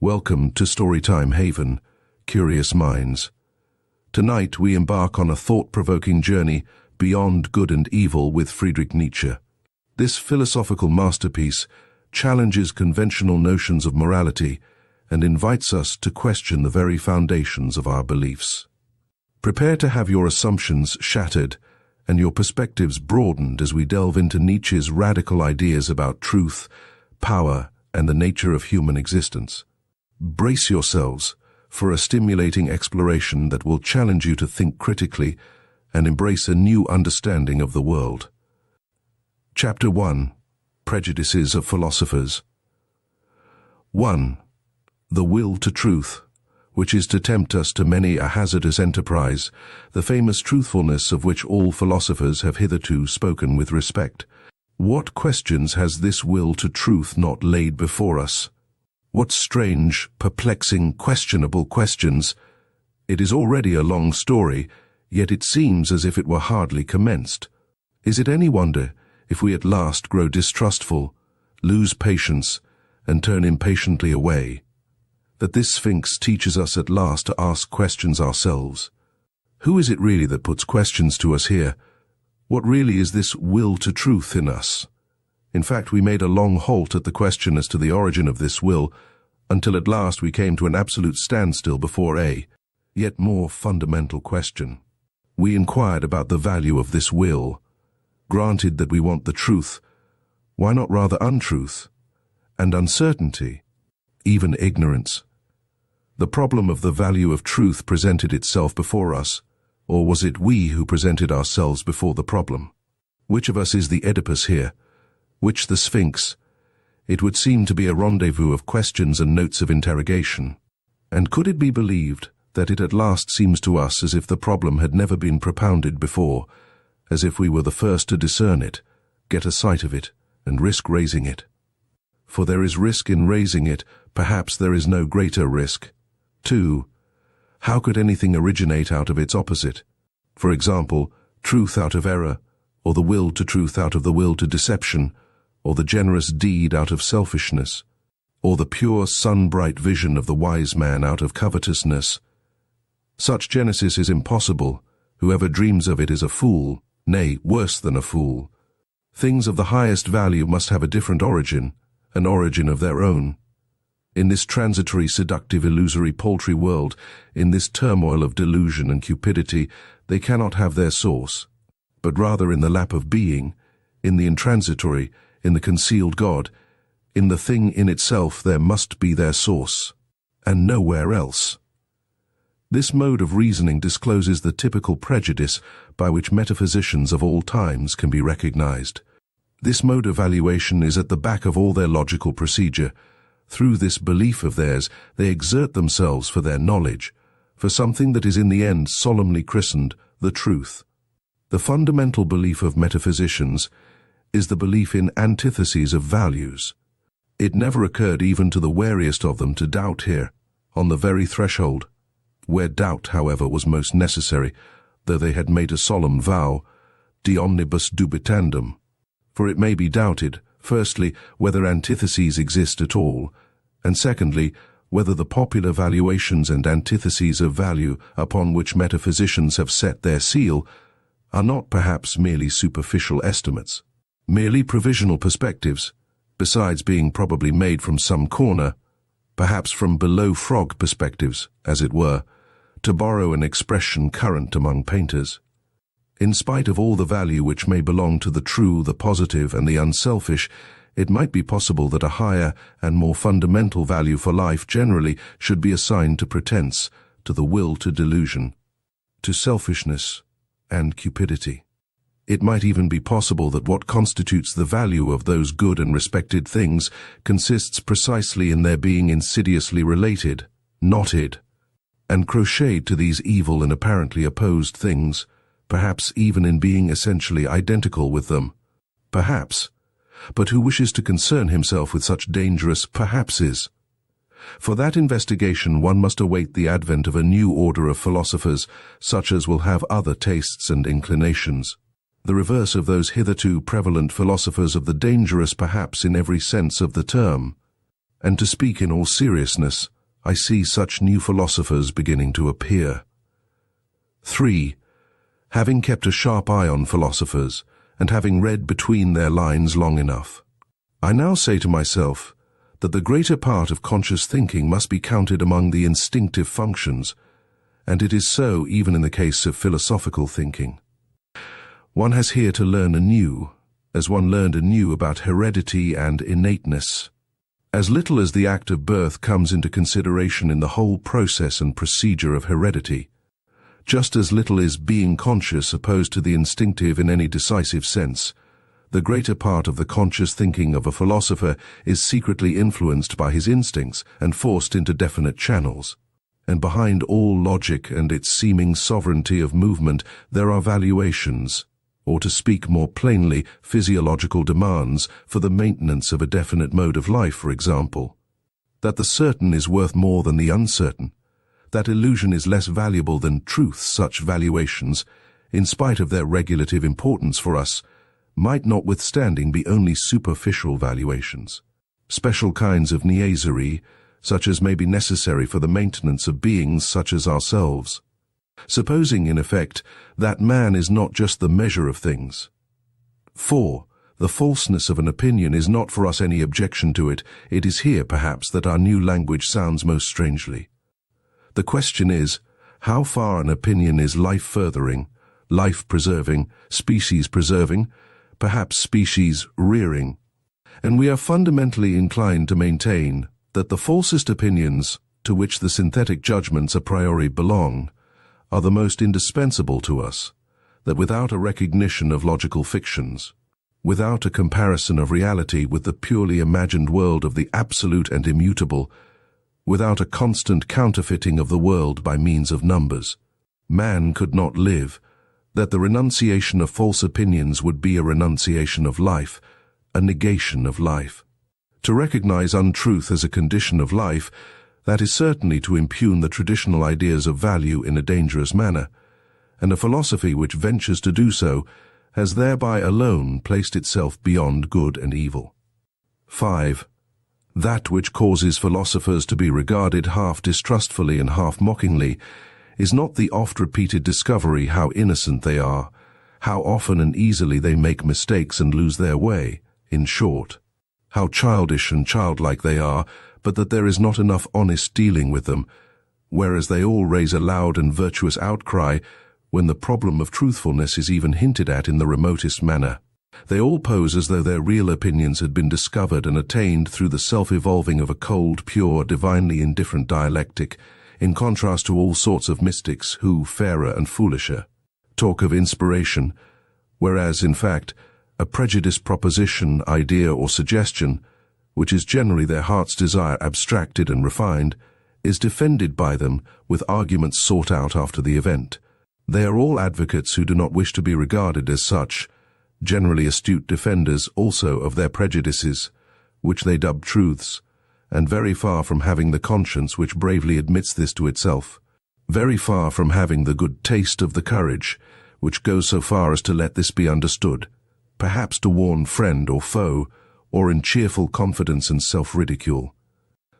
Welcome to Storytime Haven, Curious Minds. Tonight we embark on a thought-provoking journey beyond good and evil with Friedrich Nietzsche. This philosophical masterpiece challenges conventional notions of morality and invites us to question the very foundations of our beliefs. Prepare to have your assumptions shattered and your perspectives broadened as we delve into Nietzsche's radical ideas about truth, power, and the nature of human existence. Brace yourselves for a stimulating exploration that will challenge you to think critically and embrace a new understanding of the world. Chapter 1. Prejudices of Philosophers. 1. The will to truth, which is to tempt us to many a hazardous enterprise, the famous truthfulness of which all philosophers have hitherto spoken with respect. What questions has this will to truth not laid before us? What strange, perplexing, questionable questions! It is already a long story, yet it seems as if it were hardly commenced. Is it any wonder if we at last grow distrustful, lose patience, and turn impatiently away, that this Sphinx teaches us at last to ask questions ourselves? Who is it really that puts questions to us here? What really is this will to truth in us? In fact, we made a long halt at the question as to the origin of this will, until at last we came to an absolute standstill before a yet more fundamental question. We inquired about the value of this will. Granted that we want the truth, why not rather untruth, and uncertainty, even ignorance? The problem of the value of truth presented itself before us, or was it we who presented ourselves before the problem? Which of us is the Oedipus here? Which the Sphinx? It would seem to be a rendezvous of questions and notes of interrogation. And could it be believed that it at last seems to us as if the problem had never been propounded before, as if we were the first to discern it, get a sight of it, and risk raising it? For there is risk in raising it, perhaps there is no greater risk. 2. How could anything originate out of its opposite? For example, truth out of error, or the will to truth out of the will to deception, or the generous deed out of selfishness, or the pure sun-bright vision of the wise man out of covetousness. Such genesis is impossible. Whoever dreams of it is a fool, nay, worse than a fool. Things of the highest value must have a different origin, an origin of their own. In this transitory, seductive, illusory, paltry world, in this turmoil of delusion and cupidity, they cannot have their source, but rather in the lap of being, in the intransitory, in the concealed God, in the thing in itself there must be their source, and nowhere else. This mode of reasoning discloses the typical prejudice by which metaphysicians of all times can be recognized. This mode of valuation is at the back of all their logical procedure. Through this belief of theirs, they exert themselves for their knowledge, for something that is in the end solemnly christened the truth. The fundamental belief of metaphysicians is the belief in antitheses of values. It never occurred even to the wariest of them to doubt here, on the very threshold, where doubt, however, was most necessary, though they had made a solemn vow, de omnibus dubitandum. For it may be doubted, firstly, whether antitheses exist at all, and secondly, whether the popular valuations and antitheses of value upon which metaphysicians have set their seal are not perhaps merely superficial estimates, merely provisional perspectives, besides being probably made from some corner, perhaps from below-frog perspectives, as it were, to borrow an expression current among painters. In spite of all the value which may belong to the true, the positive, and the unselfish, it might be possible that a higher and more fundamental value for life generally should be assigned to pretense, to the will to delusion, to selfishness and cupidity. It might even be possible that what constitutes the value of those good and respected things consists precisely in their being insidiously related, knotted, and crocheted to these evil and apparently opposed things, perhaps even in being essentially identical with them. Perhaps. But who wishes to concern himself with such dangerous perhapses? For that investigation one must await the advent of a new order of philosophers, such as will have other tastes and inclinations. The reverse of those hitherto prevalent philosophers of the dangerous perhaps in every sense of the term. And to speak in all seriousness, I see such new philosophers beginning to appear. 3. Having kept a sharp eye on philosophers, and having read between their lines long enough, I now say to myself that the greater part of conscious thinking must be counted among the instinctive functions, and it is so even in the case of philosophical thinking. One has here to learn anew, as one learned anew about heredity and innateness. As little as the act of birth comes into consideration in the whole process and procedure of heredity, just as little is being conscious opposed to the instinctive in any decisive sense, the greater part of the conscious thinking of a philosopher is secretly influenced by his instincts and forced into definite channels. And behind all logic and its seeming sovereignty of movement there are valuations, or to speak more plainly, physiological demands for the maintenance of a definite mode of life, for example. That the certain is worth more than the uncertain, that illusion is less valuable than truth, such valuations, in spite of their regulative importance for us, might notwithstanding be only superficial valuations. Special kinds of niaiserie, such as may be necessary for the maintenance of beings such as ourselves. Supposing, in effect, that man is not just the measure of things. 4. The falseness of an opinion is not for us any objection to it. It is here, perhaps, that our new language sounds most strangely. The question is, how far an opinion is life-furthering, life-preserving, species-preserving, perhaps species-rearing? And we are fundamentally inclined to maintain that the falsest opinions, to which the synthetic judgments a priori belong, are the most indispensable to us, that without a recognition of logical fictions, without a comparison of reality with the purely imagined world of the absolute and immutable, without a constant counterfeiting of the world by means of numbers, man could not live, that the renunciation of false opinions would be a renunciation of life, a negation of life. To recognize untruth as a condition of life, that is certainly to impugn the traditional ideas of value in a dangerous manner, and a philosophy which ventures to do so has thereby alone placed itself beyond good and evil. 5. That which causes philosophers to be regarded half distrustfully and half mockingly is not the oft-repeated discovery how innocent they are, how often and easily they make mistakes and lose their way, in short, how childish and childlike they are, but that there is not enough honest dealing with them, whereas they all raise a loud and virtuous outcry when the problem of truthfulness is even hinted at in the remotest manner. They all pose as though their real opinions had been discovered and attained through the self-evolving of a cold, pure, divinely indifferent dialectic, in contrast to all sorts of mystics who, fairer and foolisher, talk of inspiration, whereas, in fact, a prejudiced proposition, idea, or suggestion, which is generally their heart's desire abstracted and refined, is defended by them with arguments sought out after the event. They are all advocates who do not wish to be regarded as such, generally astute defenders also of their prejudices, which they dub truths, and very far from having the conscience which bravely admits this to itself, very far from having the good taste of the courage which goes so far as to let this be understood, perhaps to warn friend or foe, or in cheerful confidence and self-ridicule.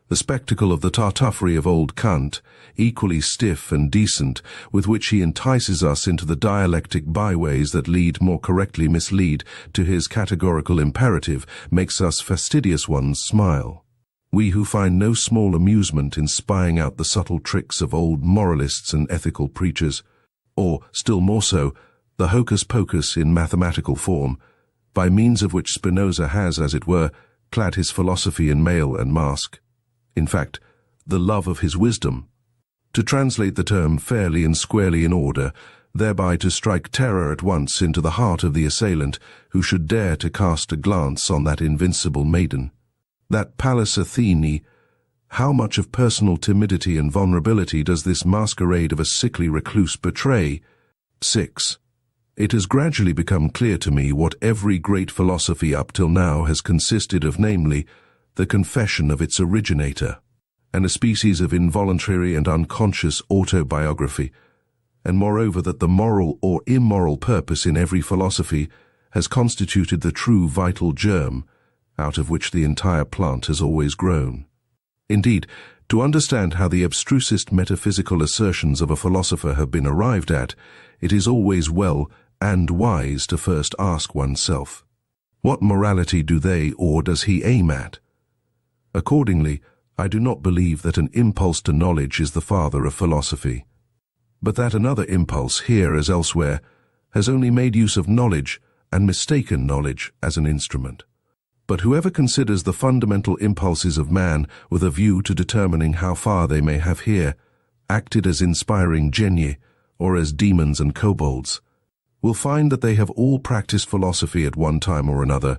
The spectacle of the tartuffery of old Kant, equally stiff and decent, with which he entices us into the dialectic byways that lead, more correctly mislead, to his categorical imperative, makes us fastidious ones smile. We who find no small amusement in spying out the subtle tricks of old moralists and ethical preachers, or, still more so, the hocus-pocus in mathematical form, by means of which Spinoza has, as it were, clad his philosophy in mail and mask. In fact, the love of his wisdom, to translate the term fairly and squarely in order, thereby to strike terror at once into the heart of the assailant who should dare to cast a glance on that invincible maiden. That Pallas Athene, how much of personal timidity and vulnerability does this masquerade of a sickly recluse betray? 6. It has gradually become clear to me what every great philosophy up till now has consisted of, namely, the confession of its originator, and a species of involuntary and unconscious autobiography, and moreover that the moral or immoral purpose in every philosophy has constituted the true vital germ, out of which the entire plant has always grown. Indeed, to understand how the abstrusest metaphysical assertions of a philosopher have been arrived at, it is always well and wise to first ask oneself, what morality do they or does he aim at? Accordingly, I do not believe that an impulse to knowledge is the father of philosophy, but that another impulse, here as elsewhere, has only made use of knowledge and mistaken knowledge as an instrument. But whoever considers the fundamental impulses of man with a view to determining how far they may have here acted as inspiring genii or as demons and kobolds, will find that they have all practiced philosophy at one time or another,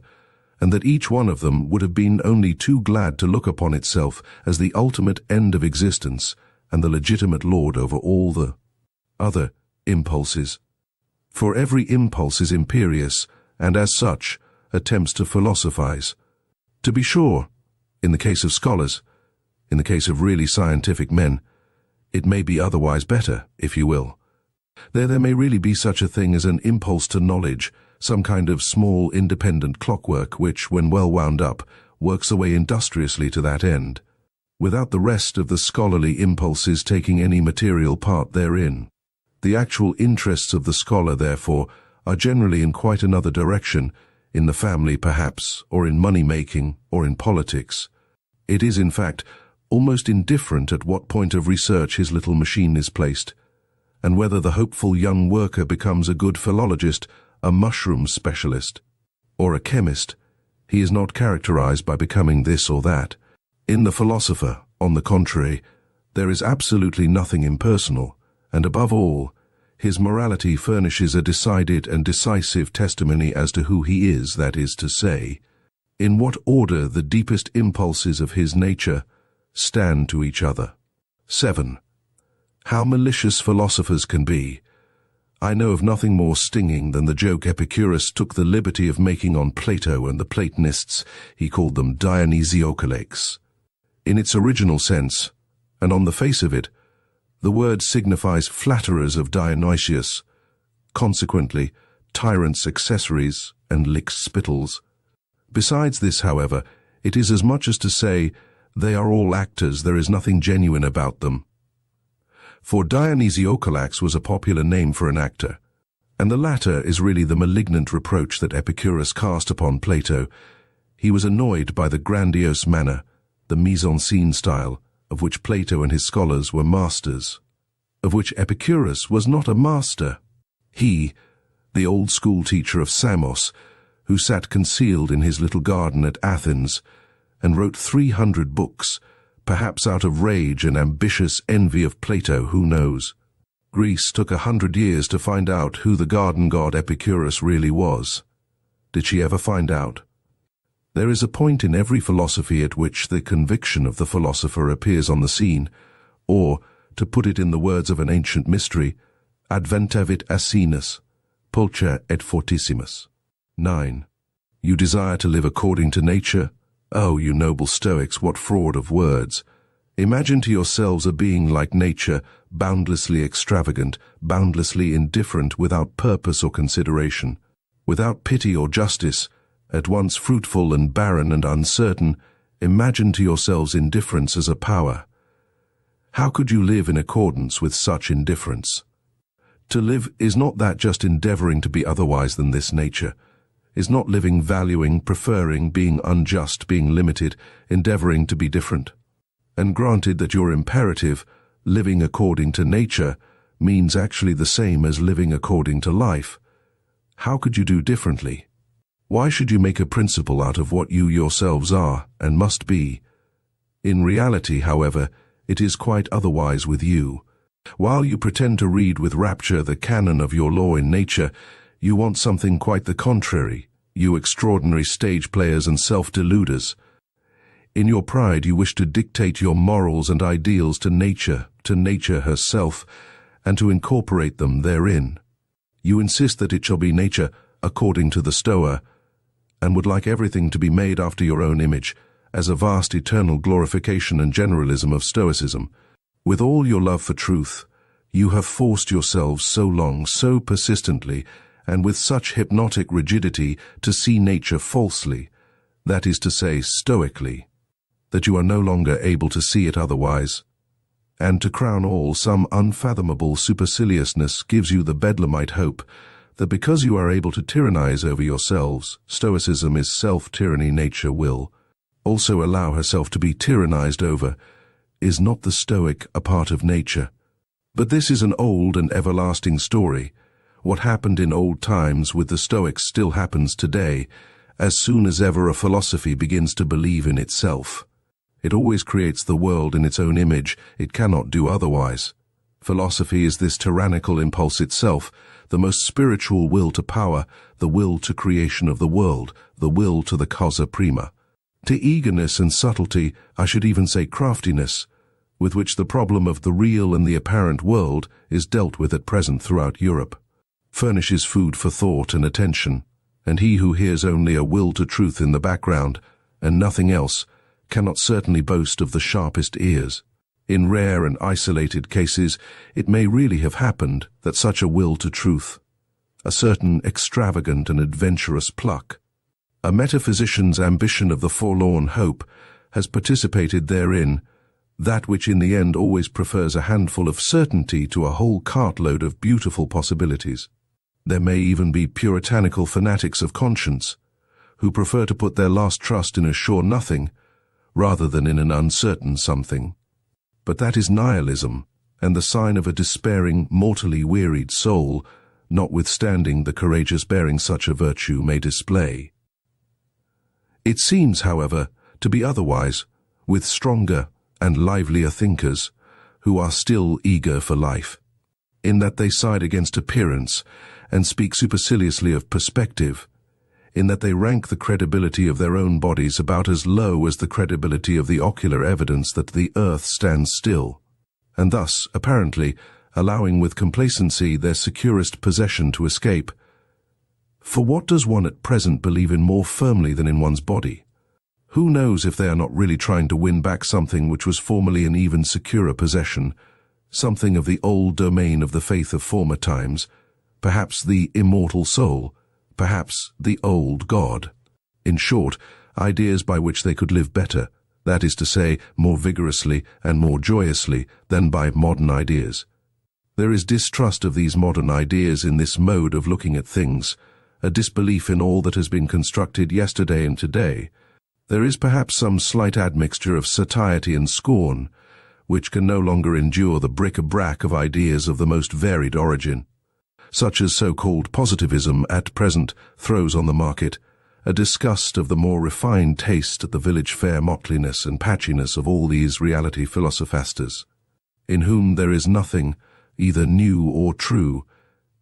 and that each one of them would have been only too glad to look upon itself as the ultimate end of existence and the legitimate lord over all the other impulses. For every impulse is imperious, and as such, attempts to philosophize. To be sure, in the case of scholars, in the case of really scientific men, it may be otherwise better, if you will. There may really be such a thing as an impulse to knowledge, some kind of small independent clockwork which, when well wound up, works away industriously to that end, without the rest of the scholarly impulses taking any material part therein. The actual interests of the scholar, therefore, are generally in quite another direction, in the family perhaps, or in money-making, or in politics. It is, in fact, almost indifferent at what point of research his little machine is placed, and whether the hopeful young worker becomes a good philologist, a mushroom specialist, or a chemist. He is not characterized by becoming this or that. In the philosopher, on the contrary, there is absolutely nothing impersonal, and above all, his morality furnishes a decided and decisive testimony as to who he is, that is to say, in what order the deepest impulses of his nature stand to each other. 7. How malicious philosophers can be. I know of nothing more stinging than the joke Epicurus took the liberty of making on Plato and the Platonists. He called them Dionysiocalates. In its original sense, and on the face of it, the word signifies flatterers of Dionysius, consequently, tyrants' accessories and lick-spittles. Besides this, however, it is as much as to say, they are all actors, there is nothing genuine about them. For Dionysiocalax was a popular name for an actor, and the latter is really the malignant reproach that Epicurus cast upon Plato. He was annoyed by the grandiose manner, the mise-en-scène style, of which Plato and his scholars were masters, of which Epicurus was not a master. He, the old school teacher of Samos, who sat concealed in his little garden at Athens, and wrote 300 books, perhaps out of rage and ambitious envy of Plato, who knows. Greece took 100 years to find out who the garden god Epicurus really was. Did she ever find out? There is a point in every philosophy at which the conviction of the philosopher appears on the scene, or, to put it in the words of an ancient mystery, adventavit asinus, pulcher et fortissimus. 9. You desire to live according to nature? Oh, you noble Stoics, what fraud of words! Imagine to yourselves a being like nature, boundlessly extravagant, boundlessly indifferent, without purpose or consideration, without pity or justice, at once fruitful and barren and uncertain. Imagine to yourselves indifference as a power. How could you live in accordance with such indifference? To live, is not that just endeavoring to be otherwise than this nature? Is not living valuing, preferring, being unjust, being limited, endeavoring to be different? And granted that your imperative, living according to nature, means actually the same as living according to life, how could you do differently? Why should you make a principle out of what you yourselves are and must be? In reality, however, it is quite otherwise with you. While you pretend to read with rapture the canon of your law in nature, you want something quite the contrary, you extraordinary stage players and self-deluders. In your pride you wish to dictate your morals and ideals to nature herself, and to incorporate them therein. You insist that it shall be nature according to the Stoa, and would like everything to be made after your own image, as a vast eternal glorification and generalism of Stoicism. With all your love for truth, you have forced yourselves so long, so persistently, and with such hypnotic rigidity to see nature falsely, that is to say, stoically. that you are no longer able to see it otherwise. And to crown all, some unfathomable superciliousness gives you the bedlamite hope that because you are able to tyrannize over yourselves, Stoicism is self-tyranny, nature will also allow herself to be tyrannized over. Is not the Stoic a part of nature? But this is an old and everlasting story. What happened in old times with the Stoics still happens today, as soon as ever a philosophy begins to believe in itself. It always creates the world in its own image. It cannot do otherwise. Philosophy is this tyrannical impulse itself, the most spiritual will to power, the will to creation of the world, the will to the causa prima. To eagerness and subtlety, I should even say craftiness, with which the problem of the real and the apparent world is dealt with at present throughout Europe, furnishes food for thought and attention, and he who hears only a will to truth in the background, and nothing else, cannot certainly boast of the sharpest ears. In rare and isolated cases, it may really have happened that such a will to truth, a certain extravagant and adventurous pluck, a metaphysician's ambition of the forlorn hope, has participated therein, that which in the end always prefers a handful of certainty to a whole cartload of beautiful possibilities. There may even be puritanical fanatics of conscience, who prefer to put their last trust in a sure nothing, rather than in an uncertain something. But that is nihilism, and the sign of a despairing, mortally wearied soul, notwithstanding the courageous bearing such a virtue may display. It seems, however, to be otherwise, with stronger and livelier thinkers, who are still eager for life, in that they side against appearance and speak superciliously of perspective, in that they rank the credibility of their own bodies about as low as the credibility of the ocular evidence that the earth stands still, and thus, apparently, allowing with complacency their securest possession to escape. For what does one at present believe in more firmly than in one's body? Who knows if they are not really trying to win back something which was formerly an even securer possession, something of the old domain of the faith of former times, perhaps the immortal soul, perhaps the old God. In short, ideas by which they could live better, that is to say, more vigorously and more joyously than by modern ideas. There is distrust of these modern ideas in this mode of looking at things, a disbelief in all that has been constructed yesterday and today. There is perhaps some slight admixture of satiety and scorn, which can no longer endure the bric-a-brac of ideas of the most varied origin, such as so-called positivism at present throws on the market, a disgust of the more refined taste at the village fair mottliness and patchiness of all these reality philosophasters, in whom there is nothing, either new or true,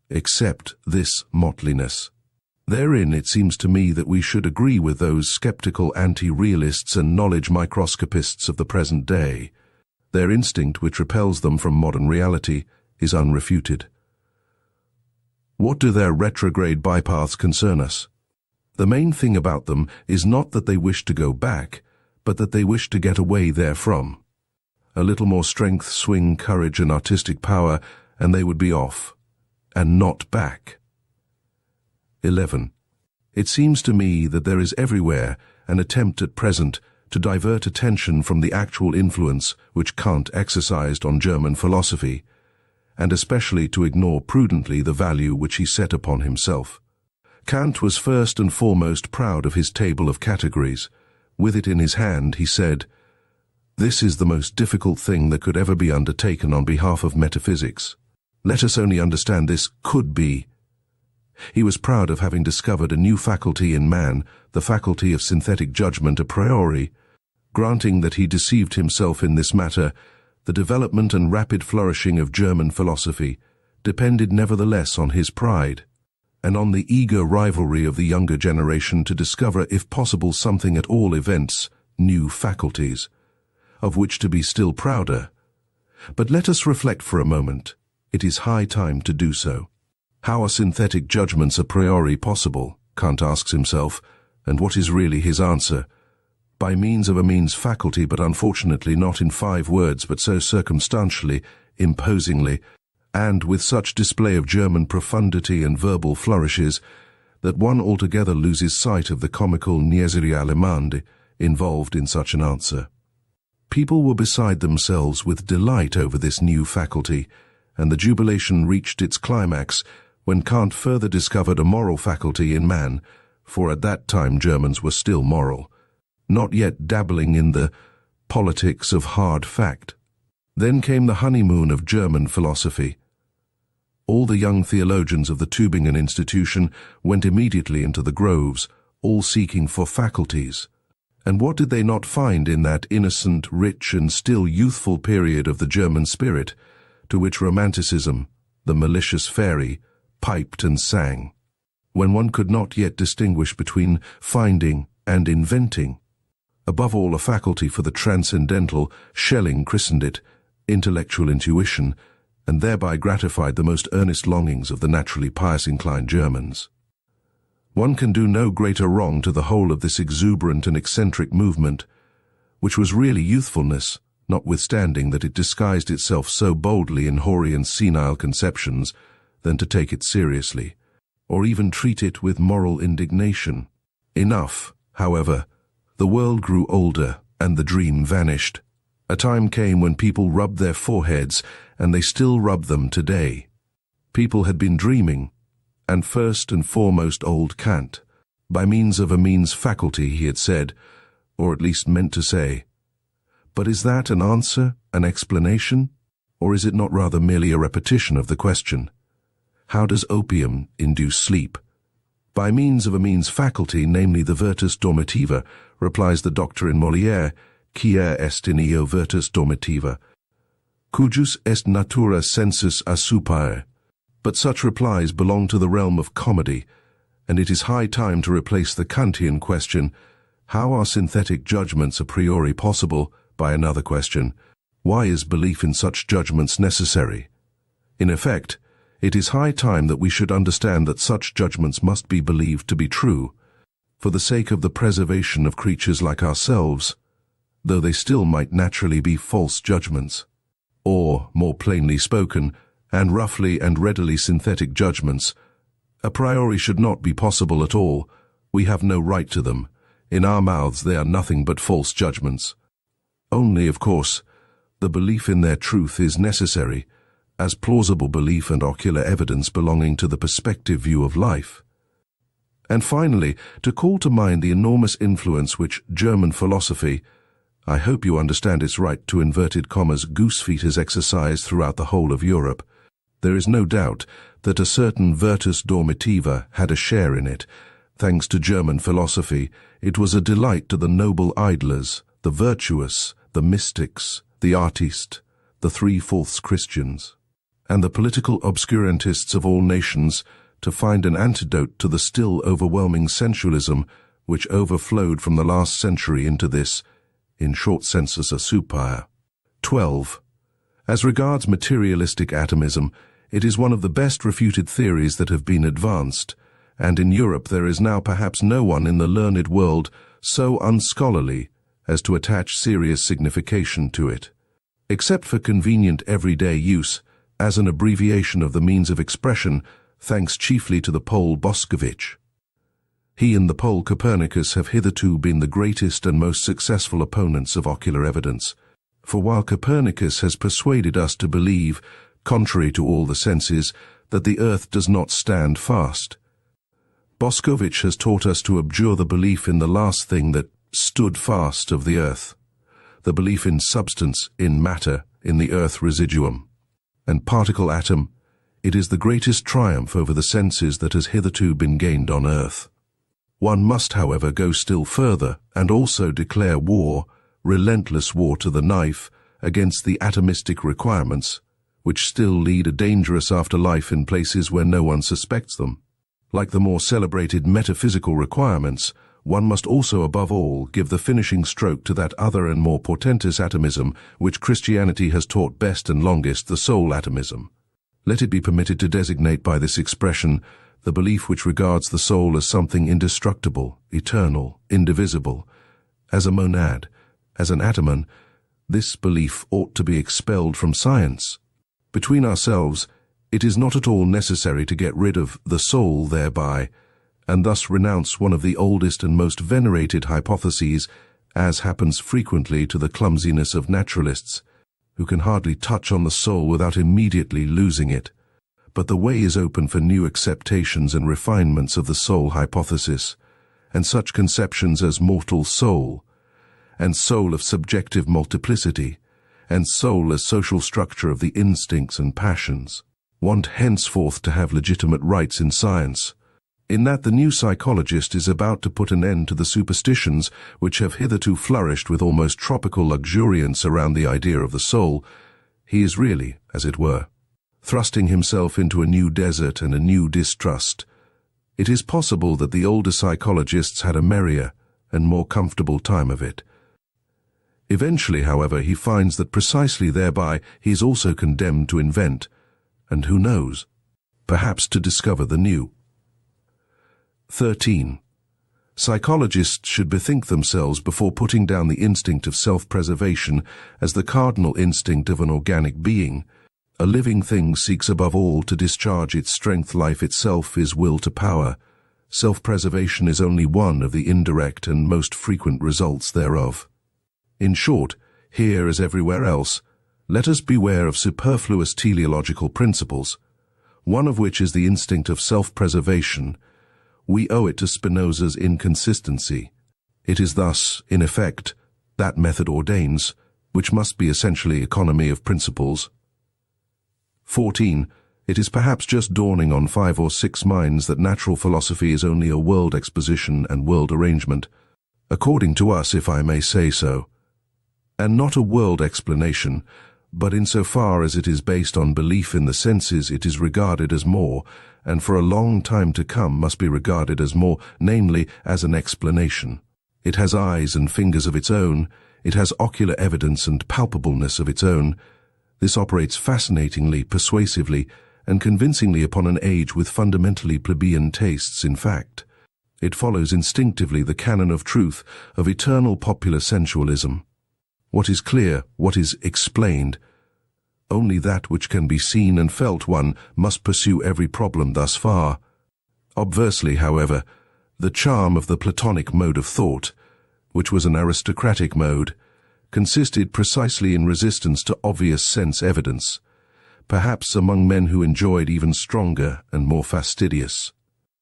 except this mottliness. Therein it seems to me that we should agree with those skeptical anti-realists and knowledge microscopists of the present day. Their instinct, which repels them from modern reality, is unrefuted. What do their retrograde bypaths concern us? The main thing about them is not that they wish to go back, but that they wish to get away therefrom. A little more strength, swing, courage, and artistic power, and they would be off, and not back. 11. It seems to me that there is everywhere an attempt at present to divert attention from the actual influence which Kant exercised on German philosophy, and especially to ignore prudently the value which he set upon himself. Kant was first and foremost proud of his table of categories. With it in his hand, he said, "This is the most difficult thing that could ever be undertaken on behalf of metaphysics. Let us only understand this could be." He was proud of having discovered a new faculty in man, the faculty of synthetic judgment a priori. Granting that he deceived himself in this matter, the development and rapid flourishing of German philosophy depended nevertheless on his pride, and on the eager rivalry of the younger generation to discover, if possible, something at all events, new faculties, of which to be still prouder. But let us reflect for a moment. It is high time to do so. How are synthetic judgments a priori possible? Kant asks himself, and what is really his answer? By means of a means faculty, but unfortunately not in 5 words, but so circumstantially, imposingly, and with such display of German profundity and verbal flourishes, that one altogether loses sight of the comical niaiserie allemande involved in such an answer. People were beside themselves with delight over this new faculty, and the jubilation reached its climax when Kant further discovered a moral faculty in man, for at that time Germans were still moral, not yet dabbling in the politics of hard fact. Then came the honeymoon of German philosophy. All the young theologians of the Tübingen institution went immediately into the groves, all seeking for faculties. And what did they not find in that innocent, rich, and still youthful period of the German spirit, to which Romanticism, the malicious fairy, piped and sang, when one could not yet distinguish between finding and inventing? Above all, a faculty for the transcendental, Schelling christened it intellectual intuition, and thereby gratified the most earnest longings of the naturally pious-inclined Germans. One can do no greater wrong to the whole of this exuberant and eccentric movement, which was really youthfulness, notwithstanding that it disguised itself so boldly in hoary and senile conceptions, than to take it seriously, or even treat it with moral indignation. Enough, however, the world grew older, and the dream vanished. A time came when people rubbed their foreheads, and they still rub them today. People had been dreaming, and first and foremost old Kant, by means of a means faculty, he had said, or at least meant to say. But is that an answer, an explanation, or is it not rather merely a repetition of the question? How does opium induce sleep? By means of a means faculty, namely the virtus dormitiva, replies the doctor in Molière, quia est in eo virtus dormitiva, cujus est natura sensus assupare. But such replies belong to the realm of comedy, and it is high time to replace the Kantian question, how are synthetic judgments a priori possible, by another question, why is belief in such judgments necessary? In effect, it is high time that we should understand that such judgments must be believed to be true, for the sake of the preservation of creatures like ourselves, though they still might naturally be false judgments, or, more plainly spoken, and roughly and readily synthetic judgments, a priori should not be possible at all. We have no right to them. In our mouths they are nothing but false judgments. Only, of course, the belief in their truth is necessary, as plausible belief and ocular evidence belonging to the perspective view of life. And finally, to call to mind the enormous influence which German philosophy, I hope you understand its right to inverted commas, goosefeet has exercised throughout the whole of Europe, there is no doubt that a certain virtus dormitiva had a share in it. Thanks to German philosophy, it was a delight to the noble idlers, the virtuous, the mystics, the artistes, the three-fourths Christians, and the political obscurantists of all nations to find an antidote to the still overwhelming sensualism which overflowed from the last century into this, in short sensus assupare. 12. As regards materialistic atomism, it is one of the best refuted theories that have been advanced, and in Europe there is now perhaps no one in the learned world so unscholarly as to attach serious signification to it. Except for convenient everyday use, as an abbreviation of the means of expression, thanks chiefly to the Pole Boskowicz. He and the Pole Copernicus have hitherto been the greatest and most successful opponents of ocular evidence. For while Copernicus has persuaded us to believe, contrary to all the senses, that the earth does not stand fast, Boskowicz has taught us to abjure the belief in the last thing that stood fast of the earth, the belief in substance, in matter, in the earth residuum, and particle atom. It is the greatest triumph over the senses that has hitherto been gained on earth. One must, however, go still further and also declare war, relentless war to the knife, against the atomistic requirements, which still lead a dangerous afterlife in places where no one suspects them. Like the more celebrated metaphysical requirements, one must also above all give the finishing stroke to that other and more portentous atomism which Christianity has taught best and longest, the soul atomism. Let it be permitted to designate by this expression the belief which regards the soul as something indestructible, eternal, indivisible, as a monad, as an atomon. This belief ought to be expelled from science. Between ourselves, it is not at all necessary to get rid of the soul thereby, and thus renounce one of the oldest and most venerated hypotheses as happens frequently to the clumsiness of naturalists, who can hardly touch on the soul without immediately losing it. But the way is open for new acceptations and refinements of the soul hypothesis, and such conceptions as mortal soul, and soul of subjective multiplicity, and soul as social structure of the instincts and passions, want henceforth to have legitimate rights in science, in that the new psychologist is about to put an end to the superstitions which have hitherto flourished with almost tropical luxuriance around the idea of the soul. He is really, as it were, thrusting himself into a new desert and a new distrust. It is possible that the older psychologists had a merrier and more comfortable time of it. Eventually, however, he finds that precisely thereby he is also condemned to invent, and who knows, perhaps to discover the new. 13. Psychologists should bethink themselves before putting down the instinct of self-preservation as the cardinal instinct of an organic being. A living thing seeks above all to discharge its strength. Life itself is will to power. Self-preservation is only one of the indirect and most frequent results thereof. In short, here as everywhere else, let us beware of superfluous teleological principles, one of which is the instinct of self-preservation. We owe it to Spinoza's inconsistency. It is thus, in effect, that method ordains, which must be essentially economy of principles. 14. It is perhaps just dawning on 5 or 6 minds that natural philosophy is only a world exposition and world arrangement, according to us, if I may say so, and not a world explanation, but insofar as it is based on belief in the senses, it is regarded as more, and for a long time to come must be regarded as more, namely, as an explanation. It has eyes and fingers of its own, it has ocular evidence and palpableness of its own. This operates fascinatingly, persuasively, and convincingly upon an age with fundamentally plebeian tastes. In fact, it follows instinctively the canon of truth, of eternal popular sensualism. What is clear, what is explained, only that which can be seen and felt. One must pursue every problem thus far. Obversely, however, the charm of the Platonic mode of thought, which was an aristocratic mode, consisted precisely in resistance to obvious sense evidence, perhaps among men who enjoyed even stronger and more fastidious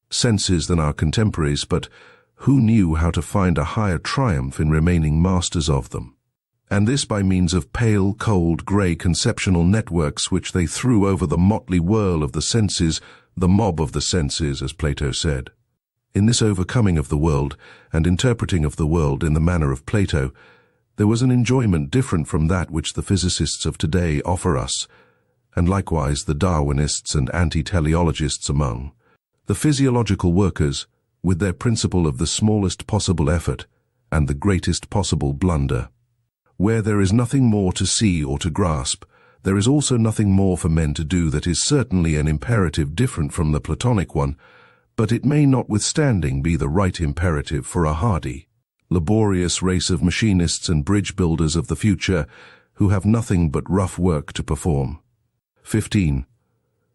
senses than our contemporaries, but who knew how to find a higher triumph in remaining masters of them, and this by means of pale, cold, grey conceptional networks which they threw over the motley whirl of the senses, the mob of the senses, as Plato said. In this overcoming of the world and interpreting of the world in the manner of Plato, there was an enjoyment different from that which the physicists of today offer us, and likewise the Darwinists and anti-teleologists among the physiological workers, with their principle of the smallest possible effort and the greatest possible blunder. Where there is nothing more to see or to grasp, there is also nothing more for men to do. That is certainly an imperative different from the Platonic one, but it may notwithstanding be the right imperative for a hardy, laborious race of machinists and bridge builders of the future who have nothing but rough work to perform. 15.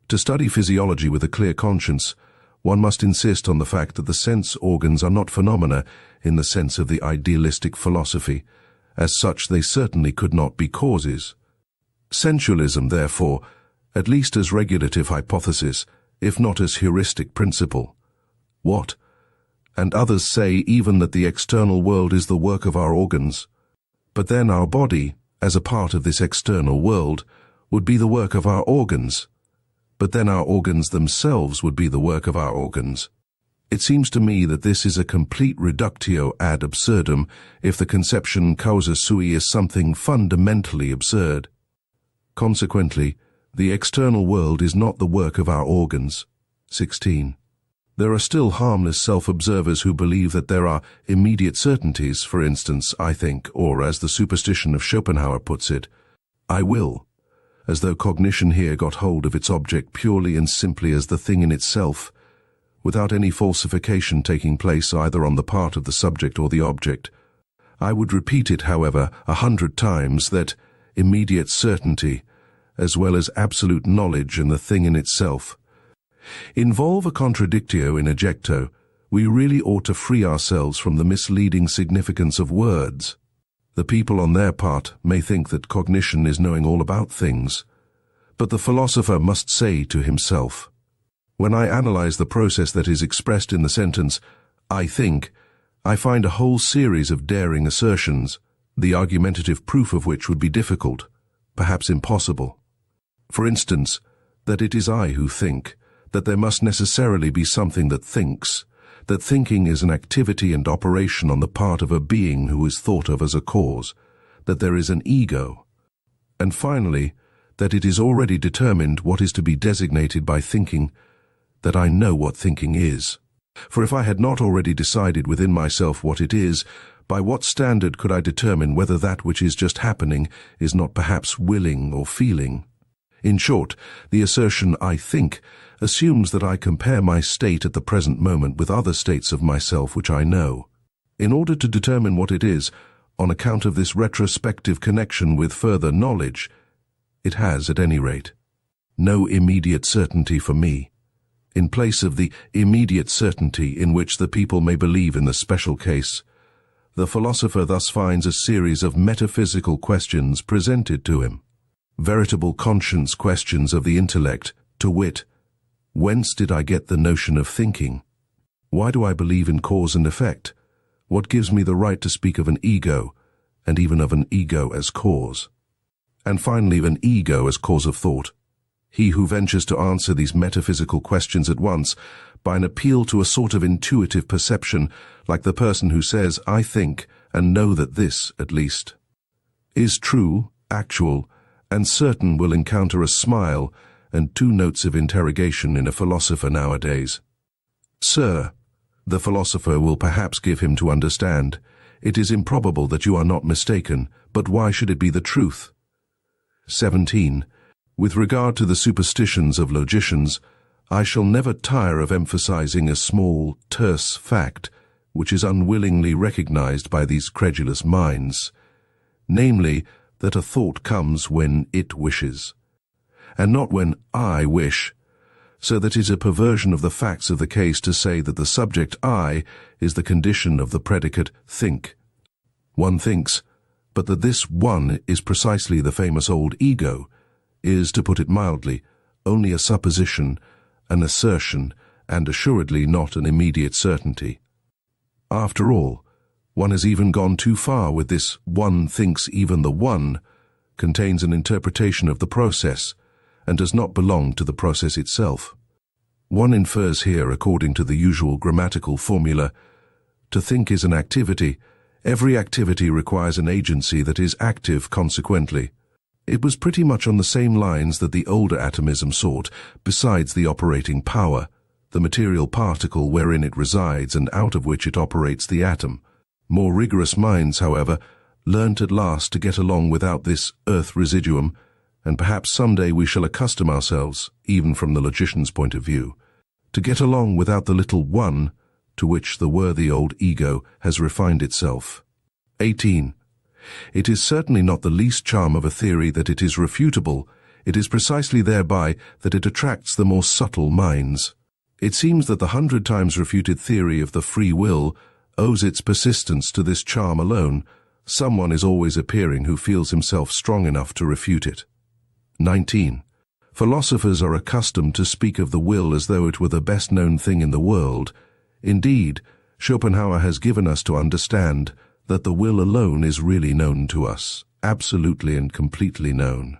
To study physiology with a clear conscience, one must insist on the fact that the sense organs are not phenomena in the sense of the idealistic philosophy. As such, they certainly could not be causes. Sensualism, therefore, at least as regulative hypothesis, if not as heuristic principle. What? And others say even that the external world is the work of our organs. But then our body, as a part of this external world, would be the work of our organs. But then our organs themselves would be the work of our organs. It seems to me that this is a complete reductio ad absurdum if the conception causa sui is something fundamentally absurd. Consequently, the external world is not the work of our organs. 16. There are still harmless self-observers who believe that there are immediate certainties, for instance, I think, or as the superstition of Schopenhauer puts it, I will, as though cognition here got hold of its object purely and simply as the thing in itself, without any falsification taking place either on the part of the subject or the object. I would repeat it, however, 100 times, that immediate certainty, as well as absolute knowledge in the thing in itself, involve a contradictio in ejecto, We really ought to free ourselves from the misleading significance of words. The people on their part may think that cognition is knowing all about things, but the philosopher must say to himself, when I analyze the process that is expressed in the sentence, I think, I find a whole series of daring assertions, the argumentative proof of which would be difficult, perhaps impossible. For instance, that it is I who think, that there must necessarily be something that thinks, that thinking is an activity and operation on the part of a being who is thought of as a cause, that there is an ego, and finally, that it is already determined what is to be designated by thinking, that I know what thinking is. For if I had not already decided within myself what it is, by what standard could I determine whether that which is just happening is not perhaps willing or feeling? In short, the assertion I think assumes that I compare my state at the present moment with other states of myself which I know. In order to determine what it is, on account of this retrospective connection with further knowledge, it has, at any rate, no immediate certainty for me. In place of the immediate certainty in which the people may believe in the special case, the philosopher thus finds a series of metaphysical questions presented to him, veritable conscience questions of the intellect, to wit, whence did I get the notion of thinking? Why do I believe in cause and effect? What gives me the right to speak of an ego, and even of an ego as cause? And finally, of an ego as cause of thought. He who ventures to answer these metaphysical questions at once, by an appeal to a sort of intuitive perception, like the person who says, I think, and know that this, at least, is true, actual, and certain, will encounter a smile and two notes of interrogation in a philosopher nowadays. Sir, the philosopher will perhaps give him to understand, it is improbable that you are not mistaken, but why should it be the truth? 17. With regard to the superstitions of logicians, I shall never tire of emphasizing a small, terse fact, which is unwillingly recognized by these credulous minds, namely, that a thought comes when it wishes, and not when I wish, so that it is a perversion of the facts of the case to say that the subject I is the condition of the predicate think. One thinks, but that this one is precisely the famous old ego, is, to put it mildly, only a supposition, an assertion, and assuredly not an immediate certainty. After all, one has even gone too far with this one thinks even the one contains an interpretation of the process, and does not belong to the process itself. One infers here, according to the usual grammatical formula, to think is an activity. Every activity requires an agency that is active consequently. It was pretty much on the same lines that the older atomism sought, besides the operating power, the material particle wherein it resides and out of which it operates the atom. More rigorous minds, however, learnt at last to get along without this earth residuum, and perhaps someday we shall accustom ourselves, even from the logician's point of view, to get along without the little one to which the worthy old ego has refined itself. 18. It is certainly not the least charm of a theory that it is refutable. It is precisely thereby that it attracts the more subtle minds. It seems that the 100 times refuted theory of the free will owes its persistence to this charm alone. Someone is always appearing who feels himself strong enough to refute it. 19. Philosophers are accustomed to speak of the will as though it were the best-known thing in the world. Indeed, Schopenhauer has given us to understand that the will alone is really known to us, absolutely and completely known,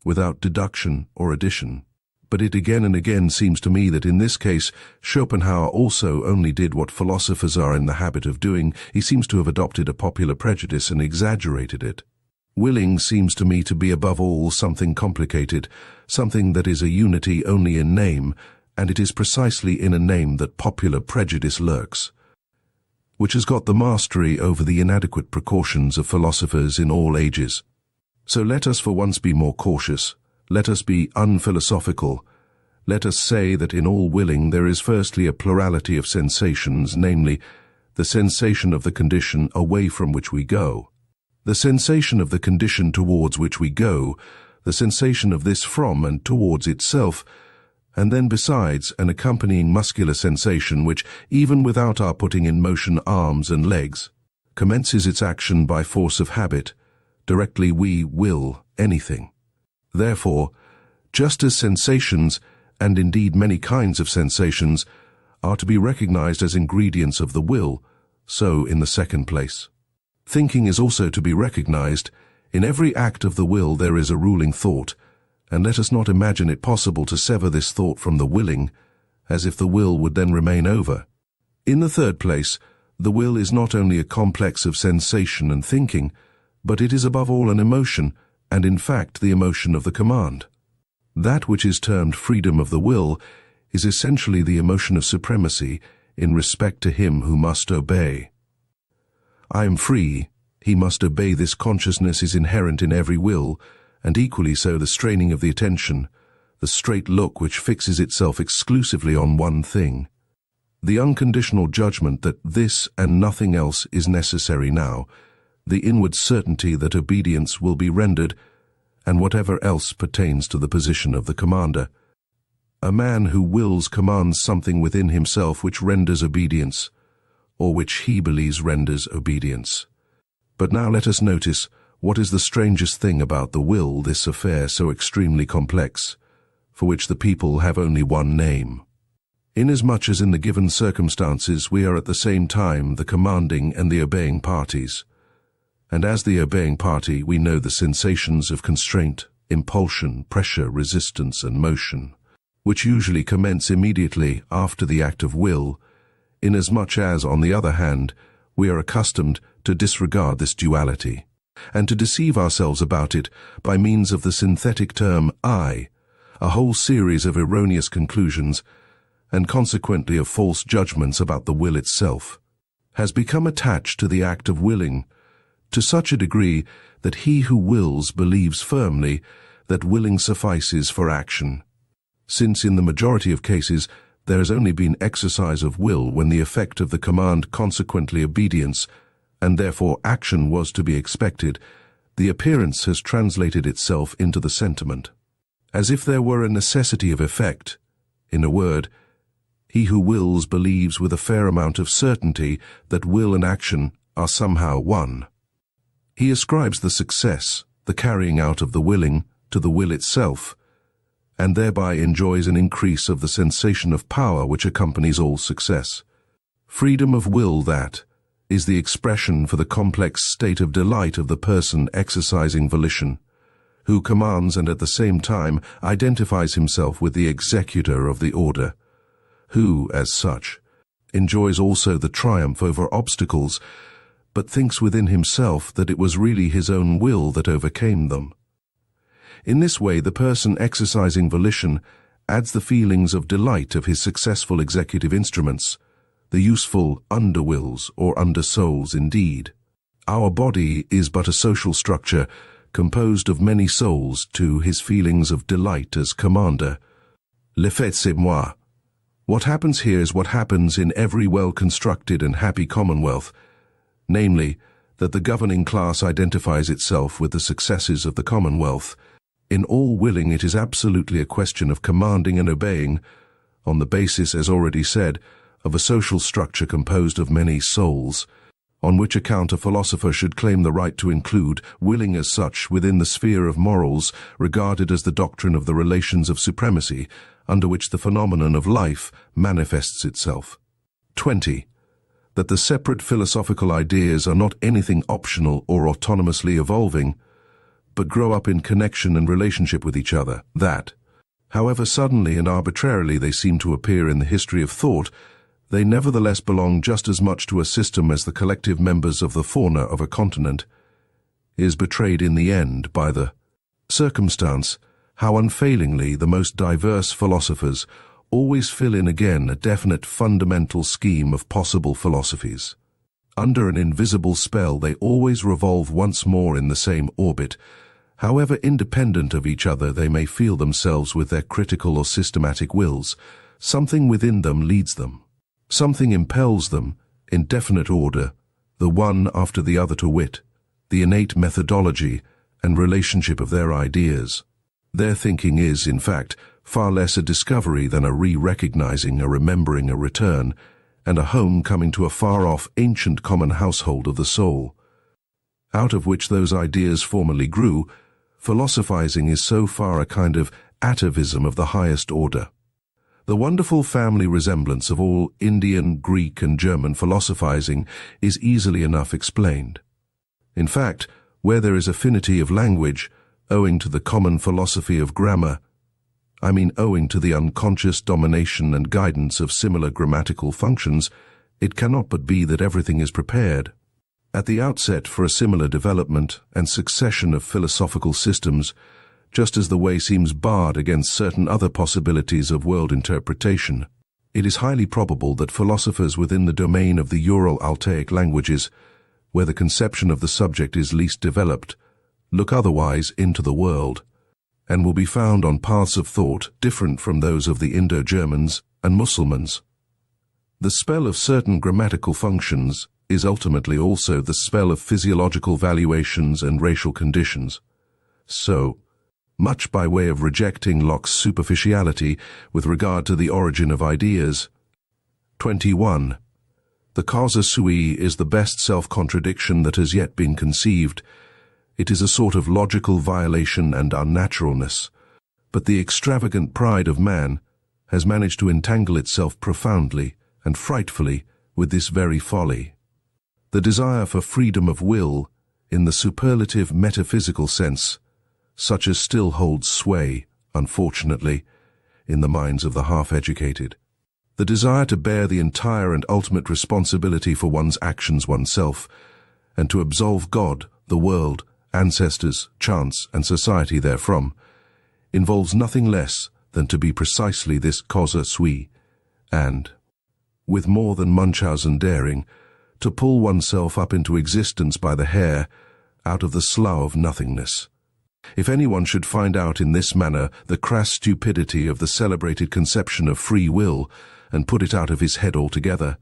without deduction or addition. But it again and again seems to me that in this case, Schopenhauer also only did what philosophers are in the habit of doing. He seems to have adopted a popular prejudice and exaggerated it. Willing seems to me to be above all something complicated, something that is a unity only in name, and it is precisely in a name that popular prejudice lurks, which has got the mastery over the inadequate precautions of philosophers in all ages. So let us for once be more cautious. Let us be unphilosophical. Let us say that in all willing there is firstly a plurality of sensations, namely, the sensation of the condition away from which we go, the sensation of the condition towards which we go, the sensation of this from and towards itself, and then besides an accompanying muscular sensation which, even without our putting in motion arms and legs, commences its action by force of habit. Directly we will anything. Therefore, just as sensations, and indeed many kinds of sensations, are to be recognized as ingredients of the will, so in the second place, thinking is also to be recognized. In every act of the will there is a ruling thought, and let us not imagine it possible to sever this thought from the willing, as if the will would then remain over. In the third place, the will is not only a complex of sensation and thinking, but it is above all an emotion, and in fact the emotion of the command. That which is termed freedom of the will is essentially the emotion of supremacy in respect to him who must obey. I am free. He must obey. This consciousness is inherent in every will, and equally so the straining of the attention, the straight look which fixes itself exclusively on one thing, the unconditional judgment that this and nothing else is necessary now, the inward certainty that obedience will be rendered, and whatever else pertains to the position of the commander. A man who wills commands something within himself which renders obedience, or which he believes renders obedience. But now let us notice what is the strangest thing about the will, this affair so extremely complex, for which the people have only one name. Inasmuch as in the given circumstances we are at the same time the commanding and the obeying parties, and as the obeying party we know the sensations of constraint, impulsion, pressure, resistance, and motion, which usually commence immediately after the act of will, inasmuch as, on the other hand, we are accustomed to disregard this duality, and to deceive ourselves about it by means of the synthetic term I, a whole series of erroneous conclusions, and consequently of false judgments about the will itself, has become attached to the act of willing, to such a degree that he who wills believes firmly that willing suffices for action, since in the majority of cases there has only been exercise of will when the effect of the command, consequently obedience, and therefore action was to be expected. The appearance has translated itself into the sentiment, as if there were a necessity of effect. In a word, he who wills believes with a fair amount of certainty that will and action are somehow one. He ascribes the success, the carrying out of the willing, to the will itself, and thereby enjoys an increase of the sensation of power which accompanies all success. Freedom of will, that is the expression for the complex state of delight of the person exercising volition, who commands and at the same time identifies himself with the executor of the order, who, as such, enjoys also the triumph over obstacles, but thinks within himself that it was really his own will that overcame them. In this way, the person exercising volition adds the feelings of delight of his successful executive instruments, the useful underwills or undersouls indeed. Our body is but a social structure composed of many souls to his feelings of delight as commander. Le fait c'est moi. What happens here is what happens in every well-constructed and happy commonwealth, namely, that the governing class identifies itself with the successes of the commonwealth. In all willing it is absolutely a question of commanding and obeying, on the basis, as already said, of a social structure composed of many souls, on which account a philosopher should claim the right to include willing as such within the sphere of morals regarded as the doctrine of the relations of supremacy under which the phenomenon of life manifests itself. 20. That the separate philosophical ideas are not anything optional or autonomously evolving, but grow up in connection and relationship with each other. That, however suddenly and arbitrarily they seem to appear in the history of thought, they nevertheless belong just as much to a system as the collective members of the fauna of a continent, is betrayed in the end by the circumstance how unfailingly the most diverse philosophers always fill in again a definite fundamental scheme of possible philosophies. Under an invisible spell they always revolve once more in the same orbit. However independent of each other they may feel themselves with their critical or systematic wills, something within them leads them. Something impels them, in definite order, the one after the other to wit, the innate methodology and relationship of their ideas. Their thinking is, in fact, far less a discovery than a re-recognizing, a remembering, a return, and a home coming to a far-off ancient common household of the soul. Out of which those ideas formerly grew, philosophizing is so far a kind of atavism of the highest order. The wonderful family resemblance of all Indian, Greek, and German philosophizing is easily enough explained. In fact, where there is affinity of language, owing to the common philosophy of grammar, owing to the unconscious domination and guidance of similar grammatical functions, it cannot but be that everything is prepared at the outset for a similar development and succession of philosophical systems, just as the way seems barred against certain other possibilities of world interpretation. It is highly probable that philosophers within the domain of the Ural-Altaic languages, where the conception of the subject is least developed, look otherwise into the world, and will be found on paths of thought different from those of the Indo-Germans and Mussulmans. The spell of certain grammatical functions is ultimately also the spell of physiological valuations and racial conditions. So, much by way of rejecting Locke's superficiality with regard to the origin of ideas. 21. The causa sui is the best self-contradiction that has yet been conceived. It is a sort of logical violation and unnaturalness, but the extravagant pride of man has managed to entangle itself profoundly and frightfully with this very folly. The desire for freedom of will, in the superlative metaphysical sense, such as still holds sway, unfortunately, in the minds of the half-educated. The desire to bear the entire and ultimate responsibility for one's actions oneself, and to absolve God, the world, ancestors, chance, and society therefrom, involves nothing less than to be precisely this causa sui, and, with more than Munchausen daring, to pull oneself up into existence by the hair out of the slough of nothingness. If anyone should find out in this manner the crass stupidity of the celebrated conception of free will and put it out of his head altogether,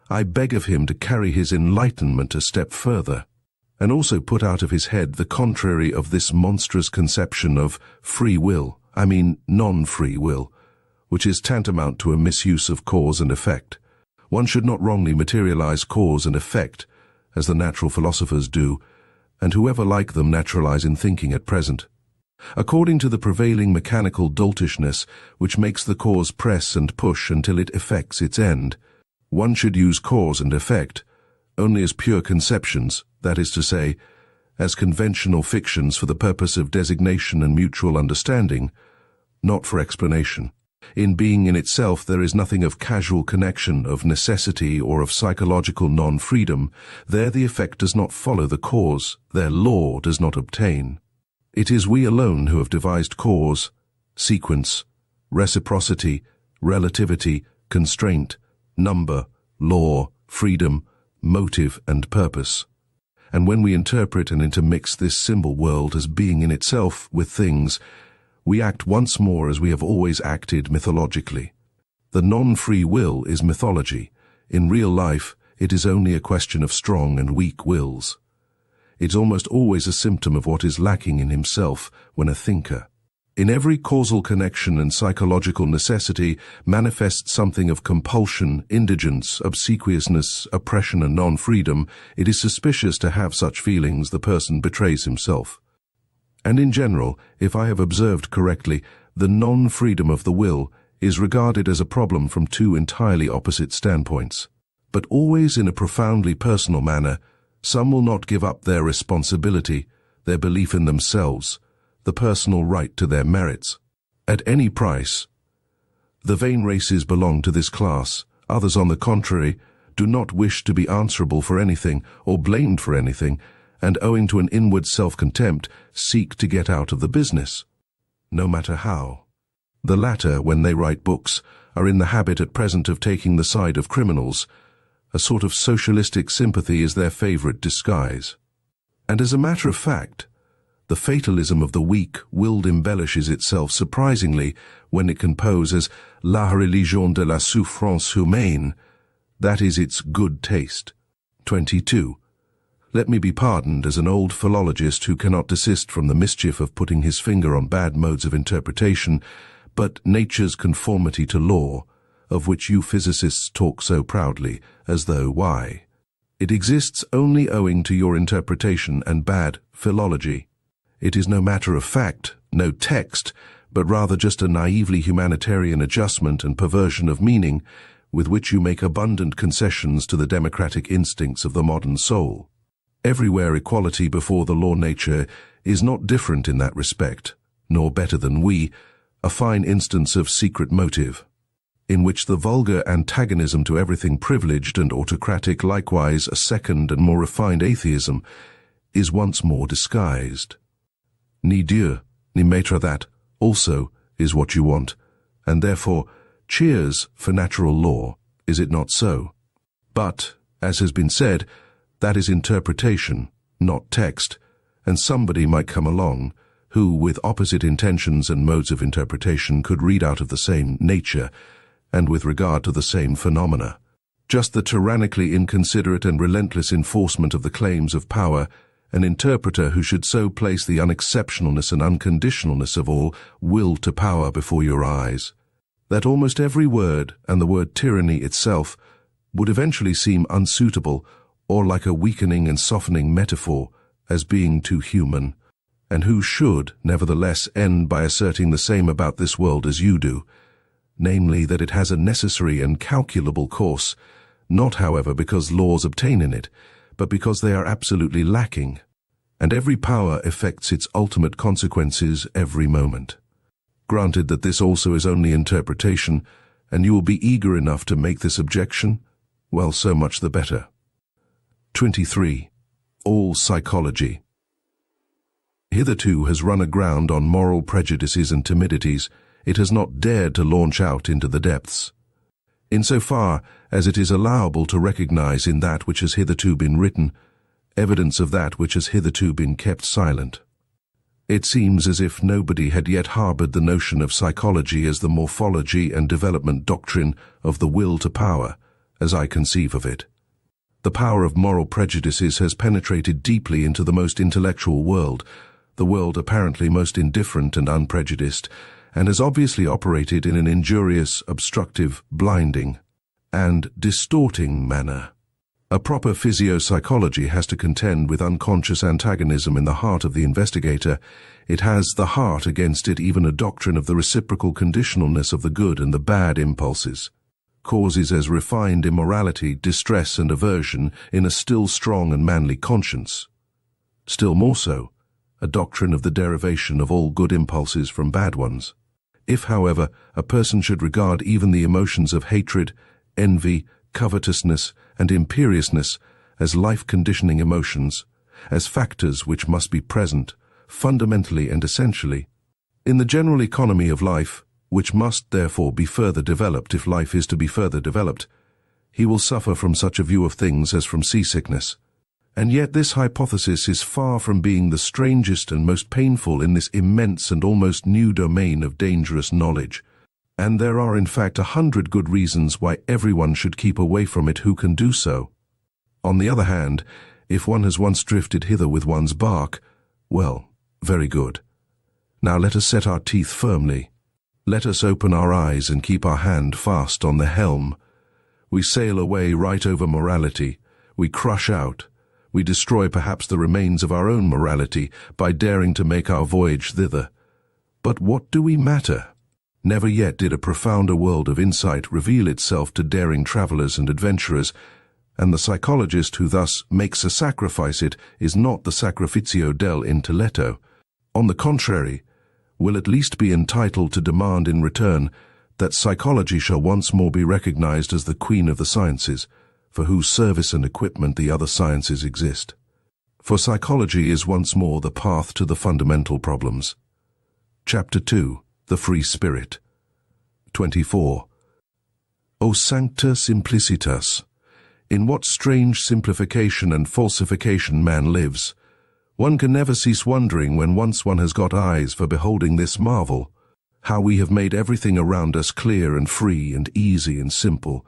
I beg of him to carry his enlightenment a step further, and also put out of his head the contrary of this monstrous conception of free will, non-free will, which is tantamount to a misuse of cause and effect. One should not wrongly materialize cause and effect, as the natural philosophers do, and whoever like them naturalize in thinking at present. According to the prevailing mechanical doltishness which makes the cause press and push until it effects its end, one should use cause and effect only as pure conceptions, that is to say, as conventional fictions for the purpose of designation and mutual understanding, not for explanation. In being in itself there is nothing of casual connection, of necessity, or of psychological non-freedom. There the effect does not follow the cause, their law does not obtain. It is we alone who have devised cause, sequence, reciprocity, relativity, constraint, number, law, freedom, motive, and purpose. And when we interpret and intermix this symbol world as being in itself with things, we act once more as we have always acted mythologically. The non-free will is mythology. In real life, it is only a question of strong and weak wills. It's almost always a symptom of what is lacking in himself when a thinker. In every causal connection and psychological necessity manifests something of compulsion, indigence, obsequiousness, oppression, and non-freedom. It is suspicious to have such feelings. The person betrays himself. And in general, if I have observed correctly, the non-freedom of the will is regarded as a problem from two entirely opposite standpoints. But always in a profoundly personal manner, some will not give up their responsibility, their belief in themselves, the personal right to their merits, at any price. The vain races belong to this class. Others, on the contrary, do not wish to be answerable for anything or blamed for anything, and owing to an inward self-contempt, seek to get out of the business, no matter how. The latter, when they write books, are in the habit at present of taking the side of criminals. A sort of socialistic sympathy is their favorite disguise. And as a matter of fact, the fatalism of the weak-willed embellishes itself surprisingly when it can pose as la religion de la souffrance humaine, that is its good taste. 22. Let me be pardoned as an old philologist who cannot desist from the mischief of putting his finger on bad modes of interpretation, but nature's conformity to law, of which you physicists talk so proudly, as though why? It exists only owing to your interpretation and bad philology. It is no matter of fact, no text, but rather just a naively humanitarian adjustment and perversion of meaning with which you make abundant concessions to the democratic instincts of the modern soul. Everywhere equality before the law nature is not different in that respect, nor better than we, a fine instance of secret motive, in which the vulgar antagonism to everything privileged and autocratic, likewise a second and more refined atheism, is once more disguised. Ni Dieu, ni maître, that also is what you want, and therefore cheers for natural law, is it not so? But, as has been said, that is interpretation, not text, and somebody might come along who, with opposite intentions and modes of interpretation, could read out of the same nature, and with regard to the same phenomena, just the tyrannically inconsiderate and relentless enforcement of the claims of power, an interpreter who should so place the unexceptionalness and unconditionalness of all will to power before your eyes, that almost every word, and the word tyranny itself, would eventually seem unsuitable or like a weakening and softening metaphor as being too human, and who should, nevertheless, end by asserting the same about this world as you do, namely that it has a necessary and calculable course, not, however, because laws obtain in it, but because they are absolutely lacking, and every power effects its ultimate consequences every moment. Granted that this also is only interpretation, and you will be eager enough to make this objection, well, so much the better. 23. All psychology. Hitherto has run aground on moral prejudices and timidities. It has not dared to launch out into the depths. Insofar as it is allowable to recognize in that which has hitherto been written evidence of that which has hitherto been kept silent. It seems as if nobody had yet harbored the notion of psychology as the morphology and development doctrine of the will to power, as I conceive of it. The power of moral prejudices has penetrated deeply into the most intellectual world, the world apparently most indifferent and unprejudiced, and has obviously operated in an injurious, obstructive, blinding, and distorting manner. A proper physiopsychology has to contend with unconscious antagonism in the heart of the investigator. It has the heart against it even a doctrine of the reciprocal conditionalness of the good and the bad impulses, causes as refined immorality, distress and aversion in a still strong and manly conscience. Still more so, a doctrine of the derivation of all good impulses from bad ones. If, however, a person should regard even the emotions of hatred, envy, covetousness, and imperiousness as life-conditioning emotions, as factors which must be present, fundamentally and essentially, in the general economy of life, which must therefore be further developed if life is to be further developed, he will suffer from such a view of things as from seasickness. And yet this hypothesis is far from being the strangest and most painful in this immense and almost new domain of dangerous knowledge, and there are in fact 100 good reasons why everyone should keep away from it who can do so. On the other hand, if one has once drifted hither with one's bark, well, very good. Now let us set our teeth firmly. Let us open our eyes and keep our hand fast on the helm. We sail away right over morality. We crush out. We destroy perhaps the remains of our own morality by daring to make our voyage thither. But what do we matter? Never yet did a profounder world of insight reveal itself to daring travelers and adventurers, and the psychologist who thus makes a sacrifice it is not the sacrificio del intelletto. On the contrary, will at least be entitled to demand in return that psychology shall once more be recognized as the queen of the sciences, for whose service and equipment the other sciences exist. For psychology is once more the path to the fundamental problems. Chapter 2. The Free Spirit. 24. O sancta simplicitas! In what strange simplification and falsification man lives! One can never cease wondering when once one has got eyes for beholding this marvel, how we have made everything around us clear and free and easy and simple,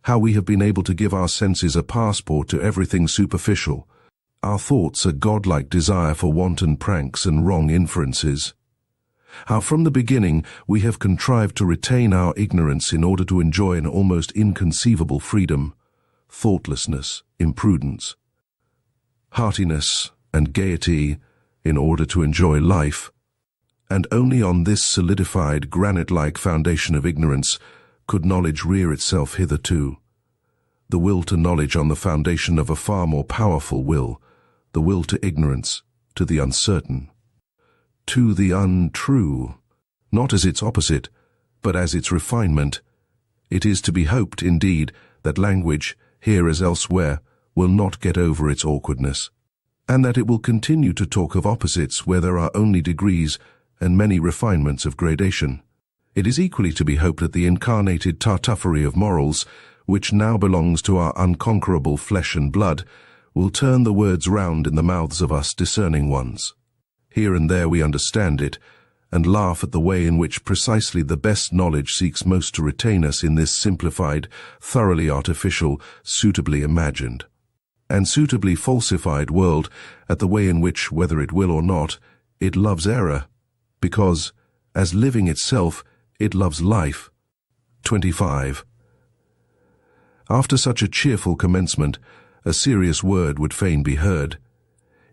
how we have been able to give our senses a passport to everything superficial, our thoughts a godlike desire for wanton pranks and wrong inferences. How from the beginning we have contrived to retain our ignorance in order to enjoy an almost inconceivable freedom, thoughtlessness, imprudence, heartiness, and gaiety in order to enjoy life, and only on this solidified granite-like foundation of ignorance could knowledge rear itself hitherto. The will to knowledge on the foundation of a far more powerful will, the will to ignorance, to the uncertain, to the untrue, not as its opposite, but as its refinement. It is to be hoped, indeed, that language, here as elsewhere, will not get over its awkwardness, and that it will continue to talk of opposites where there are only degrees and many refinements of gradation. It is equally to be hoped that the incarnated tartuffery of morals, which now belongs to our unconquerable flesh and blood, will turn the words round in the mouths of us discerning ones. Here and there we understand it, and laugh at the way in which precisely the best knowledge seeks most to retain us in this simplified, thoroughly artificial, suitably imagined, and suitably falsified world, at the way in which, whether it will or not, it loves error, because, as living itself, it loves life. 25. After such a cheerful commencement, a serious word would fain be heard.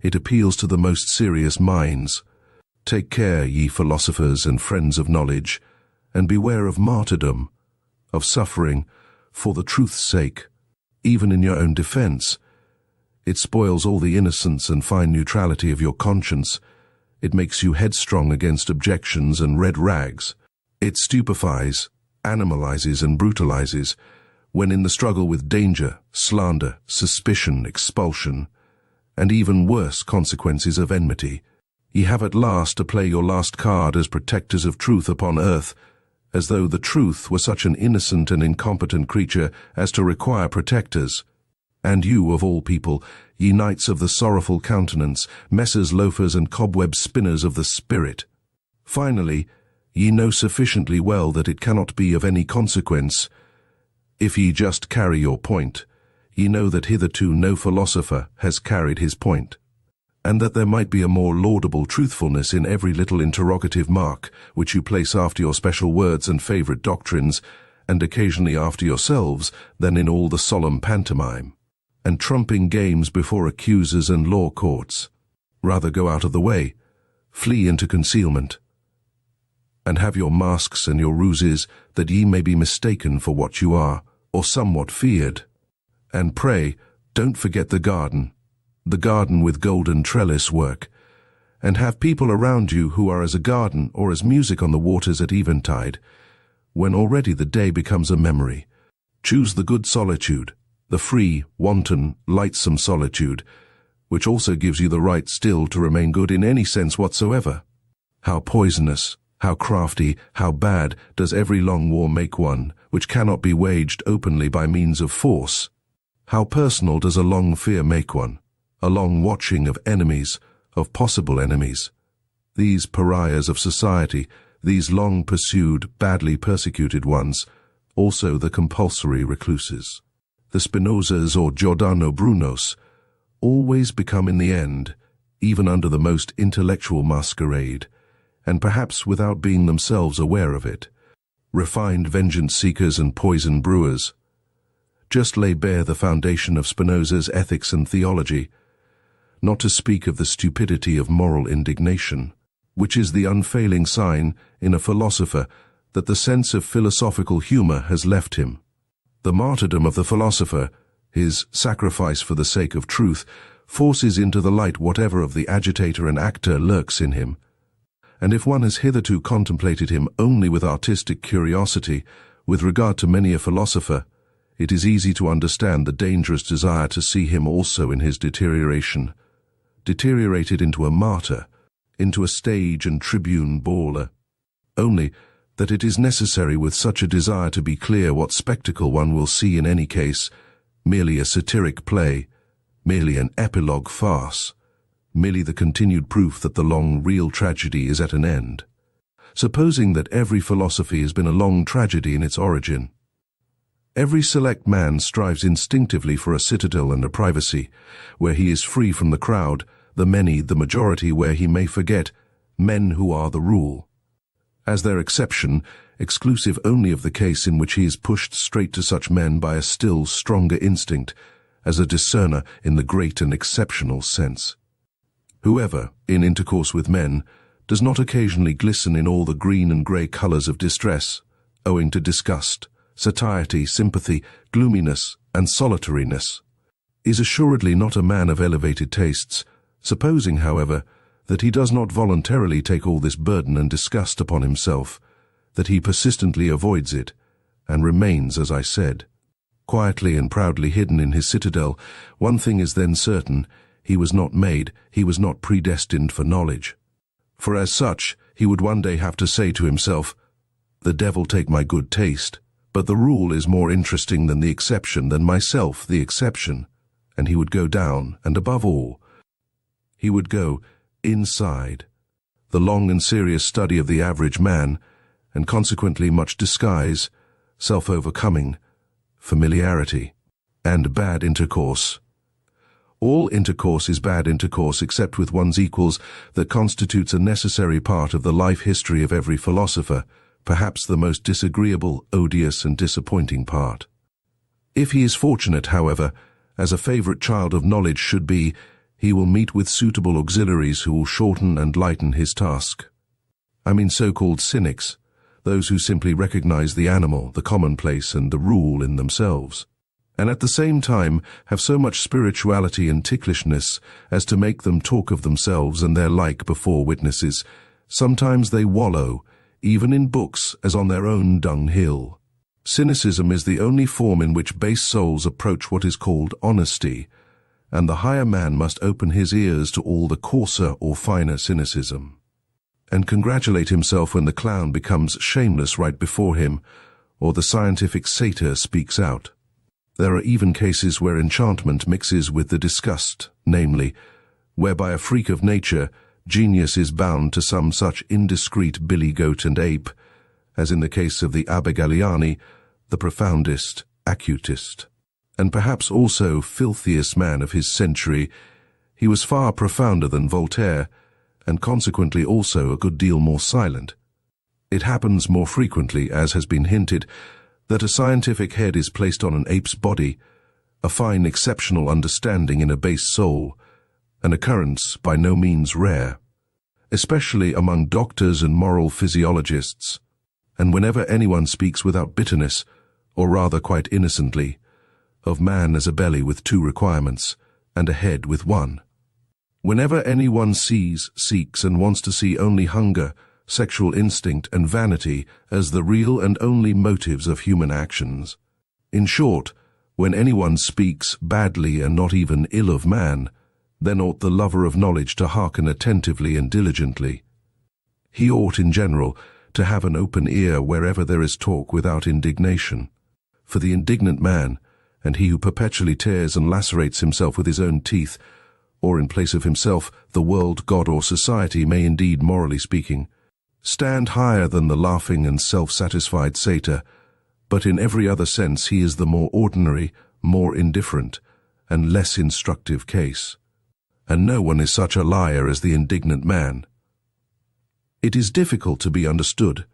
It appeals to the most serious minds. Take care, ye philosophers and friends of knowledge, and beware of martyrdom, of suffering, for the truth's sake, even in your own defense. It spoils all the innocence and fine neutrality of your conscience. It makes you headstrong against objections and red rags. It stupefies, animalizes, and brutalizes, when in the struggle with danger, slander, suspicion, expulsion, and even worse consequences of enmity, ye have at last to play your last card as protectors of truth upon earth, as though the truth were such an innocent and incompetent creature as to require protectors. And you, of all people, ye knights of the sorrowful countenance, messers loafers and cobweb spinners of the spirit, finally, ye know sufficiently well that it cannot be of any consequence, if ye just carry your point. Ye know that hitherto no philosopher has carried his point, and that there might be a more laudable truthfulness in every little interrogative mark which you place after your special words and favourite doctrines, and occasionally after yourselves, than in all the solemn pantomime and trumping games before accusers and law courts. Rather go out of the way, flee into concealment, and have your masks and your ruses, that ye may be mistaken for what you are, or somewhat feared. And pray, don't forget the garden with golden trellis work, and have people around you who are as a garden or as music on the waters at eventide, when already the day becomes a memory. Choose the good solitude, the free, wanton, lightsome solitude, which also gives you the right still to remain good in any sense whatsoever. How poisonous, how crafty, how bad does every long war make one, which cannot be waged openly by means of force. How personal does a long fear make one, a long watching of enemies, of possible enemies. These pariahs of society, these long pursued, badly persecuted ones, also the compulsory recluses, the Spinozas or Giordano Brunos, always become in the end, even under the most intellectual masquerade, and perhaps without being themselves aware of it, refined vengeance seekers and poison brewers. Just lay bare the foundation of Spinoza's ethics and theology, not to speak of the stupidity of moral indignation, which is the unfailing sign in a philosopher that the sense of philosophical humor has left him. The martyrdom of the philosopher, his sacrifice for the sake of truth, forces into the light whatever of the agitator and actor lurks in him. And if one has hitherto contemplated him only with artistic curiosity, with regard to many a philosopher, it is easy to understand the dangerous desire to see him also in his deterioration, deteriorated into a martyr, into a stage and tribune bawler. Only that it is necessary with such a desire to be clear what spectacle one will see in any case, merely a satiric play, merely an epilogue farce, merely the continued proof that the long real tragedy is at an end. Supposing that every philosophy has been a long tragedy in its origin, every select man strives instinctively for a citadel and a privacy, where he is free from the crowd, the many, the majority, where he may forget men who are the rule. as their exception, exclusive only of the case in which he is pushed straight to such men by a still stronger instinct, as a discerner in the great and exceptional sense. Whoever, in intercourse with men, does not occasionally glisten in all the green and grey colours of distress, owing to disgust, satiety, sympathy, gloominess, and solitariness, is assuredly not a man of elevated tastes, supposing, however, that he does not voluntarily take all this burden and disgust upon himself, that he persistently avoids it, and remains, as I said, quietly and proudly hidden in his citadel. One thing is then certain: he was not made, he was not predestined for knowledge. For as such, he would one day have to say to himself, "The devil take my good taste, but the rule is more interesting than the exception, than myself the exception," and he would go down, and above all, he would go inside, the long and serious study of the average man, and consequently much disguise, self-overcoming, familiarity, and bad intercourse. All intercourse is bad intercourse except with one's equals, that constitutes a necessary part of the life history of every philosopher, perhaps the most disagreeable, odious, and disappointing part. If he is fortunate, however, as a favourite child of knowledge should be, he will meet with suitable auxiliaries who will shorten and lighten his task. I mean so-called cynics, those who simply recognize the animal, the commonplace, and the rule in themselves, and at the same time have so much spirituality and ticklishness as to make them talk of themselves and their like before witnesses. Sometimes they wallow, even in books, as on their own dunghill. Cynicism is the only form in which base souls approach what is called honesty, and the higher man must open his ears to all the coarser or finer cynicism, and congratulate himself when the clown becomes shameless right before him, or the scientific satyr speaks out. There are even cases where enchantment mixes with the disgust, namely, whereby a freak of nature, genius is bound to some such indiscreet billy-goat and ape, as in the case of the Abbe Galiani, the profoundest, acutest, and perhaps also filthiest man of his century. He was far profounder than Voltaire, and consequently also a good deal more silent. It happens more frequently, as has been hinted, that a scientific head is placed on an ape's body, a fine exceptional understanding in a base soul, an occurrence by no means rare, especially among doctors and moral physiologists, and whenever anyone speaks without bitterness, or rather quite innocently, of man as a belly with two requirements, and a head with one. Whenever anyone sees, seeks, and wants to see only hunger, sexual instinct, and vanity as the real and only motives of human actions. In short, when anyone speaks badly and not even ill of man, then ought the lover of knowledge to hearken attentively and diligently. He ought, in general, to have an open ear wherever there is talk without indignation. For the indignant man, and he who perpetually tears and lacerates himself with his own teeth, or in place of himself, the world, God, or society, may indeed, morally speaking, stand higher than the laughing and self-satisfied satyr, but in every other sense he is the more ordinary, more indifferent, and less instructive case. And no one is such a liar as the indignant man. It is difficult to be understood,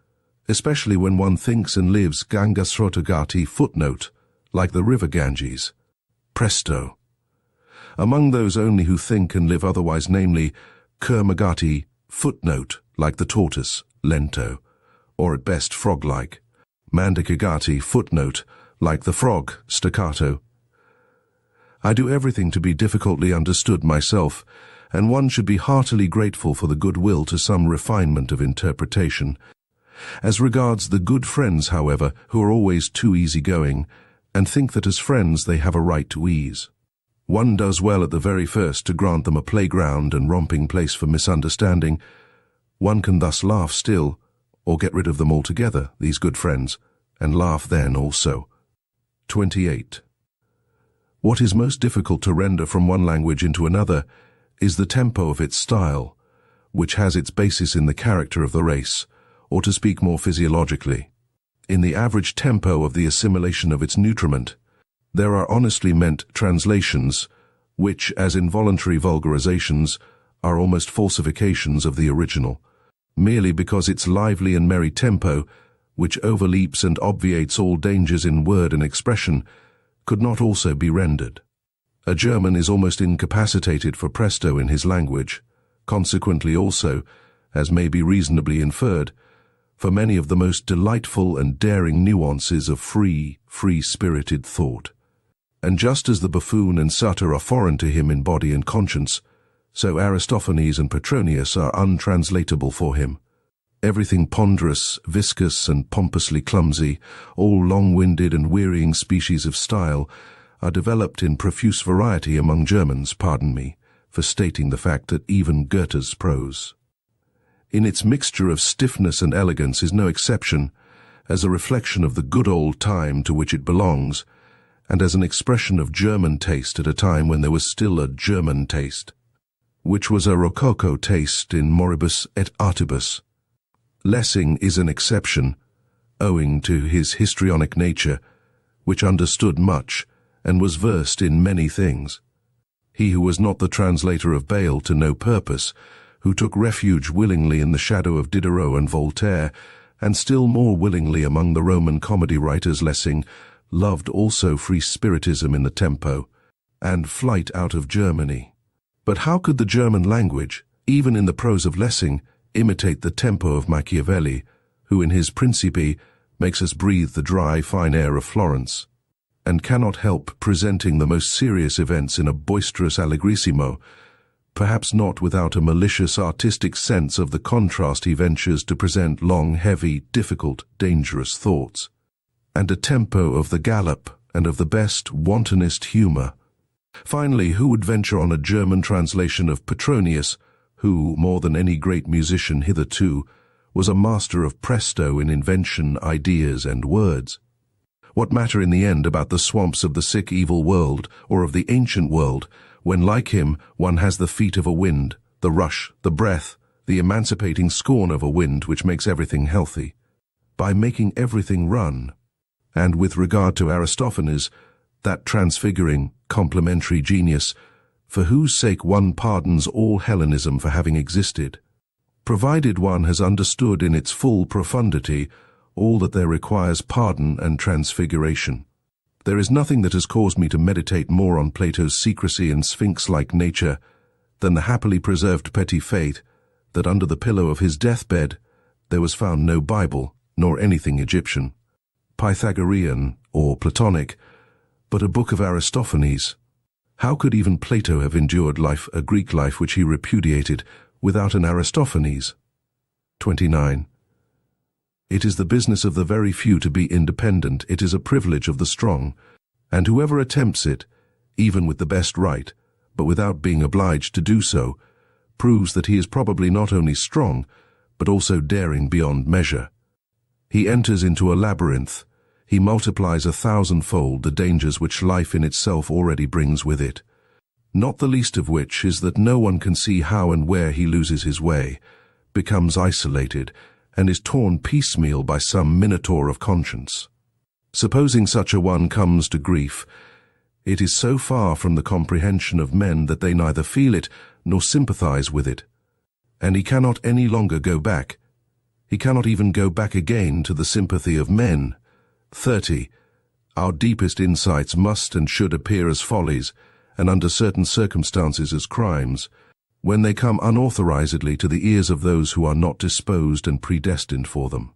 especially when one thinks and lives Gangasrotagati footnote, like the river Ganges. Presto. Among those only who think and live otherwise, namely, Kurmagati footnote, like the tortoise, lento, or at best frog-like, Mandakagati footnote, like the frog, staccato. I do everything to be difficultly understood myself, and one should be heartily grateful for the goodwill to some refinement of interpretation. As regards the good friends, however, who are always too easy-going, and think that as friends they have a right to ease, one does well at the very first to grant them a playground and romping place for misunderstanding. One can thus laugh still, or get rid of them altogether, these good friends, and laugh then also. 28. What is most difficult to render from one language into another is the tempo of its style, which has its basis in the character of the race, or to speak more physiologically, in the average tempo of the assimilation of its nutriment. There are honestly meant translations, which, as involuntary vulgarizations, are almost falsifications of the original. merely because its lively and merry tempo, which overleaps and obviates all dangers in word and expression, could not also be rendered. A German is almost incapacitated for presto in his language, consequently also, as may be reasonably inferred, for many of the most delightful and daring nuances of free-spirited thought. And just as the buffoon and satyr are foreign to him in body and conscience, so Aristophanes and Petronius are untranslatable for him. Everything ponderous, viscous, and pompously clumsy, all long-winded and wearying species of style, are developed in profuse variety among Germans, pardon me, for stating the fact that even Goethe's prose, in its mixture of stiffness and elegance, is no exception, as a reflection of the good old time to which it belongs, and as an expression of German taste at a time when there was still a German taste, which was a rococo taste in moribus et artibus. Lessing is an exception, owing to his histrionic nature, which understood much and was versed in many things. He who was not the translator of Bayle to no purpose, who took refuge willingly in the shadow of Diderot and Voltaire, and still more willingly among the Roman comedy writers, Lessing loved also free-spiritism in the tempo, and flight out of Germany. But how could the German language, even in the prose of Lessing, imitate the tempo of Machiavelli, who in his Principe makes us breathe the dry, fine air of Florence, and cannot help presenting the most serious events in a boisterous allegrissimo, perhaps not without a malicious artistic sense of the contrast he ventures to present long, heavy, difficult, dangerous thoughts, and a tempo of the gallop and of the best, wantonest humour. Finally, who would venture on a German translation of Petronius, who, more than any great musician hitherto, was a master of presto in invention, ideas, and words? What matter in the end about the swamps of the sick evil world, or of the ancient world, when like him one has the feet of a wind, the rush, the breath, the emancipating scorn of a wind which makes everything healthy, by making everything run, and with regard to Aristophanes, that transfiguring, complementary genius, for whose sake one pardons all Hellenism for having existed, provided one has understood in its full profundity all that there requires pardon and transfiguration. There is nothing that has caused me to meditate more on Plato's secrecy and sphinx-like nature than the happily preserved petty fate that under the pillow of his deathbed there was found no Bible, nor anything Egyptian, Pythagorean, or Platonic, but a book of Aristophanes. How could even Plato have endured life, a Greek life which he repudiated, without an Aristophanes? 29. It is the business of the very few to be independent, it is a privilege of the strong, and whoever attempts it, even with the best right, but without being obliged to do so, proves that he is probably not only strong, but also daring beyond measure. He enters into a labyrinth, he multiplies 1,000-fold the dangers which life in itself already brings with it, not the least of which is that no one can see how and where he loses his way, becomes isolated, and is torn piecemeal by some minotaur of conscience. Supposing such a one comes to grief, it is so far from the comprehension of men that they neither feel it nor sympathize with it, and he cannot any longer go back. He cannot even go back again to the sympathy of men. 30. Our deepest insights must and should appear as follies, and under certain circumstances as crimes, when they come unauthorizedly to the ears of those who are not disposed and predestined for them.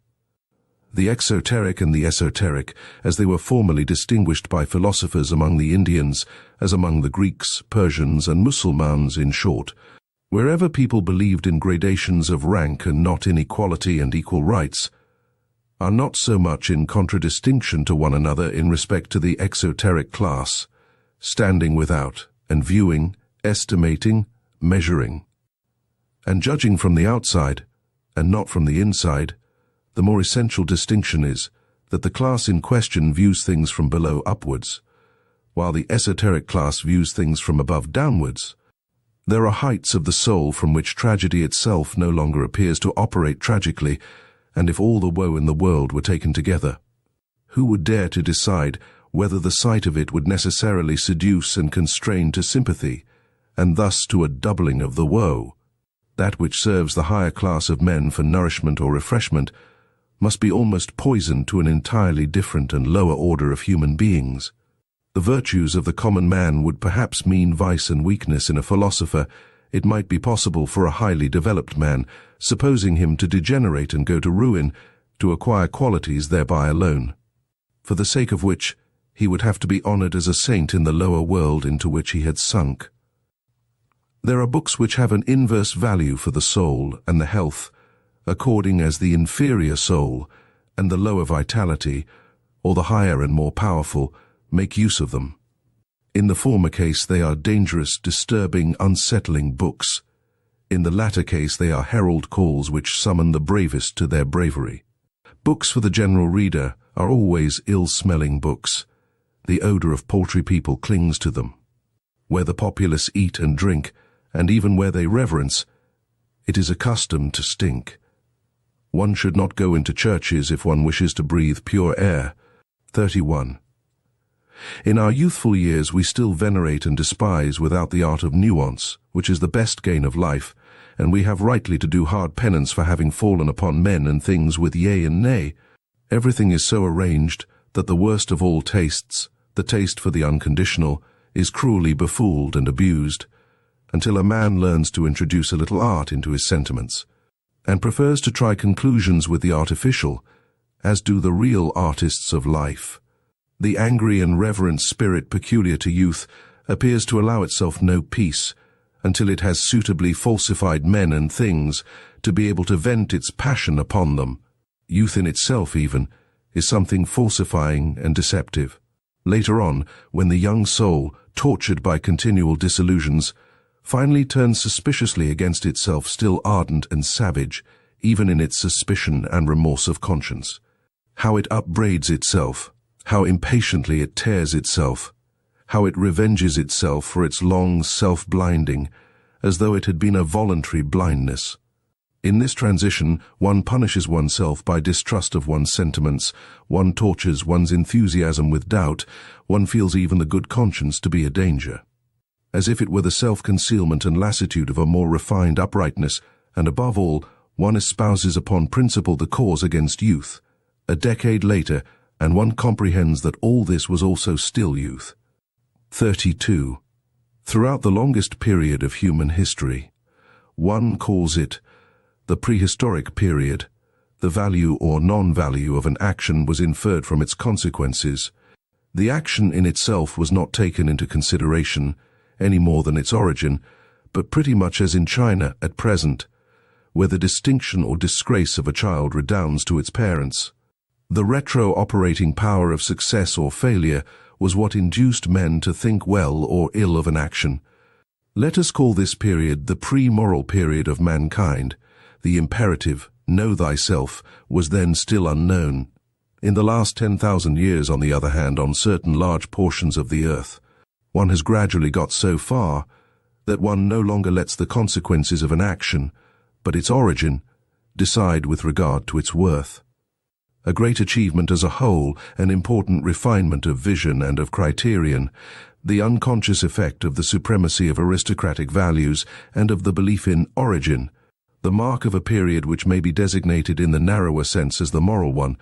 The exoteric and the esoteric, as they were formerly distinguished by philosophers among the Indians, as among the Greeks, Persians, and Mussulmans, in short, wherever people believed in gradations of rank and not in equality and equal rights, are not so much in contradistinction to one another in respect to the exoteric class, standing without and viewing, estimating, measuring, and judging from the outside, and not from the inside. The more essential distinction is that the class in question views things from below upwards, while the esoteric class views things from above downwards. There are heights of the soul from which tragedy itself no longer appears to operate tragically, and if all the woe in the world were taken together, who would dare to decide whether the sight of it would necessarily seduce and constrain to sympathy, and thus to a doubling of the woe? that which serves the higher class of men for nourishment or refreshment, must be almost poison to an entirely different and lower order of human beings. The virtues of the common man would perhaps mean vice and weakness in a philosopher. It might be possible for a highly developed man, supposing him to degenerate and go to ruin, to acquire qualities thereby alone, for the sake of which he would have to be honored as a saint in the lower world into which he had sunk. There are books which have an inverse value for the soul and the health, according as the inferior soul and the lower vitality, or the higher and more powerful, make use of them. In the former case they are dangerous, disturbing, unsettling books. In the latter case they are herald calls which summon the bravest to their bravery. Books for the general reader are always ill-smelling books. The odor of paltry people clings to them. Where the populace eat and drink, and even where they reverence, it is accustomed to stink. One should not go into churches if one wishes to breathe pure air. 31. In our youthful years we still venerate and despise without the art of nuance, which is the best gain of life, and we have rightly to do hard penance for having fallen upon men and things with yea and nay. Everything is so arranged that the worst of all tastes, the taste for the unconditional, is cruelly befooled and abused, until a man learns to introduce a little art into his sentiments, and prefers to try conclusions with the artificial, as do the real artists of life. The angry and reverent spirit peculiar to youth appears to allow itself no peace, until it has suitably falsified men and things to be able to vent its passion upon them. Youth in itself, even, is something falsifying and deceptive. Later on, when the young soul, tortured by continual disillusions, finally turns suspiciously against itself, still ardent and savage, even in its suspicion and remorse of conscience, how it upbraids itself, how impatiently it tears itself, how it revenges itself for its long self-blinding, as though it had been a voluntary blindness. In this transition, one punishes oneself by distrust of one's sentiments, one tortures one's enthusiasm with doubt, one feels even the good conscience to be a danger. As if it were the self-concealment and lassitude of a more refined uprightness, and above all, one espouses upon principle the cause against youth. A decade later, and one comprehends that all this was also still youth. 32. Throughout the longest period of human history, one calls it the prehistoric period. The value or non-value of an action was inferred from its consequences. The action in itself was not taken into consideration, any more than its origin, but pretty much as in China at present, where the distinction or disgrace of a child redounds to its parents. The retro-operating power of success or failure was what induced men to think well or ill of an action. Let us call this period the pre-moral period of mankind. The imperative, know thyself, was then still unknown. In the last 10,000 years, on the other hand, on certain large portions of the earth, one has gradually got so far that one no longer lets the consequences of an action, but its origin, decide with regard to its worth. A great achievement as a whole, an important refinement of vision and of criterion, the unconscious effect of the supremacy of aristocratic values and of the belief in origin, the mark of a period which may be designated in the narrower sense as the moral one.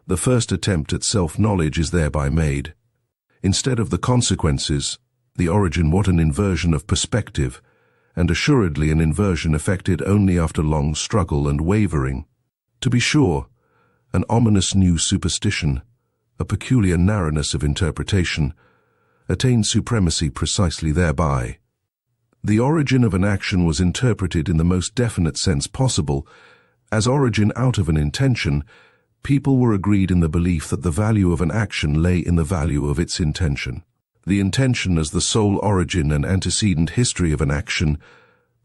The first attempt at self-knowledge is thereby made. Instead of the consequences, the origin, what an inversion of perspective, and assuredly an inversion effected only after long struggle and wavering. To be sure, an ominous new superstition, a peculiar narrowness of interpretation, attained supremacy precisely thereby. The origin of an action was interpreted in the most definite sense possible. As origin out of an intention, people were agreed in the belief that the value of an action lay in the value of its intention. The intention as the sole origin and antecedent history of an action,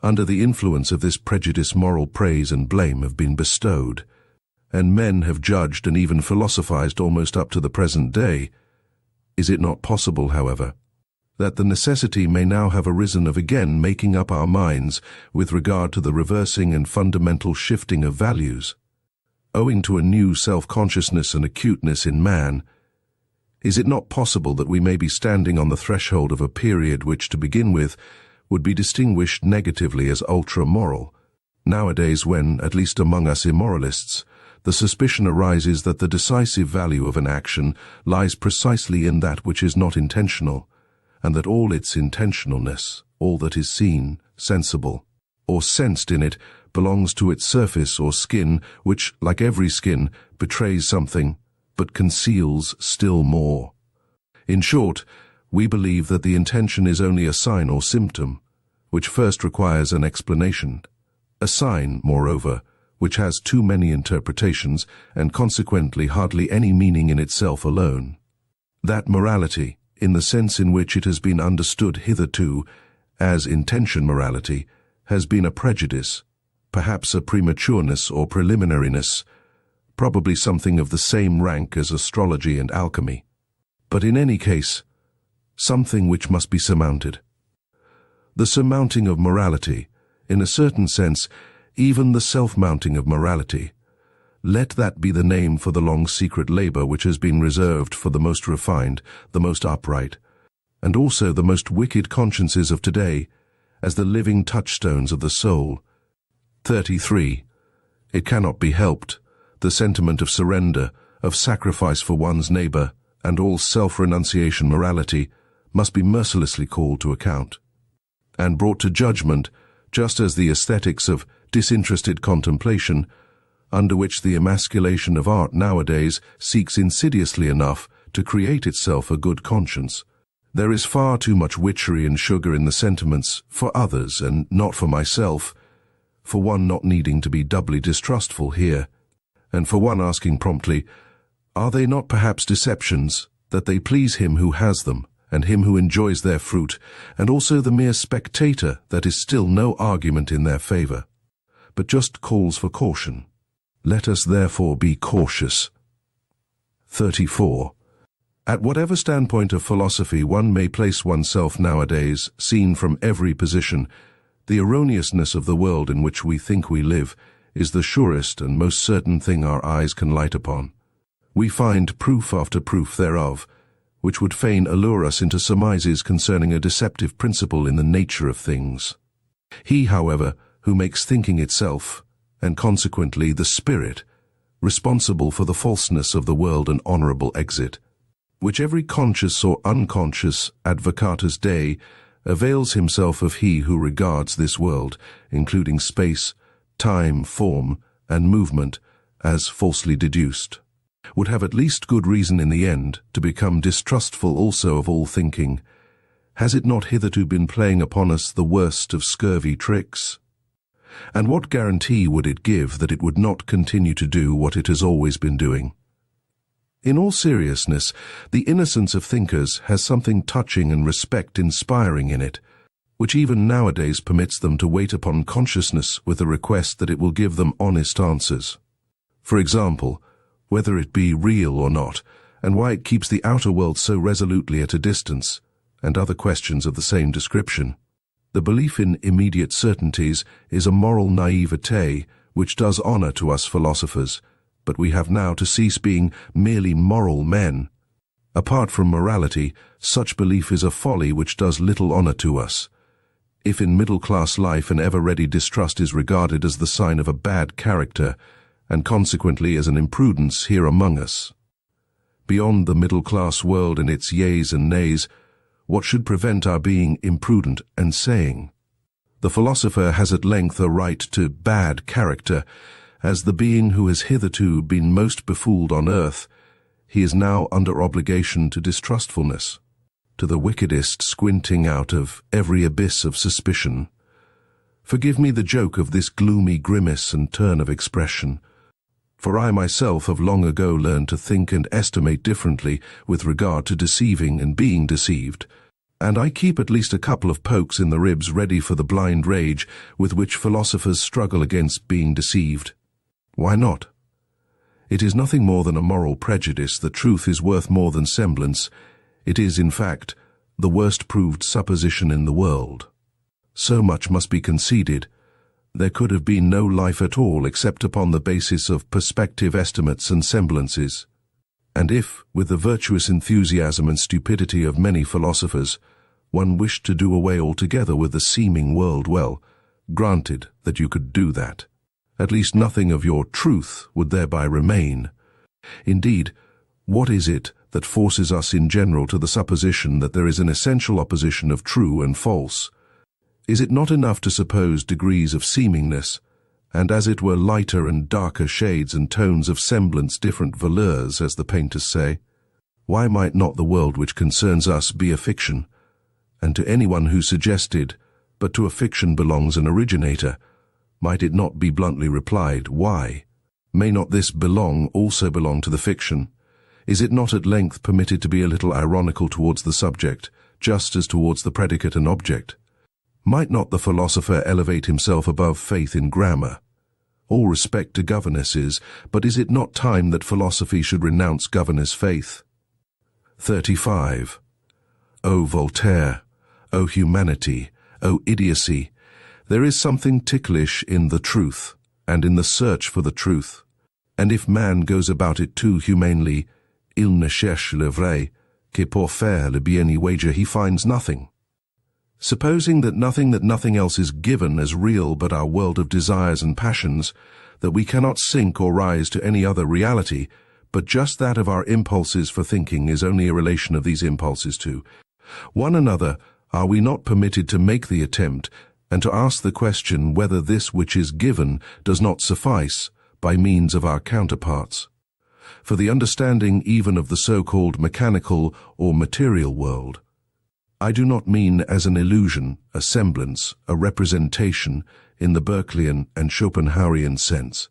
under the influence of this prejudice moral praise and blame have been bestowed, and men have judged and even philosophized almost up to the present day. Is it not possible, however, that the necessity may now have arisen of again making up our minds with regard to the reversing and fundamental shifting of values? Owing to a new self-consciousness and acuteness in man, is it not possible that we may be standing on the threshold of a period which, to begin with, would be distinguished negatively as ultra-moral, Nowadays, when, at least among us immoralists, the suspicion arises that the decisive value of an action lies precisely in that which is not intentional, and that all its intentionalness, all that is seen, sensible, or sensed in it, belongs to its surface or skin, which, like every skin, betrays something, but conceals still more. In short, we believe that the intention is only a sign or symptom, which first requires an explanation. A sign, moreover, which has too many interpretations and consequently hardly any meaning in itself alone. That morality, in the sense in which it has been understood hitherto as intention morality, has been a prejudice, perhaps a prematureness or preliminariness, probably something of the same rank as astrology and alchemy. But in any case, something which must be surmounted. The surmounting of morality, in a certain sense, even the self-mounting of morality. Let that be the name for the long secret labor which has been reserved for the most refined, the most upright, and also the most wicked consciences of today, as the living touchstones of the soul. 33. It cannot be helped. The sentiment of surrender, of sacrifice for one's neighbor, and all self-renunciation morality must be mercilessly called to account, and brought to judgment, just as the aesthetics of disinterested contemplation, under which the emasculation of art nowadays seeks insidiously enough to create itself a good conscience. There is far too much witchery and sugar in the sentiments for others and not for myself, for one not needing to be doubly distrustful here, and for one asking promptly, are they not perhaps deceptions, that they please him who has them, and him who enjoys their fruit, and also the mere spectator that is still no argument in their favor, but just calls for caution. Let us therefore be cautious. 34. At whatever standpoint of philosophy one may place oneself nowadays, seen from every position, the erroneousness of the world in which we think we live is the surest and most certain thing our eyes can light upon. We find proof after proof thereof, which would fain allure us into surmises concerning a deceptive principle in the nature of things. He, however, who makes thinking itself, and consequently the spirit, responsible for the falseness of the world an honorable exit, which every conscious or unconscious advocatus Dei avails himself of he who regards this world, including space, time, form, and movement, as falsely deduced, would have at least good reason in the end to become distrustful also of all thinking. Has it not hitherto been playing upon us the worst of scurvy tricks? And what guarantee would it give that it would not continue to do what it has always been doing? In all seriousness, the innocence of thinkers has something touching and respect-inspiring in it, which even nowadays permits them to wait upon consciousness with the request that it will give them honest answers. For example, whether it be real or not, and why it keeps the outer world so resolutely at a distance, and other questions of the same description. The belief in immediate certainties is a moral naivete which does honor to us philosophers, but we have now to cease being merely moral men. Apart from morality, such belief is a folly which does little honor to us. If in middle-class life an ever-ready distrust is regarded as the sign of a bad character, and consequently as an imprudence here among us. Beyond the middle-class world and its yeas and nays, what should prevent our being imprudent and saying? The philosopher has at length a right to bad character. As the being who has hitherto been most befooled on earth, he is now under obligation to distrustfulness, to the wickedest squinting out of every abyss of suspicion. Forgive me the joke of this gloomy grimace and turn of expression, for I myself have long ago learned to think and estimate differently with regard to deceiving and being deceived, and I keep at least a couple of pokes in the ribs ready for the blind rage with which philosophers struggle against being deceived. Why not? It is nothing more than a moral prejudice that truth is worth more than semblance. It is, in fact, the worst proved supposition in the world. So much must be conceded. There could have been no life at all except upon the basis of perspective estimates and semblances. And if, with the virtuous enthusiasm and stupidity of many philosophers, one wished to do away altogether with the seeming world, well, Granted that you could do that. At least nothing of your truth would thereby remain. Indeed, what is it that forces us in general to the supposition that there is an essential opposition of true and false? Is it not enough to suppose degrees of seemingness, and as it were lighter and darker shades and tones of semblance, different valeurs, as the painters say? Why might not the world which concerns us be a fiction? And to anyone who suggested, but to a fiction belongs an originator, might it not be bluntly replied, why? May not this also belong to the fiction? Is it not at length permitted to be a little ironical towards the subject, just as towards the predicate and object? Might not the philosopher elevate himself above faith in grammar? All respect to governesses, but is it not time that philosophy should renounce governess faith? 35. O Voltaire, O humanity, O idiocy, there is something ticklish in the truth, and in the search for the truth. And if man goes about it too humanely, il ne cherche le vrai, que pour faire le bien y wager he finds nothing. Supposing that nothing else is given as real but our world of desires and passions, that we cannot sink or rise to any other reality, but just that of our impulses for thinking is only a relation of these impulses to one another, are we not permitted to make the attempt and to ask the question whether this which is given does not suffice by means of our counterparts? For the understanding even of the so-called mechanical or material world, I do not mean as an illusion, a semblance, a representation in the Berkeleyan and Schopenhauerian sense,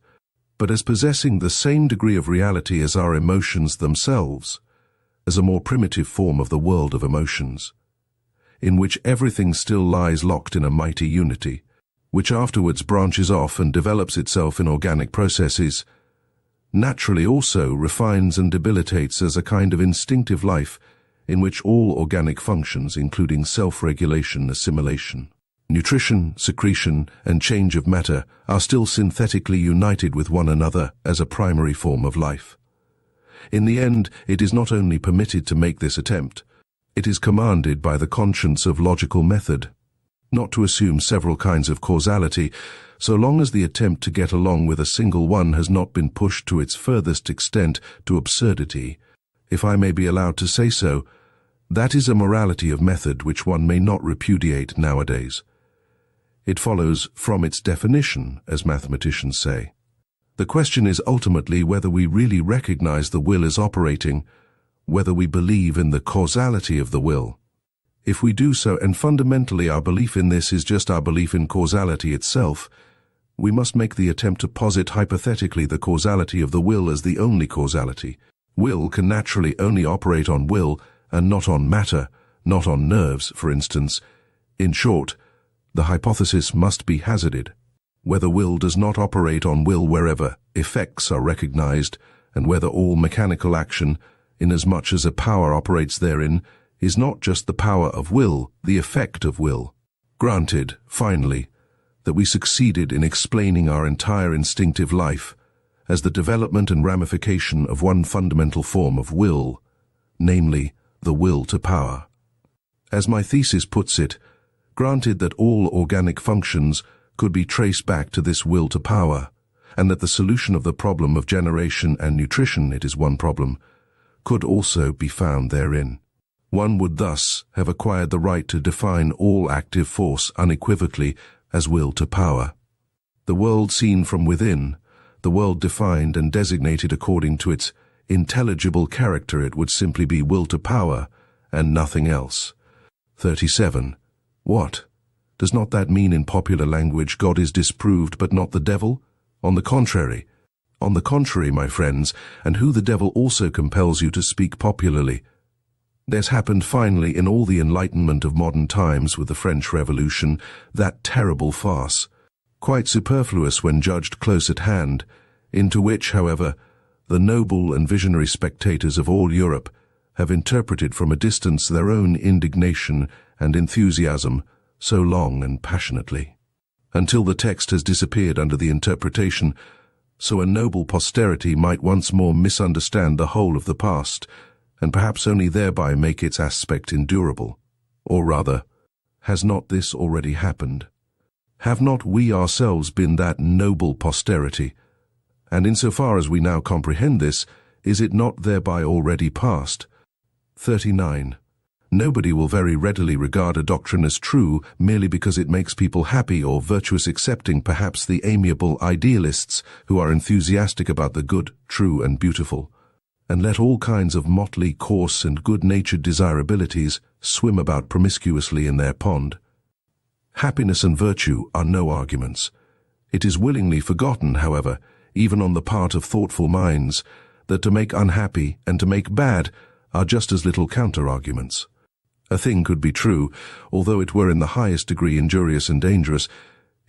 but as possessing the same degree of reality as our emotions themselves, as a more primitive form of the world of emotions, in which everything still lies locked in a mighty unity, which afterwards branches off and develops itself in organic processes, naturally also refines and debilitates as a kind of instinctive life in which all organic functions, including self-regulation, assimilation, nutrition, secretion, and change of matter, are still synthetically united with one another as a primary form of life. In the end, it is not only permitted to make this attempt, it is commanded by the conscience of logical method, not to assume several kinds of causality, so long as the attempt to get along with a single one has not been pushed to its furthest extent to absurdity. If I may be allowed to say so, that is a morality of method which one may not repudiate nowadays. It follows from its definition, as mathematicians say. The question is ultimately whether we really recognize the will as operating, whether we believe in the causality of the will. If we do so, and fundamentally our belief in this is just our belief in causality itself, we must make the attempt to posit hypothetically the causality of the will as the only causality. Will can naturally only operate on will and not on matter, not on nerves, for instance. In short, the hypothesis must be hazarded, whether will does not operate on will wherever effects are recognized, and whether all mechanical action, inasmuch as a power operates therein, is not just the power of will, the effect of will. Granted, finally, that we succeeded in explaining our entire instinctive life as the development and ramification of one fundamental form of will, namely, the will to power. As my thesis puts it, granted that all organic functions could be traced back to this will to power, and that the solution of the problem of generation and nutrition, it is one problem, could also be found therein. One would thus have acquired the right to define all active force unequivocally as will to power. The world seen from within, the world defined and designated according to its intelligible character, it would simply be will to power and nothing else. 37. What? Does not that mean in popular language God is disproved but not the devil? On the contrary, my friends, and who the devil also compels you to speak popularly. There's happened finally in all the enlightenment of modern times with the French Revolution, that terrible farce, quite superfluous when judged close at hand, into which, however, the noble and visionary spectators of all Europe have interpreted from a distance their own indignation and enthusiasm so long and passionately, until the text has disappeared under the interpretation, so a noble posterity might once more misunderstand the whole of the past, and perhaps only thereby make its aspect endurable. Or rather, has not this already happened? Have not we ourselves been that noble posterity? And insofar as we now comprehend this, is it not thereby already past? 39. Nobody will very readily regard a doctrine as true merely because it makes people happy or virtuous, excepting perhaps the amiable idealists who are enthusiastic about the good, true, and beautiful. And let all kinds of motley, coarse, and good-natured desirabilities swim about promiscuously in their pond. Happiness and virtue are no arguments. It is willingly forgotten, however, even on the part of thoughtful minds, that to make unhappy and to make bad are just as little counter-arguments. A thing could be true, although it were in the highest degree injurious and dangerous.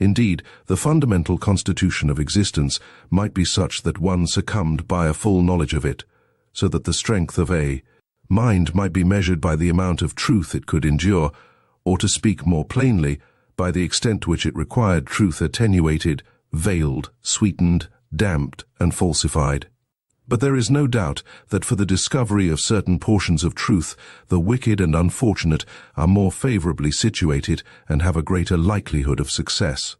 Indeed, the fundamental constitution of existence might be such that one succumbed by a full knowledge of it, so that the strength of a mind might be measured by the amount of truth it could endure, or to speak more plainly, by the extent to which it required truth attenuated, veiled, sweetened, damped, and falsified. But there is no doubt that for the discovery of certain portions of truth, the wicked and unfortunate are more favorably situated and have a greater likelihood of success.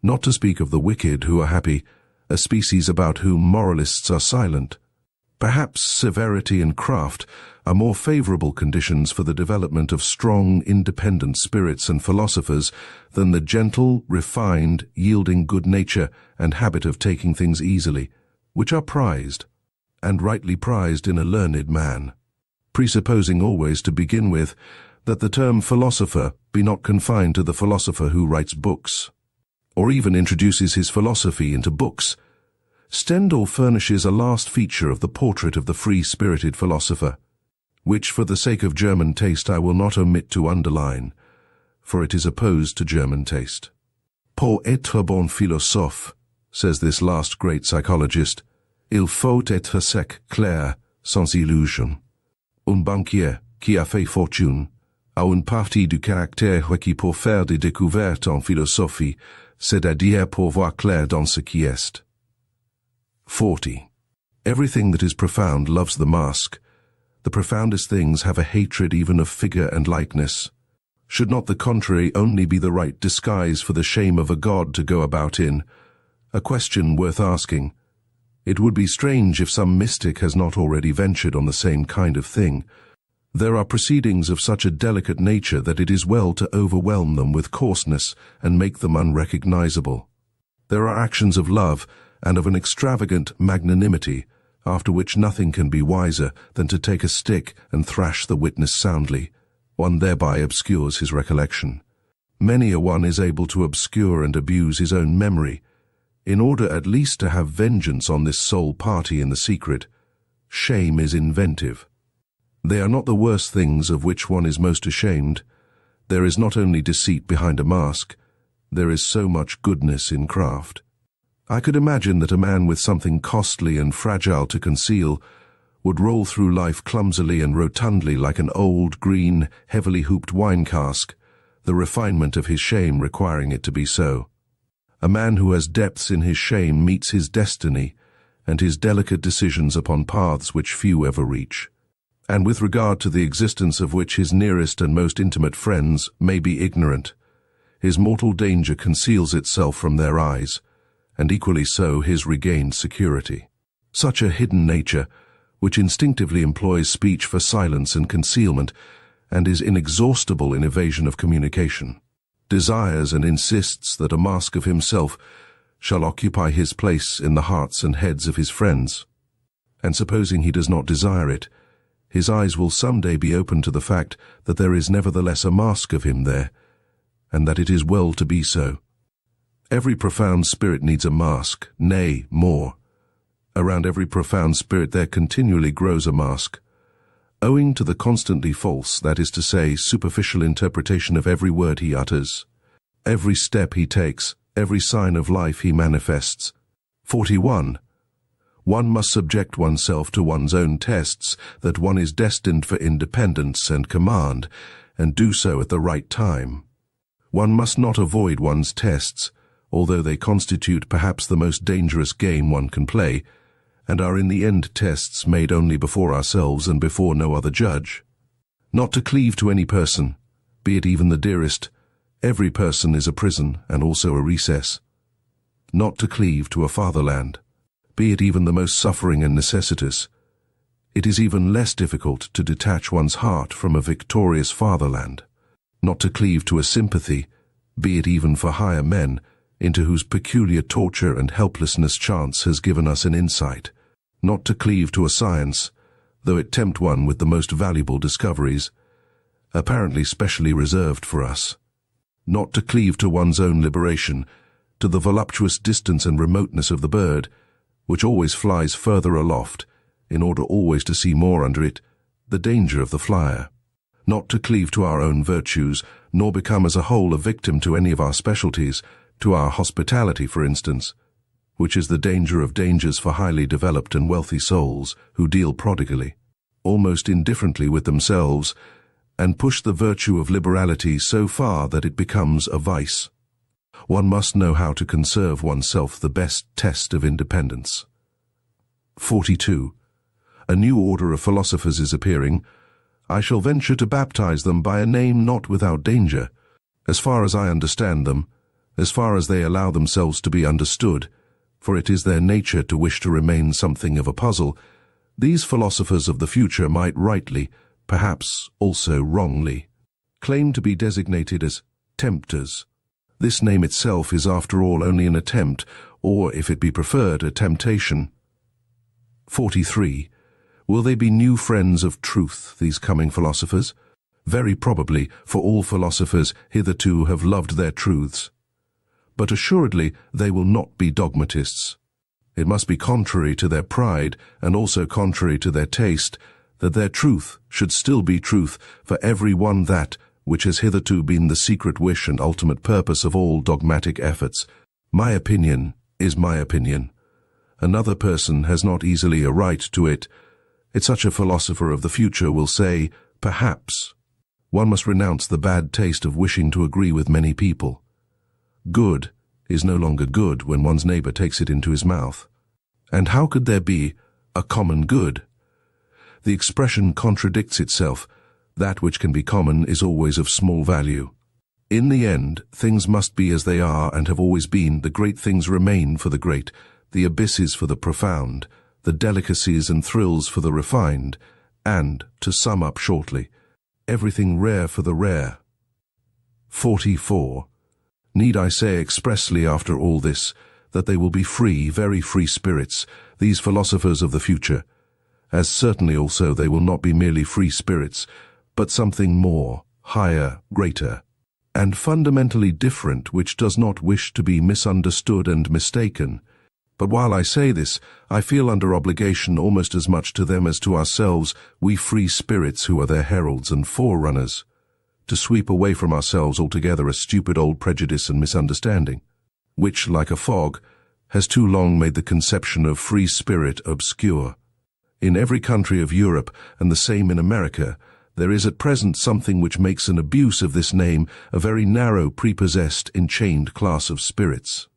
Not to speak of the wicked who are happy, a species about whom moralists are silent. Perhaps severity and craft are more favorable conditions for the development of strong, independent spirits and philosophers than the gentle, refined, yielding good nature and habit of taking things easily, which are prized, and rightly prized in a learned man, presupposing always to begin with that the term philosopher be not confined to the philosopher who writes books, or even introduces his philosophy into books. Stendhal furnishes a last feature of the portrait of the free-spirited philosopher, which for the sake of German taste I will not omit to underline, for it is opposed to German taste. Pour être bon philosophe, says this last great psychologist, il faut être sec, clair, sans illusion. Un banquier qui a fait fortune a une partie du caractère requis pour faire des découvertes en philosophie, c'est-à-dire pour voir clair dans ce qui est. 40. Everything that is profound loves the mask. The profoundest things have a hatred even of figure and likeness. Should not the contrary only be the right disguise for the shame of a god to go about in? A question worth asking. It would be strange if some mystic has not already ventured on the same kind of thing. There are proceedings of such a delicate nature that it is well to overwhelm them with coarseness and make them unrecognizable. There are actions of love and of an extravagant magnanimity, after which nothing can be wiser than to take a stick and thrash the witness soundly. One thereby obscures his recollection. Many a one is able to obscure and abuse his own memory, in order at least to have vengeance on this sole party in the secret. Shame is inventive. They are not the worst things of which one is most ashamed. There is not only deceit behind a mask, there is so much goodness in craft. I could imagine that a man with something costly and fragile to conceal would roll through life clumsily and rotundly like an old, green, heavily hooped wine cask, the refinement of his shame requiring it to be so. A man who has depths in his shame meets his destiny and his delicate decisions upon paths which few ever reach, and with regard to the existence of which his nearest and most intimate friends may be ignorant. His mortal danger conceals itself from their eyes, and equally so his regained security. Such a hidden nature, which instinctively employs speech for silence and concealment, and is inexhaustible in evasion of communication, desires and insists that a mask of himself shall occupy his place in the hearts and heads of his friends. And supposing he does not desire it, his eyes will some day be opened to the fact that there is nevertheless a mask of him there, and that it is well to be so. Every profound spirit needs a mask, nay, more. Around every profound spirit there continually grows a mask. Owing to the constantly false, that is to say, superficial interpretation of every word he utters, every step he takes, every sign of life he manifests. 41. One must subject oneself to one's own tests, that one is destined for independence and command, and do so at the right time. One must not avoid one's tests, although they constitute perhaps the most dangerous game one can play, and are in the end tests made only before ourselves and before no other judge. Not to cleave to any person, be it even the dearest, Every person is a prison and also a recess. Not to cleave to a fatherland, be it even the most suffering and necessitous. It is even less difficult to detach one's heart from a victorious fatherland. Not to cleave to a sympathy, be it even for higher men, into whose peculiar torture and helplessness chance has given us an insight. Not to cleave to a science, though it tempt one with the most valuable discoveries, apparently specially reserved for us. Not to cleave to one's own liberation, to the voluptuous distance and remoteness of the bird, which always flies further aloft, in order always to see more under it, the danger of the flyer. Not to cleave to our own virtues, nor become as a whole a victim to any of our specialties, to our hospitality, for instance, which is the danger of dangers for highly developed and wealthy souls who deal prodigally, almost indifferently with themselves, and push the virtue of liberality so far that it becomes a vice. One must know how to conserve oneself, the best test of independence. 42. A new order of philosophers is appearing. I shall venture to baptize them by a name not without danger. As far as I understand them, as far as they allow themselves to be understood, for it is their nature to wish to remain something of a puzzle, these philosophers of the future might rightly, perhaps also wrongly, claim to be designated as tempters. This name itself is after all only an attempt, or, if it be preferred, a temptation. 43. Will they be new friends of truth, these coming philosophers? Very probably, for all philosophers hitherto have loved their truths. But assuredly they will not be dogmatists. It must be contrary to their pride, and also contrary to their taste, that their truth should still be truth for every one, that which has hitherto been the secret wish and ultimate purpose of all dogmatic efforts. My opinion is my opinion. Another person has not easily a right to it. Such a philosopher of the future will say, perhaps. One must renounce the bad taste of wishing to agree with many people. Good is no longer good when one's neighbor takes it into his mouth. And how could there be a common good? The expression contradicts itself. That which can be common is always of small value. In the end, things must be as they are and have always been. The great things remain for the great, the abysses for the profound, the delicacies and thrills for the refined, and, to sum up shortly, everything rare for the rare. 44. Need I say expressly after all this, that they will be free, very free spirits, these philosophers of the future, as certainly also they will not be merely free spirits, but something more, higher, greater, and fundamentally different, which does not wish to be misunderstood and mistaken. But while I say this, I feel under obligation almost as much to them as to ourselves, we free spirits who are their heralds and forerunners, to sweep away from ourselves altogether a stupid old prejudice and misunderstanding, which, like a fog, has too long made the conception of free spirit obscure. In every country of Europe, and the same in America, there is at present something which makes an abuse of this name a very narrow, prepossessed, enchained class of spirits,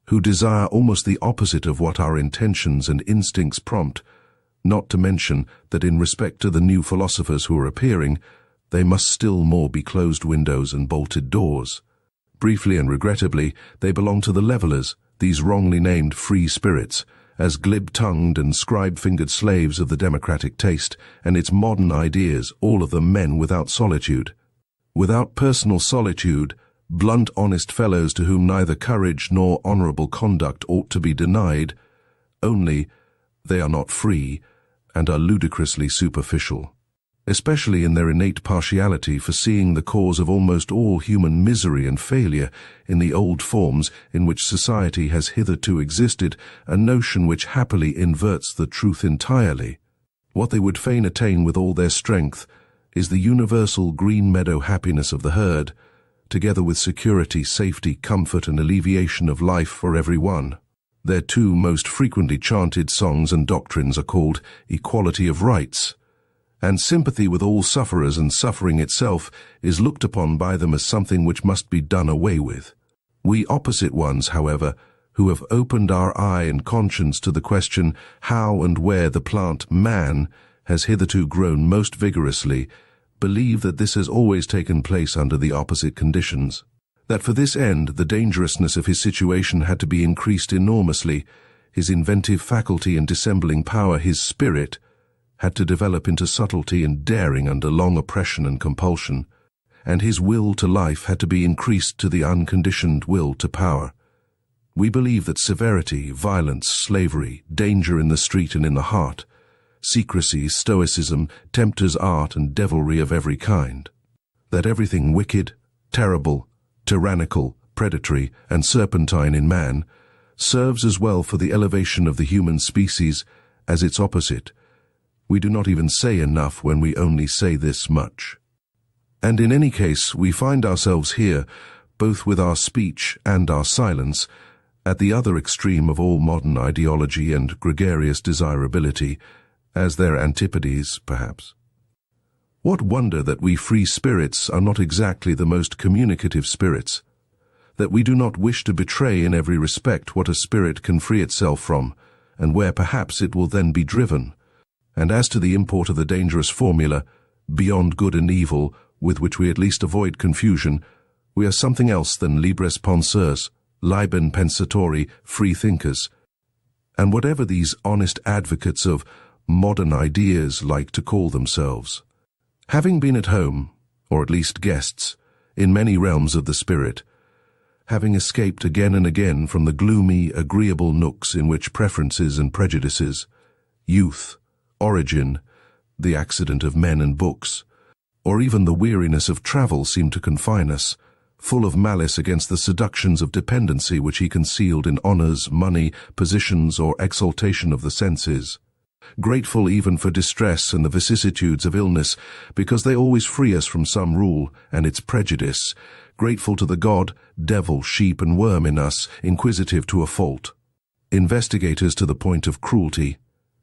who desire almost the opposite of what our intentions and instincts prompt, not to mention that in respect to the new philosophers who are appearing, they must still more be closed windows and bolted doors. Briefly and regrettably, they belong to the levellers, these wrongly named free spirits, as glib-tongued and scribe-fingered slaves of the democratic taste and its modern ideas, all of them men without solitude. Without personal solitude, blunt, honest fellows to whom neither courage nor honourable conduct ought to be denied, only they are not free and are ludicrously superficial, especially in their innate partiality for seeing the cause of almost all human misery and failure in the old forms in which society has hitherto existed, a notion which happily inverts the truth entirely. What they would fain attain with all their strength is the universal green meadow happiness of the herd, together with security, safety, comfort, and alleviation of life for every one. Their two most frequently chanted songs and doctrines are called equality of rights, and sympathy with all sufferers and suffering itself is looked upon by them as something which must be done away with. We opposite ones, however, who have opened our eye and conscience to the question how and where the plant man has hitherto grown most vigorously, believe that this has always taken place under the opposite conditions. That for this end the dangerousness of his situation had to be increased enormously, his inventive faculty and dissembling power, his spirit, had to develop into subtlety and daring under long oppression and compulsion, and his will to life had to be increased to the unconditioned will to power. We believe that severity, violence, slavery, danger in the street and in the heart, secrecy, stoicism, tempter's art and devilry of every kind, that everything wicked, terrible, tyrannical, predatory, and serpentine in man serves as well for the elevation of the human species as its opposite. We do not even say enough when we only say this much. And in any case, we find ourselves here, both with our speech and our silence, at the other extreme of all modern ideology and gregarious desirability, as their antipodes, perhaps. What wonder that we free spirits are not exactly the most communicative spirits, that we do not wish to betray in every respect what a spirit can free itself from, and where perhaps it will then be driven. And as to the import of the dangerous formula, beyond good and evil, with which we at least avoid confusion, we are something else than libres penseurs, liben pensatori, free thinkers. And whatever these honest advocates of modern ideas like to call themselves, having been at home, or at least guests, in many realms of the spirit, having escaped again and again from the gloomy, agreeable nooks in which preferences and prejudices, youth, origin, the accident of men and books, or even the weariness of travel seem to confine us, full of malice against the seductions of dependency which he concealed in honours, money, positions, or exaltation of the senses, grateful even for distress and the vicissitudes of illness, because they always free us from some rule and its prejudice, grateful to the god, devil, sheep, and worm in us, inquisitive to a fault, investigators to the point of cruelty,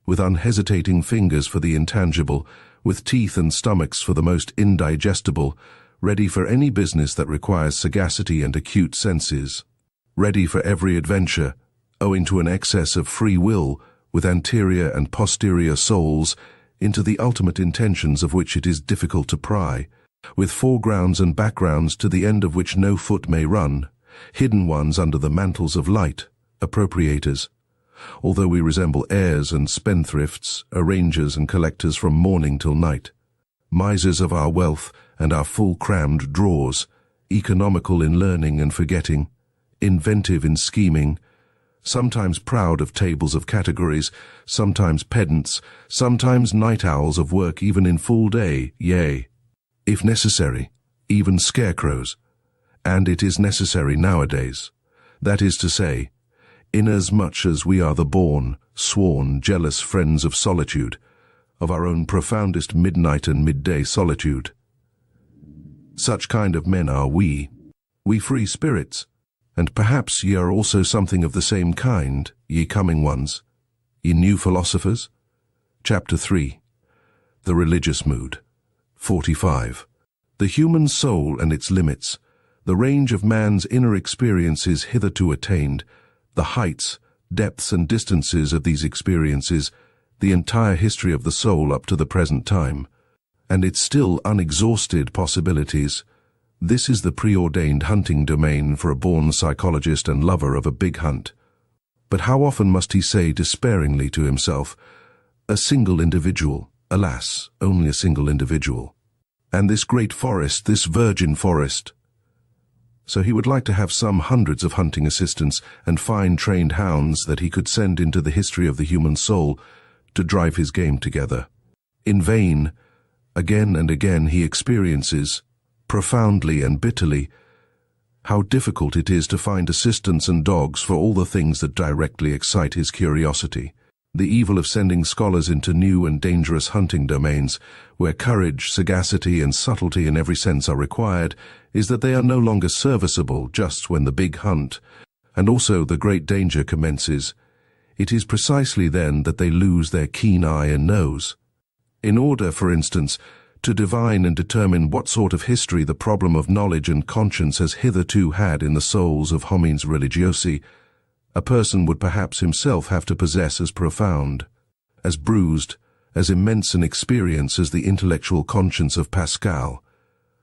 with unhesitating fingers for the intangible, with teeth and stomachs for the most indigestible, ready for any business that requires sagacity and acute senses, ready for every adventure, owing to an excess of free will, with anterior and posterior souls, into the ultimate intentions of which it is difficult to pry, with foregrounds and backgrounds to the end of which no foot may run, hidden ones under the mantles of light, appropriators, although we resemble heirs and spendthrifts, arrangers and collectors from morning till night, misers of our wealth and our full-crammed drawers, economical in learning and forgetting, inventive in scheming, sometimes proud of tables of categories, sometimes pedants, sometimes night owls of work even in full day, yea, if necessary, even scarecrows, and it is necessary nowadays, that is to say, inasmuch as we are the born, sworn, jealous friends of solitude, of our own profoundest midnight and midday solitude. Such kind of men are we free spirits, and perhaps ye are also something of the same kind, ye coming ones, ye new philosophers. Chapter 3. The Religious Mood. 45. The human soul and its limits, the range of man's inner experiences hitherto attained, the heights, depths and distances of these experiences, the entire history of the soul up to the present time, and its still unexhausted possibilities. This is the preordained hunting domain for a born psychologist and lover of a big hunt. But how often must he say despairingly to himself, a single individual, alas, only a single individual, and this great forest, this virgin forest. So he would like to have some hundreds of hunting assistants and fine trained hounds that he could send into the history of the human soul to drive his game together. In vain, again and again he experiences, profoundly and bitterly, how difficult it is to find assistants and dogs for all the things that directly excite his curiosity. The evil of sending scholars into new and dangerous hunting domains, where courage, sagacity, and subtlety in every sense are required, is that they are no longer serviceable just when the big hunt, and also the great danger commences. It is precisely then that they lose their keen eye and nose. In order, for instance, to divine and determine what sort of history the problem of knowledge and conscience has hitherto had in the souls of homines religiosi, a person would perhaps himself have to possess as profound, as bruised, as immense an experience as the intellectual conscience of Pascal,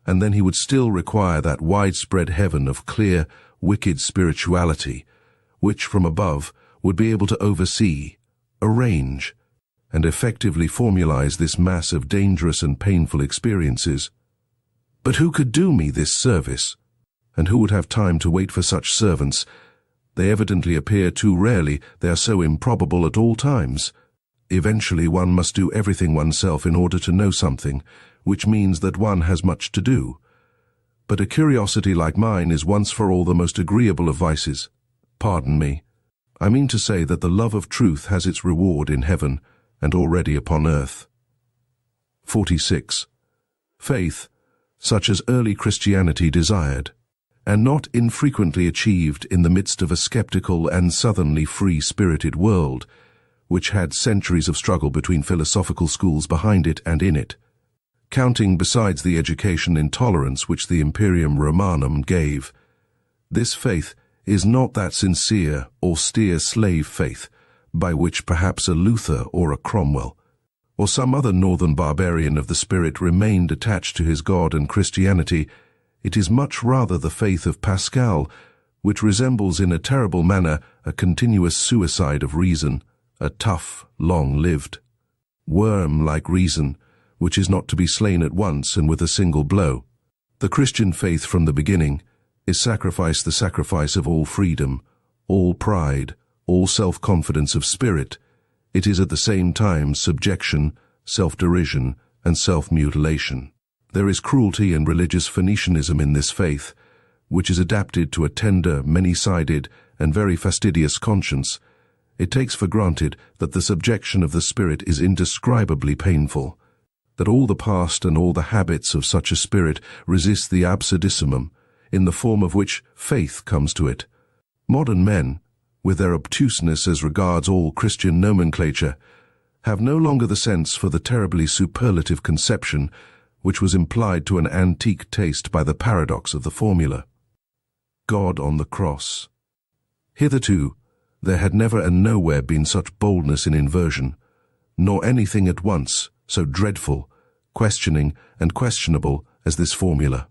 and then he would still require that widespread heaven of clear, wicked spirituality, which from above would be able to oversee, arrange, and effectively formalize this mass of dangerous and painful experiences. But who could do me this service? And who would have time to wait for such servants? They evidently appear too rarely, they are so improbable at all times. Eventually one must do everything oneself in order to know something, which means that one has much to do. But a curiosity like mine is once for all the most agreeable of vices. Pardon me. I mean to say that the love of truth has its reward in heaven, and already upon earth. 46. Faith, such as early Christianity desired, and not infrequently achieved in the midst of a skeptical and southernly free-spirited world, which had centuries of struggle between philosophical schools behind it and in it. Counting besides the education in tolerance which the Imperium Romanum gave, this faith is not that sincere, austere slave faith by which perhaps a Luther or a Cromwell, or some other northern barbarian of the spirit remained attached to his God and Christianity. It is much rather the faith of Pascal, which resembles in a terrible manner a continuous suicide of reason, a tough, long-lived, worm-like reason, which is not to be slain at once and with a single blow. The Christian faith from the beginning is sacrifice, the sacrifice of all freedom, all pride, all self-confidence of spirit. It is at the same time subjection, self-derision, and self-mutilation. There is cruelty and religious Phoenicianism in this faith, which is adapted to a tender, many-sided, and very fastidious conscience. It takes for granted that the subjection of the spirit is indescribably painful, that all the past and all the habits of such a spirit resist the absurdissimum, in the form of which faith comes to it. Modern men, with their obtuseness as regards all Christian nomenclature, have no longer the sense for the terribly superlative conception which was implied to an antique taste by the paradox of the formula. God on the cross. Hitherto, there had never and nowhere been such boldness in inversion, nor anything at once so dreadful, questioning, and questionable as this formula.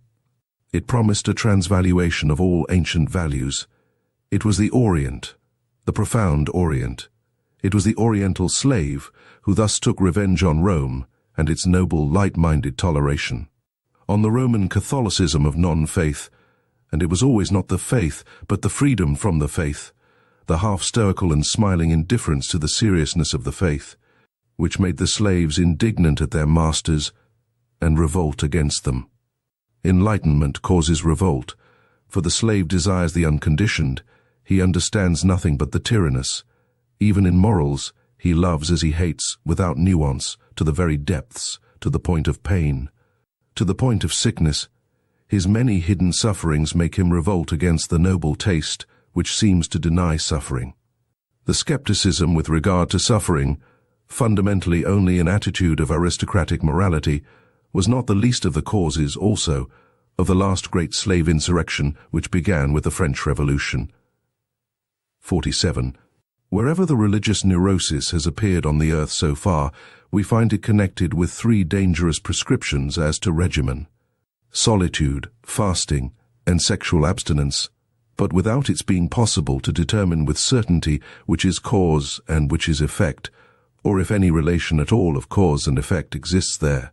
It promised a transvaluation of all ancient values. It was the Orient, the profound Orient. It was the Oriental slave who thus took revenge on Rome and its noble, light-minded toleration, on the Roman Catholicism of non-faith, and it was always not the faith, but the freedom from the faith, the half-stoical and smiling indifference to the seriousness of the faith, which made the slaves indignant at their masters and revolt against them. Enlightenment causes revolt, for the slave desires the unconditioned, he understands nothing but the tyrannous. Even in morals, he loves as he hates, without nuance, to the very depths, to the point of pain, to the point of sickness. His many hidden sufferings make him revolt against the noble taste which seems to deny suffering. The skepticism with regard to suffering, fundamentally only an attitude of aristocratic morality, was not the least of the causes, also, of the last great slave insurrection which began with the French Revolution. 47. Wherever the religious neurosis has appeared on the earth so far, we find it connected with three dangerous prescriptions as to regimen: solitude, fasting, and sexual abstinence, but without its being possible to determine with certainty which is cause and which is effect, or if any relation at all of cause and effect exists there.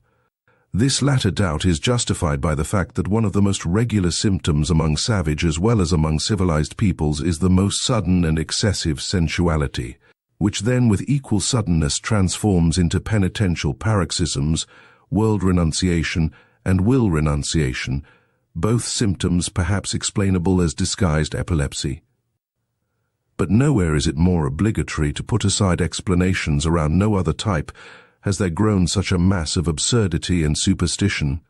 This latter doubt is justified by the fact that one of the most regular symptoms among savage as well as among civilized peoples is the most sudden and excessive sensuality, which then with equal suddenness transforms into penitential paroxysms, world renunciation, and will renunciation, both symptoms perhaps explainable as disguised epilepsy. But nowhere is it more obligatory to put aside explanations around no other type has there grown such a mass of absurdity and superstition.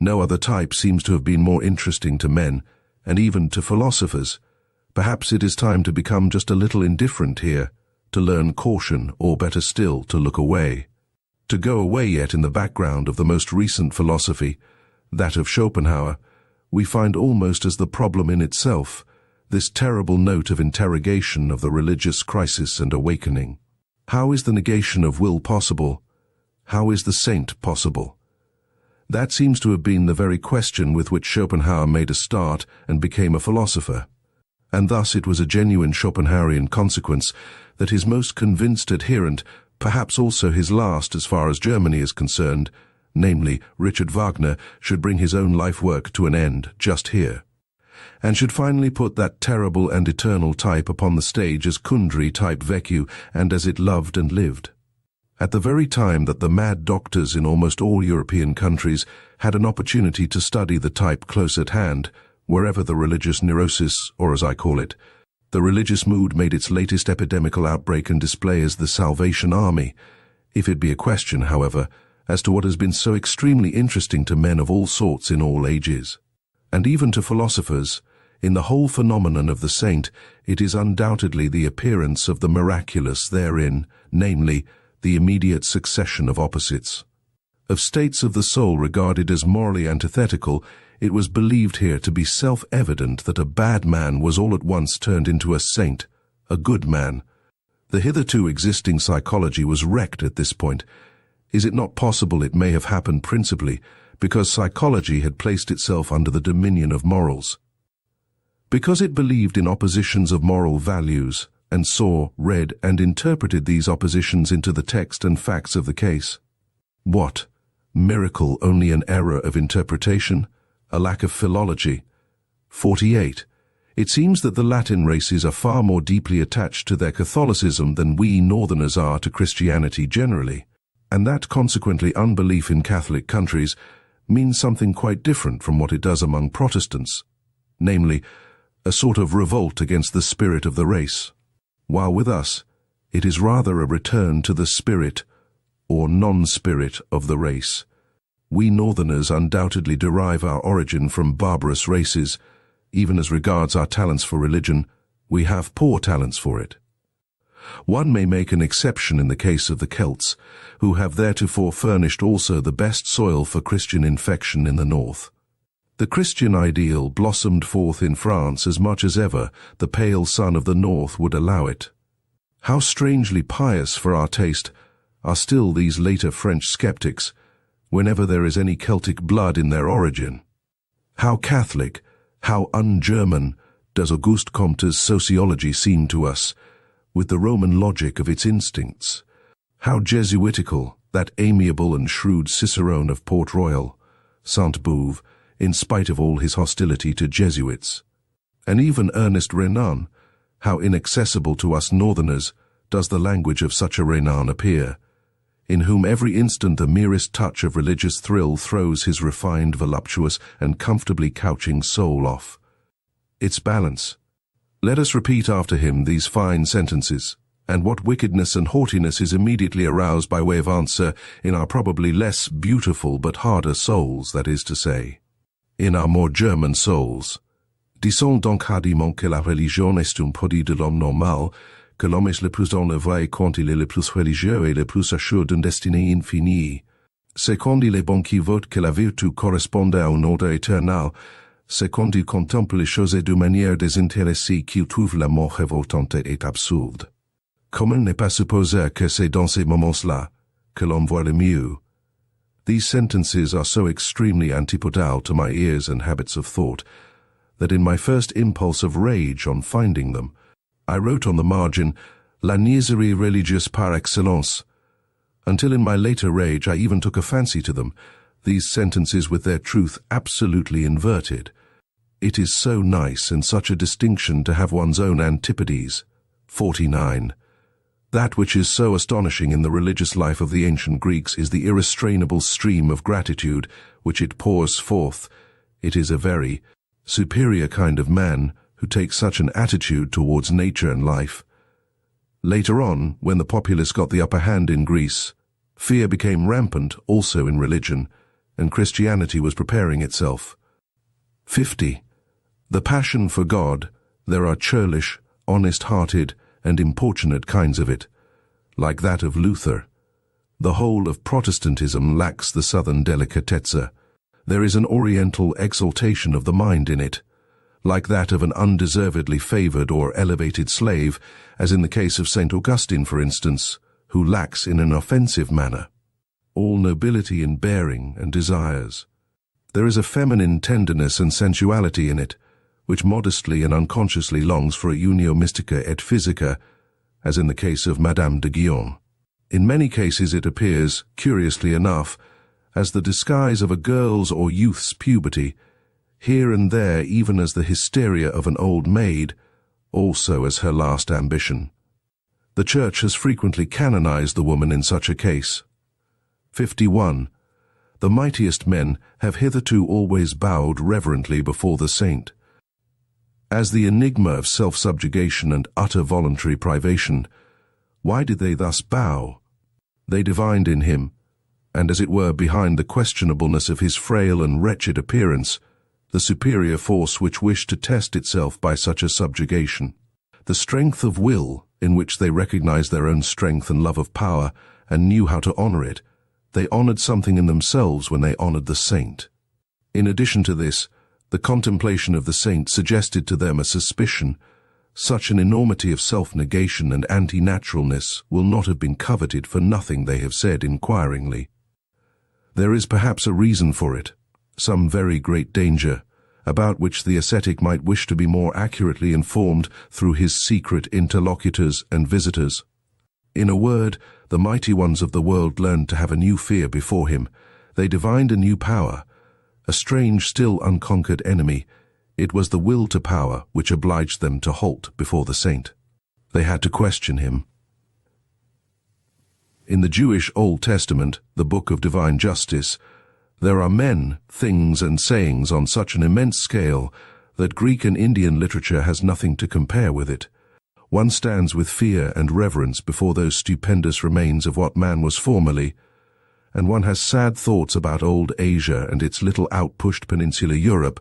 No other type seems to have been more interesting to men, and even to philosophers. Perhaps it is time to become just a little indifferent here, to learn caution, or better still, to look away. To go away yet in the background of the most recent philosophy, that of Schopenhauer, we find almost as the problem in itself, this terrible note of interrogation of the religious crisis and awakening. How is the negation of will possible? How is the saint possible? That seems to have been the very question with which Schopenhauer made a start and became a philosopher. And thus it was a genuine Schopenhauerian consequence that his most convinced adherent, perhaps also his last as far as Germany is concerned, namely Richard Wagner, should bring his own life work to an end just here, and should finally put that terrible and eternal type upon the stage as Kundry type Vécu and as it loved and lived. At the very time that the mad doctors in almost all European countries had an opportunity to study the type close at hand, wherever the religious neurosis, or as I call it, the religious mood made its latest epidemical outbreak and display as the Salvation Army, if it be a question, however, as to what has been so extremely interesting to men of all sorts in all ages, and even to philosophers. In the whole phenomenon of the saint, it is undoubtedly the appearance of the miraculous therein, namely, the immediate succession of opposites. Of states of the soul regarded as morally antithetical, it was believed here to be self-evident that a bad man was all at once turned into a saint, a good man. The hitherto existing psychology was wrecked at this point. Is it not possible it may have happened principally because psychology had placed itself under the dominion of morals? Because it believed in oppositions of moral values, and saw, read, and interpreted these oppositions into the text and facts of the case. What? Miracle only an error of interpretation? A lack of philology? 48. It seems that the Latin races are far more deeply attached to their Catholicism than we Northerners are to Christianity generally, and that consequently unbelief in Catholic countries means something quite different from what it does among Protestants, namely, a sort of revolt against the spirit of the race, while with us it is rather a return to the spirit or non-spirit of the race. We Northerners undoubtedly derive our origin from barbarous races. Even as regards our talents for religion, we have poor talents for it. One may make an exception in the case of the Celts, who have theretofore furnished also the best soil for Christian infection in the north. The Christian ideal blossomed forth in France as much as ever the pale sun of the north would allow it. How strangely pious for our taste are still these later French skeptics, whenever there is any Celtic blood in their origin. How Catholic, how un-German does Auguste Comte's sociology seem to us, with the Roman logic of its instincts. How Jesuitical that amiable and shrewd Cicerone of Port Royal, Sainte-Beuve, in spite of all his hostility to Jesuits. And even Ernest Renan, how inaccessible to us Northerners does the language of such a Renan appear, in whom every instant the merest touch of religious thrill throws his refined, voluptuous, and comfortably couching soul off its balance. Let us repeat after him these fine sentences, and what wickedness and haughtiness is immediately aroused by way of answer in our probably less beautiful but harder souls, that is to say, in our more German souls. Disons donc hardiment que la religion est un produit de l'homme normal, que l'homme est le plus dans le vrai quand il est le plus religieux et le plus assuré d'une destinée infinie. C'est quand il est bon qui vote que la vertu corresponde à un ordre éternel, c'est quand il contemple les choses de manière désintéressée qu'il trouve la mort révoltante et absurde. Comment ne pas supposer que c'est dans ces moments-là que l'homme voit le mieux? These sentences are so extremely antipodal to my ears and habits of thought that in my first impulse of rage on finding them, I wrote on the margin, La niaiserie religieuse par excellence, until in my later rage I even took a fancy to them, these sentences with their truth absolutely inverted. It is so nice and such a distinction to have one's own antipodes. 49. That which is so astonishing in the religious life of the ancient Greeks is the irrestrainable stream of gratitude which it pours forth. It is a very superior kind of man who takes such an attitude towards nature and life. Later on, when the populace got the upper hand in Greece, fear became rampant also in religion, and Christianity was preparing itself. 50. The passion for God, there are churlish, honest-hearted, and importunate kinds of it, like that of Luther. The whole of Protestantism lacks the southern delicatezza. There is an oriental exaltation of the mind in it, like that of an undeservedly favored or elevated slave, as in the case of St. Augustine, for instance, who lacks in an offensive manner. all nobility in bearing and desires. There is a feminine tenderness and sensuality in it, which modestly and unconsciously longs for a unio mystica et physica, as in the case of Madame de Guion. In many cases it appears, curiously enough, as the disguise of a girl's or youth's puberty, here and there even as the hysteria of an old maid, also as her last ambition. The Church has frequently canonized the woman in such a case. 51. The mightiest men have hitherto always bowed reverently before the saint. As the enigma of self-subjugation and utter voluntary privation, why did they thus bow? They divined in him, and as it were behind the questionableness of his frail and wretched appearance, the superior force which wished to test itself by such a subjugation. The strength of will, in which they recognized their own strength and love of power, and knew how to honor it, they honored something in themselves when they honored the saint. In addition to this, the contemplation of the saint suggested to them a suspicion. Such an enormity of self-negation and anti-naturalness will not have been coveted for nothing, they have said inquiringly. There is perhaps a reason for it, some very great danger, about which the ascetic might wish to be more accurately informed through his secret interlocutors and visitors. In a word, the mighty ones of the world learned to have a new fear before him. They divined a new power, a strange, still unconquered enemy. It was the will to power which obliged them to halt before the saint. They had to question him. In the Jewish Old Testament, the book of divine justice, there are men, things, and sayings on such an immense scale that Greek and Indian literature has nothing to compare with it. One stands with fear and reverence before those stupendous remains of what man was formerly, and one has sad thoughts about old Asia and its little outpushed peninsula Europe,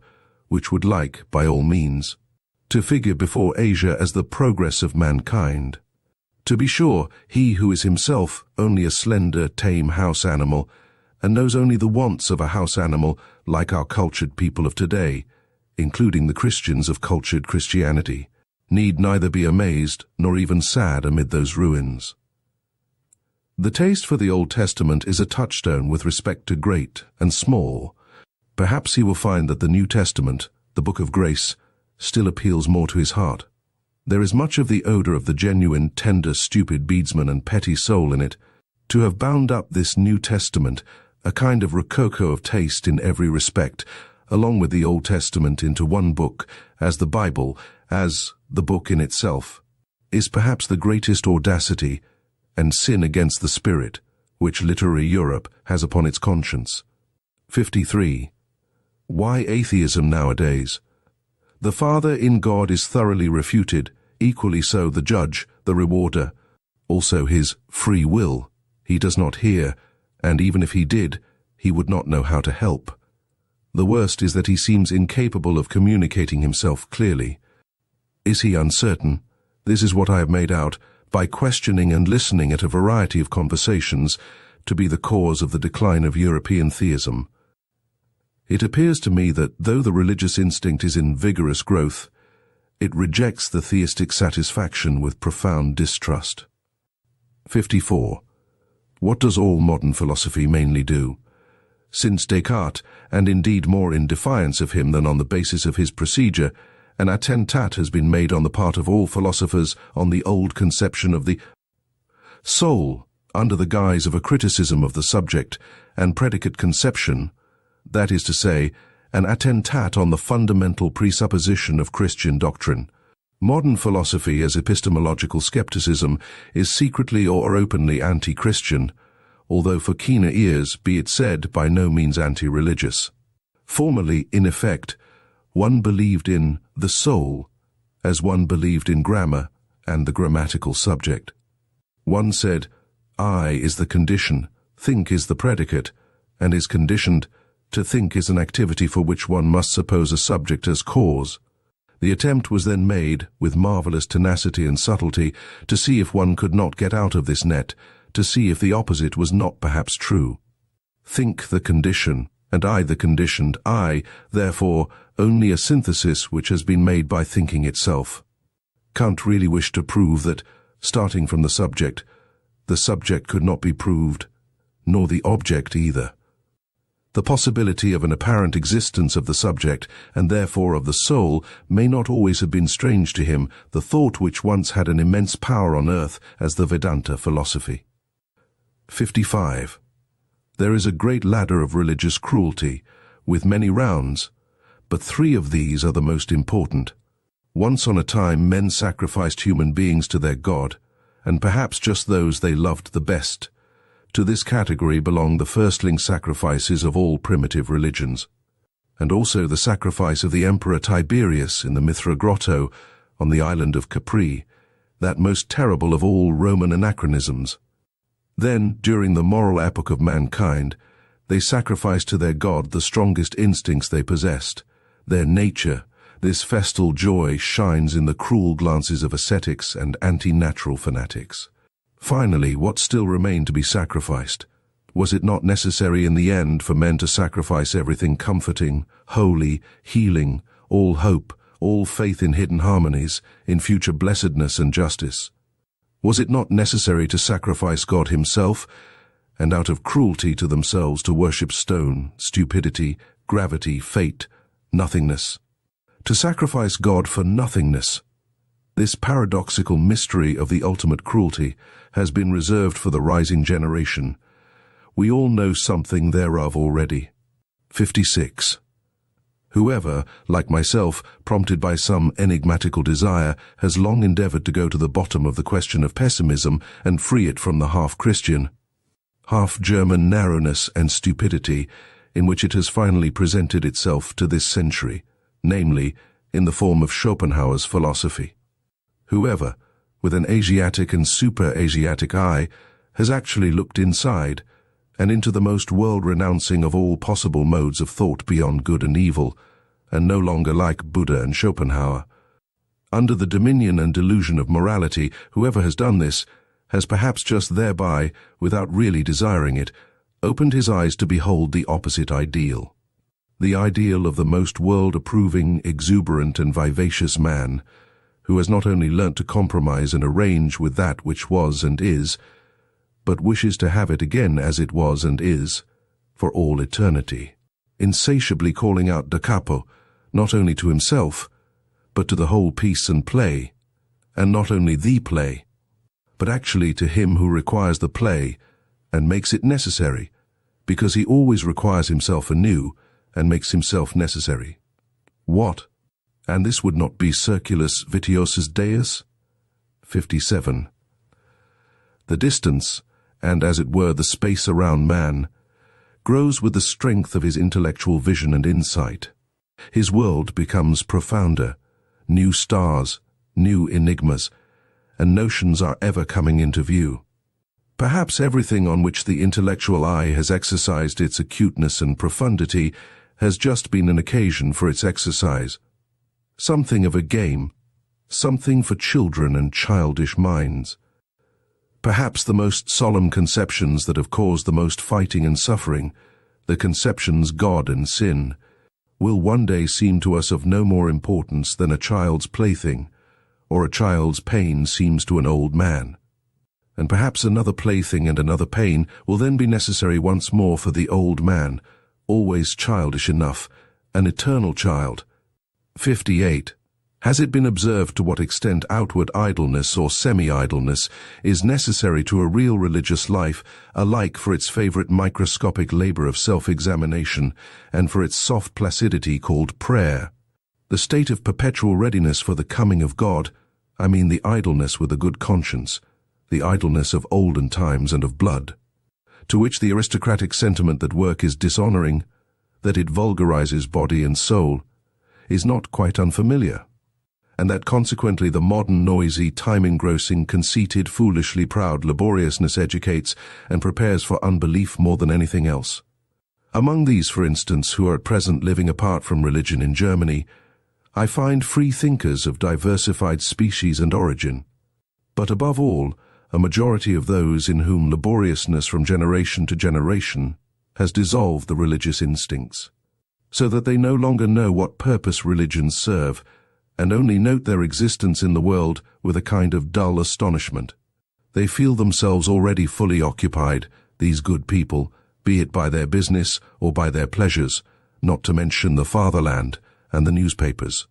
which would like, by all means, to figure before Asia as the progress of mankind. To be sure, he who is himself only a slender, tame house animal, and knows only the wants of a house animal, like our cultured people of today, including the Christians of cultured Christianity, need neither be amazed nor even sad amid those ruins. The taste for the Old Testament is a touchstone with respect to great and small. Perhaps he will find that the New Testament, the Book of Grace, still appeals more to his heart. There is much of the odor of the genuine, tender, stupid beadsman and petty soul in it. To have bound up this New Testament, a kind of rococo of taste in every respect, along with the Old Testament into one book, as the Bible, as the book in itself, is perhaps the greatest audacity and sin against the spirit which literary Europe has upon its conscience. 53. Why atheism nowadays? The Father in God is thoroughly refuted, equally so the judge, the rewarder, also his free will. He does not hear, and even if he did, he would not know how to help. The worst is that he seems incapable of communicating himself clearly. Is he uncertain? This is what I have made out, by questioning and listening at a variety of conversations, to be the cause of the decline of European theism. It appears to me that though the religious instinct is in vigorous growth, it rejects the theistic satisfaction with profound distrust. 54. What does all modern philosophy mainly do? Since Descartes, and indeed more in defiance of him than on the basis of his procedure, an attentat has been made on the part of all philosophers on the old conception of the soul, under the guise of a criticism of the subject and predicate conception, that is to say, an attentat on the fundamental presupposition of Christian doctrine. Modern philosophy as epistemological skepticism is secretly or openly anti-Christian, although for keener ears, be it said, by no means anti-religious. Formerly, in effect, one believed in the soul as one believed in grammar and the grammatical subject. One said, I is the condition, think is the predicate, and is conditioned. To think is an activity for which one must suppose a subject as cause. The attempt was then made, with marvelous tenacity and subtlety, to see if one could not get out of this net, to see if the opposite was not perhaps true. Think the condition, and I the conditioned, I, therefore, only a synthesis which has been made by thinking itself. Kant really wished to prove that, starting from the subject could not be proved. nor the object either. The possibility of an apparent existence of the subject, and therefore of the soul, may not always have been strange to him, the thought which once had an immense power on earth as the Vedanta philosophy. 55. There is a great ladder of religious cruelty, with many rounds, but 3 of these are the most important. Once on a time men sacrificed human beings to their God, and perhaps just those they loved the best. To this category belong the firstling sacrifices of all primitive religions, and also the sacrifice of the Emperor Tiberius in the Mithra Grotto on the island of Capri, that most terrible of all Roman anachronisms. Then, during the moral epoch of mankind, they sacrificed to their God the strongest instincts they possessed, their nature. This festal joy shines in the cruel glances of ascetics and anti-natural fanatics. Finally, what still remained to be sacrificed? Was it not necessary in the end for men to sacrifice everything comforting, holy, healing, all hope, all faith in hidden harmonies, in future blessedness and justice? Was it not necessary to sacrifice God himself, and out of cruelty to themselves to worship stone, stupidity, gravity, fate, nothingness? To sacrifice God for nothingness? This paradoxical mystery of the ultimate cruelty has been reserved for the rising generation. We all know something thereof already. 56. Whoever, like myself, prompted by some enigmatical desire, has long endeavored to go to the bottom of the question of pessimism and free it from the half-Christian, half-German narrowness and stupidity in which it has finally presented itself to this century, namely, in the form of Schopenhauer's philosophy. Whoever, with an Asiatic and super-Asiatic eye, has actually looked inside, and into the most world-renouncing of all possible modes of thought beyond good and evil, and no longer like Buddha and Schopenhauer. Under the dominion and delusion of morality, whoever has done this has perhaps just thereby, without really desiring it, opened his eyes to behold the opposite ideal. The ideal of the most world-approving, exuberant and vivacious man, who has not only learnt to compromise and arrange with that which was and is, but wishes to have it again as it was and is, for all eternity, insatiably calling out da capo, not only to himself, but to the whole piece and play, and not only the play, but actually to him who requires the play and makes it necessary, because he always requires himself anew and makes himself necessary. What? And this would not be circulus vitiosus Deus? 57. The distance, and as it were the space around man, grows with the strength of his intellectual vision and insight. His world becomes profounder, new stars, new enigmas, and notions are ever coming into view. Perhaps everything on which the intellectual eye has exercised its acuteness and profundity has just been an occasion for its exercise. Something of a game, something for children and childish minds. Perhaps the most solemn conceptions that have caused the most fighting and suffering, the conceptions God and sin, will one day seem to us of no more importance than a child's plaything, or a child's pain seems to an old man. And perhaps another plaything and another pain will then be necessary once more for the old man, always childish enough, an eternal child. 58. Has it been observed to what extent outward idleness or semi-idleness is necessary to a real religious life, alike for its favorite microscopic labor of self-examination and for its soft placidity called prayer? The state of perpetual readiness for the coming of God, I mean the idleness with a good conscience, the idleness of olden times and of blood, to which the aristocratic sentiment that work is dishonoring, that it vulgarizes body and soul, is not quite unfamiliar, and that consequently the modern noisy, time-engrossing, conceited, foolishly proud laboriousness educates and prepares for unbelief more than anything else. Among these, for instance, who are at present living apart from religion in Germany, I find free thinkers of diversified species and origin, but above all, a majority of those in whom laboriousness from generation to generation has dissolved the religious instincts, so that they no longer know what purpose religions serve, and only note their existence in the world with a kind of dull astonishment. They feel themselves already fully occupied, these good people, be it by their business or by their pleasures, not to mention the fatherland and the newspapers,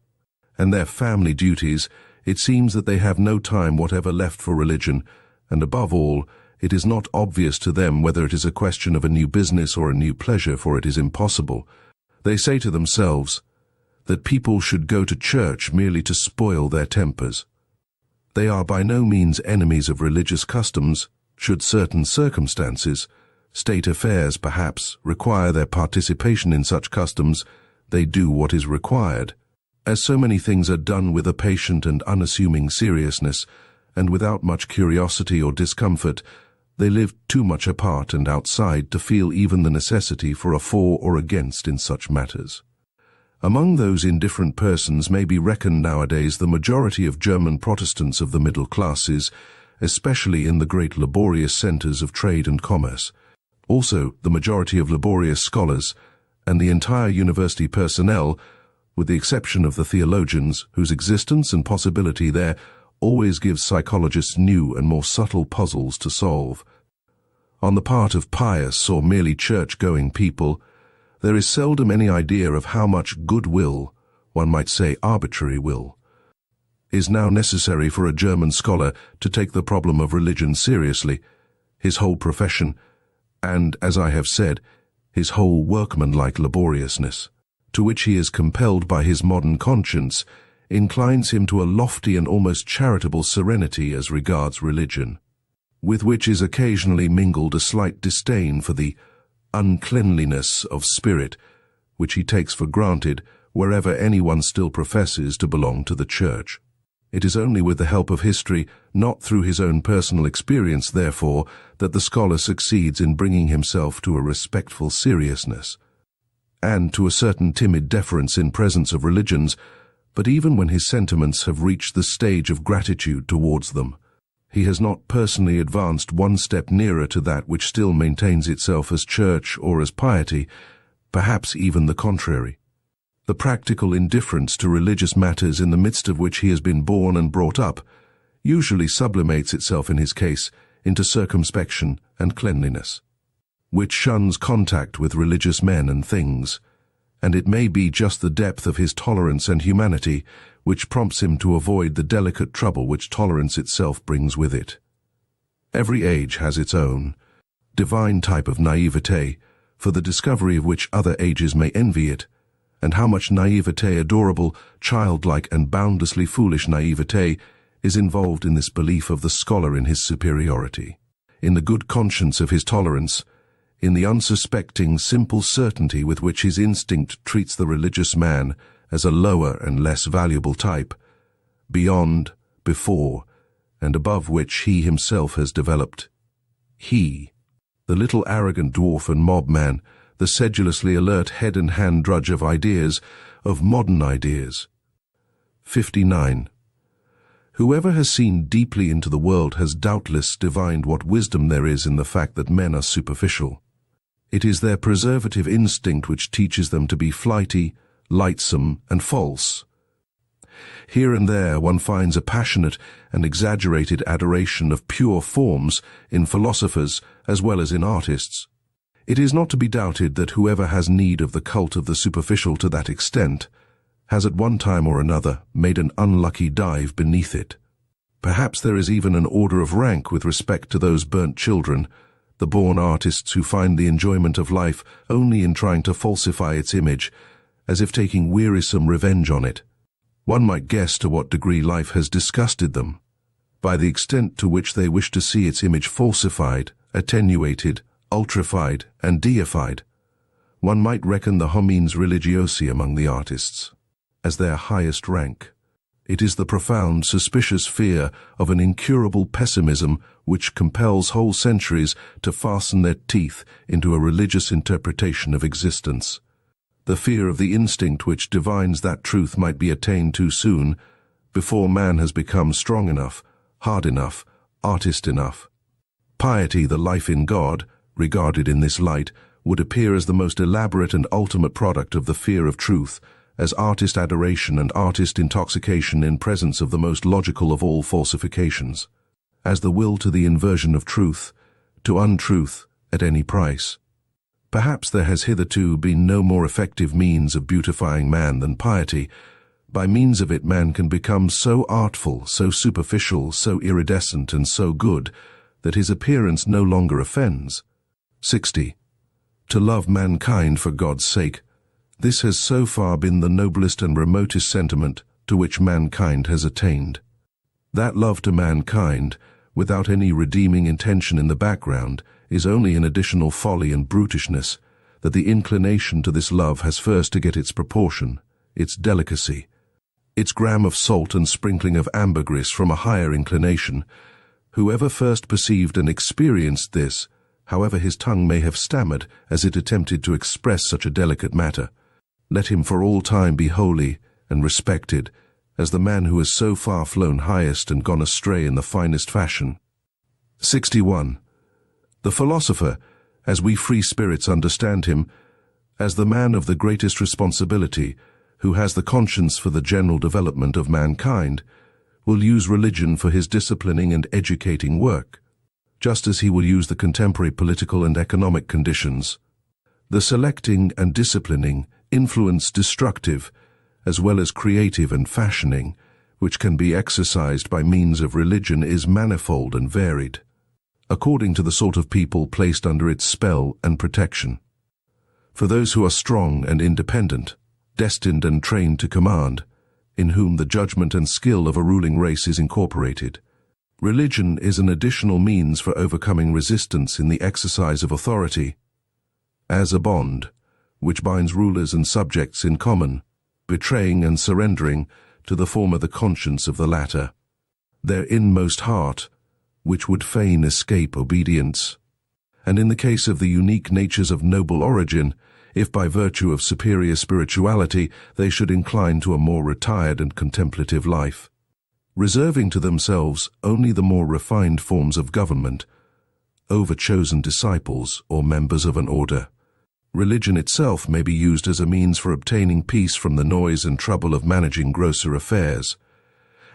and their family duties, it seems that they have no time whatever left for religion, and above all, it is not obvious to them whether it is a question of a new business or a new pleasure, for it is impossible. They say to themselves that people should go to church merely to spoil their tempers. They are by no means enemies of religious customs, should certain circumstances, state affairs perhaps, require their participation in such customs, they do what is required. As so many things are done with a patient and unassuming seriousness, and without much curiosity or discomfort, they live too much apart and outside to feel even the necessity for a for or against in such matters. Among those indifferent persons may be reckoned nowadays the majority of German Protestants of the middle classes, especially in the great laborious centres of trade and commerce. Also, the majority of laborious scholars, and the entire university personnel, with the exception of the theologians, whose existence and possibility there always gives psychologists new and more subtle puzzles to solve. On the part of pious or merely church-going people, there is seldom any idea of how much goodwill, one might say arbitrary will, is now necessary for a German scholar to take the problem of religion seriously, his whole profession, and, as I have said, his whole workmanlike laboriousness, to which he is compelled by his modern conscience, inclines him to a lofty and almost charitable serenity as regards religion, with which is occasionally mingled a slight disdain for the uncleanliness of spirit, which he takes for granted wherever anyone still professes to belong to the Church. It is only with the help of history, not through his own personal experience, therefore, that the scholar succeeds in bringing himself to a respectful seriousness, and to a certain timid deference in presence of religions, but even when his sentiments have reached the stage of gratitude towards them, he has not personally advanced one step nearer to that which still maintains itself as church or as piety, perhaps even the contrary. The practical indifference to religious matters in the midst of which he has been born and brought up usually sublimates itself in his case into circumspection and cleanliness, which shuns contact with religious men and things, and it may be just the depth of his tolerance and humanity which prompts him to avoid the delicate trouble which tolerance itself brings with it. Every age has its own divine type of naivete, for the discovery of which other ages may envy it, and how much naivete, adorable, childlike and boundlessly foolish naivete, is involved in this belief of the scholar in his superiority, in the good conscience of his tolerance, in the unsuspecting, simple certainty with which his instinct treats the religious man as a lower and less valuable type, beyond, before, and above which he himself has developed. He, the little arrogant dwarf and mob man, the sedulously alert head and hand drudge of ideas, of modern ideas. 59. Whoever has seen deeply into the world has doubtless divined what wisdom there is in the fact that men are superficial. It is their preservative instinct which teaches them to be flighty, lightsome, and false. Here and there one finds a passionate and exaggerated adoration of pure forms in philosophers as well as in artists. It is not to be doubted that whoever has need of the cult of the superficial to that extent has at one time or another made an unlucky dive beneath it. Perhaps there is even an order of rank with respect to those burnt children, the born artists who find the enjoyment of life only in trying to falsify its image, as if taking wearisome revenge on it. One might guess to what degree life has disgusted them, by the extent to which they wish to see its image falsified, attenuated, ultrified, and deified. One might reckon the homines religiosi among the artists as their highest rank. It is the profound, suspicious fear of an incurable pessimism which compels whole centuries to fasten their teeth into a religious interpretation of existence. The fear of the instinct which divines that truth might be attained too soon, before man has become strong enough, hard enough, artist enough. Piety, the life in God, regarded in this light, would appear as the most elaborate and ultimate product of the fear of truth, as artist adoration and artist intoxication in presence of the most logical of all falsifications, as the will to the inversion of truth, to untruth, at any price. Perhaps there has hitherto been no more effective means of beautifying man than piety. By means of it man can become so artful, so superficial, so iridescent and so good, that his appearance no longer offends. 60. To love mankind for God's sake. This has so far been the noblest and remotest sentiment to which mankind has attained. That love to mankind, without any redeeming intention in the background, is only an additional folly and brutishness, that the inclination to this love has first to get its proportion, its delicacy, its gram of salt and sprinkling of ambergris from a higher inclination. Whoever first perceived and experienced this, however his tongue may have stammered as it attempted to express such a delicate matter, let him for all time be holy and respected as the man who has so far flown highest and gone astray in the finest fashion. 61. The philosopher, as we free spirits understand him, as the man of the greatest responsibility, who has the conscience for the general development of mankind, will use religion for his disciplining and educating work, just as he will use the contemporary political and economic conditions. The selecting and disciplining, influence destructive, as well as creative and fashioning, which can be exercised by means of religion, is manifold and varied, according to the sort of people placed under its spell and protection. For those who are strong and independent, destined and trained to command, in whom the judgment and skill of a ruling race is incorporated, religion is an additional means for overcoming resistance in the exercise of authority, as a bond, which binds rulers and subjects in common, betraying and surrendering to the former the conscience of the latter, their inmost heart, which would fain escape obedience. And in the case of the unique natures of noble origin, if by virtue of superior spirituality they should incline to a more retired and contemplative life, reserving to themselves only the more refined forms of government, over-chosen disciples or members of an order, religion itself may be used as a means for obtaining peace from the noise and trouble of managing grosser affairs,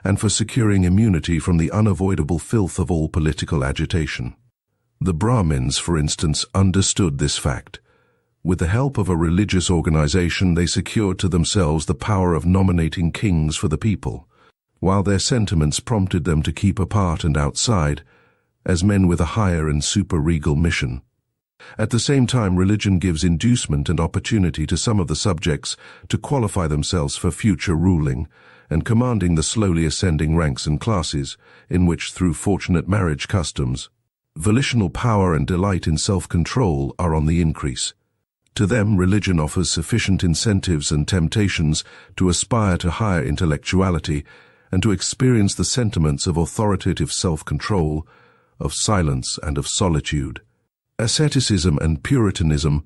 and for securing immunity from the unavoidable filth of all political agitation. The Brahmins, for instance, understood this fact. With the help of a religious organization, they secured to themselves the power of nominating kings for the people, while their sentiments prompted them to keep apart and outside, as men with a higher and super-regal mission. At the same time, religion gives inducement and opportunity to some of the subjects to qualify themselves for future ruling and commanding the slowly ascending ranks and classes in which, through fortunate marriage customs, volitional power and delight in self-control are on the increase. To them, religion offers sufficient incentives and temptations to aspire to higher intellectuality and to experience the sentiments of authoritative self-control, of silence and of solitude. Asceticism and Puritanism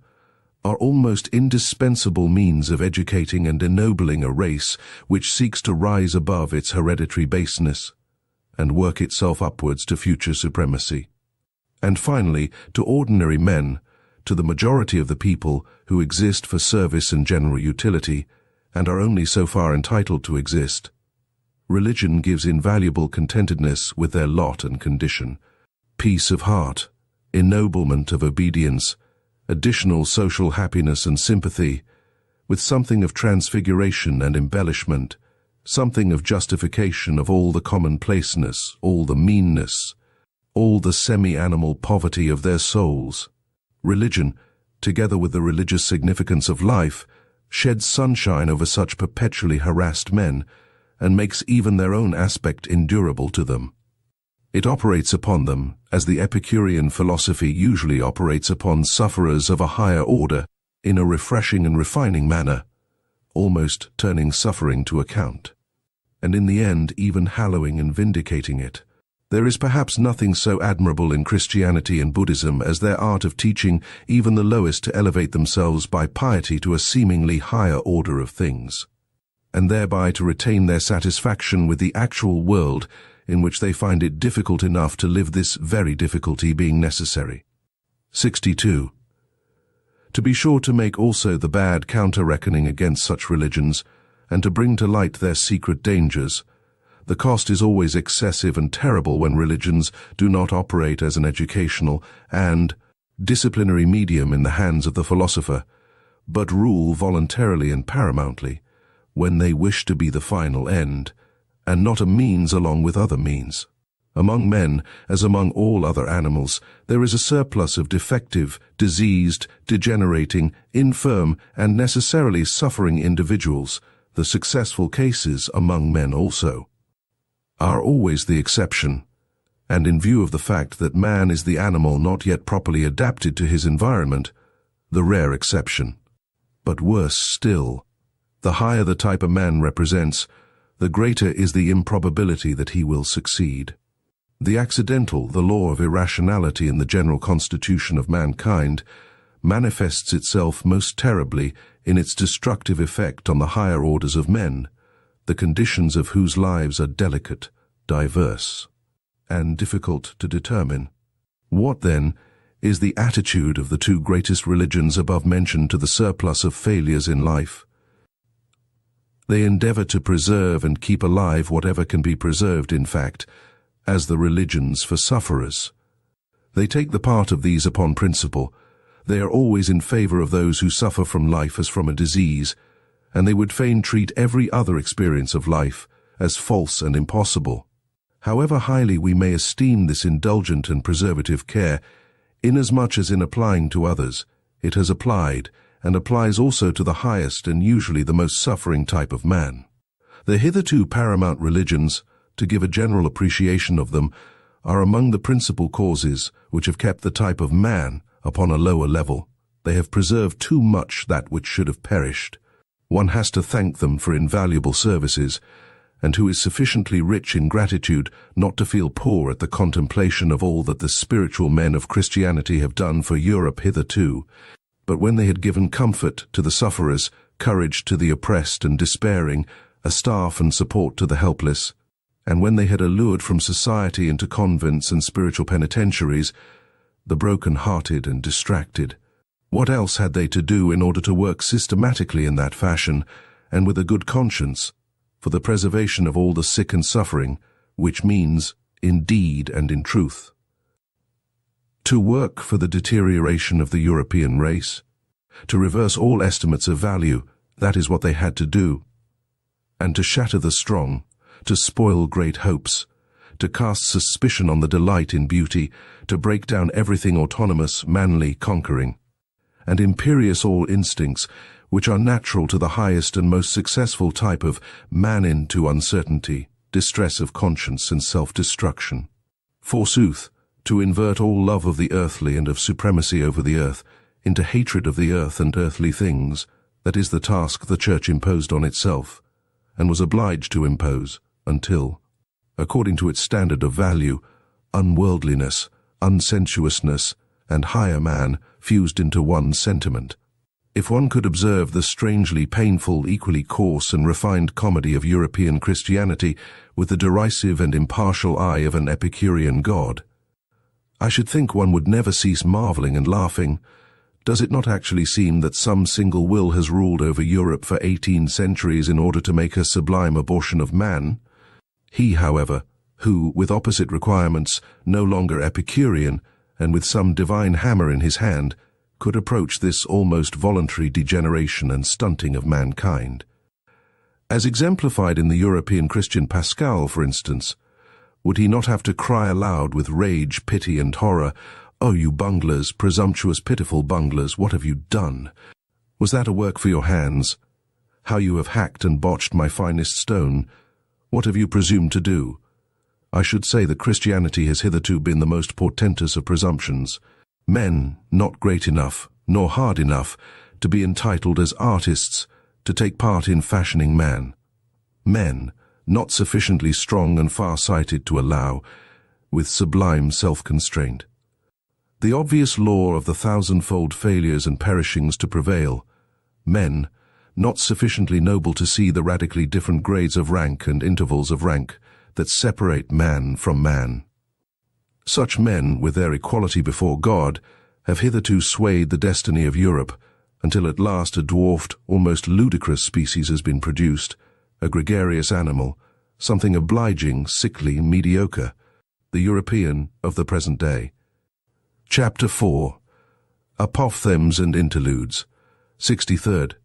are almost indispensable means of educating and ennobling a race which seeks to rise above its hereditary baseness and work itself upwards to future supremacy. And finally, to ordinary men, to the majority of the people who exist for service and general utility and are only so far entitled to exist, religion gives invaluable contentedness with their lot and condition, peace of heart, ennoblement of obedience, additional social happiness and sympathy, with something of transfiguration and embellishment, something of justification of all the commonplaceness, all the meanness, all the semi-animal poverty of their souls. Religion, together with the religious significance of life, sheds sunshine over such perpetually harassed men, and makes even their own aspect endurable to them. It operates upon them, as the Epicurean philosophy usually operates upon sufferers of a higher order, in a refreshing and refining manner, almost turning suffering to account, and in the end even hallowing and vindicating it. There is perhaps nothing so admirable in Christianity and Buddhism as their art of teaching even the lowest to elevate themselves by piety to a seemingly higher order of things, and thereby to retain their satisfaction with the actual world in which they find it difficult enough to live, this very difficulty being necessary. 62. To be sure to make also the bad counter-reckoning against such religions, and to bring to light their secret dangers, the cost is always excessive and terrible when religions do not operate as an educational and, disciplinary medium in the hands of the philosopher, but rule voluntarily and paramountly when they wish to be the final end, and not a means along with other means. Among men, as among all other animals, there is a surplus of defective, diseased, degenerating, infirm, and necessarily suffering individuals. The successful cases among men also are always the exception, and in view of the fact that man is the animal not yet properly adapted to his environment, the rare exception. But worse still, the higher the type a man represents, the greater is the improbability that he will succeed. The accidental, the law of irrationality in the general constitution of mankind, manifests itself most terribly in its destructive effect on the higher orders of men, the conditions of whose lives are delicate, diverse, and difficult to determine. What, then, is the attitude of the two greatest religions above mentioned to the surplus of failures in life? They endeavor to preserve and keep alive whatever can be preserved, in fact, as the religions for sufferers. They take the part of these upon principle. They are always in favor of those who suffer from life as from a disease, and they would fain treat every other experience of life as false and impossible. However highly we may esteem this indulgent and preservative care, inasmuch as in applying to others, it has applied, and applies also to the highest and usually the most suffering type of man. The hitherto paramount religions, to give a general appreciation of them, are among the principal causes which have kept the type of man upon a lower level. They have preserved too much that which should have perished. One has to thank them for invaluable services, and who is sufficiently rich in gratitude not to feel poor at the contemplation of all that the spiritual men of Christianity have done for Europe hitherto. But when they had given comfort to the sufferers, courage to the oppressed and despairing, a staff and support to the helpless, and when they had allured from society into convents and spiritual penitentiaries the broken-hearted and distracted, what else had they to do in order to work systematically in that fashion, and with a good conscience, for the preservation of all the sick and suffering, which means, in deed and in truth, to work for the deterioration of the European race, to reverse all estimates of value, that is what they had to do, and to shatter the strong, to spoil great hopes, to cast suspicion on the delight in beauty, to break down everything autonomous, manly, conquering, and imperious all instincts, which are natural to the highest and most successful type of man into uncertainty, distress of conscience and self-destruction. Forsooth, to invert all love of the earthly and of supremacy over the earth into hatred of the earth and earthly things, that is the task the Church imposed on itself, and was obliged to impose, until, according to its standard of value, unworldliness, unsensuousness, and higher man fused into one sentiment. If one could observe the strangely painful, equally coarse and refined comedy of European Christianity with the derisive and impartial eye of an Epicurean god, I should think one would never cease marveling and laughing. Does it not actually seem that some single will has ruled over Europe for 18 centuries in order to make a sublime abortion of man? He, however, who, with opposite requirements, no longer Epicurean, and with some divine hammer in his hand, could approach this almost voluntary degeneration and stunting of mankind. As exemplified in the European Christian Pascal, for instance, would he not have to cry aloud with rage, pity, and horror, "Oh, you bunglers, presumptuous, pitiful bunglers, what have you done? Was that a work for your hands? How you have hacked and botched my finest stone! What have you presumed to do?" I should say that Christianity has hitherto been the most portentous of presumptions. Men not great enough, nor hard enough, to be entitled as artists to take part in fashioning man. Men not sufficiently strong and far-sighted to allow, with sublime self-constraint, the obvious law of the thousandfold failures and perishings to prevail. Men not sufficiently noble to see the radically different grades of rank and intervals of rank that separate man from man. Such men, with their equality before God, have hitherto swayed the destiny of Europe, until at last a dwarfed, almost ludicrous species has been produced, a gregarious animal, something obliging, sickly, mediocre, the European of the present day. Chapter 4. Apophthegms and Interludes. 63rd.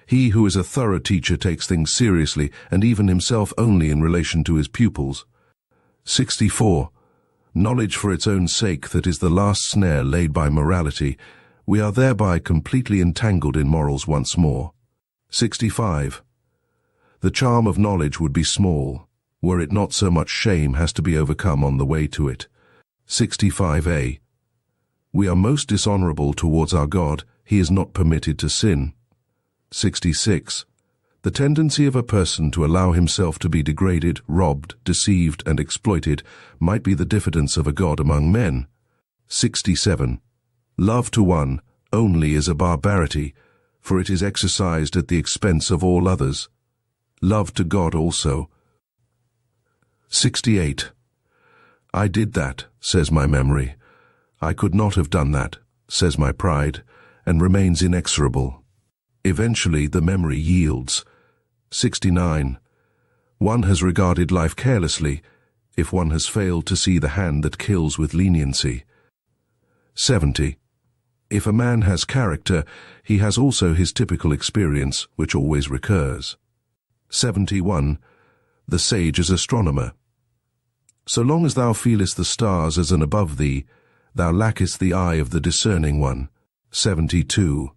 He who is a thorough teacher takes things seriously, and even himself only in relation to his pupils. 64. Knowledge for its own sake, that is the last snare laid by morality. We are thereby completely entangled in morals once more. 65. The charm of knowledge would be small, were it not so much shame has to be overcome on the way to it. 65a. We are most dishonorable towards our God, he is not permitted to sin. 66. The tendency of a person to allow himself to be degraded, robbed, deceived, and exploited might be the diffidence of a God among men. 67. Love to one only is a barbarity, for it is exercised at the expense of all others. Love to God also. 68. I did that, says my memory. I could not have done that, says my pride, and remains inexorable. Eventually the memory yields. 69. One has regarded life carelessly, if one has failed to see the hand that kills with leniency. 70. If a man has character, he has also his typical experience, which always recurs. 71. The sage is astronomer. So long as thou feelest the stars as an above thee, thou lackest the eye of the discerning one. 72.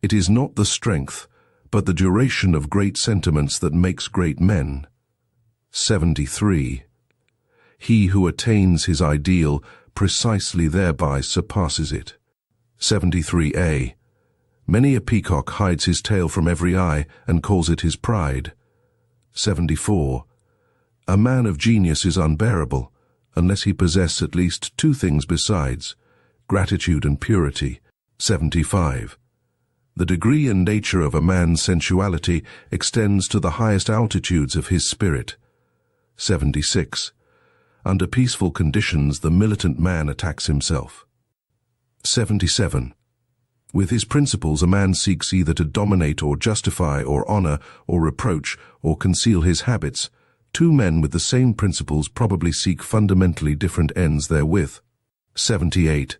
It is not the strength, but the duration of great sentiments that makes great men. 73. He who attains his ideal precisely thereby surpasses it. 73a. Many a peacock hides his tail from every eye and calls it his pride. 74. A man of genius is unbearable, unless he possess at least two things besides, gratitude and purity. 75. The degree and nature of a man's sensuality extends to the highest altitudes of his spirit. 76. Under peaceful conditions, the militant man attacks himself. 77. With his principles, a man seeks either to dominate or justify or honor or reproach or conceal his habits. Two men with the same principles probably seek fundamentally different ends therewith. 78.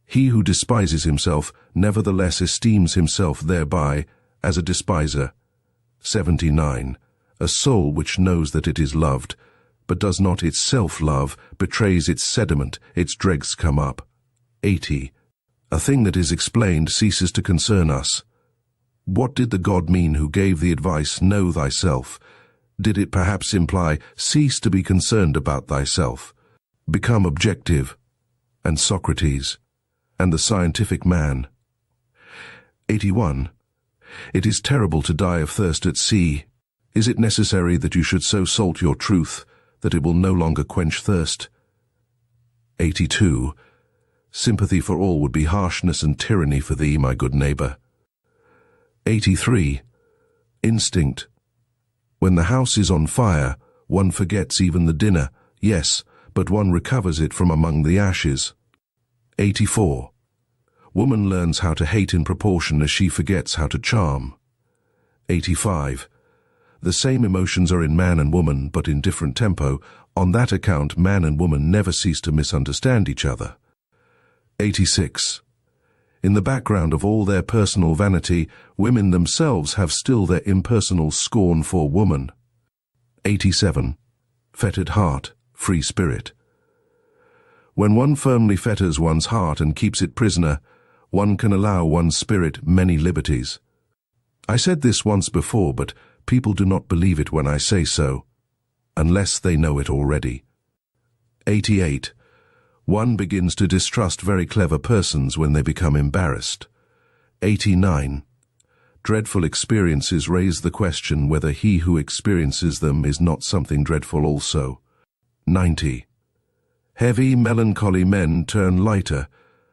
He who despises himself nevertheless esteems himself thereby as a despiser. 79. A soul which knows that it is loved, but does not itself love, betrays its sediment, its dregs come up. 80. A thing that is explained ceases to concern us. What did the God mean who gave the advice, know thyself? Did it perhaps imply, cease to be concerned about thyself? Become objective. And Socrates. And the scientific man. 81. It is terrible to die of thirst at sea. Is it necessary that you should so salt your truth that it will no longer quench thirst? 82. Sympathy for all would be harshness and tyranny for thee, my good neighbor. 83. Instinct. When the house is on fire, one forgets even the dinner, yes, but one recovers it from among the ashes. 84. Woman learns how to hate in proportion as she forgets how to charm. 85. The same emotions are in man and woman, but in different tempo. On that account, man and woman never cease to misunderstand each other. 86. In the background of all their personal vanity, women themselves have still their impersonal scorn for woman. 87. Fettered heart, free spirit. When one firmly fetters one's heart and keeps it prisoner, one can allow one's spirit many liberties. I said this once before, but people do not believe it when I say so, unless they know it already. 88. One begins to distrust very clever persons when they become embarrassed. 89. Dreadful experiences raise the question whether he who experiences them is not something dreadful also. 90. Heavy, melancholy men turn lighter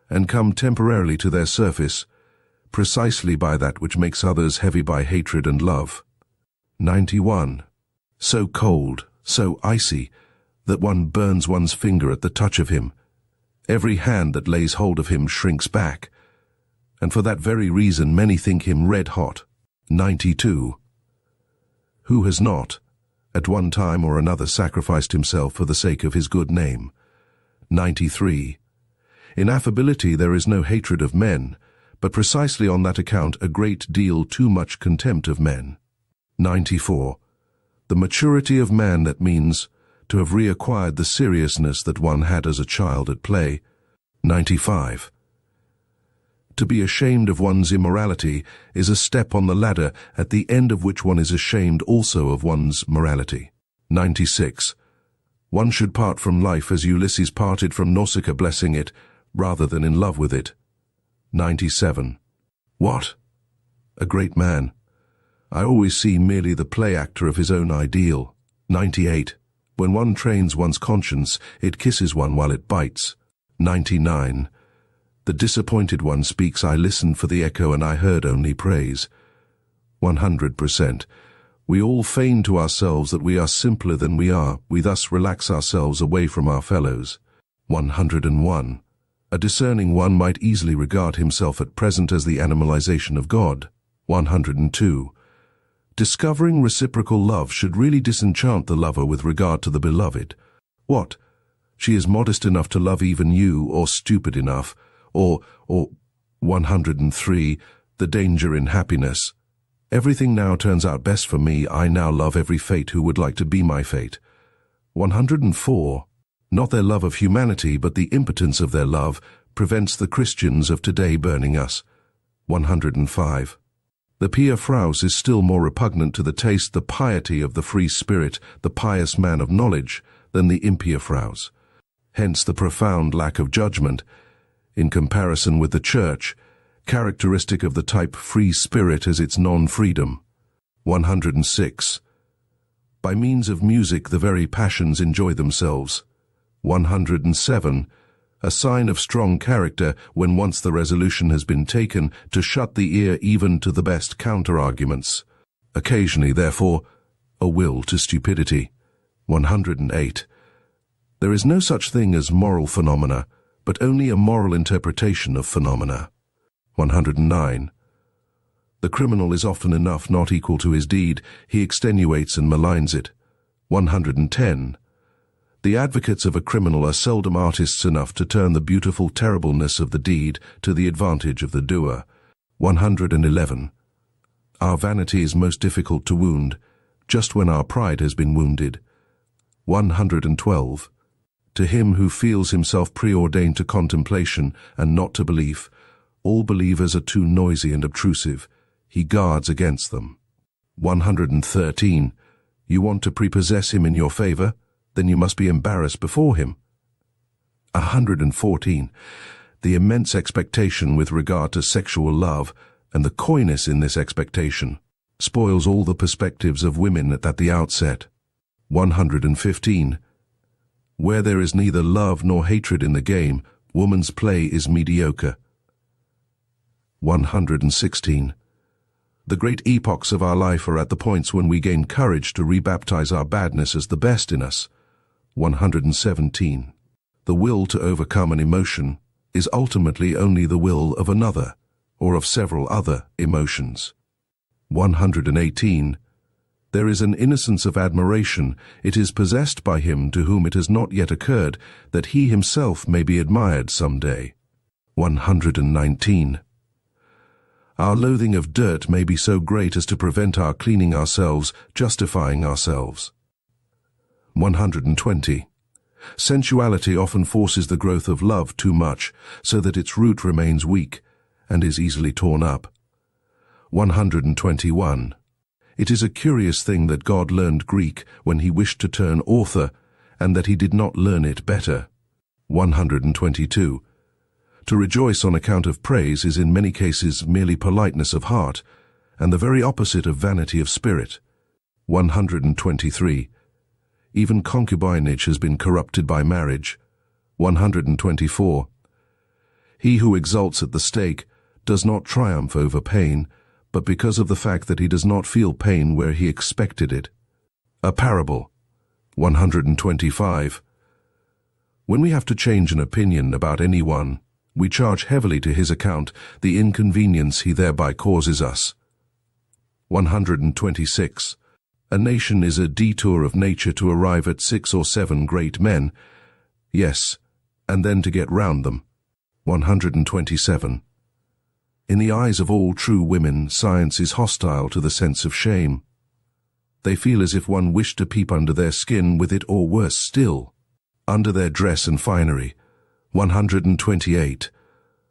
and come temporarily to their surface, precisely by that which makes others heavy by hatred and love. 91. So cold, so icy, that one burns one's finger at the touch of him. Every hand that lays hold of him shrinks back, and for that very reason many think him red-hot. 92. Who has not, at one time or another, sacrificed himself for the sake of his good name? 93. In affability there is no hatred of men, but precisely on that account a great deal too much contempt of men. 94. The maturity of man, that means to have reacquired the seriousness that one had as a child at play. 95. To be ashamed of one's immorality is a step on the ladder at the end of which one is ashamed also of one's morality. 96. One should part from life as Ulysses parted from Nausicaa, blessing it, rather than in love with it. 97. What? A great man. I always see merely the play actor of his own ideal. 98. When one trains one's conscience, it kisses one while it bites. 99. The disappointed one speaks, I listened for the echo and I heard only praise. 100%. We all feign to ourselves that we are simpler than we are. We thus relax ourselves away from our fellows. 101. A discerning one might easily regard himself at present as the animalization of God. 102. Discovering reciprocal love should really disenchant the lover with regard to the beloved. What? She is modest enough to love even you, or stupid enough, or 103. The danger in happiness. Everything now turns out best for me. I now love every fate who would like to be my fate. 104. Not their love of humanity, but the impotence of their love prevents the Christians of today burning us. 105. The pia fraus is still more repugnant to the taste, the piety of the free spirit, the pious man of knowledge, than the impia fraus. Hence the profound lack of judgment, in comparison with the Church, characteristic of the type free spirit as its non-freedom. 106. By means of music the very passions enjoy themselves. 107. A sign of strong character, when once the resolution has been taken, to shut the ear even to the best counter-arguments. Occasionally, therefore, a will to stupidity. 108. There is no such thing as moral phenomena, but only a moral interpretation of phenomena. 109. The criminal is often enough not equal to his deed, he extenuates and maligns it. 110. The advocates of a criminal are seldom artists enough to turn the beautiful terribleness of the deed to the advantage of the doer. 111. Our vanity is most difficult to wound, just when our pride has been wounded. 112. To him who feels himself preordained to contemplation and not to belief, all believers are too noisy and obtrusive. He guards against them. 113. You want to prepossess him in your favor? Then you must be embarrassed before him. 114. The immense expectation with regard to sexual love, and the coyness in this expectation, spoils all the perspectives of women at the outset. 115. Where there is neither love nor hatred in the game, woman's play is mediocre. 116. The great epochs of our life are at the points when we gain courage to rebaptize our badness as the best in us. 117. The will to overcome an emotion is ultimately only the will of another, or of several other emotions. 118. There is an innocence of admiration. It is possessed by him to whom it has not yet occurred that he himself may be admired some day. 119. Our loathing of dirt may be so great as to prevent our cleaning ourselves, justifying ourselves. 120. Sensuality often forces the growth of love too much, so that its root remains weak and is easily torn up. 121. It is a curious thing that God learned Greek when he wished to turn author, and that he did not learn it better. 122. To rejoice on account of praise is in many cases merely politeness of heart, and the very opposite of vanity of spirit. 123. Even concubinage has been corrupted by marriage. 124. He who exults at the stake does not triumph over pain, but because of the fact that he does not feel pain where he expected it. A parable. 125. When we have to change an opinion about anyone, we charge heavily to his account the inconvenience he thereby causes us. 126. A nation is a detour of nature to arrive at 6 or 7 great men, yes, and then to get round them. 127. In the eyes of all true women, science is hostile to the sense of shame. They feel as if one wished to peep under their skin with it, or worse still, under their dress and finery. 128.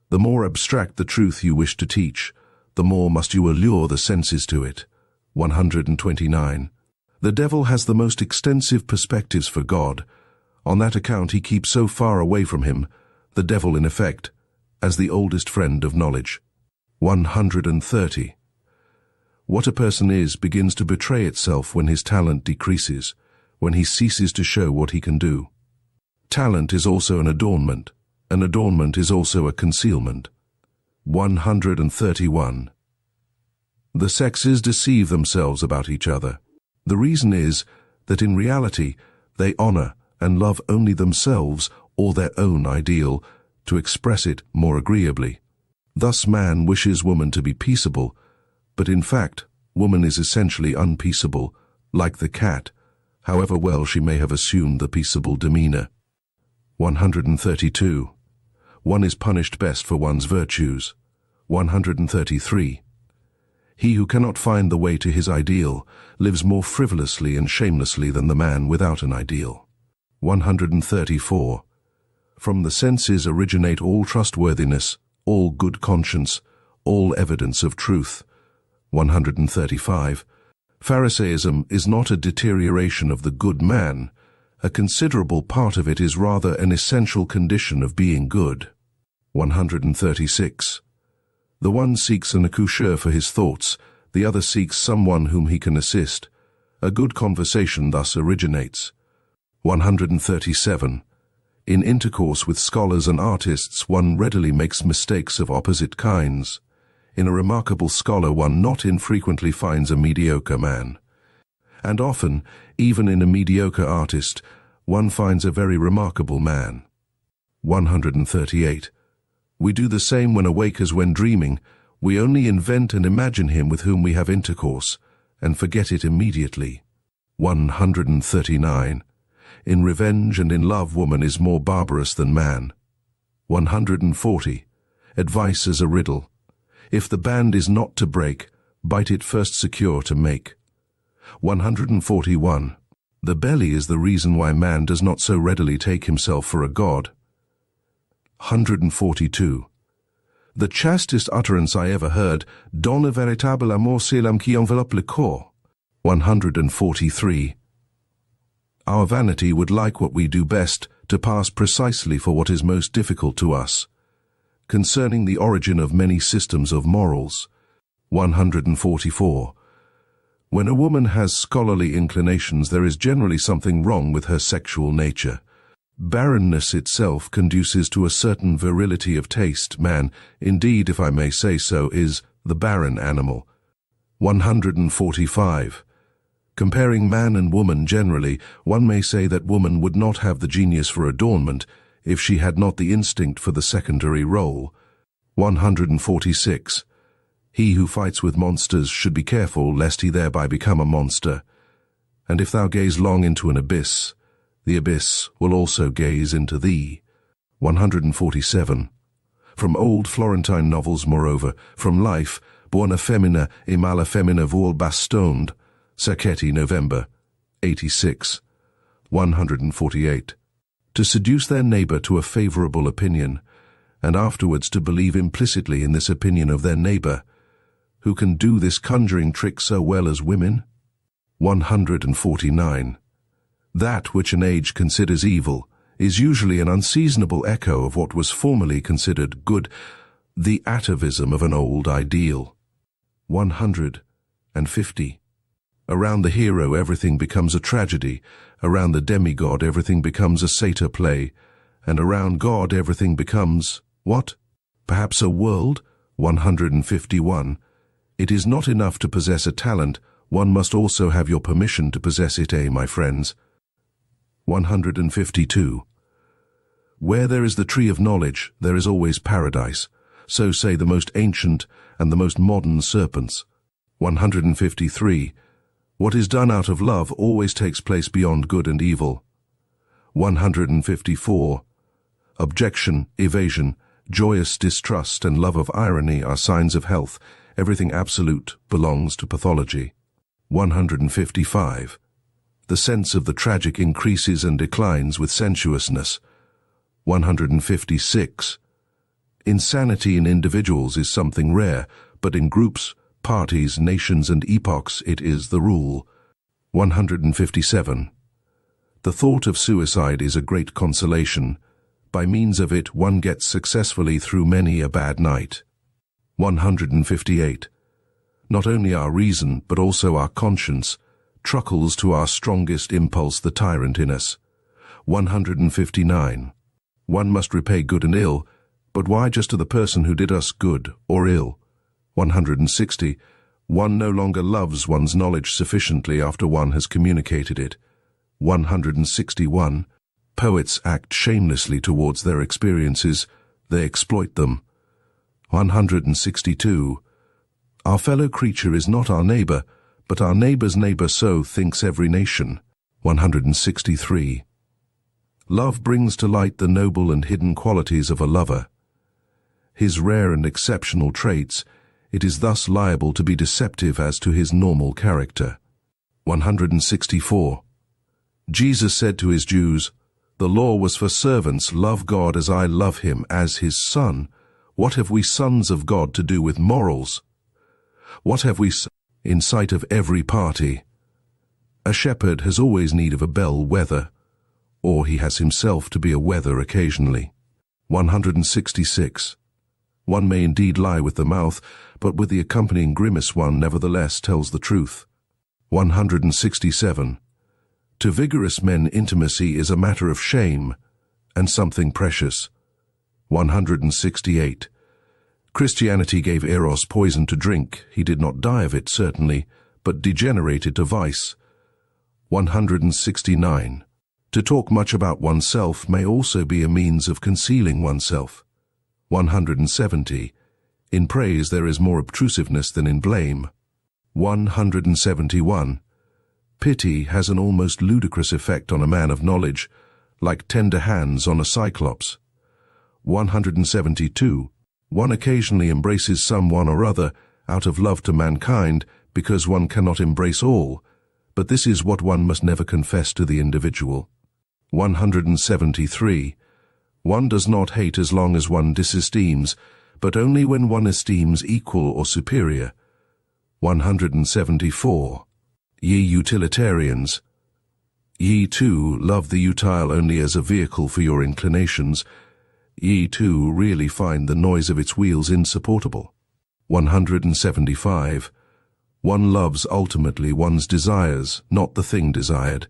The more abstract the truth you wish to teach, the more must you allure the senses to it. 129. The devil has the most extensive perspectives for God. On that account he keeps so far away from him, the devil in effect, as the oldest friend of knowledge. 130. What a person is begins to betray itself when his talent decreases, when he ceases to show what he can do. Talent is also an adornment is also a concealment. 131. The sexes deceive themselves about each other. The reason is that in reality they honor and love only themselves or their own ideal, to express it more agreeably. Thus man wishes woman to be peaceable, but in fact woman is essentially unpeaceable, like the cat, however well she may have assumed the peaceable demeanor. 132. One is punished best for one's virtues. 133. He who cannot find the way to his ideal lives more frivolously and shamelessly than the man without an ideal. 134. From the senses originate all trustworthiness, all good conscience, all evidence of truth. 135. Pharisaism is not a deterioration of the good man. A considerable part of it is rather an essential condition of being good. 136. The one seeks an accoucheur for his thoughts, the other seeks someone whom he can assist. A good conversation thus originates. 137. In intercourse with scholars and artists one readily makes mistakes of opposite kinds. In a remarkable scholar one not infrequently finds a mediocre man. And often, even in a mediocre artist, one finds a very remarkable man. 138. We do the same when awake as when dreaming. We only invent and imagine him with whom we have intercourse, and forget it immediately. 139. In revenge and in love woman is more barbarous than man. 140. Advice is a riddle. If the band is not to break, bite it first secure to make. 141. The belly is the reason why man does not so readily take himself for a god. 142. The chastest utterance I ever heard, Dans le véritable amour c'est l'âme qui enveloppe le corps. 143. Our vanity would like what we do best to pass precisely for what is most difficult to us. Concerning the origin of many systems of morals. 144. When a woman has scholarly inclinations, there is generally something wrong with her sexual nature. Barrenness itself conduces to a certain virility of taste. Man, indeed, if I may say so, is the barren animal. 145. Comparing man and woman generally, one may say that woman would not have the genius for adornment if she had not the instinct for the secondary role. 146. He who fights with monsters should be careful lest he thereby become a monster. And if thou gaze long into an abyss, the abyss will also gaze into thee. 147. From old Florentine novels, moreover, from life, Buona Femmina e Mala Femmina vuol bastoned, Sacchetti, November, 86. 148. To seduce their neighbor to a favorable opinion, and afterwards to believe implicitly in this opinion of their neighbor. Who can do this conjuring trick so well as women? 149. That which an age considers evil is usually an unseasonable echo of what was formerly considered good, the atavism of an old ideal. 150. Around the hero everything becomes a tragedy, around the demigod everything becomes a satyr play, and around God everything becomes, what? Perhaps a world? 151. It is not enough to possess a talent, one must also have your permission to possess it, my friends. 152. Where there is the tree of knowledge, there is always paradise, so say the most ancient and the most modern serpents. 153. What is done out of love always takes place beyond good and evil. 154. Objection, evasion, Joyous distrust and love of irony are signs of health. Everything absolute belongs to pathology. 155. The sense of the tragic increases and declines with sensuousness. 156. Insanity in individuals is something rare, but in groups, parties, nations, and epochs it is the rule. 157. The thought of suicide is a great consolation. By means of it one gets successfully through many a bad night. 158. Not only our reason, but also our conscience, truckles to our strongest impulse, the tyrant in us. 159. One must repay good and ill, but why just to the person who did us good or ill? 160. One no longer loves one's knowledge sufficiently after one has communicated it. 161. Poets act shamelessly towards their experiences. They exploit them. 162. Our fellow creature is not our neighbor, but our neighbor's neighbor, so thinks every nation. 163. Love brings to light the noble and hidden qualities of a lover. His rare and exceptional traits, it is thus liable to be deceptive as to his normal character. 164. Jesus said to his Jews, "The law was for servants, love God as I love him, as his son. What have we sons of God to do with morals? What have we in sight of every party?" A shepherd has always need of a bell-wether, or he has himself to be a wether occasionally. 166. One may indeed lie with the mouth, but with the accompanying grimace one nevertheless tells the truth. 167. To vigorous men intimacy is a matter of shame, and something precious. 168. Christianity gave Eros poison to drink. He did not die of it, certainly, but degenerated to vice. 169. To talk much about oneself may also be a means of concealing oneself. 170. In praise there is more obtrusiveness than in blame. 171. Pity has an almost ludicrous effect on a man of knowledge, like tender hands on a cyclops. 172. One occasionally embraces someone or other out of love to mankind because one cannot embrace all, but this is what one must never confess to the individual. 173. One does not hate as long as one disesteems, but only when one esteems equal or superior. 174. Ye utilitarians, ye too love the utile only as a vehicle for your inclinations. Ye too really find the noise of its wheels insupportable. 175. One loves ultimately one's desires, not the thing desired.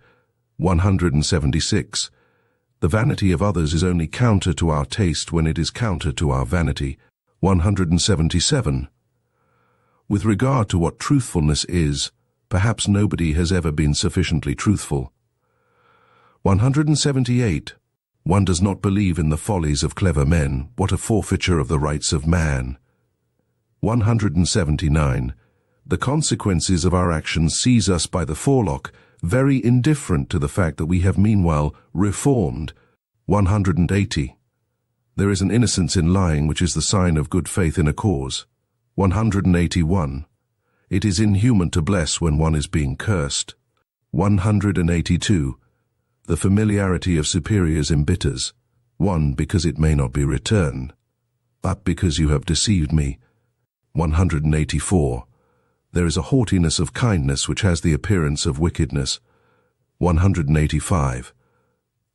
176. The vanity of others is only counter to our taste when it is counter to our vanity. 177. With regard to what truthfulness is, perhaps nobody has ever been sufficiently truthful. 178. One does not believe in the follies of clever men. What a forfeiture of the rights of man. 179. The consequences of our actions seize us by the forelock, very indifferent to the fact that we have meanwhile reformed. 180. There is an innocence in lying which is the sign of good faith in a cause. 181. It is inhuman to bless when one is being cursed. 182. The familiarity of superiors embitters. 1. Because it may not be returned, but because you have deceived me. 184. There is a haughtiness of kindness which has the appearance of wickedness. 185.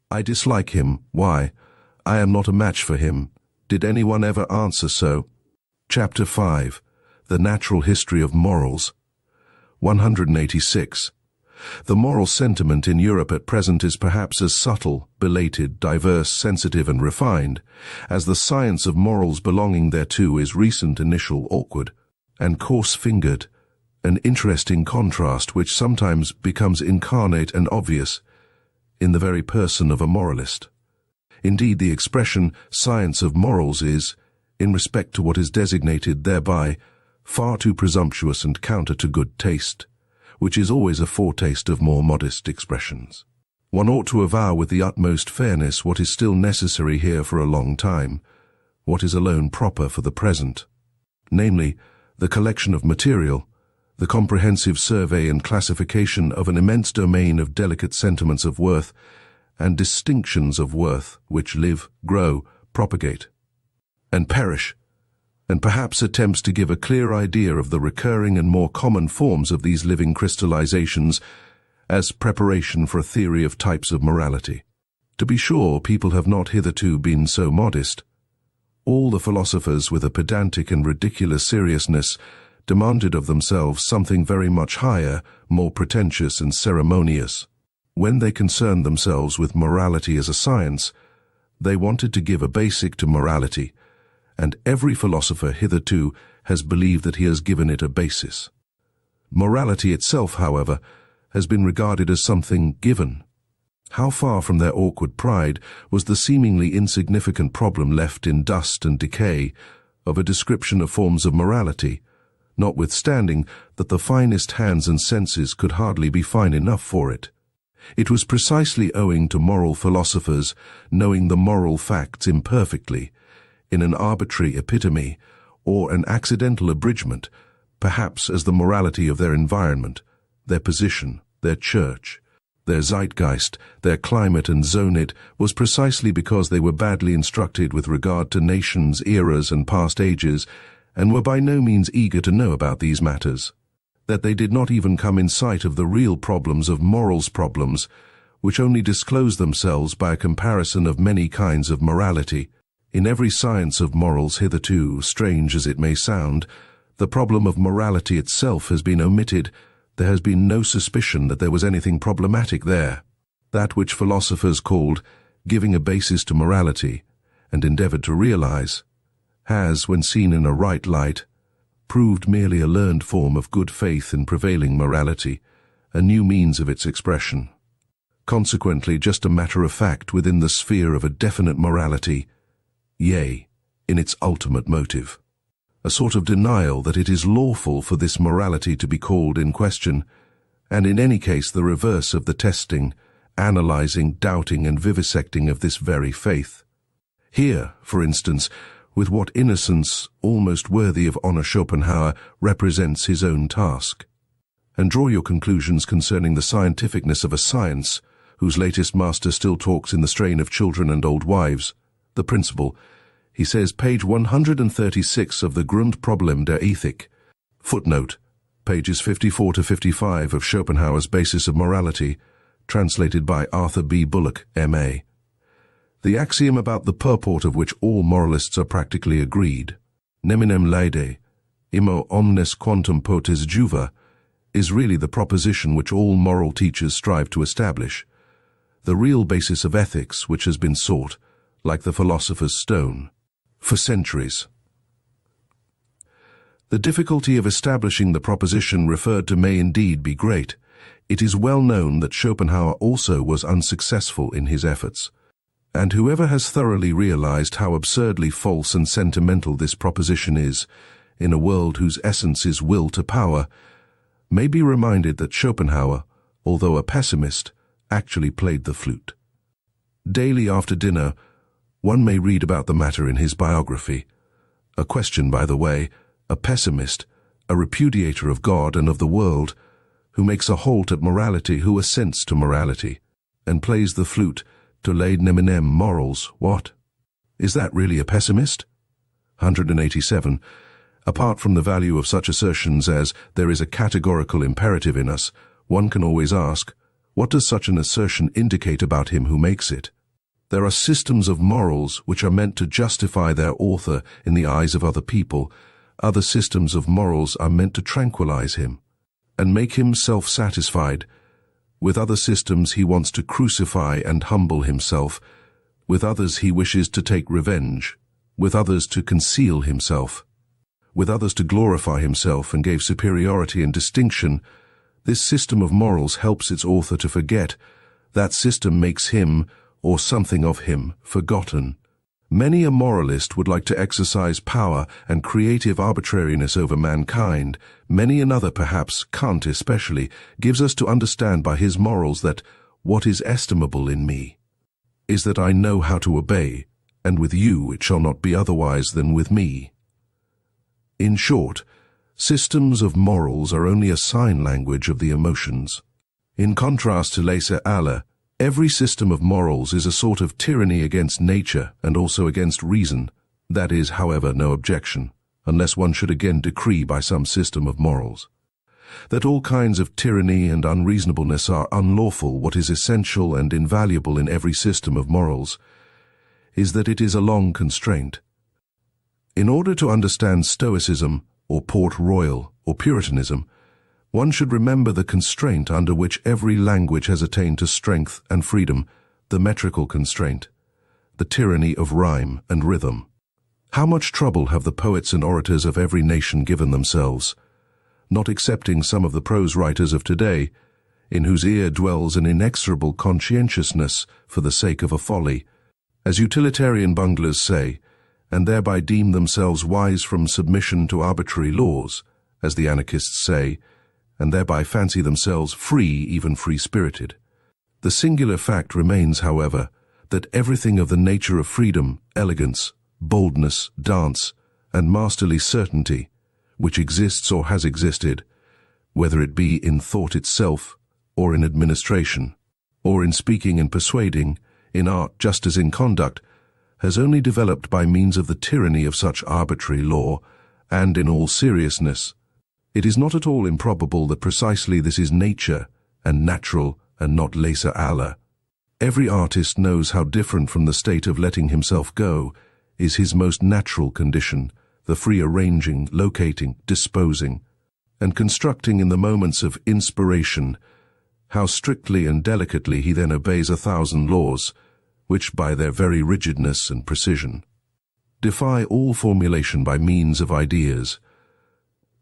I dislike him. Why? I am not a match for him. Did anyone ever answer so? Chapter 5. The Natural History of Morals. 186. The moral sentiment in Europe at present is perhaps as subtle, belated, diverse, sensitive, and refined, as the science of morals belonging thereto is recent, initial, awkward, and coarse-fingered, an interesting contrast which sometimes becomes incarnate and obvious in the very person of a moralist. Indeed, the expression science of morals is, in respect to what is designated thereby, far too presumptuous and counter to good taste, which is always a foretaste of more modest expressions. One ought to avow with the utmost fairness what is still necessary here for a long time. what is alone proper for the present, namely, the collection of material, the comprehensive survey and classification of an immense domain of delicate sentiments of worth and distinctions of worth which live, grow, propagate, and perish, and perhaps attempts to give a clear idea of the recurring and more common forms of these living crystallizations as preparation for a theory of types of morality. To be sure, people have not hitherto been so modest. All the philosophers, with a pedantic and ridiculous seriousness, demanded of themselves something very much higher, more pretentious and ceremonious. When they concerned themselves with morality as a science, they wanted to give a basic to morality, and every philosopher hitherto has believed that he has given it a basis. Morality itself, however, has been regarded as something given. How far from their awkward pride was the seemingly insignificant problem left in dust and decay of a description of forms of morality, notwithstanding that the finest hands and senses could hardly be fine enough for it. It was precisely owing to moral philosophers knowing the moral facts imperfectly, in an arbitrary epitome or an accidental abridgment, perhaps as the morality of their environment, their position, their church, their zeitgeist, their climate and zoned, was precisely because they were badly instructed with regard to nations, eras, and past ages, and were by no means eager to know about these matters, that they did not even come in sight of the real problems of morals problems, which only disclose themselves by a comparison of many kinds of morality. In every science of morals hitherto, strange as it may sound, the problem of morality itself has been omitted. There has been no suspicion that there was anything problematic there. That which philosophers called giving a basis to morality, and endeavored to realize, has, when seen in a right light, proved merely a learned form of good faith in prevailing morality, a new means of its expression. Consequently, just a matter of fact within the sphere of a definite morality, yea, in its ultimate motive. A sort of denial that it is lawful for this morality to be called in question, and in any case the reverse of the testing, analyzing, doubting, and vivisecting of this very faith. Here, for instance, with what innocence, almost worthy of honor, Schopenhauer represents his own task. And draw your conclusions concerning the scientificness of a science whose latest master still talks in the strain of children and old wives. The principle, he says, page 136 of the Grundproblem der Ethik. Footnote, pages 54 to 55 of Schopenhauer's Basis of Morality, translated by Arthur B. Bullock, M.A. The axiom about the purport of which all moralists are practically agreed, neminem laede, immo omnes quantum potes juva, is really the proposition which all moral teachers strive to establish, the real basis of ethics which has been sought, like the philosopher's stone, for centuries. The difficulty of establishing the proposition referred to may indeed be great. It is well known that Schopenhauer also was unsuccessful in his efforts, and whoever has thoroughly realized how absurdly false and sentimental this proposition is, in a world whose essence is will to power, may be reminded that Schopenhauer, although a pessimist, actually played the flute. Daily after dinner, one may read about the matter in his biography. A question, by the way, a pessimist, a repudiator of God and of the world, who makes a halt at morality, who assents to morality, and plays the flute to laid neminem morals. What? Is that really a pessimist? 187. Apart from the value of such assertions as there is a categorical imperative in us, one can always ask, what does such an assertion indicate about him who makes it? There are systems of morals which are meant to justify their author in the eyes of other people. Other systems of morals are meant to tranquilize him and make him self-satisfied. With other systems he wants to crucify and humble himself. With others he wishes to take revenge. With others to conceal himself. With others to glorify himself and give superiority and distinction. This system of morals helps its author to forget. That system makes him, or something of him, forgotten. Many a moralist would like to exercise power and creative arbitrariness over mankind. Many another, perhaps Kant especially, gives us to understand by his morals that what is estimable in me is that I know how to obey and with you it shall not be otherwise than with me. In short, systems of morals are only a sign language of the emotions. In contrast to laissez aller, every system of morals is a sort of tyranny against nature and also against reason. That is, however, no objection, unless one should again decree by some system of morals that all kinds of tyranny and unreasonableness are unlawful. What is essential and invaluable in every system of morals is that it is a long constraint. In order to understand Stoicism, or Port Royal, or Puritanism, one should remember the constraint under which every language has attained to strength and freedom, the metrical constraint, the tyranny of rhyme and rhythm. How much trouble have the poets and orators of every nation given themselves, not excepting some of the prose writers of today, in whose ear dwells an inexorable conscientiousness for the sake of a folly, as utilitarian bunglers say, and thereby deem themselves wise from submission to arbitrary laws, as the anarchists say, and thereby fancy themselves free, even free-spirited. The singular fact remains, however, that everything of the nature of freedom, elegance, boldness, dance, and masterly certainty, which exists or has existed, whether it be in thought itself, or in administration, or in speaking and persuading, in art just as in conduct, has only developed by means of the tyranny of such arbitrary law, and in all seriousness, it is not at all improbable that precisely this is nature, and natural, and not laissez aller. Every artist knows how different from the state of letting himself go is his most natural condition, the free arranging, locating, disposing, and constructing in the moments of inspiration, how strictly and delicately he then obeys 1,000 laws, which by their very rigidness and precision defy all formulation by means of ideas.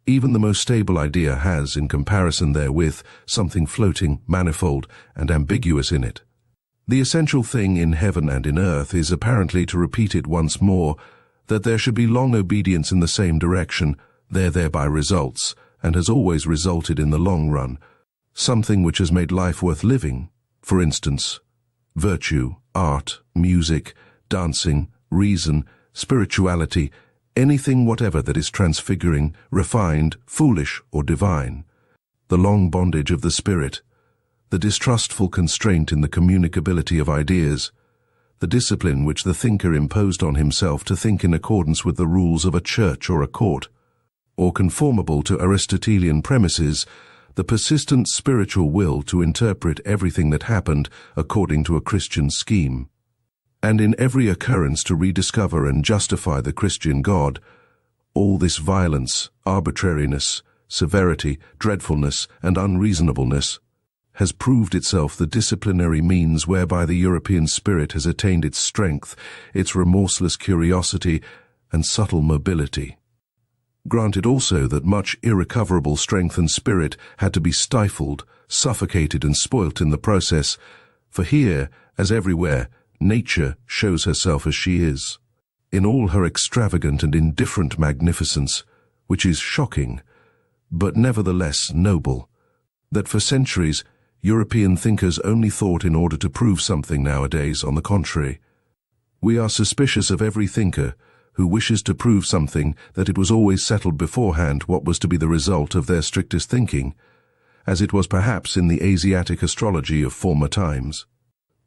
Even the most stable idea has, in comparison therewith, something floating, manifold, and ambiguous in it. The essential thing in heaven and in earth is apparently, to repeat it once more, that there should be long obedience in the same direction, thereby results, and has always resulted in the long run, something which has made life worth living, for instance, virtue, art, music, dancing, reason, spirituality, anything whatever that is transfiguring, refined, foolish, or divine. The long bondage of the spirit, the distrustful constraint in the communicability of ideas, the discipline which the thinker imposed on himself to think in accordance with the rules of a church or a court, or conformable to Aristotelian premises, the persistent spiritual will to interpret everything that happened according to a Christian scheme, and in every occurrence to rediscover and justify the Christian God. All this violence, arbitrariness, severity, dreadfulness, and unreasonableness has proved itself the disciplinary means whereby the European spirit has attained its strength, its remorseless curiosity, and subtle mobility. Granted also that much irrecoverable strength and spirit had to be stifled, suffocated, and spoilt in the process, for here, as everywhere, nature shows herself as she is, in all her extravagant and indifferent magnificence, which is shocking, but nevertheless noble, that for centuries European thinkers only thought in order to prove something nowadays. On the contrary, we are suspicious of every thinker who wishes to prove something that it was always settled beforehand what was to be the result of their strictest thinking, as it was perhaps in the Asiatic astrology of former times,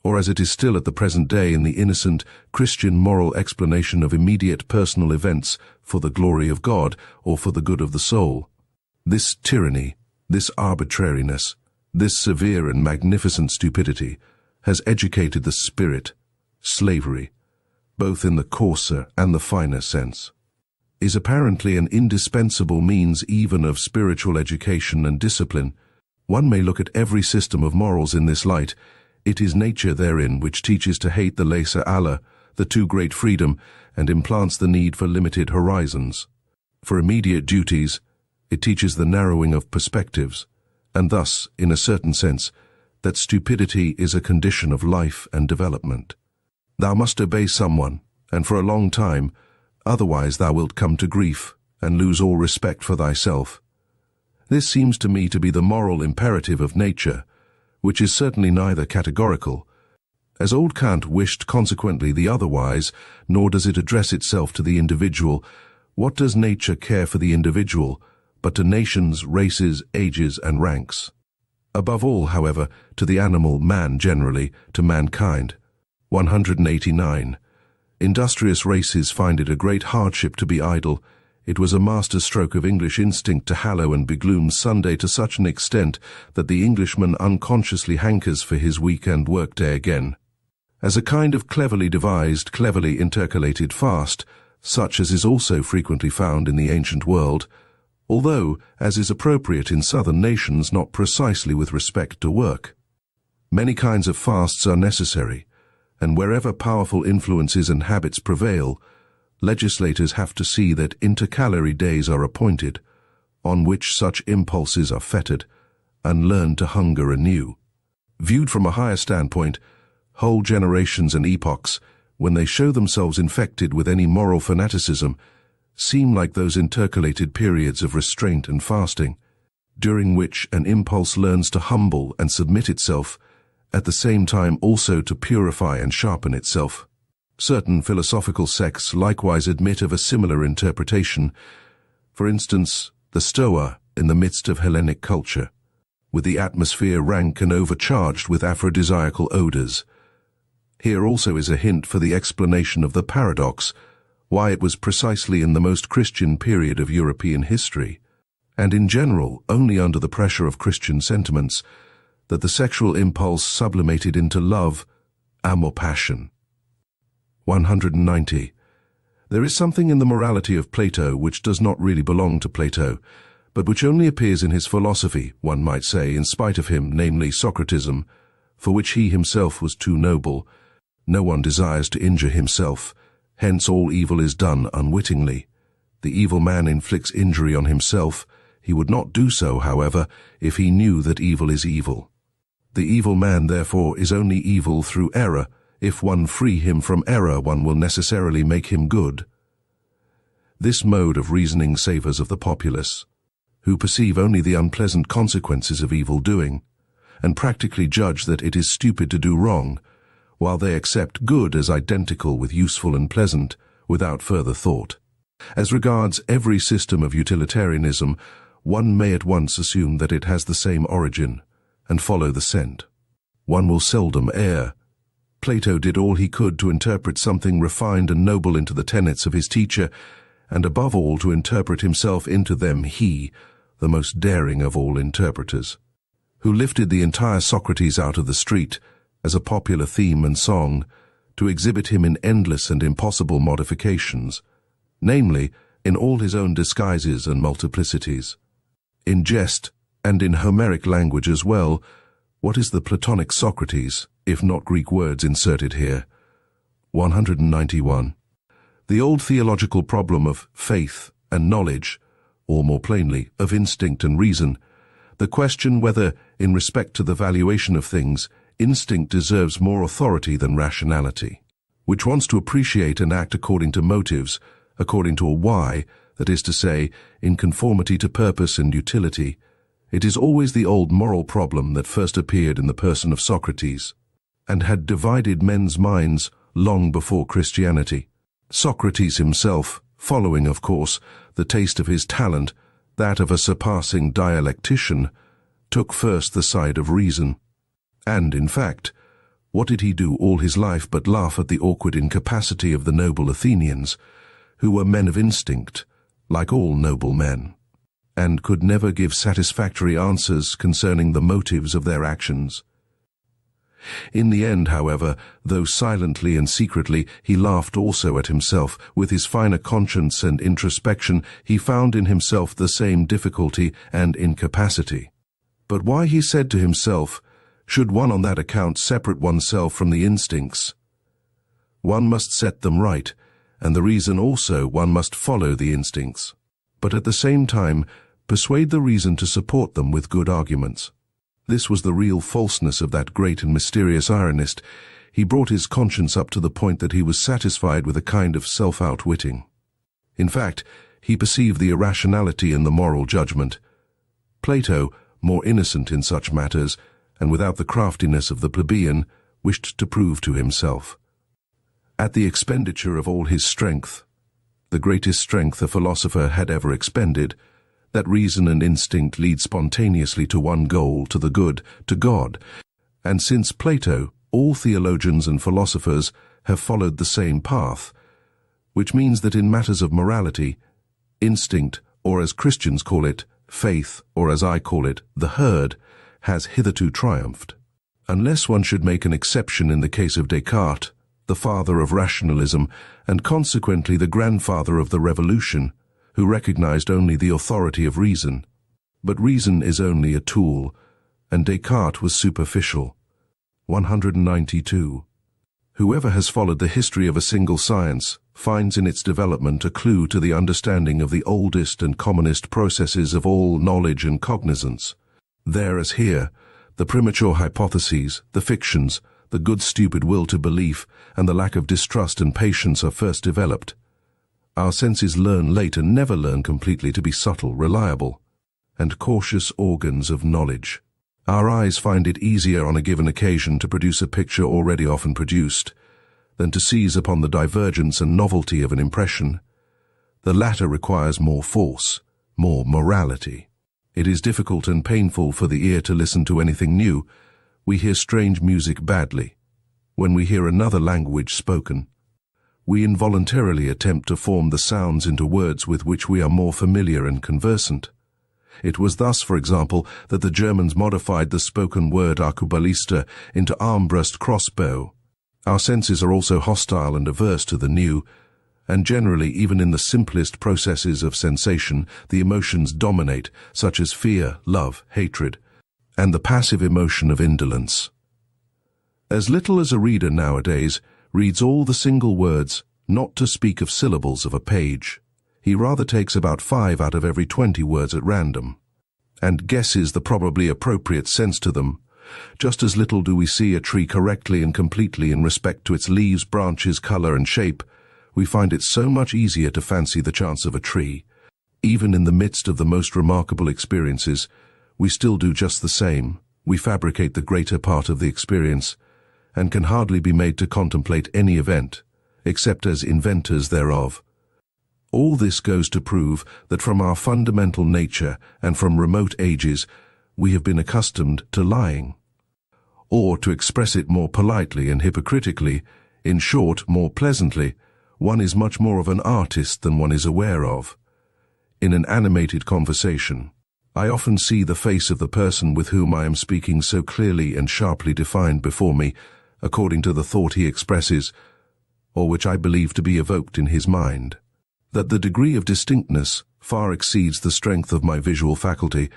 or as it is still at the present day in the innocent Christian moral explanation of immediate personal events for the glory of God or for the good of the soul. This tyranny, this arbitrariness, this severe and magnificent stupidity has educated the spirit. Slavery, both in the coarser and the finer sense, is apparently an indispensable means even of spiritual education and discipline. One may look at every system of morals in this light. It is nature therein which teaches to hate the laissez aller, the too great freedom, and implants the need for limited horizons. For immediate duties, it teaches the narrowing of perspectives, and thus, in a certain sense, that stupidity is a condition of life and development. Thou must obey someone, and for a long time, otherwise thou wilt come to grief, and lose all respect for thyself. This seems to me to be the moral imperative of nature, which is certainly neither categorical, As old Kant wished consequently the otherwise, nor does it address itself to the individual. What does nature care for the individual, but to nations, races, ages, and ranks? Above all, however, to the animal, man generally, to mankind. 189. Industrious races find it a great hardship to be idle. It was a masterstroke of English instinct to hallow and begloom Sunday to such an extent that the Englishman unconsciously hankers for his week-end workday again. As a kind of cleverly devised, cleverly intercalated fast, such as is also frequently found in the ancient world, although, as is appropriate in southern nations, not precisely with respect to work. Many kinds of fasts are necessary, and wherever powerful influences and habits prevail, legislators have to see that intercalary days are appointed, on which such impulses are fettered, and learn to hunger anew. Viewed from a higher standpoint, whole generations and epochs, when they show themselves infected with any moral fanaticism, seem like those intercalated periods of restraint and fasting, during which an impulse learns to humble and submit itself, at the same time also to purify and sharpen itself. Certain philosophical sects likewise admit of a similar interpretation. For instance, the Stoa in the midst of Hellenic culture, with the atmosphere rank and overcharged with aphrodisiacal odors. Here also is a hint for the explanation of the paradox, why it was precisely in the most Christian period of European history, and in general only under the pressure of Christian sentiments, that the sexual impulse sublimated into love, amor passion. 190. There is something in the morality of Plato which does not really belong to Plato, but which only appears in his philosophy, one might say, in spite of him, namely Socratism, for which he himself was too noble. No one desires to injure himself, hence all evil is done unwittingly. The evil man inflicts injury on himself. He would not do so, however, if he knew that evil is evil. The evil man, therefore, is only evil through error. If one free him from error, one will necessarily make him good. This mode of reasoning savours of the populace, who perceive only the unpleasant consequences of evil doing, and practically judge that it is stupid to do wrong, while they accept good as identical with useful and pleasant, without further thought. As regards every system of utilitarianism, one may at once assume that it has the same origin, and follow the scent. One will seldom err. Plato did all he could to interpret something refined and noble into the tenets of his teacher, and above all to interpret himself into them, he, the most daring of all interpreters, who lifted the entire Socrates out of the street, as a popular theme and song, to exhibit him in endless and impossible modifications, namely, in all his own disguises and multiplicities. In jest, and in Homeric language as well, what is the Platonic Socrates, if not Greek words inserted here? 191. The old theological problem of faith and knowledge, or more plainly, of instinct and reason, the question whether, in respect to the valuation of things, instinct deserves more authority than rationality, which wants to appreciate and act according to motives, according to a why, that is to say, in conformity to purpose and utility. It is always the old moral problem that first appeared in the person of Socrates, and had divided men's minds long before Christianity. Socrates himself, following, of course, the taste of his talent, that of a surpassing dialectician, took first the side of reason. And, in fact, what did he do all his life but laugh at the awkward incapacity of the noble Athenians, who were men of instinct, like all noble men, and could never give satisfactory answers concerning the motives of their actions? In the end, however, though silently and secretly, he laughed also at himself. With his finer conscience and introspection, he found in himself the same difficulty and incapacity. But why, he said to himself, should one on that account separate oneself from the instincts? One must set them right, and the reason also one must follow the instincts, but at the same time persuade the reason to support them with good arguments. This was the real falseness of that great and mysterious ironist. He brought his conscience up to the point that he was satisfied with a kind of self-outwitting. In fact, he perceived the irrationality in the moral judgment. Plato, more innocent in such matters, and without the craftiness of the plebeian, wished to prove to himself. At the expenditure of all his strength, the greatest strength a philosopher had ever expended, that reason and instinct lead spontaneously to one goal, to the good, to God. And since Plato, all theologians and philosophers have followed the same path, which means that in matters of morality, instinct, or as Christians call it, faith, or as I call it, the herd, has hitherto triumphed. Unless one should make an exception in the case of Descartes, the father of rationalism, and consequently the grandfather of the revolution, who recognized only the authority of reason. But reason is only a tool, and Descartes was superficial. 192. Whoever has followed the history of a single science finds in its development a clue to the understanding of the oldest and commonest processes of all knowledge and cognizance. There as here, the premature hypotheses, the fictions, the good stupid will to belief, and the lack of distrust and patience are first developed. Our senses learn late and never learn completely to be subtle, reliable, and cautious organs of knowledge. Our eyes find it easier on a given occasion to produce a picture already often produced, than to seize upon the divergence and novelty of an impression. The latter requires more force, more morality. It is difficult and painful for the ear to listen to anything new. We hear strange music badly. When we hear another language spoken, we involuntarily attempt to form the sounds into words with which we are more familiar and conversant. It was thus, for example, that the Germans modified the spoken word arqueballista into armbrust crossbow. Our senses are also hostile and averse to the new, and generally, even in the simplest processes of sensation, the emotions dominate, such as fear, love, hatred, and the passive emotion of indolence. As little as a reader nowadays reads all the single words, not to speak of syllables, of a page. He rather takes about 5 out of every 20 words at random, and guesses the probably appropriate sense to them. Just as little do we see a tree correctly and completely in respect to its leaves, branches, color, and shape. We find it so much easier to fancy the chance of a tree. Even in the midst of the most remarkable experiences, we still do just the same. We fabricate the greater part of the experience, and can hardly be made to contemplate any event, except as inventors thereof. All this goes to prove that from our fundamental nature and from remote ages, we have been accustomed to lying. Or, to express it more politely and hypocritically, in short, more pleasantly, one is much more of an artist than one is aware of. In an animated conversation, I often see the face of the person with whom I am speaking so clearly and sharply defined before me, according to the thought he expresses, or which I believe to be evoked in his mind. That the degree of distinctness far exceeds the strength of my visual faculty,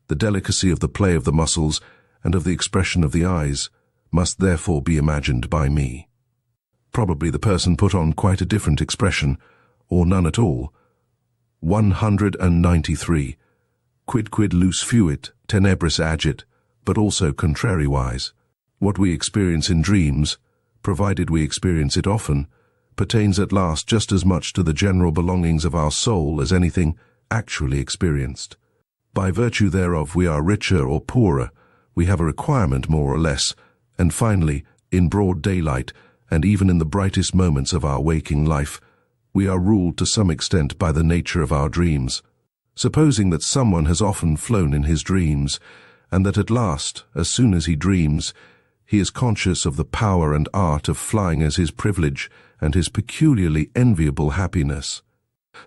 the delicacy of the play of the muscles, and of the expression of the eyes, must therefore be imagined by me. Probably the person put on quite a different expression, or none at all. 193. Quidquid lus fuit, tenebris agit, but also contrariwise. What we experience in dreams, provided we experience it often, pertains at last just as much to the general belongings of our soul as anything actually experienced. By virtue thereof we are richer or poorer, we have a requirement more or less, and finally, in broad daylight, and even in the brightest moments of our waking life, we are ruled to some extent by the nature of our dreams. Supposing that someone has often flown in his dreams, and that at last, as soon as he dreams, he is conscious of the power and art of flying as his privilege and his peculiarly enviable happiness.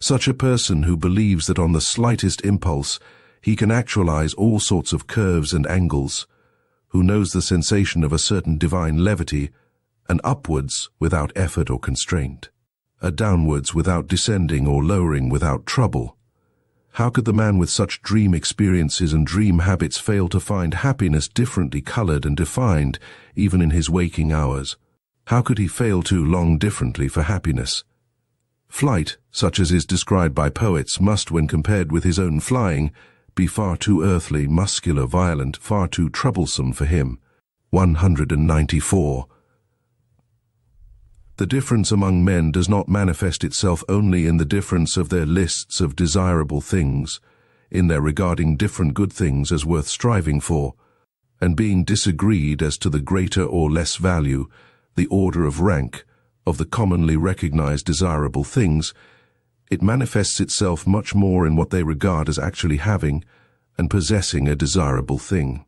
Such a person who believes that on the slightest impulse he can actualize all sorts of curves and angles, who knows the sensation of a certain divine levity, an upwards without effort or constraint, a downwards without descending or lowering without trouble. How could the man with such dream experiences and dream habits fail to find happiness differently colored and defined, even in his waking hours? How could he fail to long differently for happiness? Flight, such as is described by poets, must, when compared with his own flying, be far too earthly, muscular, violent, far too troublesome for him. 194. The difference among men does not manifest itself only in the difference of their lists of desirable things, in their regarding different good things as worth striving for, and being disagreed as to the greater or less value, the order of rank, of the commonly recognized desirable things, it manifests itself much more in what they regard as actually having and possessing a desirable thing.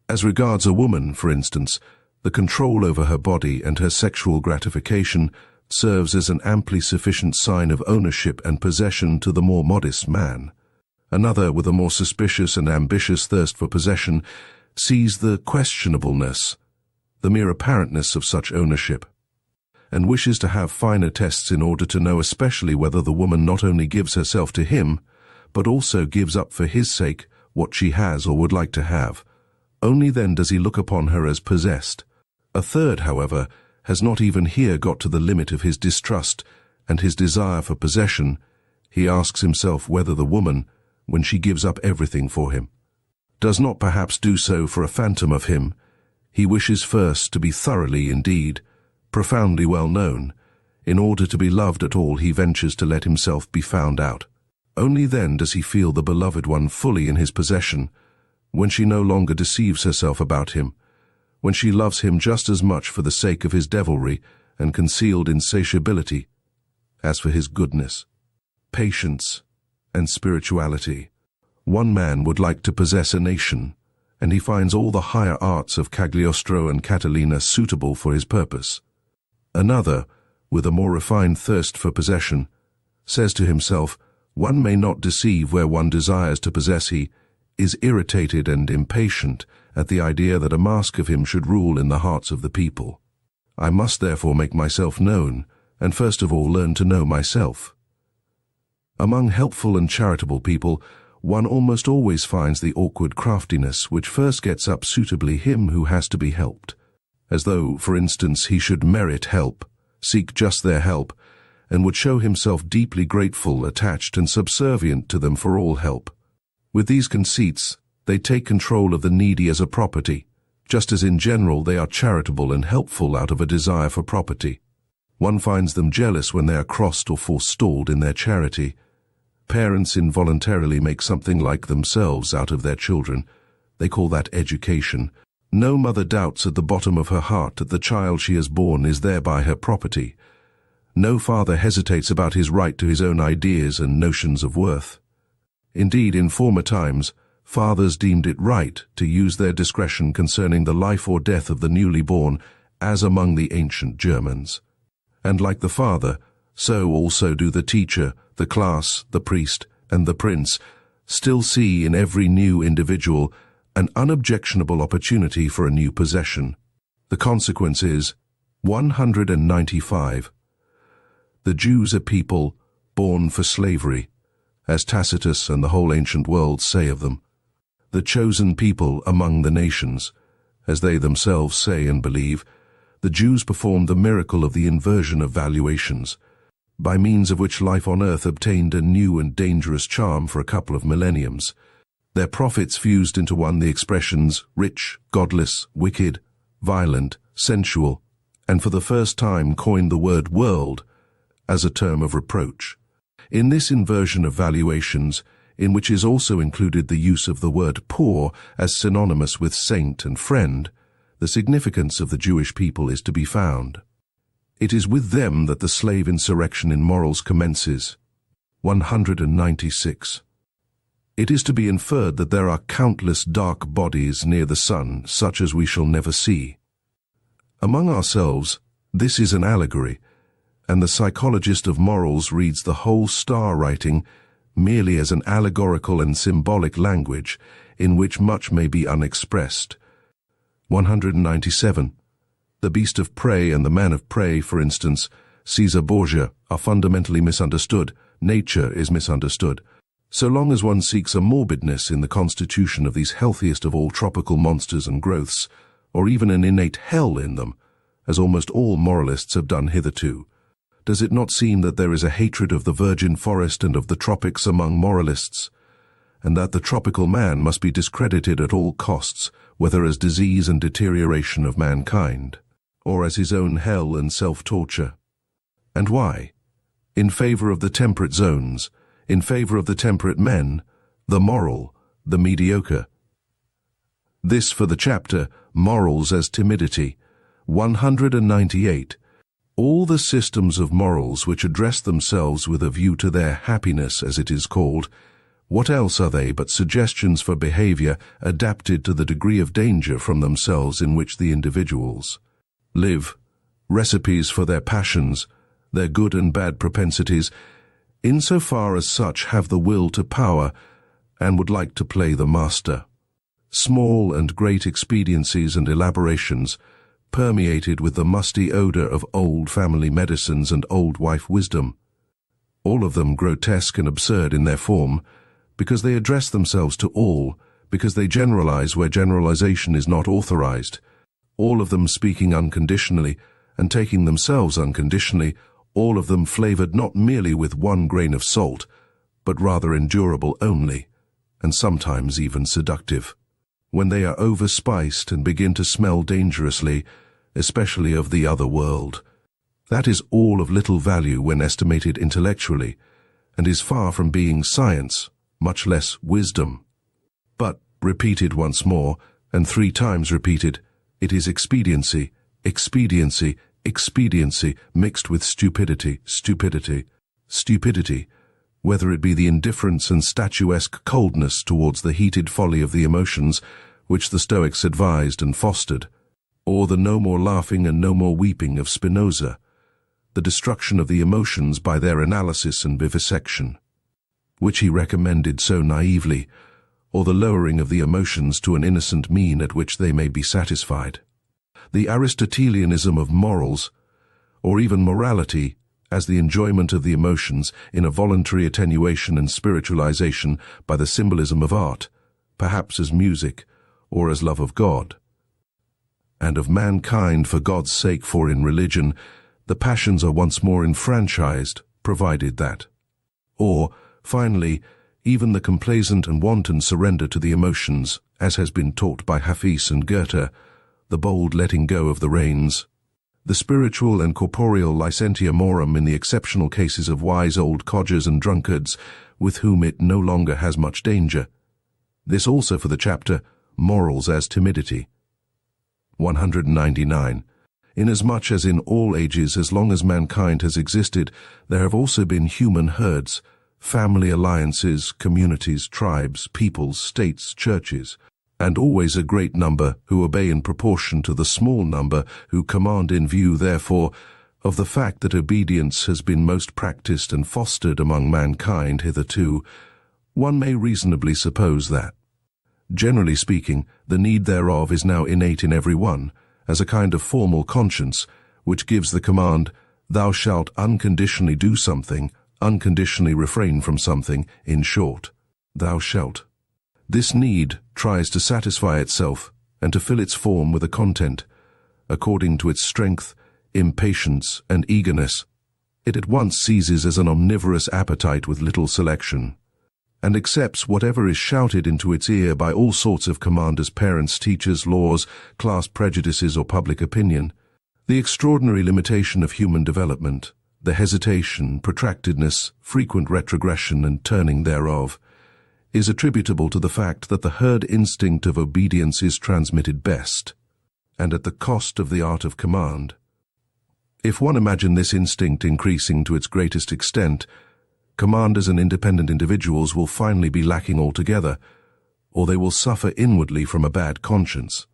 As regards a woman, for instance, the control over her body and her sexual gratification serves as an amply sufficient sign of ownership and possession to the more modest man. Another, with a more suspicious and ambitious thirst for possession, sees the questionableness, the mere apparentness of such ownership, and wishes to have finer tests in order to know especially whether the woman not only gives herself to him, but also gives up for his sake what she has or would like to have. Only then does he look upon her as possessed. A third, however, has not even here got to the limit of his distrust and his desire for possession. He asks himself whether the woman, when she gives up everything for him, does not perhaps do so for a phantom of him. He wishes first to be thoroughly, indeed, profoundly well known. In order to be loved at all, he ventures to let himself be found out. Only then does he feel the beloved one fully in his possession, when she no longer deceives herself about him, when she loves him just as much for the sake of his devilry and concealed insatiability as for his goodness, patience, and spirituality. One man would like to possess a nation, and he finds all the higher arts of Cagliostro and Catalina suitable for his purpose. Another, with a more refined thirst for possession, says to himself, one may not deceive where one desires to possess. He is irritated and impatient at the idea that a mask of him should rule in the hearts of the people. I must therefore make myself known, and first of all learn to know myself. Among helpful and charitable people, one almost always finds the awkward craftiness which first gets up suitably him who has to be helped, as though, for instance, he should merit help, seek just their help, and would show himself deeply grateful, attached, and subservient to them for all help. With these conceits, they take control of the needy as a property, just as in general they are charitable and helpful out of a desire for property. One finds them jealous when they are crossed or forestalled in their charity. Parents involuntarily make something like themselves out of their children. They call that education. No mother doubts at the bottom of her heart that the child she has borne is thereby her property. No father hesitates about his right to his own ideas and notions of worth. Indeed, in former times, fathers deemed it right to use their discretion concerning the life or death of the newly born, as among the ancient Germans. And like the father, so also do the teacher, the class, the priest, and the prince still see in every new individual an unobjectionable opportunity for a new possession. The consequence is 195. The Jews a people born for slavery, as Tacitus and the whole ancient world say of them. The chosen people among the nations, as they themselves say and believe. The Jews performed the miracle of the inversion of valuations, by means of which life on earth obtained a new and dangerous charm for a couple of millenniums. Their prophets fused into one the expressions rich, godless, wicked, violent, sensual, and for the first time coined the word world as a term of reproach. In this inversion of valuations, in which is also included the use of the word poor as synonymous with saint and friend, the significance of the Jewish people is to be found. It is with them that the slave insurrection in morals commences. 196. It is to be inferred that there are countless dark bodies near the sun, such as we shall never see. Among ourselves, this is an allegory, and the psychologist of morals reads the whole star writing merely as an allegorical and symbolic language in which much may be unexpressed. 197. The beast of prey and the man of prey, for instance, Caesar Borgia, are fundamentally misunderstood. Nature is misunderstood. So long as one seeks a morbidness in the constitution of these healthiest of all tropical monsters and growths, or even an innate hell in them, as almost all moralists have done hitherto, does it not seem that there is a hatred of the virgin forest and of the tropics among moralists, and that the tropical man must be discredited at all costs, whether as disease and deterioration of mankind, or as his own hell and self-torture? And why? In favor of the temperate zones, in favor of the temperate men, the moral, the mediocre. This for the chapter, Morals as Timidity. 198. All the systems of morals which address themselves with a view to their happiness, as it is called, what else are they but suggestions for behavior adapted to the degree of danger from themselves in which the individuals live, recipes for their passions, their good and bad propensities, insofar as such have the will to power and would like to play the master. Small and great expediencies and elaborations, permeated with the musty odor of old family medicines and old wife wisdom, all of them grotesque and absurd in their form, because they address themselves to all, because they generalize where generalization is not authorized, all of them speaking unconditionally and taking themselves unconditionally, all of them flavored not merely with one grain of salt, but rather endurable only, and sometimes even seductive. When they are overspiced and begin to smell dangerously, especially of the other world, that is all of little value when estimated intellectually, and is far from being science, much less wisdom. But, repeated once more, and 3 times repeated, it is expediency, expediency, expediency, mixed with stupidity, stupidity, stupidity, whether it be the indifference and statuesque coldness towards the heated folly of the emotions which the Stoics advised and fostered, or the no more laughing and no more weeping of Spinoza, the destruction of the emotions by their analysis and vivisection, which he recommended so naively, or the lowering of the emotions to an innocent mean at which they may be satisfied. The Aristotelianism of morals, or even morality, as the enjoyment of the emotions in a voluntary attenuation and spiritualization by the symbolism of art, perhaps as music, or as love of God, and of mankind for God's sake, for in religion the passions are once more enfranchised, provided that. Or, finally, even the complacent and wanton surrender to the emotions, as has been taught by Hafiz and Goethe, the bold letting go of the reins, the spiritual and corporeal licentia morum in the exceptional cases of wise old codgers and drunkards, with whom it no longer has much danger. This also for the chapter, Morals as Timidity. 199. Inasmuch as in all ages, as long as mankind has existed, there have also been human herds, family alliances, communities, tribes, peoples, states, churches, and always a great number who obey in proportion to the small number who command, in view, therefore, of the fact that obedience has been most practiced and fostered among mankind hitherto, one may reasonably suppose that, generally speaking, the need thereof is now innate in every one, as a kind of formal conscience, which gives the command, "Thou shalt unconditionally do something, unconditionally refrain from something," in short, "Thou shalt." This need tries to satisfy itself and to fill its form with a content, according to its strength, impatience, and eagerness. It at once seizes as an omnivorous appetite with little selection, and accepts whatever is shouted into its ear by all sorts of commanders, parents, teachers, laws, class prejudices, or public opinion. The extraordinary limitation of human development, the hesitation, protractedness, frequent retrogression, and turning thereof, is attributable to the fact that the herd instinct of obedience is transmitted best, and at the cost of the art of command. If one imagine this instinct increasing to its greatest extent, commanders and independent individuals will finally be lacking altogether, or they will suffer inwardly from a bad conscience,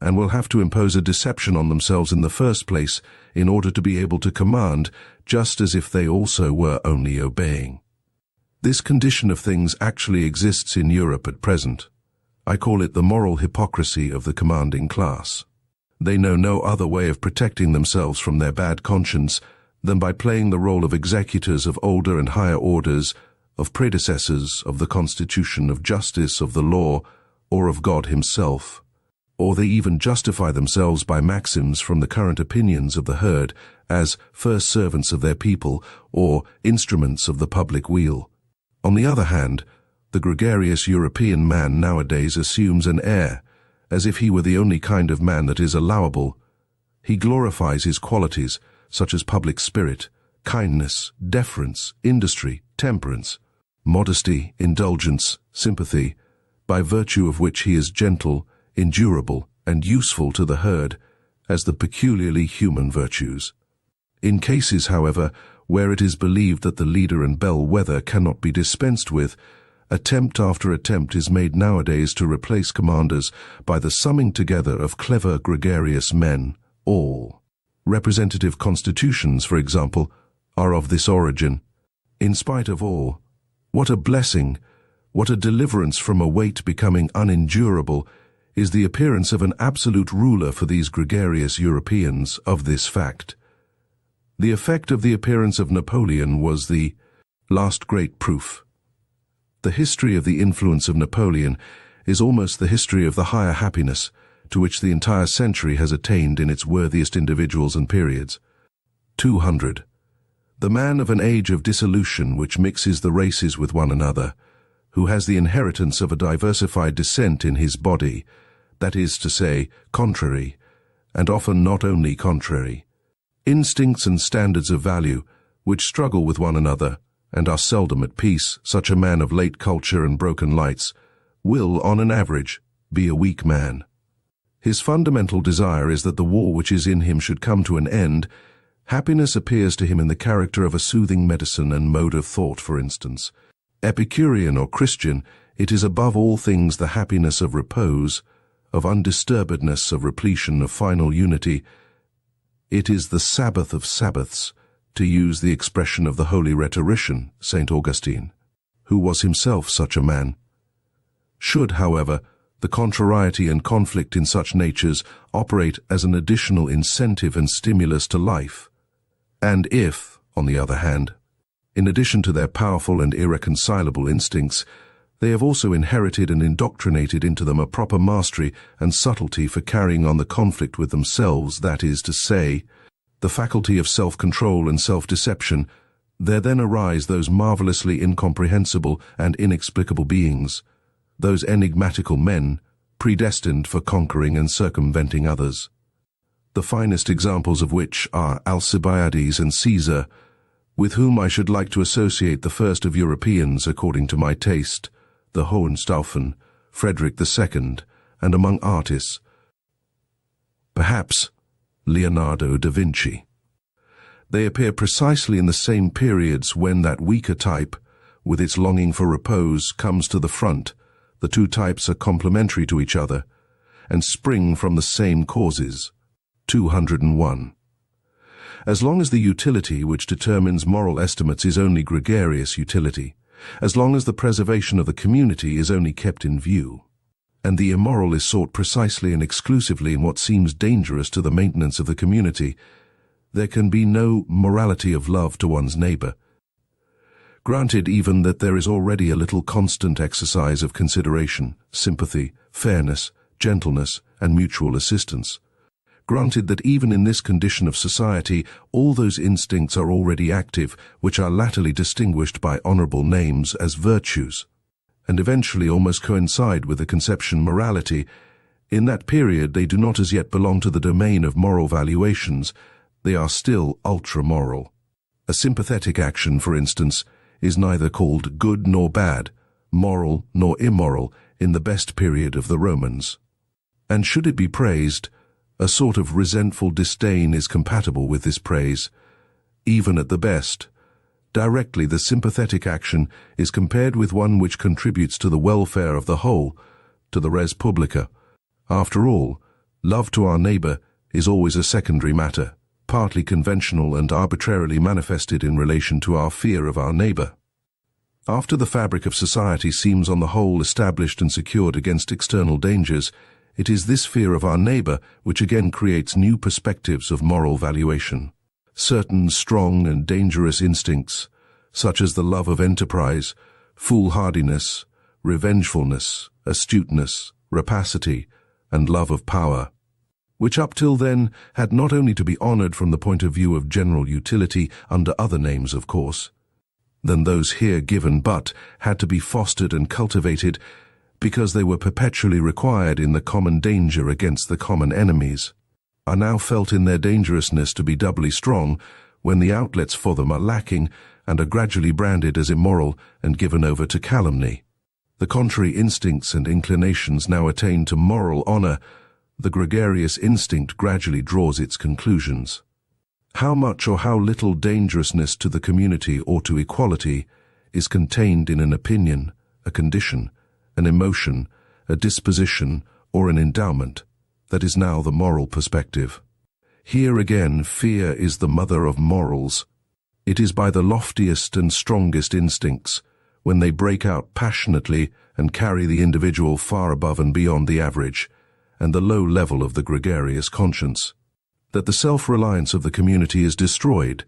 and will have to impose a deception on themselves in the first place in order to be able to command, just as if they also were only obeying. This condition of things actually exists in Europe at present. I call it the moral hypocrisy of the commanding class. They know no other way of protecting themselves from their bad conscience than by playing the role of executors of older and higher orders, of predecessors of the constitution, of justice, of the law, or of God himself. Or they even justify themselves by maxims from the current opinions of the herd as first servants of their people or instruments of the public weal. On the other hand, the gregarious European man nowadays assumes an air, as if he were the only kind of man that is allowable. He glorifies his qualities, such as public spirit, kindness, deference, industry, temperance, modesty, indulgence, sympathy, by virtue of which he is gentle, endurable, and useful to the herd as the peculiarly human virtues. In cases, however, where it is believed that the leader and bellwether cannot be dispensed with, attempt after attempt is made nowadays to replace commanders by the summing together of clever gregarious men, all. Representative constitutions, for example, are of this origin. In spite of all, what a blessing, what a deliverance from a weight becoming unendurable, is the appearance of an absolute ruler for these gregarious Europeans of this fact. The effect of the appearance of Napoleon was the last great proof. The history of the influence of Napoleon is almost the history of the higher happiness to which the entire century has attained in its worthiest individuals and periods. 200. The man of an age of dissolution which mixes the races with one another, who has the inheritance of a diversified descent in his body, that is to say, contrary, and often not only contrary, instincts and standards of value which struggle with one another and are seldom at peace, such a man of late culture and broken lights, will, on an average, be a weak man. His fundamental desire is that the war which is in him should come to an end. Happiness appears to him in the character of a soothing medicine and mode of thought, for instance. Epicurean or Christian, it is above all things the happiness of repose, of undisturbedness, of repletion, of final unity. It is the Sabbath of Sabbaths, to use the expression of the holy rhetorician, St. Augustine, who was himself such a man. Should, however, the contrariety and conflict in such natures operate as an additional incentive and stimulus to life, and if, on the other hand, in addition to their powerful and irreconcilable instincts, they have also inherited and indoctrinated into them a proper mastery and subtlety for carrying on the conflict with themselves, that is to say, the faculty of self-control and self-deception, there then arise those marvelously incomprehensible and inexplicable beings, those enigmatical men, predestined for conquering and circumventing others. The finest examples of which are Alcibiades and Caesar, with whom I should like to associate the first of Europeans, according to my taste, the Hohenstaufen, Friedrich II, and among artists, perhaps Leonardo da Vinci. They appear precisely in the same periods when that weaker type, with its longing for repose, comes to the front. The two types are complementary to each other, and spring from the same causes. 201. As long as the utility which determines moral estimates is only gregarious utility, as long as the preservation of the community is only kept in view, and the immoral is sought precisely and exclusively in what seems dangerous to the maintenance of the community, there can be no morality of love to one's neighbor. Granted even that there is already a little constant exercise of consideration, sympathy, fairness, gentleness, and mutual assistance. Granted that even in this condition of society all those instincts are already active which are latterly distinguished by honorable names as virtues, and eventually almost coincide with the conception morality, in that period they do not as yet belong to the domain of moral valuations, they are still ultra-moral. A sympathetic action, for instance, is neither called good nor bad, moral nor immoral in the best period of the Romans. And should it be praised, a sort of resentful disdain is compatible with this praise. Even at the best, directly the sympathetic action is compared with one which contributes to the welfare of the whole, to the res publica. After all, love to our neighbor is always a secondary matter, partly conventional and arbitrarily manifested in relation to our fear of our neighbor. After the fabric of society seems on the whole established and secured against external dangers, it is this fear of our neighbor which again creates new perspectives of moral valuation. Certain strong and dangerous instincts, such as the love of enterprise, foolhardiness, revengefulness, astuteness, rapacity, and love of power, which up till then had not only to be honored from the point of view of general utility, under other names of course, than those here given, but had to be fostered and cultivated because they were perpetually required in the common danger against the common enemies, are now felt in their dangerousness to be doubly strong when the outlets for them are lacking and are gradually branded as immoral and given over to calumny. The contrary instincts and inclinations now attain to moral honor. The gregarious instinct gradually draws its conclusions. How much or how little dangerousness to the community or to equality is contained in an opinion, a condition, an emotion, a disposition, or an endowment, that is now the moral perspective. Here again, fear is the mother of morals. It is by the loftiest and strongest instincts, when they break out passionately and carry the individual far above and beyond the average, and the low level of the gregarious conscience, that the self-reliance of the community is destroyed,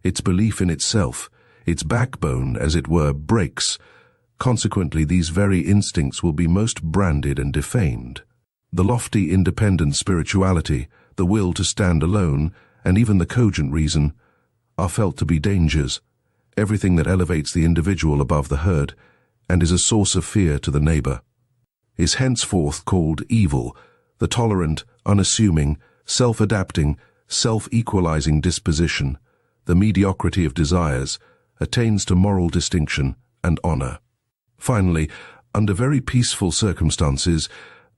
its belief in itself, its backbone, as it were, breaks. Consequently, these very instincts will be most branded and defamed. The lofty independent spirituality, the will to stand alone, and even the cogent reason, are felt to be dangers, everything that elevates the individual above the herd, and is a source of fear to the neighbor, is henceforth called evil. The tolerant, unassuming, self-adapting, self-equalizing disposition, the mediocrity of desires, attains to moral distinction and honor. Finally, under very peaceful circumstances,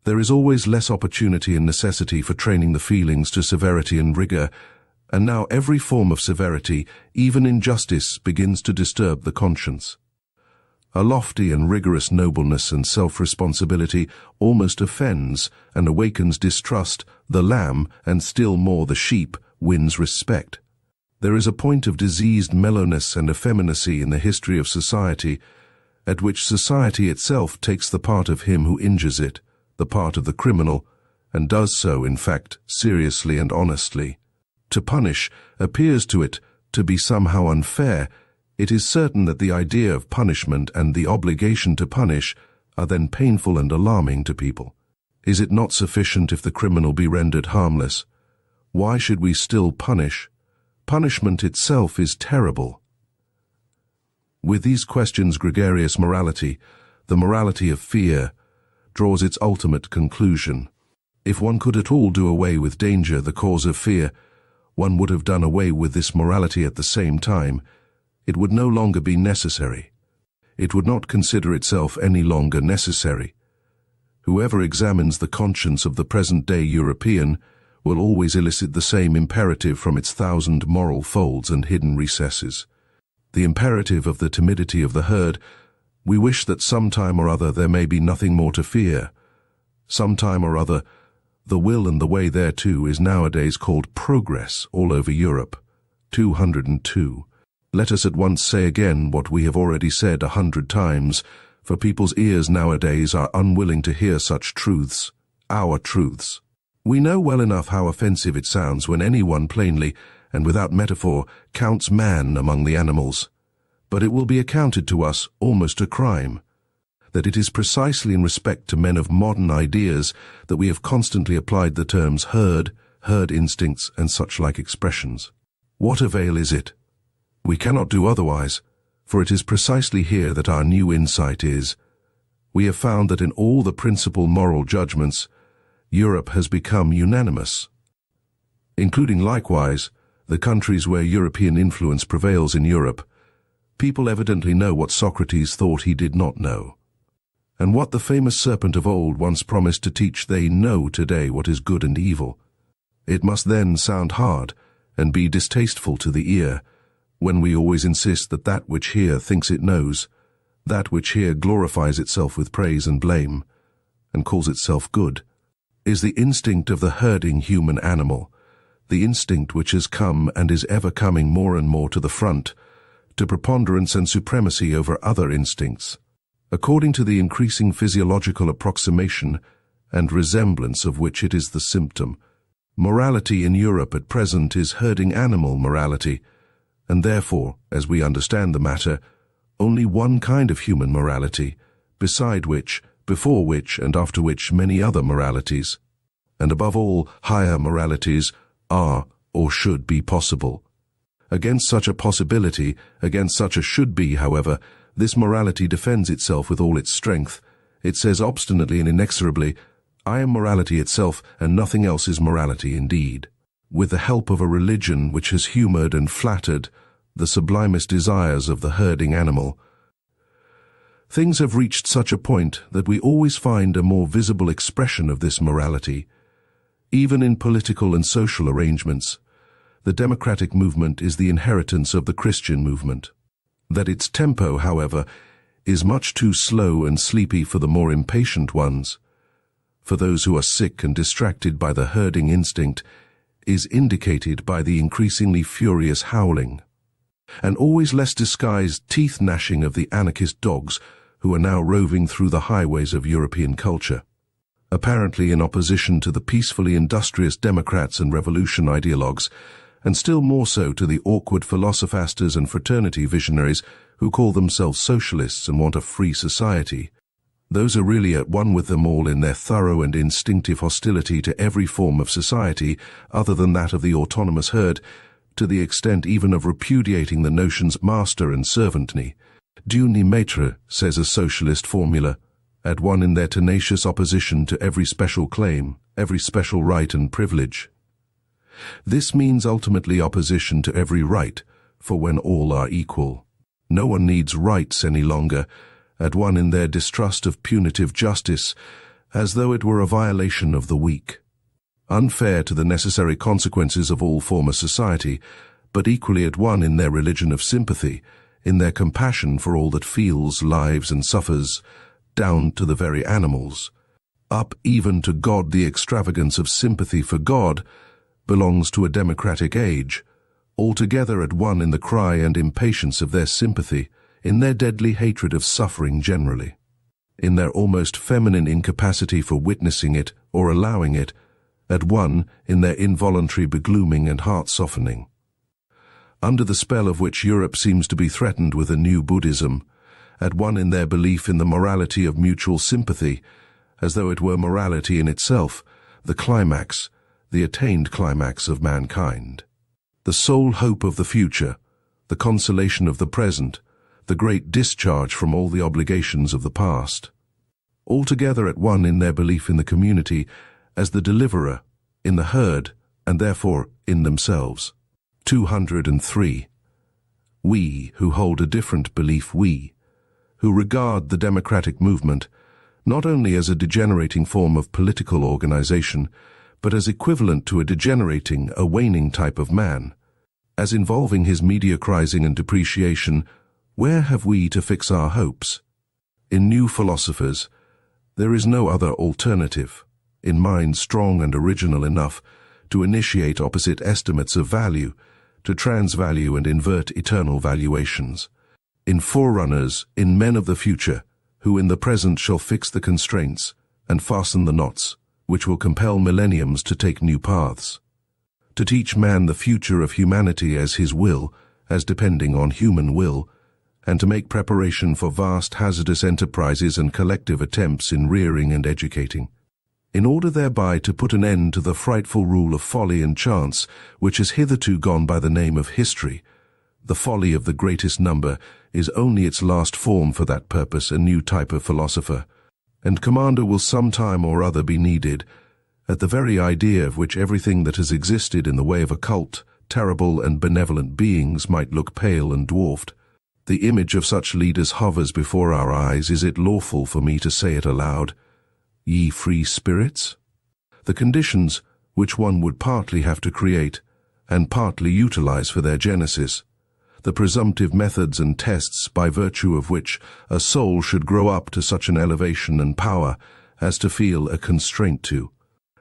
there is always less opportunity and necessity for training the feelings to severity and rigor, and now every form of severity, even injustice, begins to disturb the conscience. A lofty and rigorous nobleness and self-responsibility almost offends and awakens distrust. The lamb, and still more the sheep, wins respect. There is a point of diseased mellowness and effeminacy in the history of society, at which society itself takes the part of him who injures it, the part of the criminal, and does so, in fact, seriously and honestly. To punish appears to it to be somehow unfair. It is certain that the idea of punishment and the obligation to punish are then painful and alarming to people. Is it not sufficient if the criminal be rendered harmless? Why should we still punish? Punishment itself is terrible. With these questions, gregarious morality, the morality of fear, draws its ultimate conclusion. If one could at all do away with danger, the cause of fear, one would have done away with this morality at the same time. It would no longer be necessary. It would not consider itself any longer necessary. Whoever examines the conscience of the present-day European will always elicit the same imperative from its thousand moral folds and hidden recesses. The imperative of the timidity of the herd: we wish that sometime or other there may be nothing more to fear. Sometime or other, the will and the way thereto is nowadays called progress all over Europe. 202. Let us at once say again what we have already said 100 times, for people's ears nowadays are unwilling to hear such truths, our truths. We know well enough how offensive it sounds when anyone plainly, and without metaphor, counts man among the animals. But it will be accounted to us almost a crime, that it is precisely in respect to men of modern ideas that we have constantly applied the terms herd instincts, and such like expressions. What avail is it? We cannot do otherwise, for it is precisely here that our new insight is. We have found that in all the principal moral judgments, Europe has become unanimous, including likewise the countries where European influence prevails in Europe. People evidently know what Socrates thought he did not know, and what the famous serpent of old once promised to teach. They know today what is good and evil. It must then sound hard and be distasteful to the ear, when we always insist that that which here thinks it knows, that which here glorifies itself with praise and blame, and calls itself good, is the instinct of the herding human animal, the instinct which has come and is ever coming more and more to the front, to preponderance and supremacy over other instincts, according to the increasing physiological approximation and resemblance of which it is the symptom. Morality in Europe at present is herding animal morality, and therefore, as we understand the matter, only one kind of human morality, beside which, before which, and after which many other moralities, and above all higher moralities, are or should be possible. Against such a possibility, against such a should be, however, this morality defends itself with all its strength. It says obstinately and inexorably, I am morality itself, and nothing else is morality indeed. With the help of a religion which has humored and flattered the sublimest desires of the herding animal. Things have reached such a point that we always find a more visible expression of this morality. Even in political and social arrangements, the democratic movement is the inheritance of the Christian movement. That its tempo, however, is much too slow and sleepy for the more impatient ones, for those who are sick and distracted by the herding instinct, is indicated by the increasingly furious howling, and always less disguised teeth-gnashing of the anarchist dogs who are now roving through the highways of European culture, apparently in opposition to the peacefully industrious Democrats and revolution ideologues, and still more so to the awkward philosophasters and fraternity visionaries who call themselves socialists and want a free society. Those are really at one with them all in their thorough and instinctive hostility to every form of society other than that of the autonomous herd, to the extent even of repudiating the notions master and servantry. Dieu ni maître, says a socialist formula, at one in their tenacious opposition to every special claim, every special right and privilege. This means ultimately opposition to every right, for when all are equal, no one needs rights any longer, at one in their distrust of punitive justice, as though it were a violation of the weak, unfair to the necessary consequences of all former society, but equally at one in their religion of sympathy, in their compassion for all that feels, lives, and suffers, down to the very animals. Up even to God, the extravagance of sympathy for God belongs to a democratic age, altogether at one in the cry and impatience of their sympathy, in their deadly hatred of suffering generally, in their almost feminine incapacity for witnessing it or allowing it, at one in their involuntary beglooming and heart-softening. Under the spell of which Europe seems to be threatened with a new Buddhism, at one in their belief in the morality of mutual sympathy, as though it were morality in itself, the climax, the attained climax of mankind. The sole hope of the future, the consolation of the present, the great discharge from all the obligations of the past. Altogether at one in their belief in the community as the deliverer, in the herd, and therefore in themselves. 203. We who hold a different belief, who regard the democratic movement not only as a degenerating form of political organization, but as equivalent to a degenerating, a waning type of man, as involving his mediocrizing and depreciation, where have we to fix our hopes? In new philosophers, there is no other alternative, in minds strong and original enough to initiate opposite estimates of value, to transvalue and invert eternal valuations. In forerunners, in men of the future, who in the present shall fix the constraints and fasten the knots, which will compel millenniums to take new paths, to teach man the future of humanity as his will, as depending on human will, and to make preparation for vast hazardous enterprises and collective attempts in rearing and educating, in order thereby to put an end to the frightful rule of folly and chance which has hitherto gone by the name of history. The folly of the greatest number is only its last form for that purpose, a new type of philosopher, and commander will some time or other be needed, at the very idea of which everything that has existed in the way of occult, terrible and benevolent beings might look pale and dwarfed. The image of such leaders hovers before our eyes. Is it lawful for me to say it aloud? Ye free spirits? The conditions which one would partly have to create and partly utilize for their genesis, the presumptive methods and tests by virtue of which a soul should grow up to such an elevation and power as to feel a constraint to.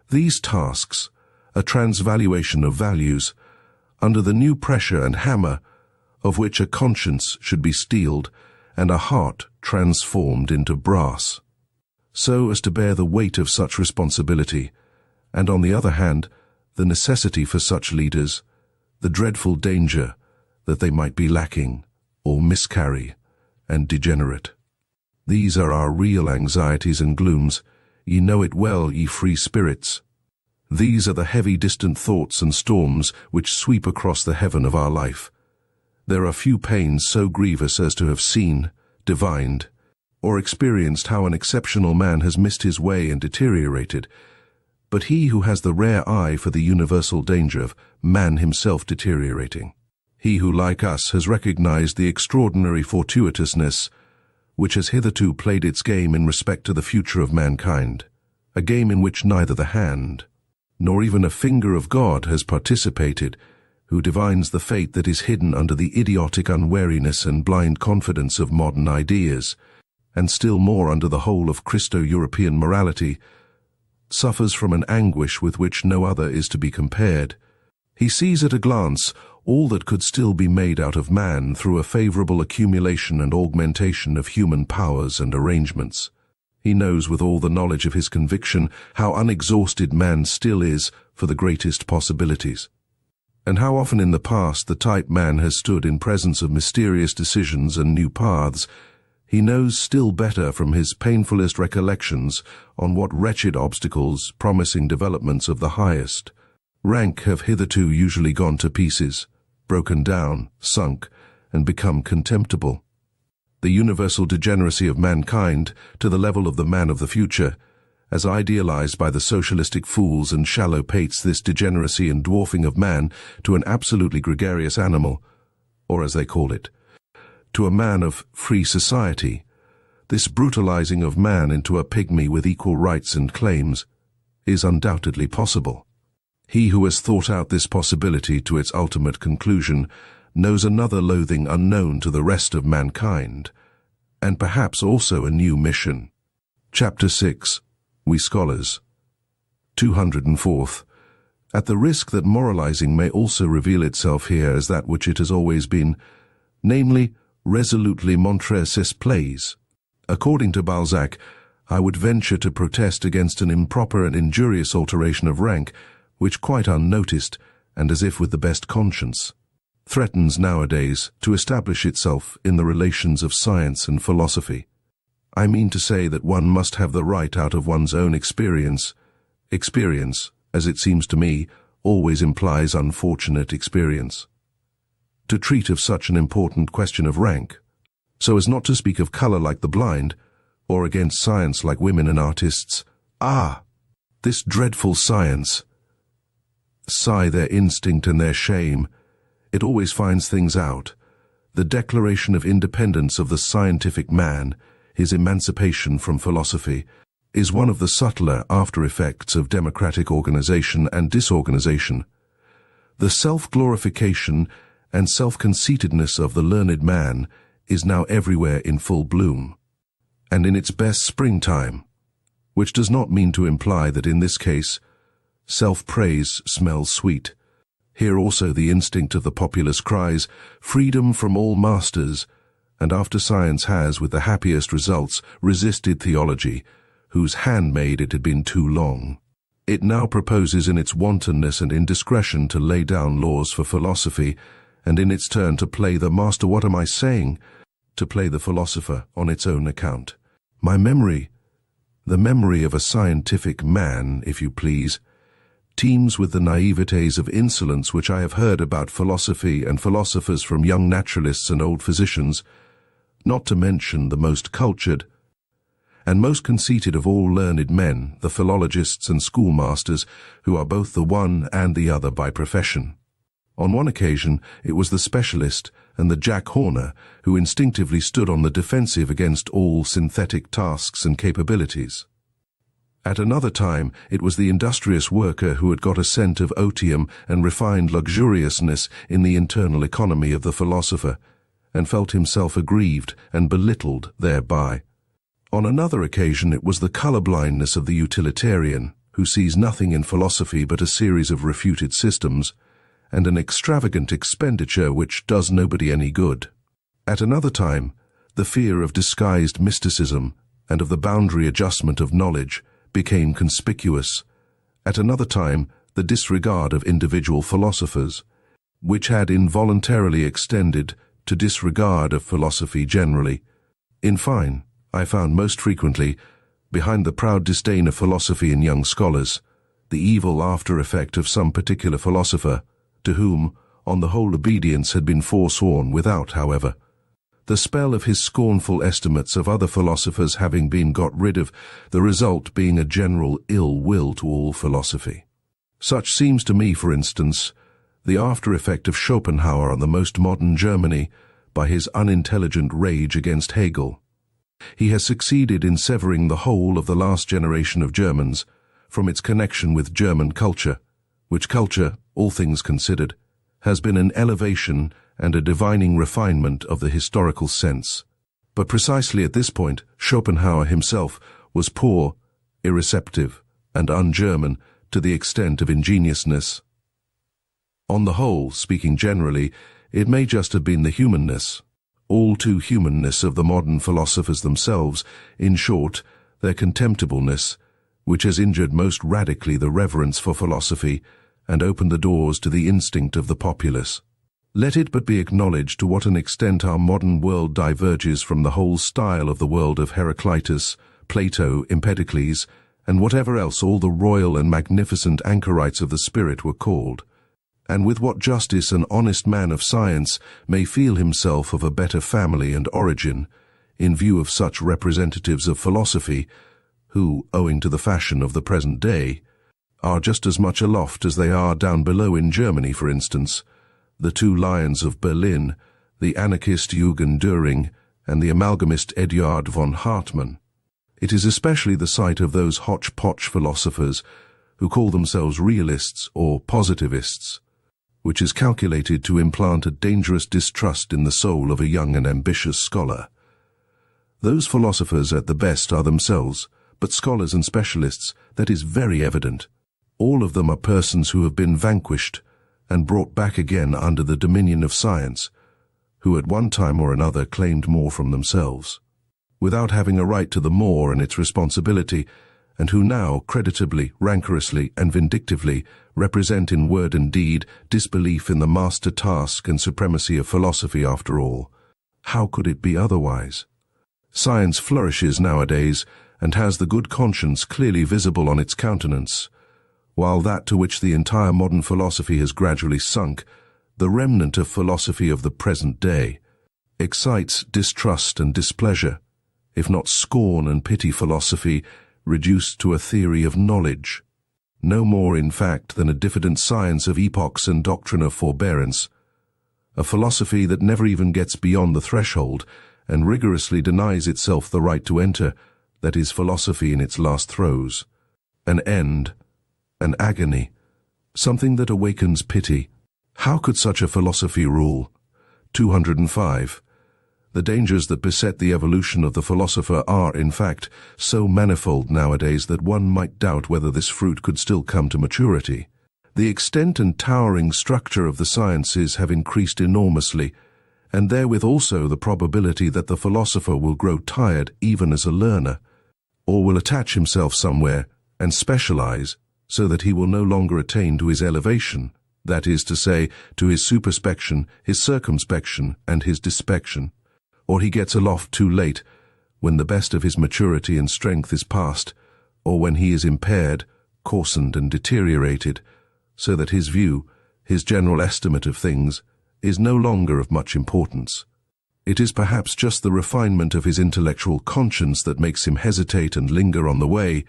These tasks, a transvaluation of values, under the new pressure and hammer of which a conscience should be steeled and a heart transformed into brass, so as to bear the weight of such responsibility, and on the other hand, the necessity for such leaders, the dreadful danger that they might be lacking, or miscarry, and degenerate. These are our real anxieties and glooms. Ye know it well, ye free spirits. These are the heavy distant thoughts and storms which sweep across the heaven of our life. There are few pains so grievous as to have seen, divined, or experienced how an exceptional man has missed his way and deteriorated, but he who has the rare eye for the universal danger of man himself deteriorating. He who, like us, has recognized the extraordinary fortuitousness which has hitherto played its game in respect to the future of mankind, a game in which neither the hand, nor even a finger of God has participated, who divines the fate that is hidden under the idiotic unwariness and blind confidence of modern ideas, and still more under the whole of Christo-European morality, suffers from an anguish with which no other is to be compared. He sees at a glance all that could still be made out of man through a favorable accumulation and augmentation of human powers and arrangements. He knows with all the knowledge of his conviction how unexhausted man still is for the greatest possibilities, and how often in the past the type man has stood in presence of mysterious decisions and new paths. He knows still better from his painfulest recollections on what wretched obstacles, promising developments of the highest rank, have hitherto usually gone to pieces, broken down, sunk, and become contemptible. The universal degeneracy of mankind to the level of the man of the future, as idealized by the socialistic fools and shallow pates, this degeneracy and dwarfing of man to an absolutely gregarious animal, or as they call it, to a man of free society, this brutalizing of man into a pygmy with equal rights and claims, is undoubtedly possible. He who has thought out this possibility to its ultimate conclusion knows another loathing unknown to the rest of mankind, and perhaps also a new mission. Chapter 6. We Scholars. 204th. At the risk that moralizing may also reveal itself here as that which it has always been, namely, resolutely montre ses plays. According to Balzac, I would venture to protest against an improper and injurious alteration of rank, which quite unnoticed, and as if with the best conscience, threatens nowadays to establish itself in the relations of science and philosophy. I mean to say that one must have the right out of one's own experience. Experience, as it seems to me, always implies unfortunate experience. To treat of such an important question of rank, so as not to speak of color like the blind, or against science like women and artists, this dreadful science, sigh their instinct and their shame, it always finds things out. The declaration of independence of the scientific man, his emancipation from philosophy, is one of the subtler after-effects of democratic organization and disorganization. The self-glorification and self-conceitedness of the learned man is now everywhere in full bloom, and in its best springtime, which does not mean to imply that in this case self-praise smells sweet. Here also the instinct of the populace cries, freedom from all masters, and after science has, with the happiest results, resisted theology, whose handmaid it had been too long, it now proposes in its wantonness and indiscretion to lay down laws for philosophy, and in its turn to play the master, what am I saying? To play the philosopher on its own account. My memory, the memory of a scientific man, if you please, teems with the naivetés of insolence which I have heard about philosophy and philosophers from young naturalists and old physicians, not to mention the most cultured and most conceited of all learned men, the philologists and schoolmasters, who are both the one and the other by profession. On one occasion it was the specialist and the Jack Horner who instinctively stood on the defensive against all synthetic tasks and capabilities. At another time it was the industrious worker who had got a scent of otium and refined luxuriousness in the internal economy of the philosopher, and felt himself aggrieved and belittled thereby. On another occasion it was the color-blindness of the utilitarian, who sees nothing in philosophy but a series of refuted systems, and an extravagant expenditure which does nobody any good. At another time, the fear of disguised mysticism and of the boundary adjustment of knowledge became conspicuous. At another time, the disregard of individual philosophers, which had involuntarily extended to disregard of philosophy generally. In fine, I found most frequently, behind the proud disdain of philosophy in young scholars, the evil after-effect of some particular philosopher, to whom, on the whole, obedience had been forsworn, without, however, the spell of his scornful estimates of other philosophers having been got rid of, the result being a general ill will to all philosophy. Such seems to me, for instance, the after-effect of Schopenhauer on the most modern Germany by his unintelligent rage against Hegel. He has succeeded in severing the whole of the last generation of Germans from its connection with German culture, which culture, all things considered, has been an elevation and a divining refinement of the historical sense. But precisely at this point, Schopenhauer himself was poor, irreceptive, and un-German to the extent of ingenuousness. On the whole, speaking generally, it may just have been the humanness, all too humanness of the modern philosophers themselves, in short, their contemptibleness, which has injured most radically the reverence for philosophy and opened the doors to the instinct of the populace. Let it but be acknowledged to what an extent our modern world diverges from the whole style of the world of Heraclitus, Plato, Empedocles, and whatever else all the royal and magnificent anchorites of the spirit were called, and with what justice an honest man of science may feel himself of a better family and origin, in view of such representatives of philosophy, who, owing to the fashion of the present day, are just as much aloft as they are down below in Germany, for instance, the two lions of Berlin, the anarchist Jürgen Düring and the amalgamist Eduard von Hartmann. It is especially the sight of those hodgepodge philosophers who call themselves realists or positivists, which is calculated to implant a dangerous distrust in the soul of a young and ambitious scholar. Those philosophers at the best are themselves, but scholars and specialists, that is very evident. All of them are persons who have been vanquished and brought back again under the dominion of science, who at one time or another claimed more from themselves, without having a right to the more and its responsibility, and who now, creditably, rancorously, and vindictively, represent in word and deed disbelief in the master task and supremacy of philosophy after all. How could it be otherwise? Science flourishes nowadays, and has the good conscience clearly visible on its countenance, while that to which the entire modern philosophy has gradually sunk, the remnant of philosophy of the present day, excites distrust and displeasure, if not scorn and pity philosophy, reduced to a theory of knowledge, no more in fact than a diffident science of epochs and doctrine of forbearance, a philosophy that never even gets beyond the threshold and rigorously denies itself the right to enter, that is philosophy in its last throes, an end, an agony, something that awakens pity. How could such a philosophy rule? 205. The dangers that beset the evolution of the philosopher are, in fact, so manifold nowadays that one might doubt whether this fruit could still come to maturity. The extent and towering structure of the sciences have increased enormously, and therewith also the probability that the philosopher will grow tired even as a learner, or will attach himself somewhere and specialize, so that he will no longer attain to his elevation, that is to say, to his superspection, his circumspection, and his dispection, or he gets aloft too late, when the best of his maturity and strength is past, or when he is impaired, coarsened, and deteriorated, so that his view, his general estimate of things, is no longer of much importance. It is perhaps just the refinement of his intellectual conscience that makes him hesitate and linger on the way.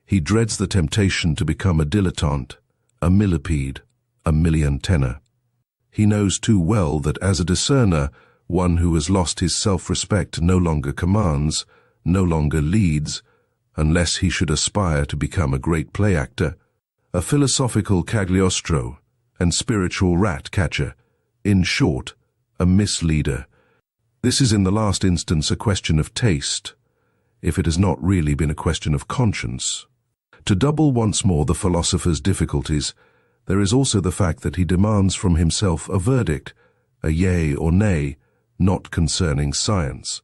He dreads the temptation to become a dilettante, a millipede, a milliantenna. He knows too well that as a discerner, one who has lost his self-respect no longer commands, no longer leads, unless he should aspire to become a great play-actor, a philosophical Cagliostro, and spiritual rat-catcher, in short, a misleader. This is in the last instance a question of taste, if it has not really been a question of conscience. To double once more the philosopher's difficulties, there is also the fact that he demands from himself a verdict, a yea or nay, not concerning science,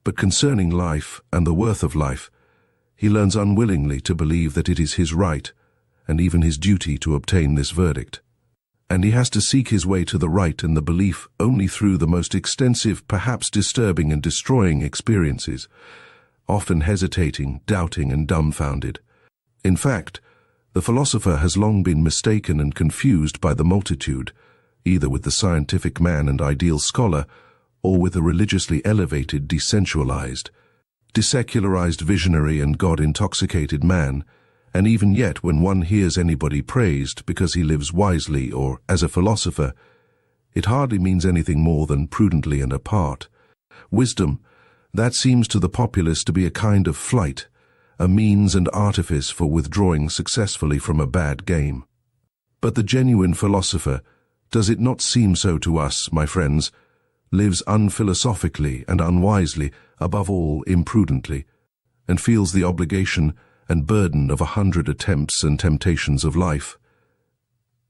but concerning life and the worth of life. He learns unwillingly to believe that it is his right, and even his duty, to obtain this verdict. And he has to seek his way to the right and the belief only through the most extensive, perhaps disturbing and destroying experiences, often hesitating, doubting, and dumbfounded. In fact, the philosopher has long been mistaken and confused by the multitude, either with the scientific man and ideal scholar, or with a religiously elevated, desensualized, desecularized visionary and God-intoxicated man, and even yet when one hears anybody praised because he lives wisely or as a philosopher, it hardly means anything more than prudently and apart. Wisdom, That seems to the populace to be a kind of flight, a means and artifice for withdrawing successfully from a bad game. But the genuine philosopher, does it not seem so to us, my friends, lives unphilosophically and unwisely, above all imprudently, and feels the obligation and burden of 100 attempts and temptations of life.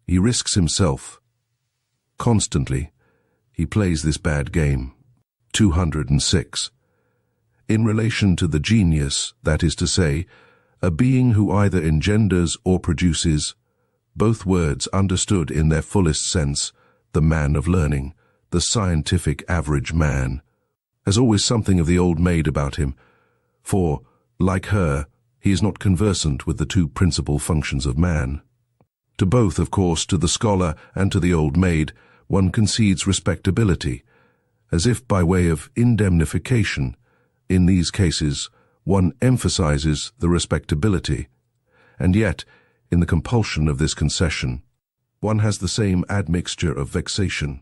He risks himself. Constantly, he plays this bad game. 206. In relation to the genius, that is to say, a being who either engenders or produces, both words understood in their fullest sense, the man of learning, the scientific average man, has always something of the old maid about him, for, like her, he is not conversant with the two principal functions of man. To both, of course, to the scholar and to the old maid, one concedes respectability, as if by way of indemnification. In these cases, one emphasizes the respectability, and yet, in the compulsion of this concession, one has the same admixture of vexation.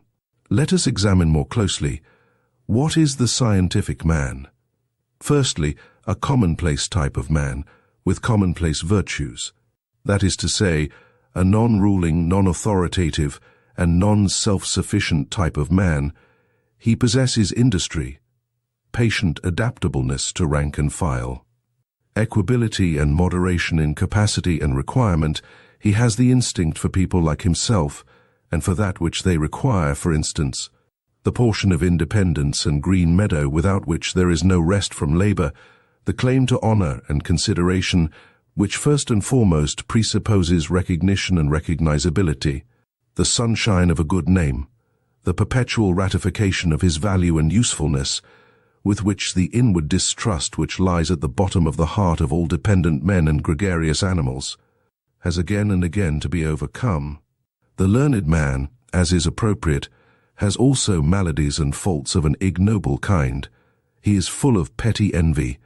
Let us examine more closely, what is the scientific man? Firstly, a commonplace type of man, with commonplace virtues. That is to say, a non-ruling, non-authoritative, and non-self-sufficient type of man. He possesses industry, patient adaptableness to rank and file, equability and moderation in capacity and requirement. He has the instinct for people like himself, and for that which they require, for instance, the portion of independence and green meadow without which there is no rest from labor, the claim to honor and consideration, which first and foremost presupposes recognition and recognizability, the sunshine of a good name, the perpetual ratification of his value and usefulness, with which the inward distrust which lies at the bottom of the heart of all dependent men and gregarious animals has again and again to be overcome. The learned man, as is appropriate, has also maladies and faults of an ignoble kind. He is full of petty envy,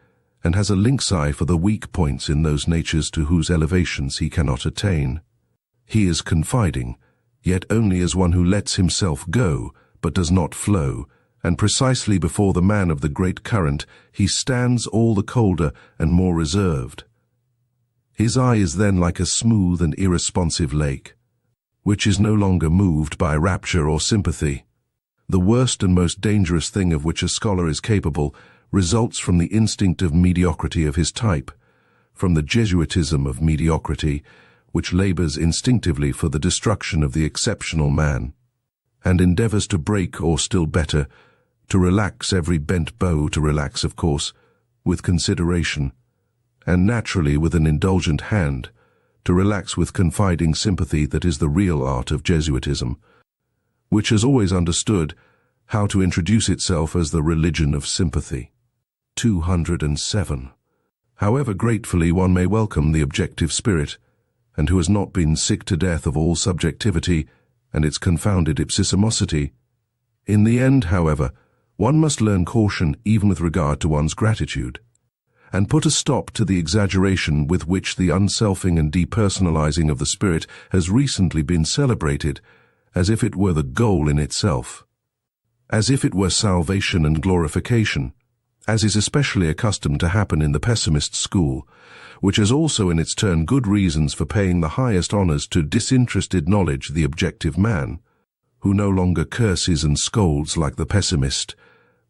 and has a lynx eye for the weak points in those natures to whose elevations he cannot attain. He is confiding, yet only as one who lets himself go, but does not flow, and precisely before the man of the great current he stands all the colder and more reserved. His eye is then like a smooth and irresponsive lake, which is no longer moved by rapture or sympathy. The worst and most dangerous thing of which a scholar is capable results from the instinct of mediocrity of his type, from the Jesuitism of mediocrity, which labors instinctively for the destruction of the exceptional man, and endeavors to break, or still better, to relax every bent bow, to relax, of course, with consideration, and naturally with an indulgent hand, to relax with confiding sympathy. That is the real art of Jesuitism, which has always understood how to introduce itself as the religion of sympathy. 207. However gratefully one may welcome the objective spirit, and who has not been sick to death of all subjectivity and its confounded ipsissimosity, in the end, however, one must learn caution even with regard to one's gratitude, and put a stop to the exaggeration with which the unselfing and depersonalizing of the spirit has recently been celebrated, as if it were the goal in itself, as if it were salvation and glorification, as is especially accustomed to happen in the pessimist school, which has also in its turn good reasons for paying the highest honors to disinterested knowledge, the objective man, who no longer curses and scolds like the pessimist,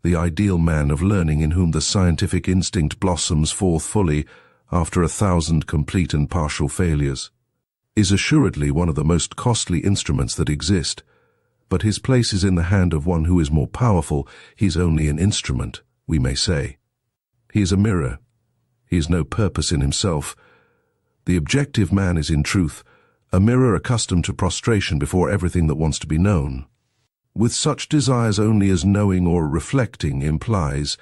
the ideal man of learning in whom the scientific instinct blossoms forth fully after 1,000 complete and partial failures, is assuredly one of the most costly instruments that exist, but his place is in the hand of one who is more powerful. He is only an instrument, we may say. He is a mirror. He is no purpose in himself. The objective man is in truth a mirror accustomed to prostration before everything that wants to be known. With such desires only as knowing or reflecting implies,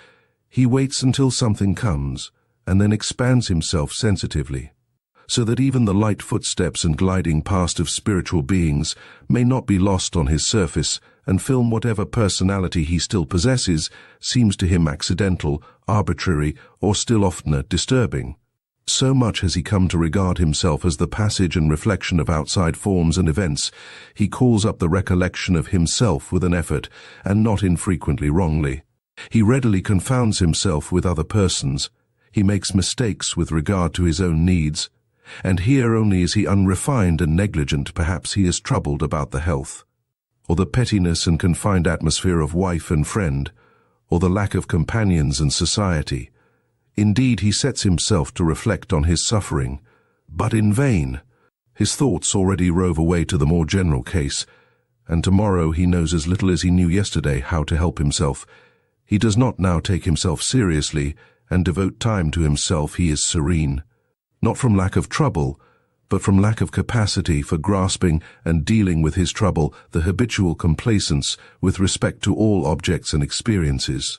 he waits until something comes, and then expands himself sensitively, so that even the light footsteps and gliding past of spiritual beings may not be lost on his surface, and film whatever personality he still possesses seems to him accidental, arbitrary, or still oftener disturbing. So much has he come to regard himself as the passage and reflection of outside forms and events, he calls up the recollection of himself with an effort, and not infrequently wrongly, He readily confounds himself with other persons. He makes mistakes with regard to his own needs, and here only is he unrefined and negligent. Perhaps he is troubled about the health, or the pettiness and confined atmosphere of wife and friend, or the lack of companions and society. Indeed, he sets himself to reflect on his suffering, but in vain. His thoughts already rove away to the more general case, and tomorrow he knows as little as he knew yesterday how to help himself. He does not now take himself seriously and devote time to himself. He is serene, not from lack of trouble, but from lack of capacity for grasping and dealing with his trouble, the habitual complacence with respect to all objects and experiences,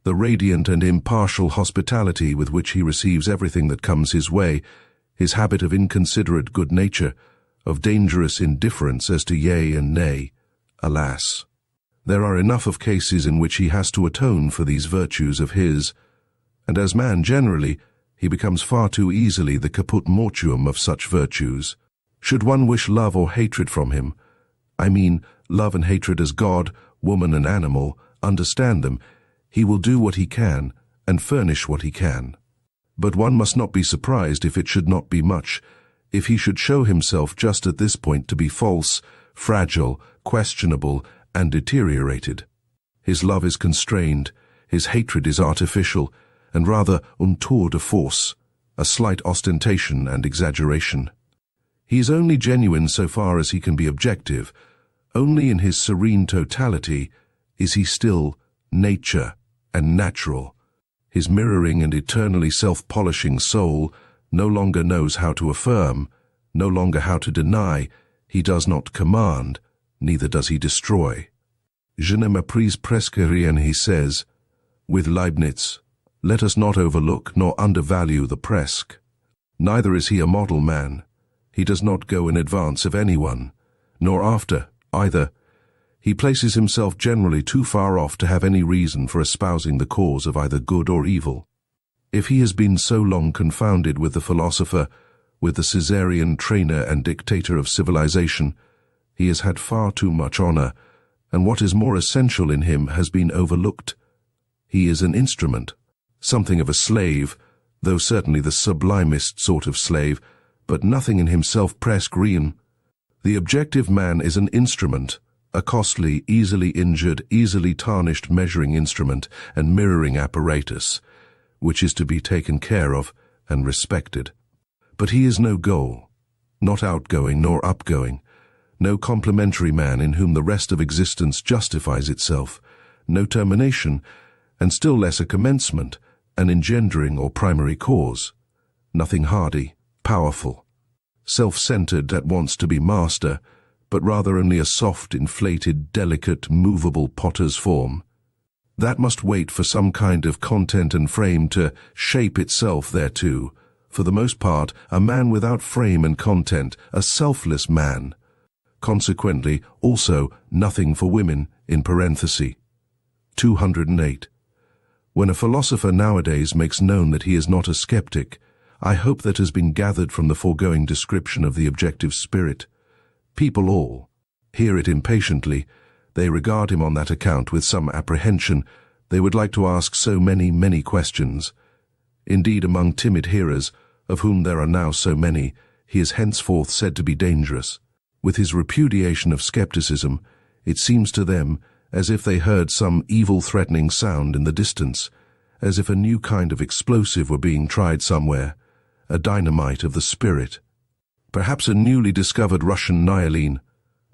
the radiant and impartial hospitality with which he receives everything that comes his way, his habit of inconsiderate good nature, of dangerous indifference as to yea and nay. Alas! There are enough of cases in which he has to atone for these virtues of his, and as man generally, he becomes far too easily the caput mortuum of such virtues. Should one wish love or hatred from him, I mean love and hatred as God, woman and animal, understand them, he will do what he can and furnish what he can. But one must not be surprised if it should not be much, if he should show himself just at this point to be false, fragile, questionable, and deteriorated. His love is constrained, his hatred is artificial, and rather un tour de force, a slight ostentation and exaggeration. He is only genuine so far as he can be objective. Only in his serene totality is he still nature and natural. His mirroring and eternally self-polishing soul no longer knows how to affirm, no longer how to deny. He does not command, neither does he destroy. Je ne méprise presque rien, he says. With Leibniz, let us not overlook nor undervalue the presque. Neither is he a model man. He does not go in advance of anyone, nor after, either. He places himself generally too far off to have any reason for espousing the cause of either good or evil. If he has been so long confounded with the philosopher, with the Caesarean trainer and dictator of civilization, he has had far too much honor, and what is more essential in him has been overlooked. He is an instrument, something of a slave, though certainly the sublimest sort of slave, but nothing in himself presque rien. The objective man is an instrument, a costly, easily injured, easily tarnished measuring instrument and mirroring apparatus, which is to be taken care of and respected. But he is no goal, not outgoing nor upgoing, no complementary man in whom the rest of existence justifies itself, no termination, and still less a commencement, an engendering or primary cause. Nothing hardy, powerful, self-centered that wants to be master, but rather only a soft, inflated, delicate, movable potter's form. That must wait for some kind of content and frame to shape itself thereto. For the most part, a man without frame and content, a selfless man. Consequently, also, nothing for women, in parenthesis. 208. When a philosopher nowadays makes known that he is not a skeptic, I hope that has been gathered from the foregoing description of the objective spirit. People all hear it impatiently. They regard him on that account with some apprehension. They would like to ask so many questions. Indeed, among timid hearers, of whom there are now so many, he is henceforth said to be dangerous. With his repudiation of skepticism, it seems to them as if they heard some evil threatening sound in the distance, as if a new kind of explosive were being tried somewhere, a dynamite of the spirit. Perhaps a newly discovered Russian nihiline,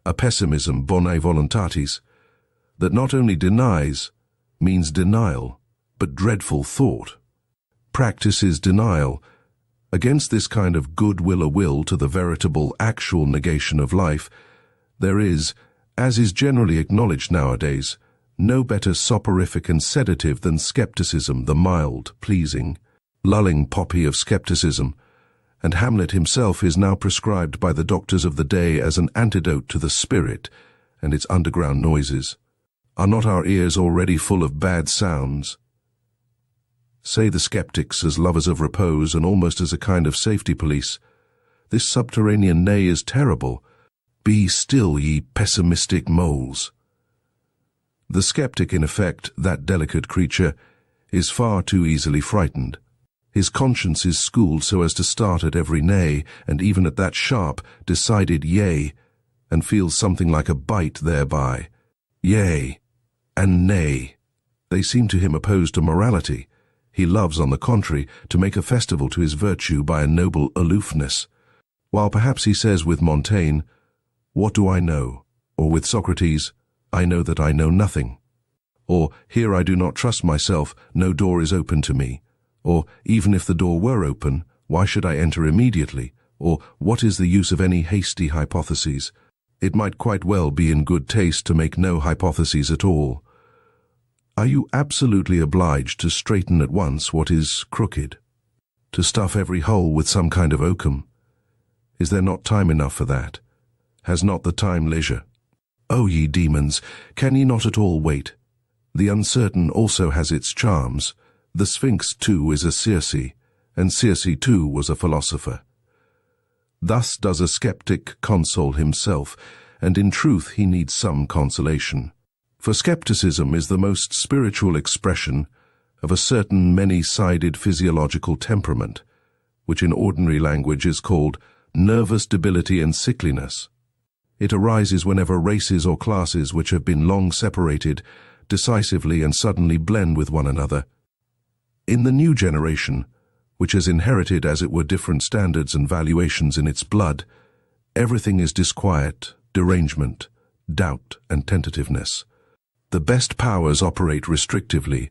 a pessimism bonae voluntatis, that not only denies, means denial, but dreadful thought. Practices denial. Against this kind of goodwill or will to the veritable actual negation of life, there is, as is generally acknowledged nowadays, no better soporific and sedative than skepticism, the mild, pleasing, lulling poppy of skepticism, and Hamlet himself is now prescribed by the doctors of the day as an antidote to the spirit and its underground noises. Are not our ears already full of bad sounds? Say the skeptics as lovers of repose and almost as a kind of safety police. This subterranean neigh is terrible. Be still, ye pessimistic moles. The skeptic, in effect, that delicate creature, is far too easily frightened. His conscience is schooled so as to start at every nay, and even at that sharp, decided yea, and feels something like a bite thereby. Yea and nay. They seem to him opposed to morality. He loves, on the contrary, to make a festival to his virtue by a noble aloofness. While perhaps he says with Montaigne, "What do I know?" Or with Socrates, "I know that I know nothing." Or, "Here I do not trust myself, no door is open to me." Or, "Even if the door were open, why should I enter immediately?" Or, "What is the use of any hasty hypotheses?" It might quite well be in good taste to make no hypotheses at all. Are you absolutely obliged to straighten at once what is crooked? To stuff every hole with some kind of oakum? Is there not time enough for that? Has not the time leisure? O ye demons, can ye not at all wait? The uncertain also has its charms. The Sphinx too is a Circe, and Circe too was a philosopher. Thus does a skeptic console himself, and in truth he needs some consolation. For skepticism is the most spiritual expression of a certain many-sided physiological temperament, which in ordinary language is called nervous debility and sickliness. It arises whenever races or classes which have been long separated decisively and suddenly blend with one another. In the new generation, which has inherited as it were different standards and valuations in its blood, everything is disquiet, derangement, doubt and tentativeness. The best powers operate restrictively.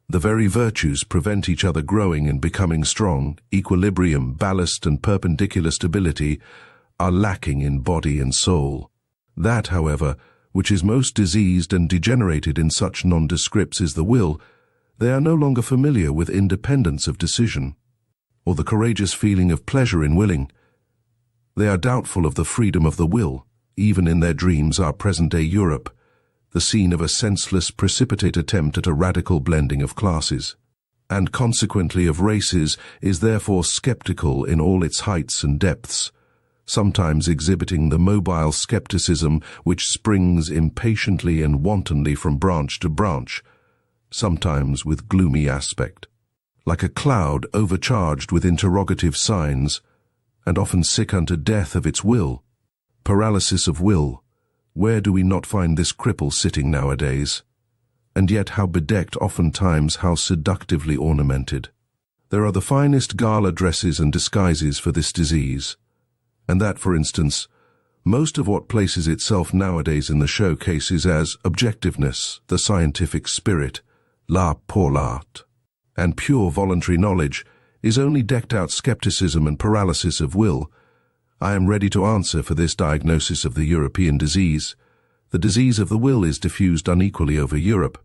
The very virtues prevent each other growing and becoming strong. Equilibrium, ballast and perpendicular stability are lacking in body and soul. That, however, which is most diseased and degenerated in such nondescripts is the will. They are no longer familiar with independence of decision, or the courageous feeling of pleasure in willing. They are doubtful of the freedom of the will. Even in their dreams are present-day Europe, the scene of a senseless, precipitate attempt at a radical blending of classes, and consequently of races, is therefore skeptical in all its heights and depths, sometimes exhibiting the mobile skepticism which springs impatiently and wantonly from branch to branch, sometimes with gloomy aspect, like a cloud overcharged with interrogative signs, and often sick unto death of its will. Paralysis of will. Where do we not find this cripple sitting nowadays? And yet how bedecked, oftentimes how seductively ornamented. There are the finest gala dresses and disguises for this disease. And that, for instance, most of what places itself nowadays in the showcase is as objectiveness, the scientific spirit, la pour l'art, and pure voluntary knowledge is only decked out skepticism and paralysis of will. I am ready to answer for this diagnosis of the European disease. The disease of the will is diffused unequally over Europe.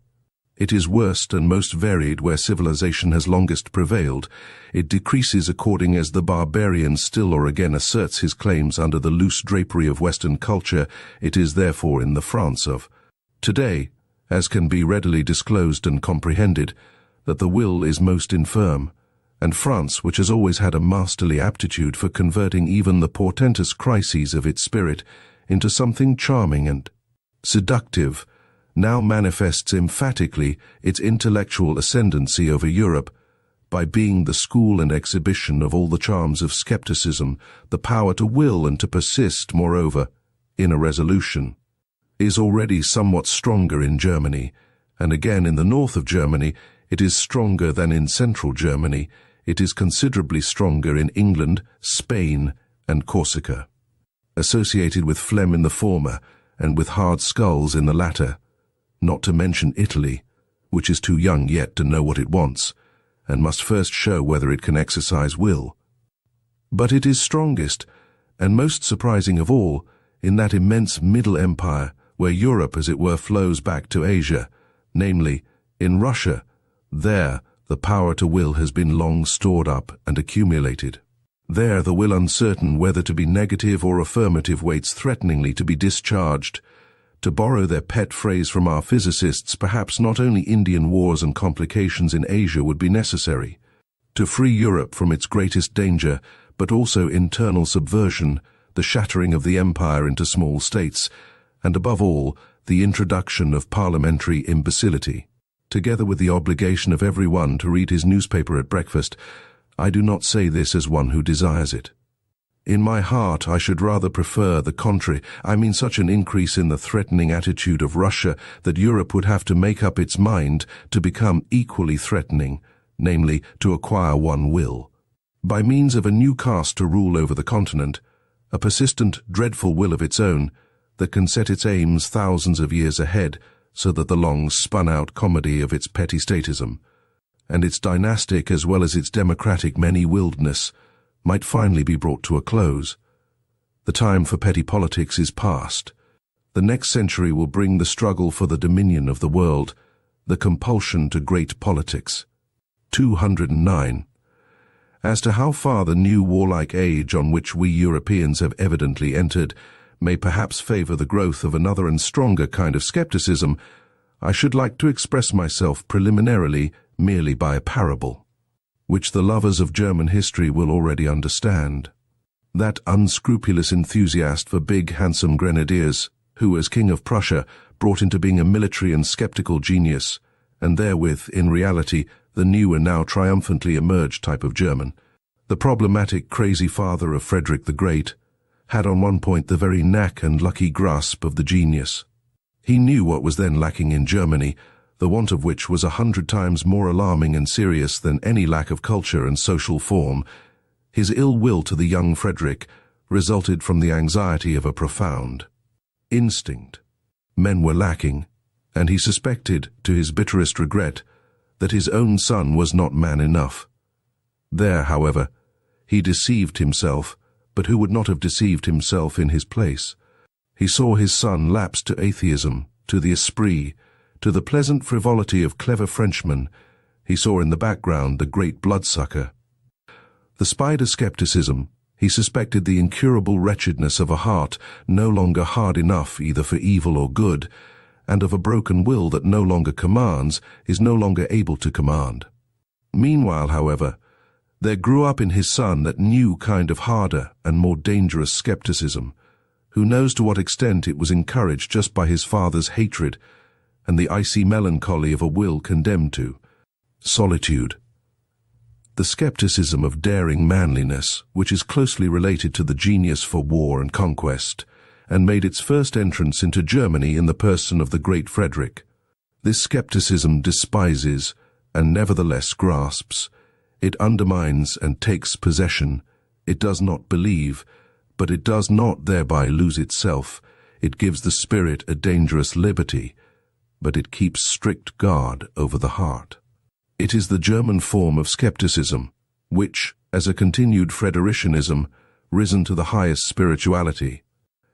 It is worst and most varied where civilization has longest prevailed. It decreases according as the barbarian still or again asserts his claims under the loose drapery of Western culture. It is therefore in the France of today, as can be readily disclosed and comprehended, that the will is most infirm. And France, which has always had a masterly aptitude for converting even the portentous crises of its spirit into something charming and seductive, now manifests emphatically its intellectual ascendancy over Europe by being the school and exhibition of all the charms of skepticism. The power to will and to persist, moreover, in a resolution, is already somewhat stronger in Germany, and again in the north of Germany it is stronger than in central Germany. It is considerably stronger in England, Spain, and Corsica, associated with phlegm in the former and with hard skulls in the latter, not to mention Italy, which is too young yet to know what it wants, and must first show whether it can exercise will. But it is strongest, and most surprising of all, in that immense Middle Empire where Europe, as it were, flows back to Asia, namely, in Russia. There, the power to will has been long stored up and accumulated. There, the will uncertain whether to be negative or affirmative waits threateningly to be discharged. To borrow their pet phrase from our physicists, perhaps not only Indian wars and complications in Asia would be necessary to free Europe from its greatest danger, but also internal subversion, the shattering of the empire into small states, and above all, the introduction of parliamentary imbecility, together with the obligation of everyone to read his newspaper at breakfast. I do not say this as one who desires it. In my heart, I should rather prefer the contrary. I mean such an increase in the threatening attitude of Russia that Europe would have to make up its mind to become equally threatening, namely, to acquire one will. By means of a new caste to rule over the continent, a persistent, dreadful will of its own that can set its aims thousands of years ahead so that the long spun-out comedy of its petty statism, and its dynastic as well as its democratic many-willedness, might finally be brought to a close. The time for petty politics is past. The next century will bring the struggle for the dominion of the world, the compulsion to great politics. 209. As to how far the new warlike age on which we Europeans have evidently entered may perhaps favor the growth of another and stronger kind of skepticism, I should like to express myself preliminarily merely by a parable, which the lovers of German history will already understand. That unscrupulous enthusiast for big, handsome grenadiers, who, as King of Prussia, brought into being a military and skeptical genius, and therewith, in reality, the new and now triumphantly emerged type of German, the problematic, crazy father of Frederick the Great, had on one point the very knack and lucky grasp of the genius. He knew what was then lacking in Germany, the want of which was 100 times more alarming and serious than any lack of culture and social form. His ill will to the young Frederick resulted from the anxiety of a profound instinct. Men were lacking, and he suspected, to his bitterest regret, that his own son was not man enough. There, however, he deceived himself, but who would not have deceived himself in his place? He saw his son lapse to atheism, to the esprit, to the pleasant frivolity of clever Frenchmen. He saw in the background the great bloodsucker. The spider skepticism, he suspected the incurable wretchedness of a heart no longer hard enough either for evil or good, and of a broken will that no longer commands, is no longer able to command. Meanwhile, however, there grew up in his son that new kind of harder and more dangerous skepticism, who knows to what extent it was encouraged just by his father's hatred and the icy melancholy of a will condemned to solitude. The skepticism of daring manliness, which is closely related to the genius for war and conquest, and made its first entrance into Germany in the person of the great Frederick. This skepticism despises, and nevertheless grasps. It undermines and takes possession. It does not believe, but it does not thereby lose itself. It gives the spirit a dangerous liberty, but it keeps strict guard over the heart. It is the German form of skepticism, which, as a continued Friderichianism, risen to the highest spirituality,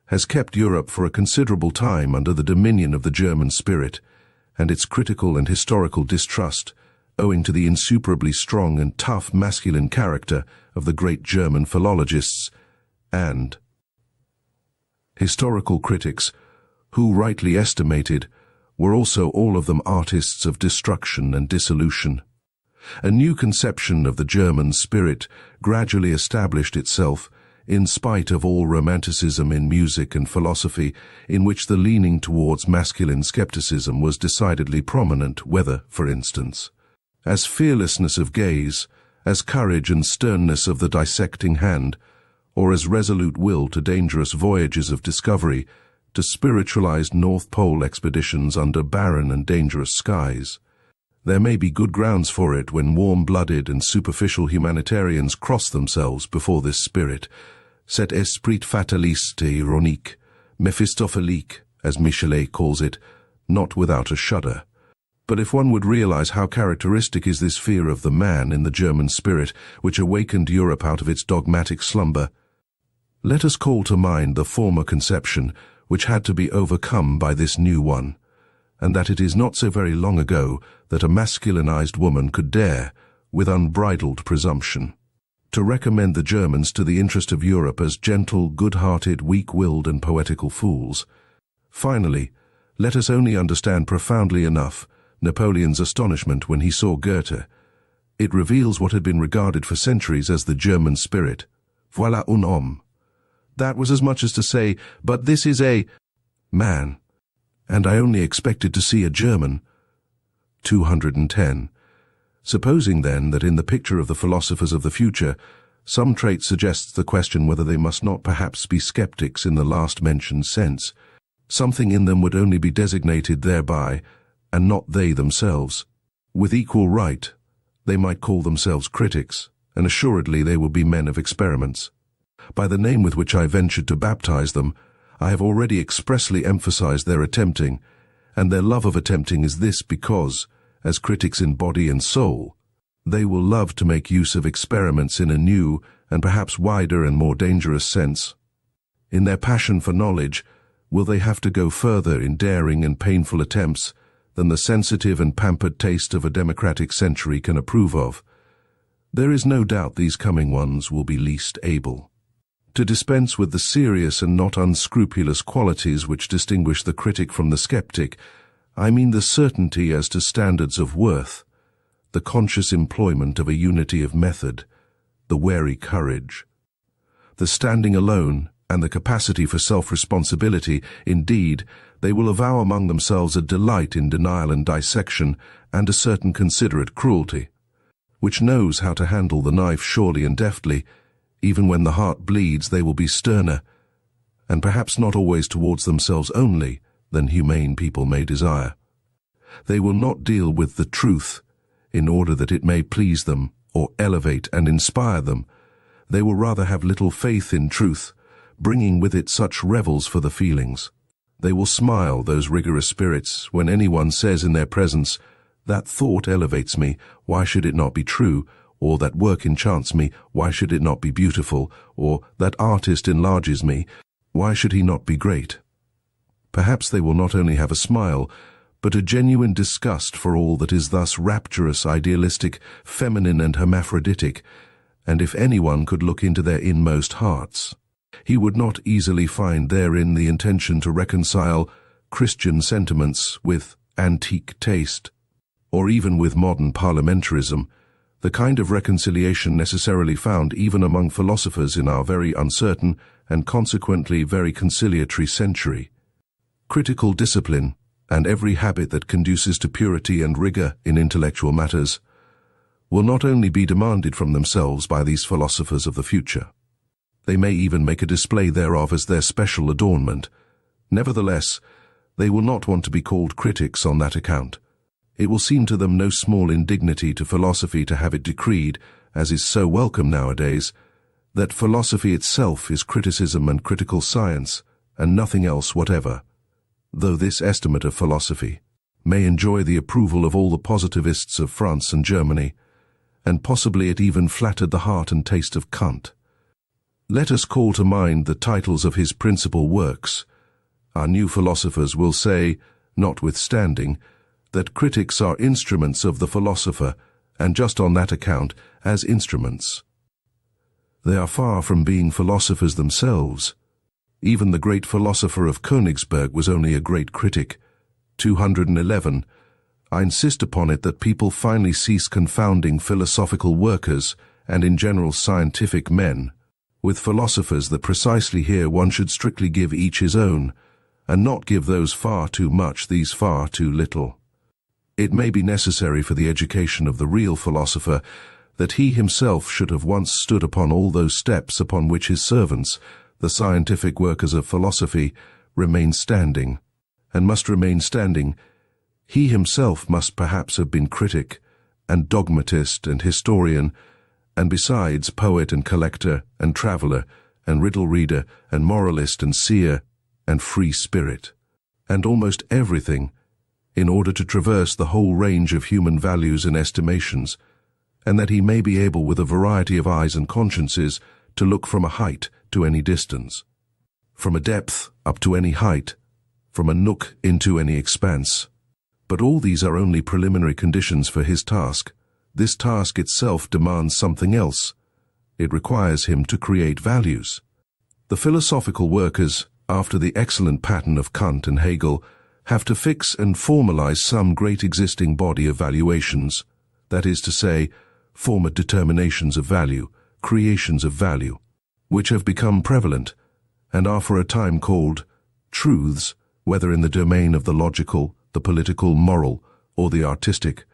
has kept Europe for a considerable time under the dominion of the German spirit, and its critical and historical distrust, owing to the insuperably strong and tough masculine character of the great German philologists and historical critics, who, rightly estimated, were also all of them artists of destruction and dissolution. A new conception of the German spirit gradually established itself, in spite of all romanticism in music and philosophy, in which the leaning towards masculine skepticism was decidedly prominent, whether, for instance, as fearlessness of gaze, as courage and sternness of the dissecting hand, or as resolute will to dangerous voyages of discovery, to spiritualized North Pole expeditions under barren and dangerous skies. There may be good grounds for it when warm-blooded and superficial humanitarians cross themselves before this spirit, cet esprit fataliste et ironique, Mephistophelique, as Michelet calls it, not without a shudder. But if one would realize how characteristic is this fear of the man in the German spirit which awakened Europe out of its dogmatic slumber, let us call to mind the former conception which had to be overcome by this new one, and that it is not so very long ago that a masculinized woman could dare, with unbridled presumption, to recommend the Germans to the interest of Europe as gentle, good-hearted, weak-willed and poetical fools. Finally, let us only understand profoundly enough Napoleon's astonishment when he saw Goethe. It reveals what had been regarded for centuries as the German spirit. Voilà un homme. That was as much as to say, but this is a man. and I only expected to see a German. 210. Supposing then that in the picture of the philosophers of the future, some trait suggests the question whether they must not perhaps be skeptics in the last-mentioned sense, something in them would only be designated thereby, and not they themselves. With equal right, they might call themselves critics, and assuredly they will be men of experiments. By the name with which I ventured to baptize them, I have already expressly emphasized their attempting, and their love of attempting is this because, as critics in body and soul, they will love to make use of experiments in a new and perhaps wider and more dangerous sense. In their passion for knowledge, will they have to go further in daring and painful attempts than the sensitive and pampered taste of a democratic century can approve of? There is no doubt these coming ones will be least able. To dispense with the serious and not unscrupulous qualities which distinguish the critic from the skeptic, I mean the certainty as to standards of worth, the conscious employment of a unity of method, the wary courage, the standing alone, and the capacity for self-responsibility. Indeed, they will avow among themselves a delight in denial and dissection, and a certain considerate cruelty, which knows how to handle the knife surely and deftly. Even when the heart bleeds, they will be sterner, and perhaps not always towards themselves only, than humane people may desire. They will not deal with the truth in order that it may please them, or elevate and inspire them. They will rather have little faith in truth, bringing with it such revels for the feelings. They will smile, those rigorous spirits, when anyone says in their presence, "That thought elevates me, why should it not be true?" Or "That work enchants me, why should it not be beautiful?" Or "That artist enlarges me, why should he not be great?" Perhaps they will not only have a smile, but a genuine disgust for all that is thus rapturous, idealistic, feminine and hermaphroditic, and if anyone could look into their inmost hearts, he would not easily find therein the intention to reconcile Christian sentiments with antique taste, or even with modern parliamentarism, the kind of reconciliation necessarily found even among philosophers in our very uncertain and consequently very conciliatory century. Critical discipline, and every habit that conduces to purity and rigor in intellectual matters, will not only be demanded from themselves by these philosophers of the future. They may even make a display thereof as their special adornment. Nevertheless, they will not want to be called critics on that account. It will seem to them no small indignity to philosophy to have it decreed, as is so welcome nowadays, that philosophy itself is criticism and critical science, and nothing else whatever, though this estimate of philosophy may enjoy the approval of all the positivists of France and Germany, and possibly it even flattered the heart and taste of Kant. Let us call to mind the titles of his principal works. Our new philosophers will say, notwithstanding, that critics are instruments of the philosopher, and just on that account, as instruments. They are far from being philosophers themselves. Even the great philosopher of Königsberg was only a great critic. 211. I insist upon it that people finally cease confounding philosophical workers, and in general scientific men, with philosophers, that precisely here one should strictly give each his own, and not give those far too much, these far too little. It may be necessary for the education of the real philosopher that he himself should have once stood upon all those steps upon which his servants, the scientific workers of philosophy, remain standing, and must remain standing. He himself must perhaps have been critic, and dogmatist, and historian, and besides poet and collector, and traveller, and riddle reader, and moralist, and seer, and free spirit, and almost everything, in order to traverse the whole range of human values and estimations, and that he may be able with a variety of eyes and consciences to look from a height to any distance, from a depth up to any height, from a nook into any expanse. But all these are only preliminary conditions for his task. This task itself demands something else. It requires him to create values. The philosophical workers, after the excellent pattern of Kant and Hegel, have to fix and formalize some great existing body of valuations, that is to say, former determinations of value, creations of value, which have become prevalent, and are for a time called truths, whether in the domain of the logical, the political, moral, or the artistic.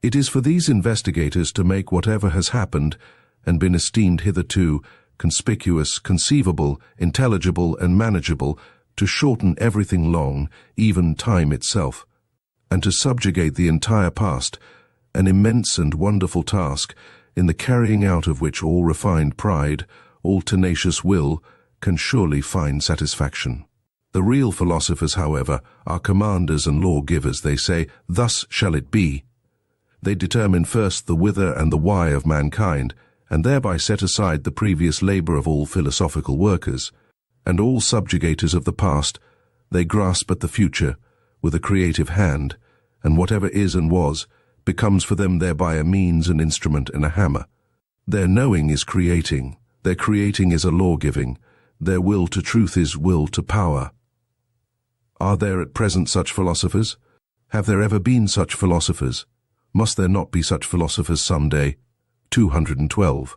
It is for these investigators to make whatever has happened and been esteemed hitherto conspicuous, conceivable, intelligible, and manageable, to shorten everything long, even time itself, and to subjugate the entire past, an immense and wonderful task, in the carrying out of which all refined pride, all tenacious will, can surely find satisfaction. The real philosophers, however, are commanders and lawgivers. They say, "Thus shall it be." They determine first the whither and the why of mankind, and thereby set aside the previous labor of all philosophical workers. And all subjugators of the past, they grasp at the future with a creative hand, and whatever is and was, becomes for them thereby a means, an instrument, and a hammer. Their knowing is creating, their creating is a law-giving, their will to truth is will to power. Are there at present such philosophers? Have there ever been such philosophers? Must there not be such philosophers some day? 212.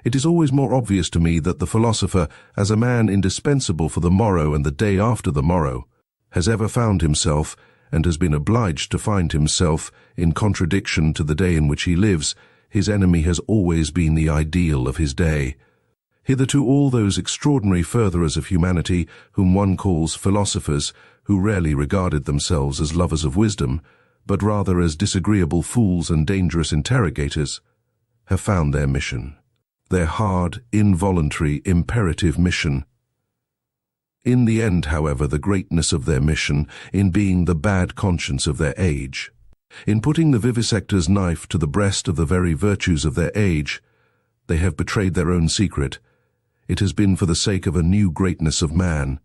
It is always more obvious to me that the philosopher, as a man indispensable for the morrow and the day after the morrow, has ever found himself, and has been obliged to find himself, in contradiction to the day in which he lives. His enemy has always been the ideal of his day. Hitherto all those extraordinary furtherers of humanity, whom one calls philosophers, who rarely regarded themselves as lovers of wisdom, but rather as disagreeable fools and dangerous interrogators, have found their mission, their hard, involuntary, imperative mission. In the end, however, the greatness of their mission, in being the bad conscience of their age, in putting the vivisector's knife to the breast of the very virtues of their age, they have betrayed their own secret. It has been for the sake of a new greatness of man,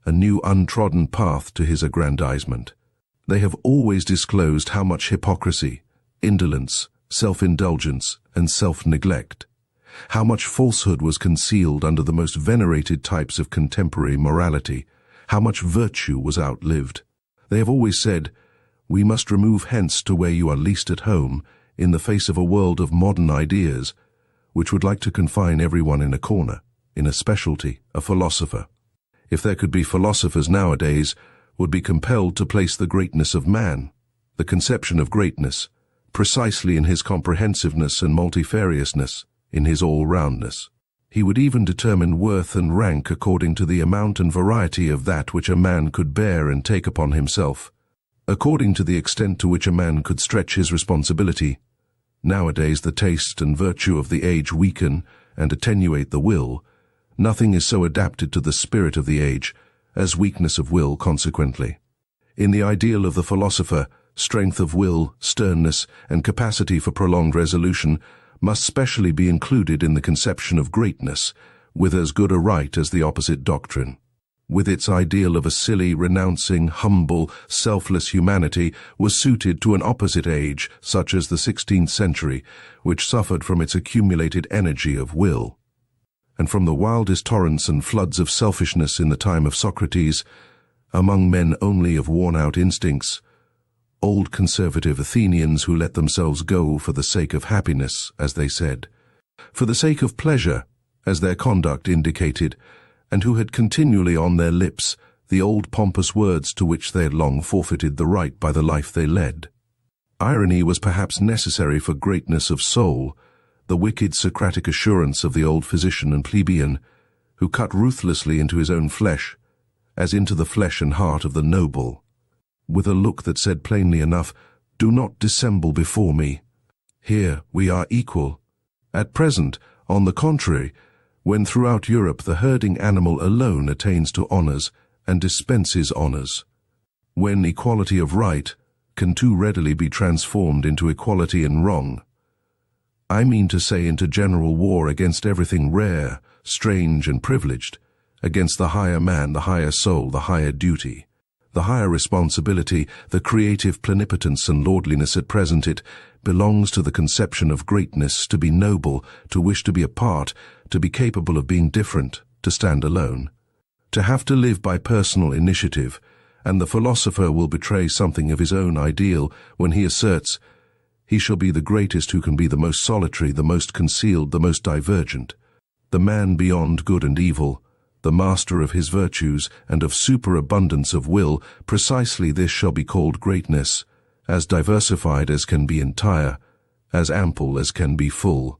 a new untrodden path to his aggrandizement. They have always disclosed how much hypocrisy, indolence, self-indulgence, and self-neglect, how much falsehood was concealed under the most venerated types of contemporary morality, how much virtue was outlived. They have always said, "We must remove hence to where you are least at home, in the face of a world of modern ideas, which would like to confine everyone in a corner, in a specialty, a philosopher. If there could be philosophers nowadays, would be compelled to place the greatness of man, the conception of greatness, precisely in his comprehensiveness and multifariousness, in his all-roundness. He would even determine worth and rank according to the amount and variety of that which a man could bear and take upon himself, according to the extent to which a man could stretch his responsibility. Nowadays the taste and virtue of the age weaken and attenuate the will. Nothing is so adapted to the spirit of the age as weakness of will consequently. In the ideal of the philosopher, strength of will, sternness, and capacity for prolonged resolution must specially be included in the conception of greatness, with as good a right as the opposite doctrine. With its ideal of a silly, renouncing, humble, selfless humanity was suited to an opposite age, such as the 16th century, which suffered from its accumulated energy of will, and from the wildest torrents and floods of selfishness in the time of Socrates, among men only of worn-out instincts, old conservative Athenians who let themselves go for the sake of happiness, as they said, for the sake of pleasure, as their conduct indicated, and who had continually on their lips the old pompous words to which they had long forfeited the right by the life they led. Irony was perhaps necessary for greatness of soul, the wicked Socratic assurance of the old physician and plebeian, who cut ruthlessly into his own flesh, as into the flesh and heart of the noble, with a look that said plainly enough, "Do not dissemble before me. Here we are equal." At present, on the contrary, when throughout Europe the herding animal alone attains to honors and dispenses honors, when equality of right can too readily be transformed into equality in wrong, I mean to say into general war against everything rare, strange, and privileged, against the higher man, the higher soul, the higher duty, the higher responsibility, the creative plenipotence and lordliness. At present it belongs to the conception of greatness to be noble, to wish to be apart, to be capable of being different, to stand alone, to have to live by personal initiative, and the philosopher will betray something of his own ideal when he asserts, he shall be the greatest who can be the most solitary, the most concealed, the most divergent, the man beyond good and evil, the master of his virtues and of superabundance of will, precisely this shall be called greatness, as diversified as can be entire, as ample as can be full.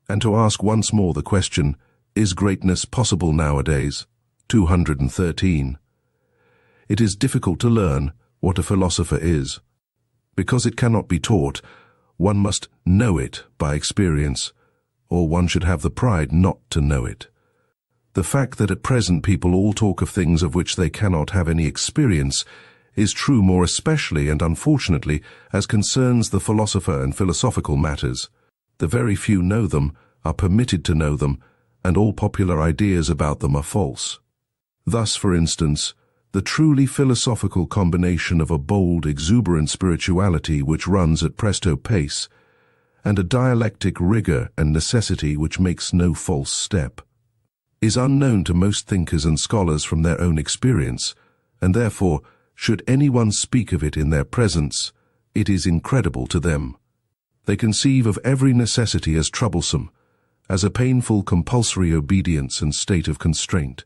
And to ask once more the question, is greatness possible nowadays? 213. It is difficult to learn what a philosopher is. Because it cannot be taught, one must know it by experience, or one should have the pride not to know it. The fact that at present people all talk of things of which they cannot have any experience is true more especially and unfortunately as concerns the philosopher and philosophical matters. The very few know them, are permitted to know them, and all popular ideas about them are false. Thus, for instance, the truly philosophical combination of a bold, exuberant spirituality which runs at presto pace, and a dialectic rigor and necessity which makes no false step, is unknown to most thinkers and scholars from their own experience, and therefore, should anyone speak of it in their presence, it is incredible to them. They conceive of every necessity as troublesome, as a painful compulsory obedience and state of constraint.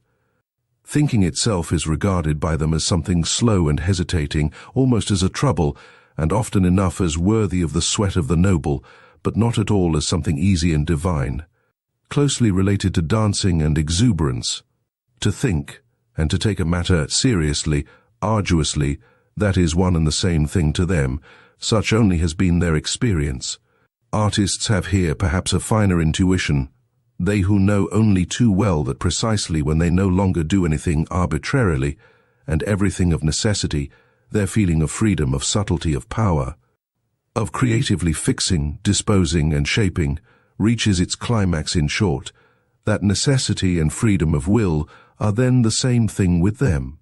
Thinking itself is regarded by them as something slow and hesitating, almost as a trouble, and often enough as worthy of the sweat of the noble, but not at all as something easy and divine, closely related to dancing and exuberance. To think, and to take a matter seriously, arduously, that is one and the same thing to them. Such only has been their experience. Artists have here perhaps a finer intuition, they who know only too well that precisely when they no longer do anything arbitrarily, and everything of necessity, their feeling of freedom, of subtlety, of power, of creatively fixing, disposing, and shaping, reaches its climax. In short, that necessity and freedom of will are then the same thing with them.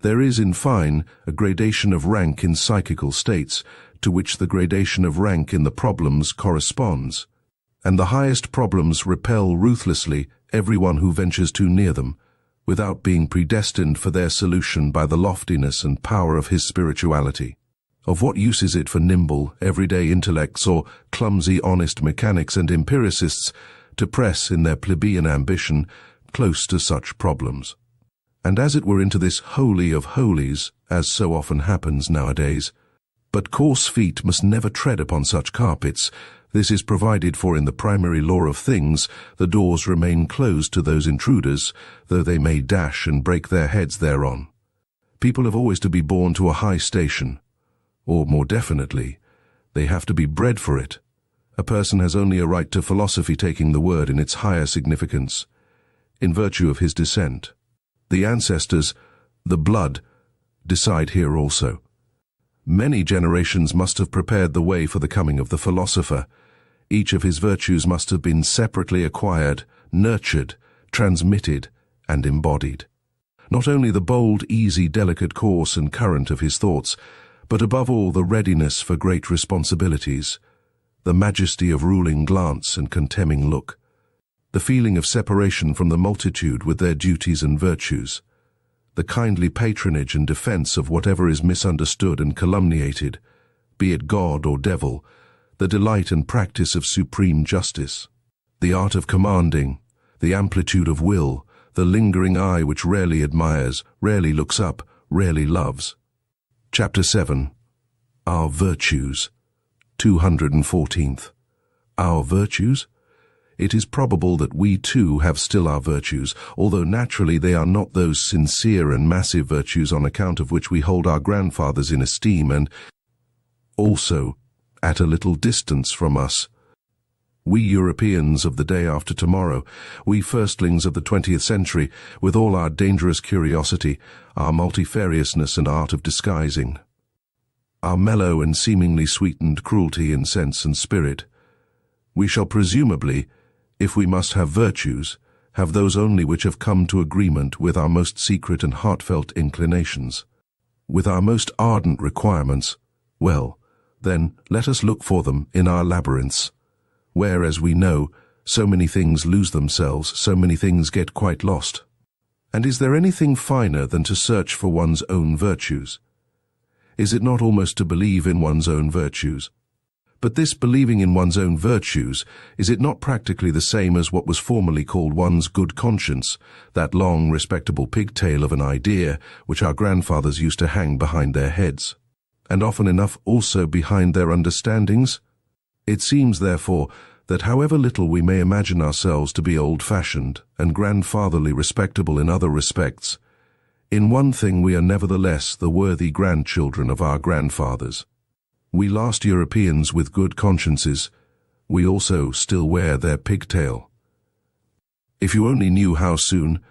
There is, in fine, a gradation of rank in psychical states, to which the gradation of rank in the problems corresponds, and the highest problems repel ruthlessly everyone who ventures too near them, without being predestined for their solution by the loftiness and power of his spirituality. Of what use is it for nimble, everyday intellects or clumsy, honest mechanics and empiricists to press in their plebeian ambition close to such problems, and as it were into this holy of holies, as so often happens nowadays? But coarse feet must never tread upon such carpets. This is provided for in the primary law of things. The doors remain closed to those intruders, though they may dash and break their heads thereon. People have always to be born to a high station, or more definitely, they have to be bred for it. A person has only a right to philosophy taking the word in its higher significance, in virtue of his descent. The ancestors, the blood, decide here also. Many generations must have prepared the way for the coming of the philosopher. Each of his virtues must have been separately acquired, nurtured, transmitted, and embodied. Not only the bold, easy, delicate course and current of his thoughts, but above all the readiness for great responsibilities, the majesty of ruling glance and contemning look, the feeling of separation from the multitude with their duties and virtues, the kindly patronage and defense of whatever is misunderstood and calumniated, be it God or devil, the delight and practice of supreme justice, the art of commanding, the amplitude of will, the lingering eye which rarely admires, rarely looks up, rarely loves. Chapter 7. Our Virtues. 214th. Our virtues? It is probable that we too have still our virtues, although naturally they are not those sincere and massive virtues on account of which we hold our grandfathers in esteem, and also, at a little distance from us, we Europeans of the day after tomorrow, we firstlings of the 20th century, with all our dangerous curiosity, our multifariousness and art of disguising, our mellow and seemingly sweetened cruelty in sense and spirit, we shall presumably, if we must have virtues, have those only which have come to agreement with our most secret and heartfelt inclinations, with our most ardent requirements. Well, then, let us look for them in our labyrinths, where, as we know, so many things lose themselves, so many things get quite lost. And is there anything finer than to search for one's own virtues? Is it not almost to believe in one's own virtues? But this believing in one's own virtues, is it not practically the same as what was formerly called one's good conscience, that long, respectable pigtail of an idea which our grandfathers used to hang behind their heads, and often enough also behind their understandings? It seems, therefore, that however little we may imagine ourselves to be old-fashioned and grandfatherly respectable in other respects, in one thing we are nevertheless the worthy grandchildren of our grandfathers. We last Europeans with good consciences, we also still wear their pigtail. If you only knew how soon,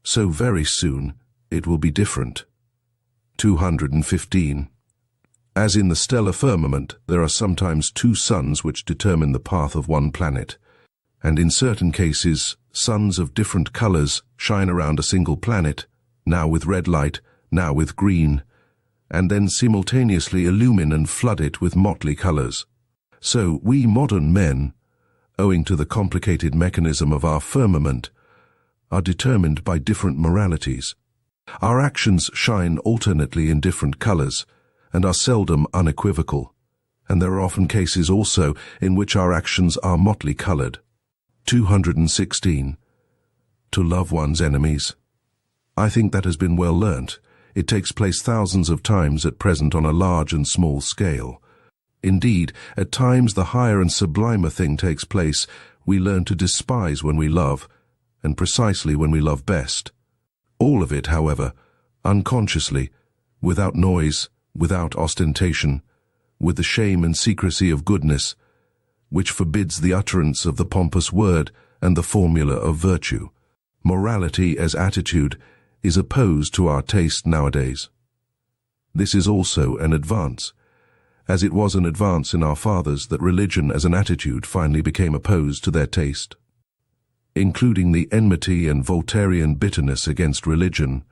so very soon, it will be different. 215. As in the stellar firmament, there are sometimes two suns which determine the path of one planet, and in certain cases, suns of different colors shine around a single planet, now with red light, now with green, and then simultaneously illumine and flood it with motley colors. So we modern men, owing to the complicated mechanism of our firmament, are determined by different moralities. Our actions shine alternately in different colors, and are seldom unequivocal, and there are often cases also in which our actions are motley colored. 216. To love one's enemies. I think that has been well learnt. It takes place thousands of times at present on a large and small scale. Indeed, at times the higher and sublimer thing takes place. We learn to despise when we love, and precisely when we love best. All of it, however, unconsciously, without noise, without ostentation, with the shame and secrecy of goodness, which forbids the utterance of the pompous word and the formula of virtue. Morality as attitude is opposed to our taste nowadays. This is also an advance, as it was an advance in our fathers that religion as an attitude finally became opposed to their taste. Including the enmity and Voltairean bitterness against religion,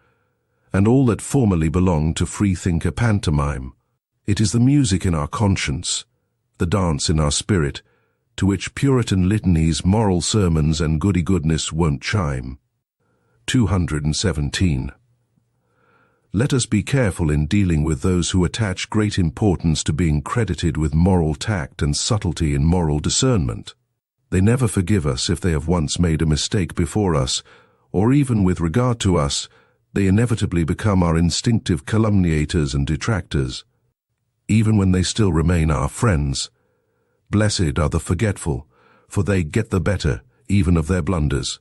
and all that formerly belonged to freethinker pantomime, it is the music in our conscience, the dance in our spirit, to which Puritan litanies, moral sermons, and goody-goodness won't chime. 217. Let us be careful in dealing with those who attach great importance to being credited with moral tact and subtlety in moral discernment. They never forgive us if they have once made a mistake before us, or even with regard to us, they inevitably become our instinctive calumniators and detractors, even when they still remain our friends. Blessed are the forgetful, for they get the better even of their blunders.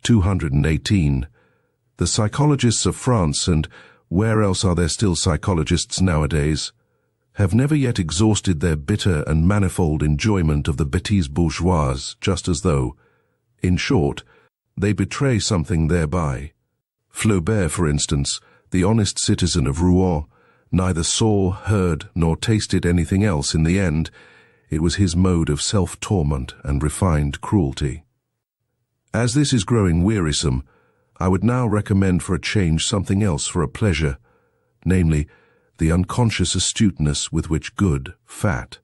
218. The psychologists of France, and where else are there still psychologists nowadays, have never yet exhausted their bitter and manifold enjoyment of the bêtise bourgeoise, just as though, in short, they betray something thereby. Flaubert, for instance, the honest citizen of Rouen, neither saw, heard, nor tasted anything else in the end. It was his mode of self-torment and refined cruelty. As this is growing wearisome, I would now recommend for a change something else for a pleasure, namely, the unconscious astuteness with which good, fat,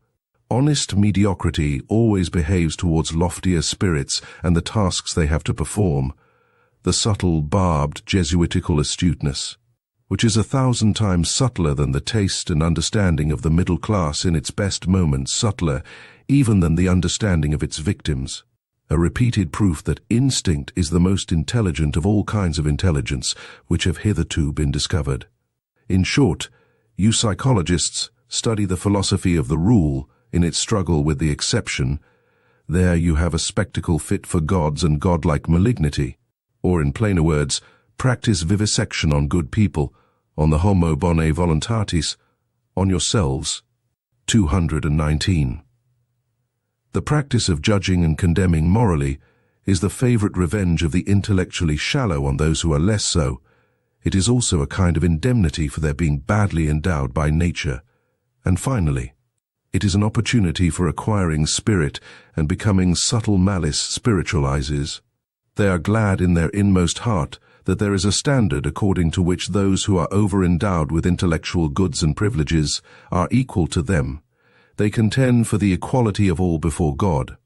honest mediocrity always behaves towards loftier spirits and the tasks they have to perform, the subtle, barbed, Jesuitical astuteness, which is 1,000 times subtler than the taste and understanding of the middle class in its best moments, subtler even than the understanding of its victims. A repeated proof that instinct is the most intelligent of all kinds of intelligence which have hitherto been discovered. In short, you psychologists study the philosophy of the rule in its struggle with the exception. There you have a spectacle fit for gods and godlike malignity. Or in plainer words, practice vivisection on good people, on the homo bonae voluntatis, on yourselves. 219. The practice of judging and condemning morally is the favorite revenge of the intellectually shallow on those who are less so. It is also a kind of indemnity for their being badly endowed by nature. And finally, it is an opportunity for acquiring spirit and becoming subtle malice spiritualizes. They are glad in their inmost heart that there is a standard according to which those who are over-endowed with intellectual goods and privileges are equal to them. They contend for the equality of all before God,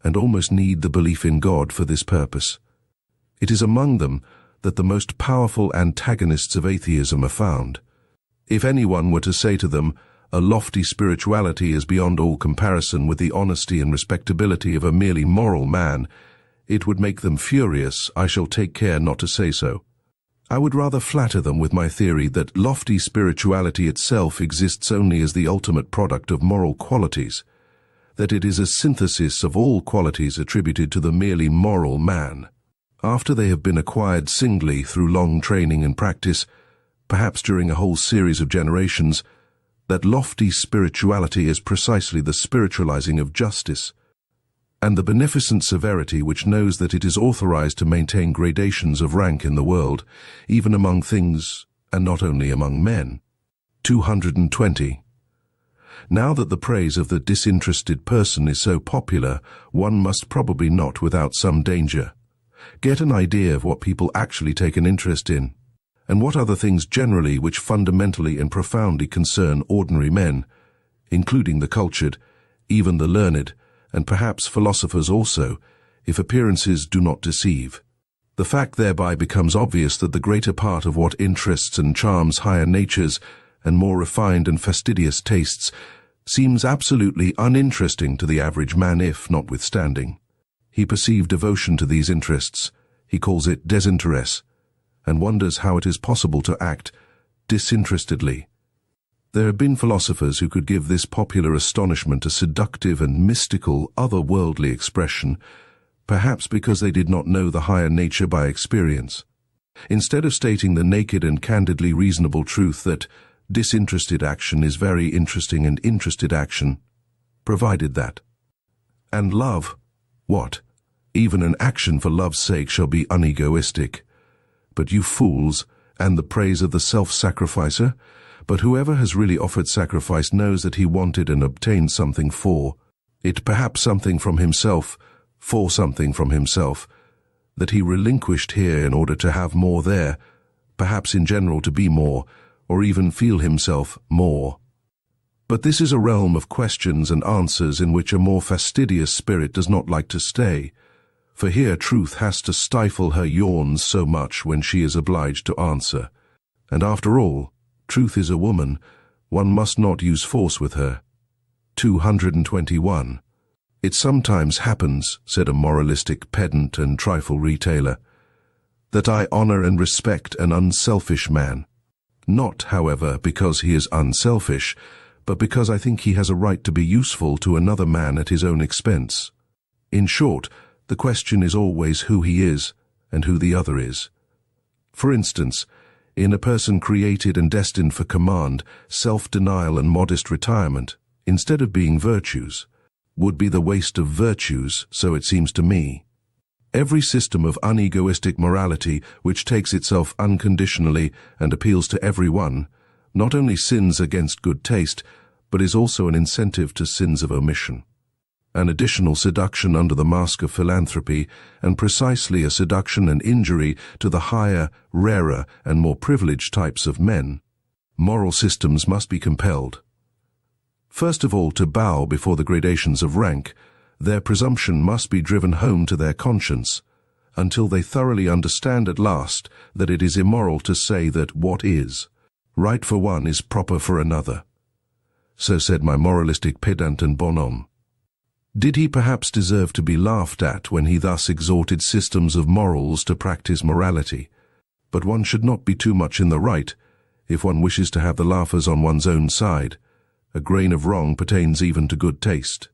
and almost need the belief in God for this purpose. It is among them that the most powerful antagonists of atheism are found. If anyone were to say to them, a lofty spirituality is beyond all comparison with the honesty and respectability of a merely moral man, it would make them furious. I shall take care not to say so. I would rather flatter them with my theory that lofty spirituality itself exists only as the ultimate product of moral qualities, that it is a synthesis of all qualities attributed to the merely moral man. After they have been acquired singly through long training and practice, perhaps during a whole series of generations, that lofty spirituality is precisely the spiritualizing of justice, and the beneficent severity which knows that it is authorized to maintain gradations of rank in the world, even among things and not only among men. 220. Now that the praise of the disinterested person is so popular, one must probably not without some danger get an idea of what people actually take an interest in, and what other things generally which fundamentally and profoundly concern ordinary men, including the cultured, even the learned, and perhaps philosophers also, if appearances do not deceive. The fact thereby becomes obvious that the greater part of what interests and charms higher natures and more refined and fastidious tastes seems absolutely uninteresting to the average man if, notwithstanding, he perceive devotion to these interests. He calls it desinteresse, and wonders how it is possible to act disinterestedly. There have been philosophers who could give this popular astonishment a seductive and mystical, otherworldly expression, perhaps because they did not know the higher nature by experience. Instead of stating the naked and candidly reasonable truth that disinterested action is very interesting and interested action, provided that. And love, what? Even an action for love's sake shall be unegoistic. But you fools, and the praise of the self-sacrificer? But whoever has really offered sacrifice knows that he wanted and obtained something for it, perhaps something from himself, for something from himself, that he relinquished here in order to have more there, perhaps in general to be more, or even feel himself more. But this is a realm of questions and answers in which a more fastidious spirit does not like to stay, for here truth has to stifle her yawns so much when she is obliged to answer. And after all, truth is a woman, one must not use force with her. 221. It sometimes happens, said a moralistic pedant and trifle retailer, that I honor and respect an unselfish man. Not, however, because he is unselfish, but because I think he has a right to be useful to another man at his own expense. In short, the question is always who he is and who the other is. For instance, in a person created and destined for command, self-denial and modest retirement, instead of being virtues, would be the waste of virtues, so it seems to me. Every system of unegoistic morality which takes itself unconditionally and appeals to every one, not only sins against good taste, but is also an incentive to sins of omission, an additional seduction under the mask of philanthropy, and precisely a seduction and injury to the higher, rarer, and more privileged types of men. Moral systems must be compelled, first of all, to bow before the gradations of rank. Their presumption must be driven home to their conscience, until they thoroughly understand at last that it is immoral to say that what is right for one is proper for another. So said my moralistic pedant and bonhomme. Did he perhaps deserve to be laughed at when he thus exhorted systems of morals to practice morality? But one should not be too much in the right if one wishes to have the laughers on one's own side. A grain of wrong pertains even to good taste.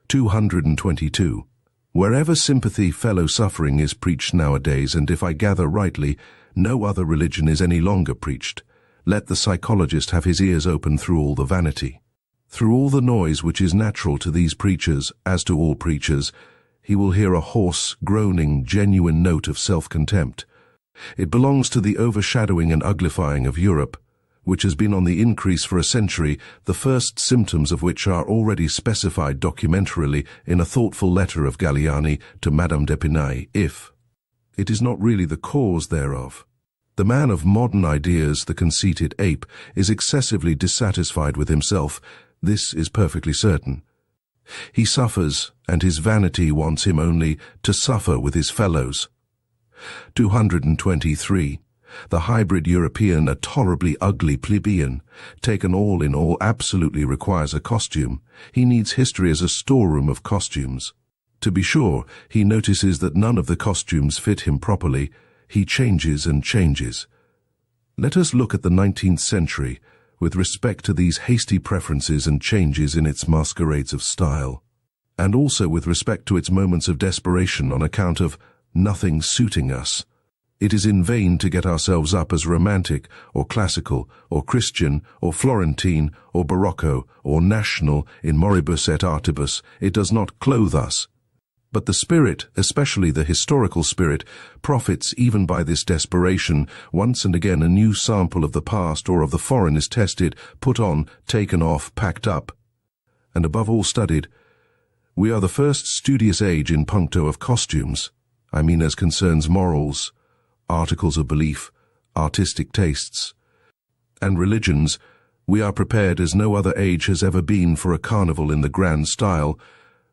222. Wherever sympathy, fellow-suffering is preached nowadays, and if I gather rightly, no other religion is any longer preached, let the psychologist have his ears open through all the vanity. Through all the noise which is natural to these preachers, as to all preachers, he will hear a hoarse, groaning, genuine note of self-contempt. It belongs to the overshadowing and uglifying of Europe, which has been on the increase for a century, the first symptoms of which are already specified documentarily in a thoughtful letter of Galliani to Madame d'Epinay, if it is not really the cause thereof. The man of modern ideas, the conceited ape, is excessively dissatisfied with himself. This is perfectly certain. He suffers, and his vanity wants him only to suffer with his fellows. 223. The hybrid European, a tolerably ugly plebeian, taken all in all, absolutely requires a costume. He needs history as a storeroom of costumes. To be sure, he notices that none of the costumes fit him properly. He changes and changes. Let us look at the 19th century with respect to these hasty preferences and changes in its masquerades of style, and also with respect to its moments of desperation on account of nothing suiting us. It is in vain to get ourselves up as romantic, or classical, or Christian, or Florentine, or Barocco, or national in moribus et artibus. It does not clothe us. But the spirit, especially the historical spirit, profits even by this desperation. Once and again a new sample of the past or of the foreign is tested, put on, taken off, packed up, and above all studied. We are the first studious age in puncto of costumes. I mean as concerns morals, articles of belief, artistic tastes, and religions. We are prepared as no other age has ever been for a carnival in the grand style,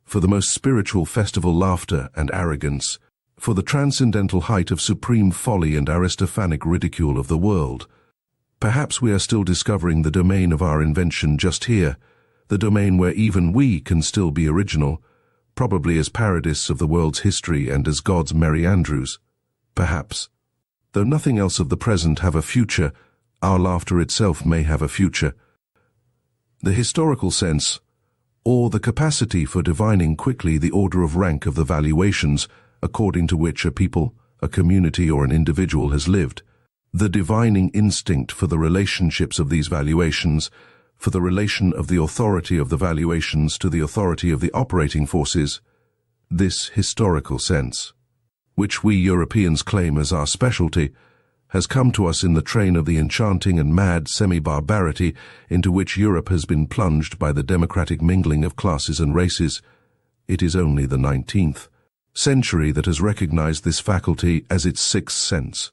for the most spiritual festival laughter and arrogance, for the transcendental height of supreme folly and Aristophanic ridicule of the world. Perhaps we are still discovering the domain of our invention just here, the domain where even we can still be original, probably as parodists of the world's history and as God's Merry Andrews. Perhaps. Though nothing else of the present have a future, our laughter itself may have a future. The historical sense, or the capacity for divining quickly the order of rank of the valuations according to which a people, a community, or an individual has lived. The divining instinct for the relationships of these valuations, for the relation of the authority of the valuations to the authority of the operating forces, this historical sense, which we Europeans claim as our specialty, has come to us in the train of the enchanting and mad semi-barbarity into which Europe has been plunged by the democratic mingling of classes and races. It is only the 19th century that has recognized this faculty as its sixth sense.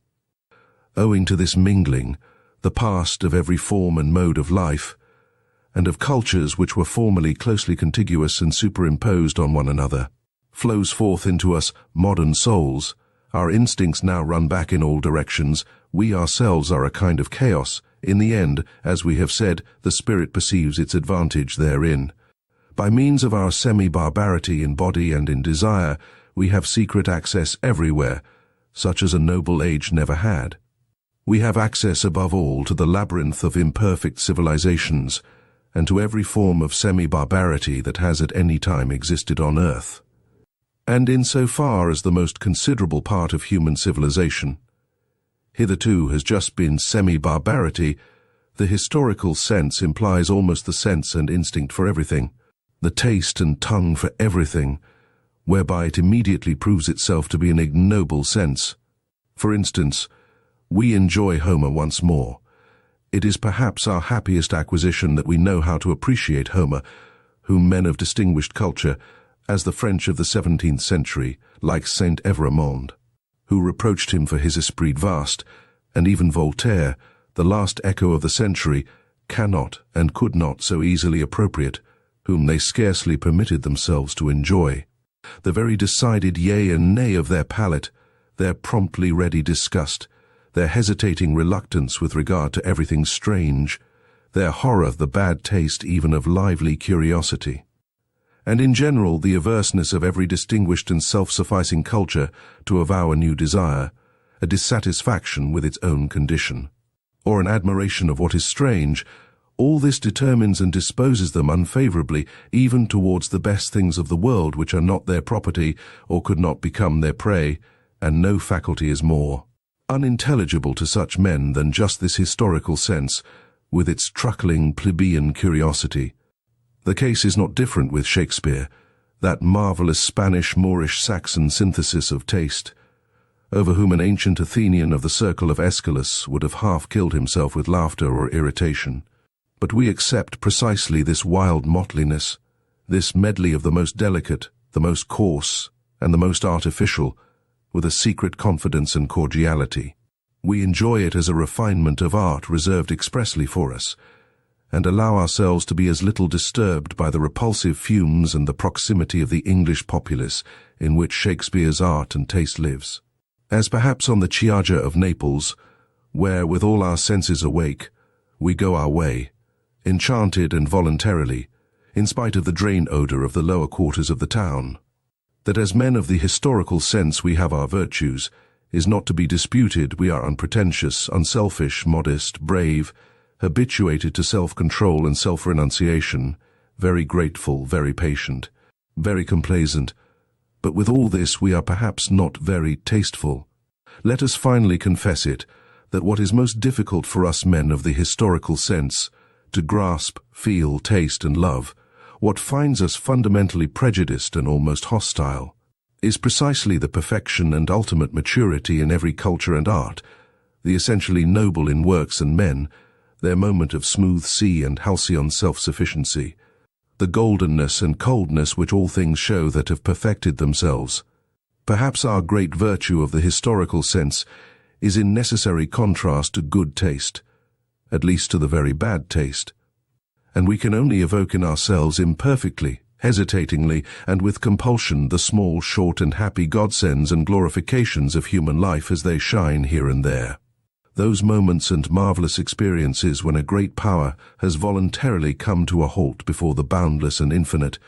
Owing to this mingling, the past of every form and mode of life, and of cultures which were formerly closely contiguous and superimposed on one another, flows forth into us modern souls. Our instincts now run back in all directions. We ourselves are a kind of chaos. In the end, as we have said, the spirit perceives its advantage therein. By means of our semi-barbarity in body and in desire, we have secret access everywhere, such as a noble age never had. We have access above all to the labyrinth of imperfect civilizations, and to every form of semi-barbarity that has at any time existed on earth. And in so far as the most considerable part of human civilization hitherto has just been semi-barbarity, the historical sense implies almost the sense and instinct for everything, the taste and tongue for everything, whereby it immediately proves itself to be an ignoble sense. For instance, we enjoy Homer once more. It is perhaps our happiest acquisition that we know how to appreciate Homer, whom men of distinguished culture, as the French of the 17th century, like Saint Evremond, who reproached him for his esprit vaste, and even Voltaire, the last echo of the century, cannot and could not so easily appropriate, whom they scarcely permitted themselves to enjoy. The very decided yea and nay of their palate, their promptly ready disgust, their hesitating reluctance with regard to everything strange, their horror, the bad taste even of lively curiosity, and in general the averseness of every distinguished and self-sufficing culture to avow a new desire, a dissatisfaction with its own condition, or an admiration of what is strange, all this determines and disposes them unfavorably even towards the best things of the world which are not their property or could not become their prey, and no faculty is more unintelligible to such men than just this historical sense, with its truckling plebeian curiosity. The case is not different with Shakespeare, that marvelous Spanish, Moorish, Saxon synthesis of taste, over whom an ancient Athenian of the circle of Aeschylus would have half killed himself with laughter or irritation. But we accept precisely this wild mottliness, this medley of the most delicate, the most coarse, and the most artificial, with a secret confidence and cordiality. We enjoy it as a refinement of art reserved expressly for us, and allow ourselves to be as little disturbed by the repulsive fumes and the proximity of the English populace in which Shakespeare's art and taste lives, as perhaps on the Chioggia of Naples, where, with all our senses awake, we go our way, enchanted and voluntarily, in spite of the drain odor of the lower quarters of the town. That as men of the historical sense we have our virtues is not to be disputed. We are unpretentious, unselfish, modest, brave, habituated to self-control and self-renunciation, very grateful, very patient, very complaisant. But with all this we are perhaps not very tasteful. Let us finally confess it, that what is most difficult for us men of the historical sense, to grasp, feel, taste and love, what finds us fundamentally prejudiced and almost hostile, is precisely the perfection and ultimate maturity in every culture and art, the essentially noble in works and men, their moment of smooth sea and halcyon self-sufficiency, the goldenness and coldness which all things show that have perfected themselves. Perhaps our great virtue of the historical sense is in necessary contrast to good taste, at least to the very bad taste, and we can only evoke in ourselves imperfectly, hesitatingly, and with compulsion the small, short and happy godsends and glorifications of human life as they shine here and there. Those moments and marvelous experiences when a great power has voluntarily come to a halt before the boundless and infinite,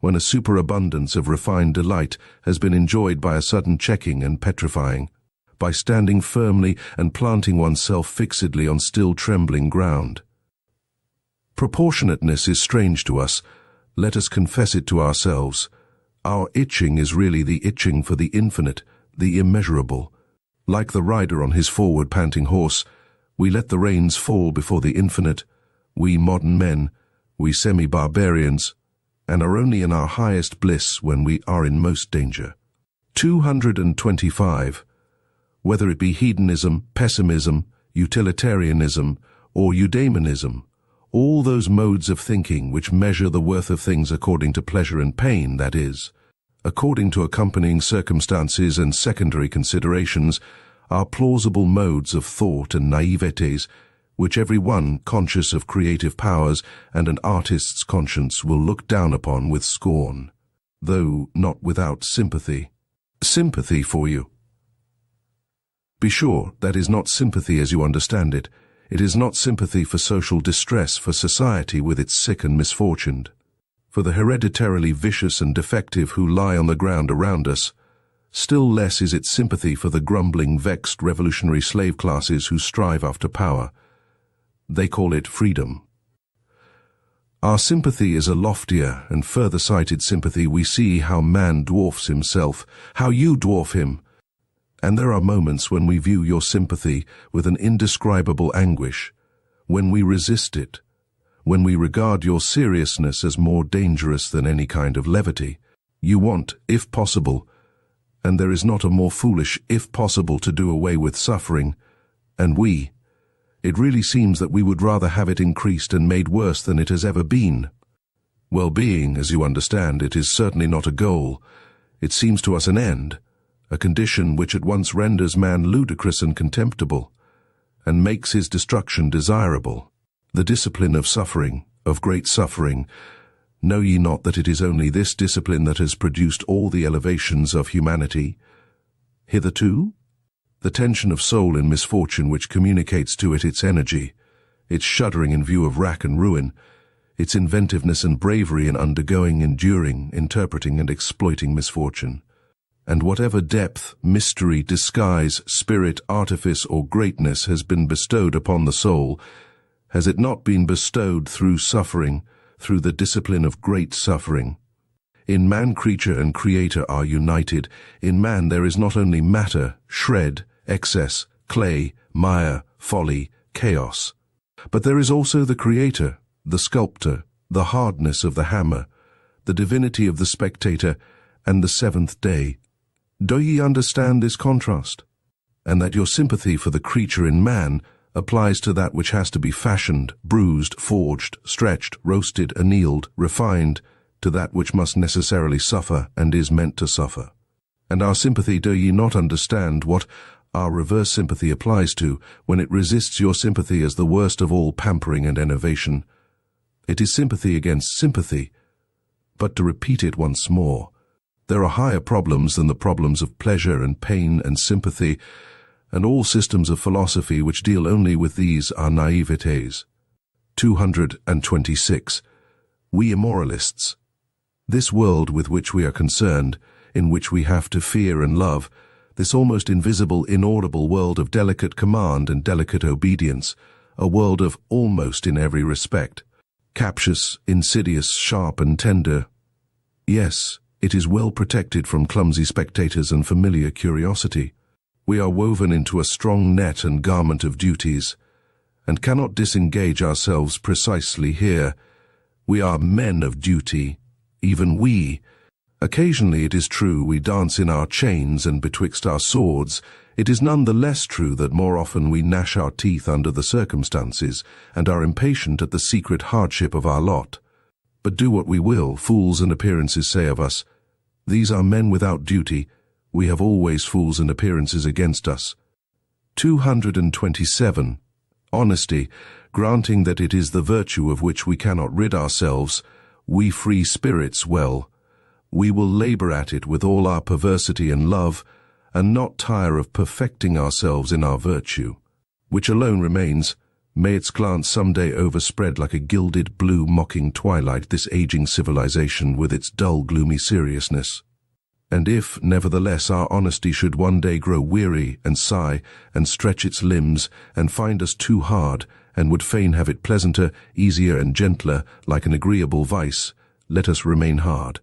when a superabundance of refined delight has been enjoyed by a sudden checking and petrifying, by standing firmly and planting oneself fixedly on still trembling ground. Proportionateness is strange to us. Let us confess it to ourselves. Our itching is really the itching for the infinite, the immeasurable. Like the rider on his forward panting horse, we let the reins fall before the infinite, we modern men, we semi-barbarians, and are only in our highest bliss when we are in most danger. 225. Whether it be hedonism, pessimism, utilitarianism, or eudaimonism, all those modes of thinking which measure the worth of things according to pleasure and pain, that is, according to accompanying circumstances and secondary considerations, are plausible modes of thought and naïvetés, which every one conscious of creative powers and an artist's conscience will look down upon with scorn, though not without sympathy. Sympathy for you. Be sure that is not sympathy as you understand it. It is not sympathy for social distress, for society with its sick and misfortuned, for the hereditarily vicious and defective who lie on the ground around us. Still less is it sympathy for the grumbling, vexed, revolutionary slave classes who strive after power. They call it freedom. Our sympathy is a loftier and further-sighted sympathy. We see how man dwarfs himself, how you dwarf him, and there are moments when we view your sympathy with an indescribable anguish, when we resist it, when we regard your seriousness as more dangerous than any kind of levity. You want, if possible, and there is not a more foolish, if possible, to do away with suffering, and it really seems that we would rather have it increased and made worse than it has ever been. Well-being, as you understand, it is certainly not a goal. It seems to us an end, a condition which at once renders man ludicrous and contemptible, and makes his destruction desirable. The discipline of suffering, of great suffering, know ye not that it is only this discipline that has produced all the elevations of humanity? Hitherto, the tension of soul in misfortune which communicates to it its energy, its shuddering in view of rack and ruin, its inventiveness and bravery in undergoing, enduring, interpreting and exploiting misfortune. And whatever depth, mystery, disguise, spirit, artifice, or greatness has been bestowed upon the soul, has it not been bestowed through suffering, through the discipline of great suffering? In man, creature and creator are united. In man there is not only matter, shred, excess, clay, mire, folly, chaos, but there is also the creator, the sculptor, the hardness of the hammer, the divinity of the spectator, and the seventh day. Do ye understand this contrast? And that your sympathy for the creature in man applies to that which has to be fashioned, bruised, forged, stretched, roasted, annealed, refined, to that which must necessarily suffer and is meant to suffer. And our sympathy, do ye not understand what our reverse sympathy applies to when it resists your sympathy as the worst of all pampering and enervation? It is sympathy against sympathy. But to repeat it once more, there are higher problems than the problems of pleasure and pain and sympathy. and all systems of philosophy which deal only with these are naivetés. 226. We immoralists. This world with which we are concerned, in which we have to fear and love, this almost invisible, inaudible world of delicate command and delicate obedience, a world of almost in every respect, captious, insidious, sharp and tender. Yes, it is well protected from clumsy spectators and familiar curiosity. We are woven into a strong net and garment of duties, and cannot disengage ourselves precisely here. We are men of duty, even we. Occasionally, it is true, we dance in our chains and betwixt our swords. It is none the less true that more often we gnash our teeth under the circumstances and are impatient at the secret hardship of our lot. But do what we will, fools and appearances say of us, "These are men without duty. We have always fools and appearances against us." 227. Honesty, granting that it is the virtue of which we cannot rid ourselves, we free spirits, well, we will labor at it with all our perversity and love, and not tire of perfecting ourselves in our virtue, which alone remains. May its glance someday overspread like a gilded blue mocking twilight this aging civilization with its dull gloomy seriousness. And if, nevertheless, our honesty should one day grow weary and sigh and stretch its limbs and find us too hard and would fain have it pleasanter, easier and gentler, like an agreeable vice, let us remain hard.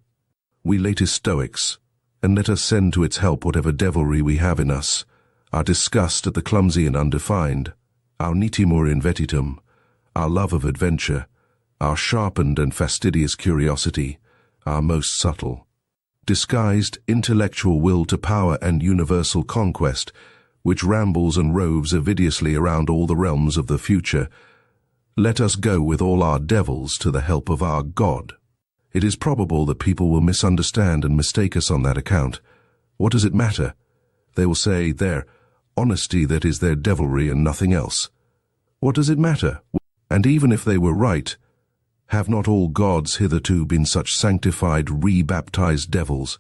We latest Stoics, and let us send to its help whatever devilry we have in us, our disgust at the clumsy and undefined, our nitimur invetitum, our love of adventure, our sharpened and fastidious curiosity, our most subtle, disguised intellectual will to power and universal conquest, which rambles and roves avidiously around all the realms of the future. Let us go with all our devils to the help of our God. It is probable that people will misunderstand and mistake us on that account. What does it matter? They will say, their honesty, that is their devilry and nothing else. What does it matter? And even if they were right, have not all gods hitherto been such sanctified, re-baptized devils?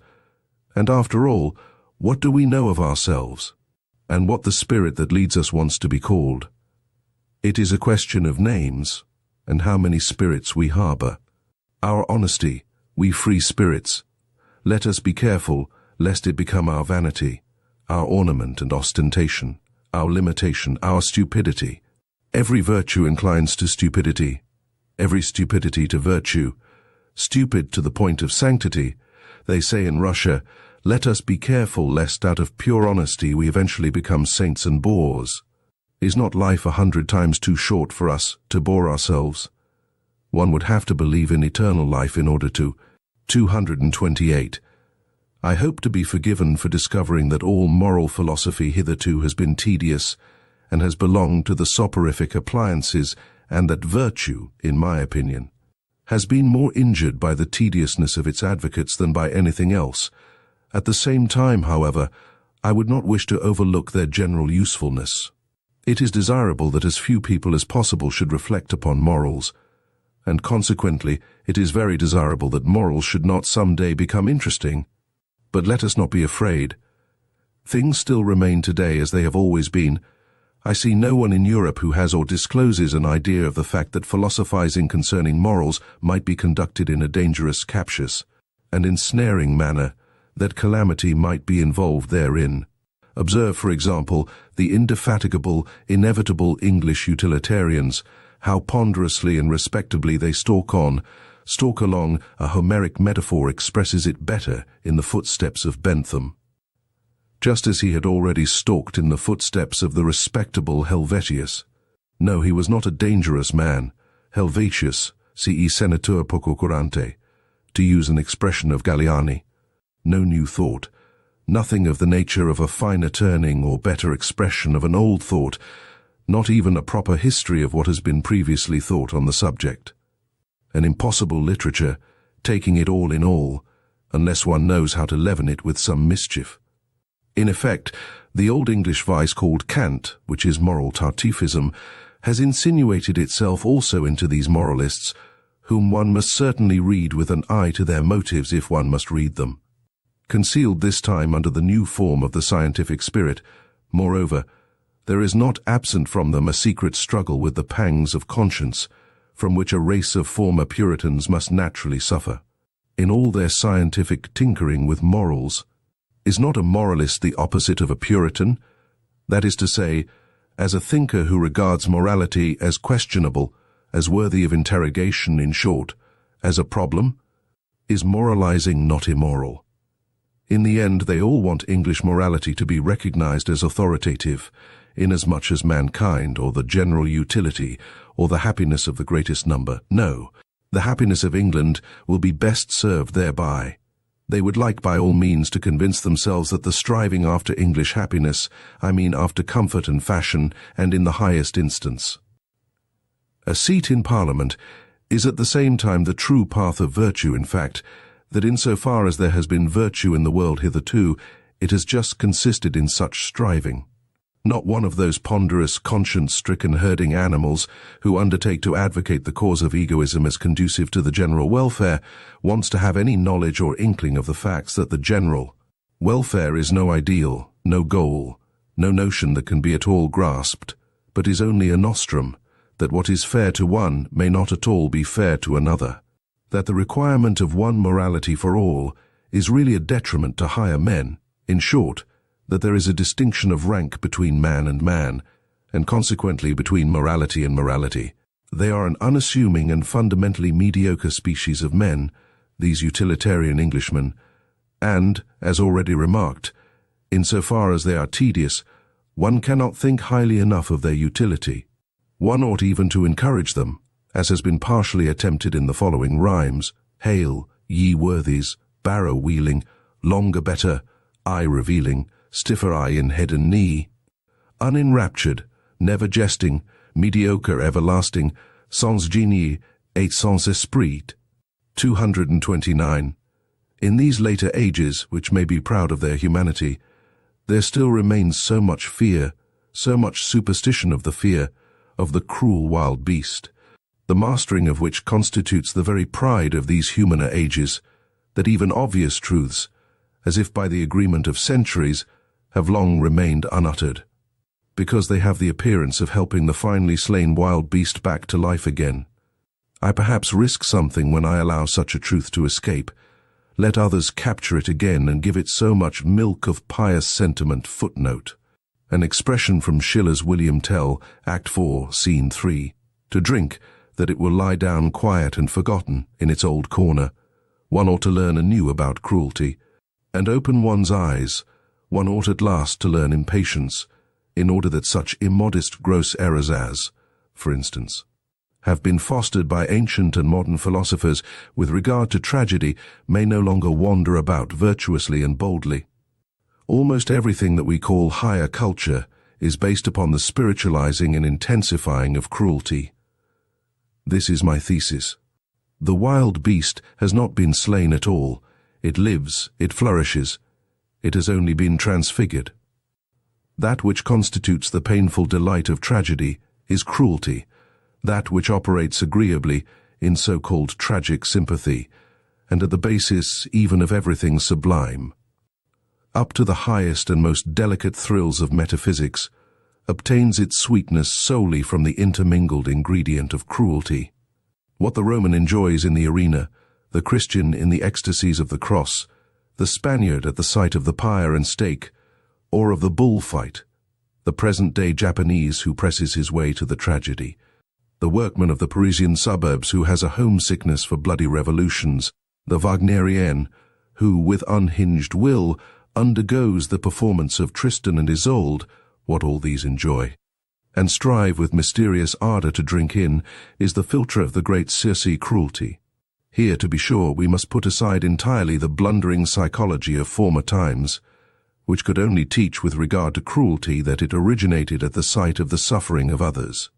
And after all, what do we know of ourselves, and what the spirit that leads us wants to be called? It is a question of names, and how many spirits we harbor. Our honesty, we free spirits. Let us be careful, lest it become our vanity, our ornament and ostentation, our limitation, our stupidity. Every virtue inclines to stupidity, every stupidity to virtue. Stupid to the point of sanctity. They say in Russia, let us be careful lest out of pure honesty we eventually become saints and bores. Is not life 100 times too short for us to bore ourselves? One would have to believe in eternal life in order to. 228. I hope to be forgiven for discovering that all moral philosophy hitherto has been tedious and has belonged to the soporific appliances, and that virtue, in my opinion, has been more injured by the tediousness of its advocates than by anything else. At the same time, however, I would not wish to overlook their general usefulness. It is desirable that as few people as possible should reflect upon morals, and consequently it is very desirable that morals should not some day become interesting. But let us not be afraid. Things still remain today as they have always been. I see no one in Europe who has or discloses an idea of the fact that philosophizing concerning morals might be conducted in a dangerous, captious, and ensnaring manner, that calamity might be involved therein. Observe, for example, the indefatigable, inevitable English utilitarians, how ponderously and respectably they stalk along. A Homeric metaphor expresses it better in the footsteps of Bentham. Just as he had already stalked in the footsteps of the respectable Helvetius. No, he was not a dangerous man. Helvetius, ce senator poco curante, to use an expression of Galliani. No new thought, nothing of the nature of a finer turning or better expression of an old thought, not even a proper history of what has been previously thought on the subject. An impossible literature, taking it all in all, unless one knows how to leaven it with some mischief. In effect, the Old English vice called cant, which is moral tartuffism, has insinuated itself also into these moralists, whom one must certainly read with an eye to their motives if one must read them. Concealed this time under the new form of the scientific spirit, Moreover, there is not absent from them a secret struggle with the pangs of conscience, from which a race of former Puritans must naturally suffer. In all their scientific tinkering with morals, is not a moralist the opposite of a Puritan? That is to say, as a thinker who regards morality as questionable, as worthy of interrogation, in short, as a problem? Is moralizing not immoral? In the end, they all want English morality to be recognized as authoritative, inasmuch as mankind, or the general utility, or the happiness of the greatest number. No, the happiness of England will be best served thereby. They would like by all means to convince themselves that the striving after English happiness, I mean after comfort and fashion, and in the highest instance, a seat in Parliament, is at the same time the true path of virtue. In fact, that insofar as there has been virtue in the world hitherto, it has just consisted in such striving. Not one of those ponderous, conscience-stricken herding animals who undertake to advocate the cause of egoism as conducive to the general welfare wants to have any knowledge or inkling of the facts that the general welfare is no ideal, no goal, no notion that can be at all grasped, but is only a nostrum, that what is fair to one may not at all be fair to another, that the requirement of one morality for all is really a detriment to higher men, in short, that there is a distinction of rank between man, and consequently between morality and morality. They are an unassuming and fundamentally mediocre species of men, these utilitarian Englishmen, and, as already remarked, insofar as they are tedious, one cannot think highly enough of their utility. One ought even to encourage them, as has been partially attempted in the following rhymes: Hail, ye worthies, barrow wheeling, longer better, eye revealing, stiffer eye in head and knee, unenraptured, never jesting, mediocre everlasting, sans génie et sans esprit. 229. In these later ages, which may be proud of their humanity, there still remains so much fear, so much superstition of the fear, of the cruel wild beast, the mastering of which constitutes the very pride of these humaner ages, that even obvious truths, as if by the agreement of centuries, have long remained unuttered, because they have the appearance of helping the finely slain wild beast back to life again. I perhaps risk something when I allow such a truth to escape. Let others capture it again and give it so much milk of pious sentiment. Footnote. An expression from Schiller's William Tell, Act 4, Scene 3. To drink, that it will lie down quiet and forgotten in its old corner. One ought to learn anew about cruelty, and open one's eyes. One ought at last to learn impatience, in order that such immodest gross errors as, for instance, have been fostered by ancient and modern philosophers with regard to tragedy may no longer wander about virtuously and boldly. Almost everything that we call higher culture is based upon the spiritualizing and intensifying of cruelty. This is my thesis. The wild beast has not been slain at all. It lives, it flourishes. It has only been transfigured. That which constitutes the painful delight of tragedy is cruelty, that which operates agreeably in so-called tragic sympathy, and at the basis even of everything sublime, up to the highest and most delicate thrills of metaphysics, obtains its sweetness solely from the intermingled ingredient of cruelty. What the Roman enjoys in the arena, the Christian in the ecstasies of the cross, the Spaniard at the sight of the pyre and stake, or of the bullfight, the present-day Japanese who presses his way to the tragedy, the workman of the Parisian suburbs who has a homesickness for bloody revolutions, the Wagnerian who, with unhinged will, undergoes the performance of Tristan and Isolde, what all these enjoy, and strive with mysterious ardor to drink in, is the filter of the great Circe cruelty. Here, to be sure, we must put aside entirely the blundering psychology of former times, which could only teach with regard to cruelty that it originated at the sight of the suffering of others.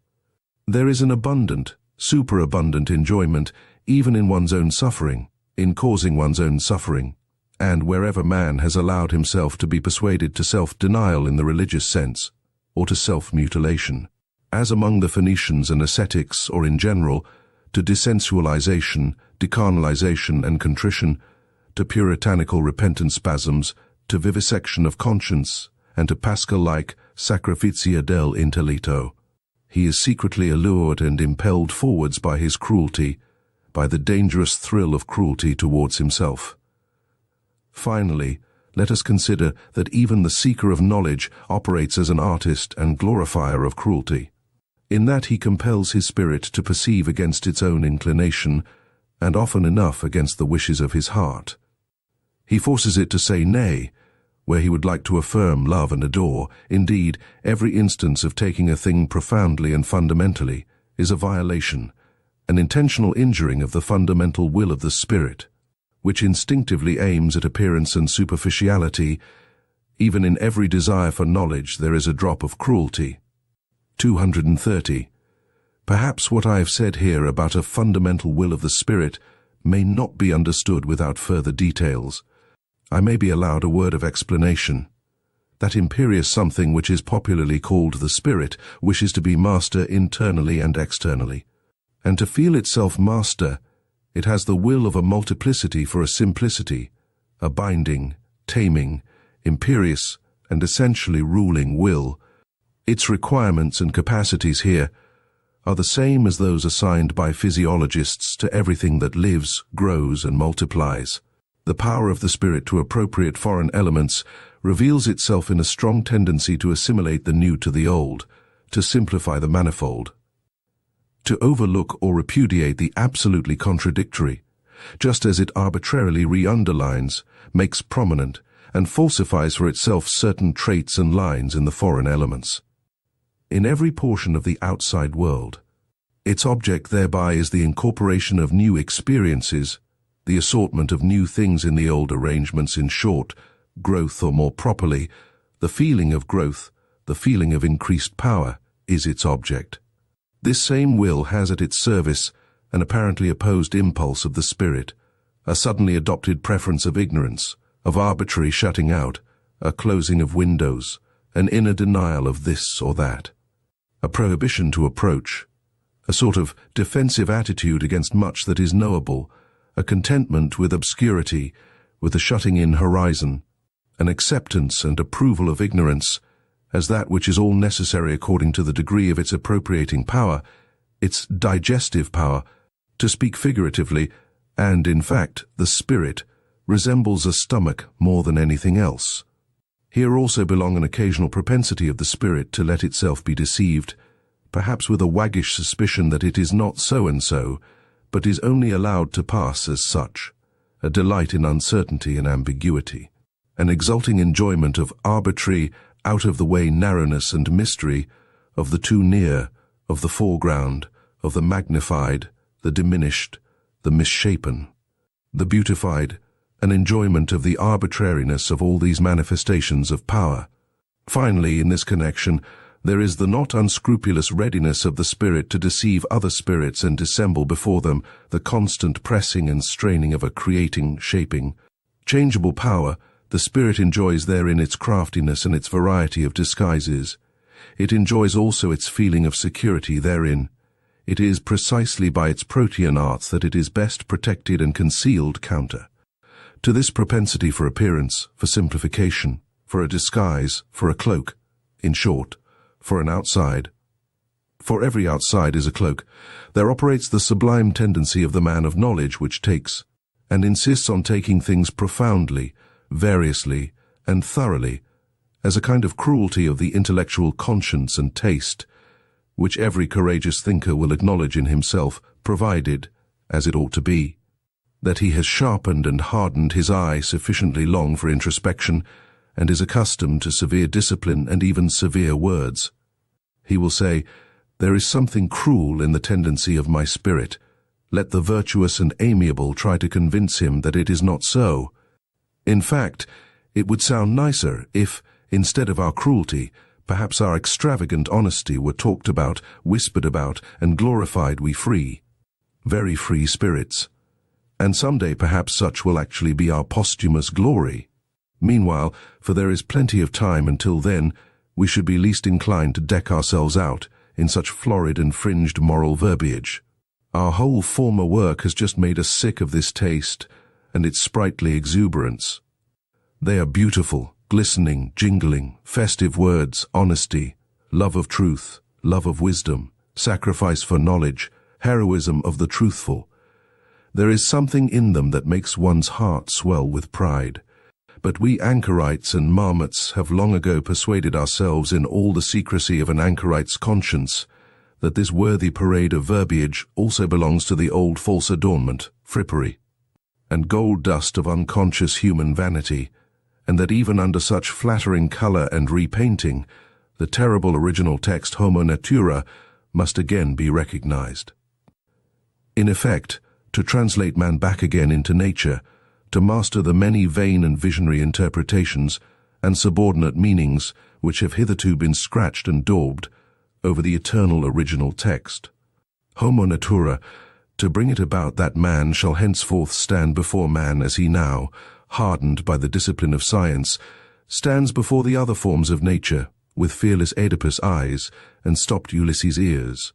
There is an abundant, superabundant enjoyment even in one's own suffering, in causing one's own suffering, and wherever man has allowed himself to be persuaded to self-denial in the religious sense, or to self-mutilation, as among the Phoenicians and ascetics, or in general, to desensualization, decarnalization and contrition, to puritanical repentant spasms, to vivisection of conscience, and to Pascal-like sacrificia del intelletto. He is secretly allured and impelled forwards by his cruelty, by the dangerous thrill of cruelty towards himself. Finally, let us consider that even the seeker of knowledge operates as an artist and glorifier of cruelty, in that he compels his spirit to perceive against its own inclination, and often enough against the wishes of his heart. He forces it to say nay, where he would like to affirm, love, and adore. Indeed, every instance of taking a thing profoundly and fundamentally is a violation, an intentional injuring of the fundamental will of the spirit, which instinctively aims at appearance and superficiality. Even in every desire for knowledge there is a drop of cruelty. 230. Perhaps what I have said here about a fundamental will of the spirit may not be understood without further details. I may be allowed a word of explanation. That imperious something which is popularly called the spirit wishes to be master internally and externally, and to feel itself master, it has the will of a multiplicity for a simplicity, a binding, taming, imperious, and essentially ruling will. Its requirements and capacities here are the same as those assigned by physiologists to everything that lives, grows, and multiplies. The power of the spirit to appropriate foreign elements reveals itself in a strong tendency to assimilate the new to the old, to simplify the manifold, to overlook or repudiate the absolutely contradictory, just as it arbitrarily re-underlines, makes prominent, and falsifies for itself certain traits and lines in the foreign elements. In every portion of the outside world, its object thereby is the incorporation of new experiences, the assortment of new things in the old arrangements. In short, growth, or more properly, the feeling of growth, the feeling of increased power, is its object. This same will has at its service an apparently opposed impulse of the spirit, a suddenly adopted preference of ignorance, of arbitrary shutting out, a closing of windows, an inner denial of this or that, a prohibition to approach, a sort of defensive attitude against much that is knowable, a contentment with obscurity, with the shutting-in horizon, an acceptance and approval of ignorance as that which is all necessary according to the degree of its appropriating power, its digestive power. To speak figuratively, and in fact, the spirit resembles a stomach more than anything else. Here also belong an occasional propensity of the spirit to let itself be deceived, perhaps with a waggish suspicion that it is not so and so, but is only allowed to pass as such, a delight in uncertainty and ambiguity, an exulting enjoyment of arbitrary, out-of-the-way narrowness and mystery, of the too near, of the foreground, of the magnified, the diminished, the misshapen, the beautified, an enjoyment of the arbitrariness of all these manifestations of power. Finally, in this connection, there is the not unscrupulous readiness of the spirit to deceive other spirits and dissemble before them the constant pressing and straining of a creating, shaping, changeable power. The spirit enjoys therein its craftiness and its variety of disguises. It enjoys also its feeling of security therein. It is precisely by its protean arts that it is best protected and concealed counter. To this propensity for appearance, for simplification, for a disguise, for a cloak, in short, for an outside, for every outside is a cloak, there operates the sublime tendency of the man of knowledge, which takes, and insists on taking things profoundly, variously, and thoroughly, as a kind of cruelty of the intellectual conscience and taste, which every courageous thinker will acknowledge in himself, provided, as it ought to be, that he has sharpened and hardened his eye sufficiently long for introspection, and is accustomed to severe discipline and even severe words. He will say, "There is something cruel in the tendency of my spirit. Let the virtuous and amiable try to convince him that it is not so. In fact, it would sound nicer if, instead of our cruelty, perhaps our extravagant honesty were talked about, whispered about, and glorified we free, very free spirits. And someday perhaps such will actually be our posthumous glory. Meanwhile, for there is plenty of time until then, we should be least inclined to deck ourselves out in such florid and fringed moral verbiage. Our whole former work has just made us sick of this taste and its sprightly exuberance. They are beautiful, glistening, jingling, festive words, honesty, love of truth, love of wisdom, sacrifice for knowledge, heroism of the truthful. There is something in them that makes one's heart swell with pride. But we anchorites and marmots have long ago persuaded ourselves in all the secrecy of an anchorite's conscience that this worthy parade of verbiage also belongs to the old false adornment, frippery, and gold dust of unconscious human vanity, and that even under such flattering color and repainting, the terrible original text Homo Natura must again be recognized. In effect, to translate man back again into nature, to master the many vain and visionary interpretations and subordinate meanings which have hitherto been scratched and daubed over the eternal original text. Homo Natura, to bring it about that man shall henceforth stand before man as he now, hardened by the discipline of science, stands before the other forms of nature, with fearless Oedipus eyes and stopped Ulysses ears,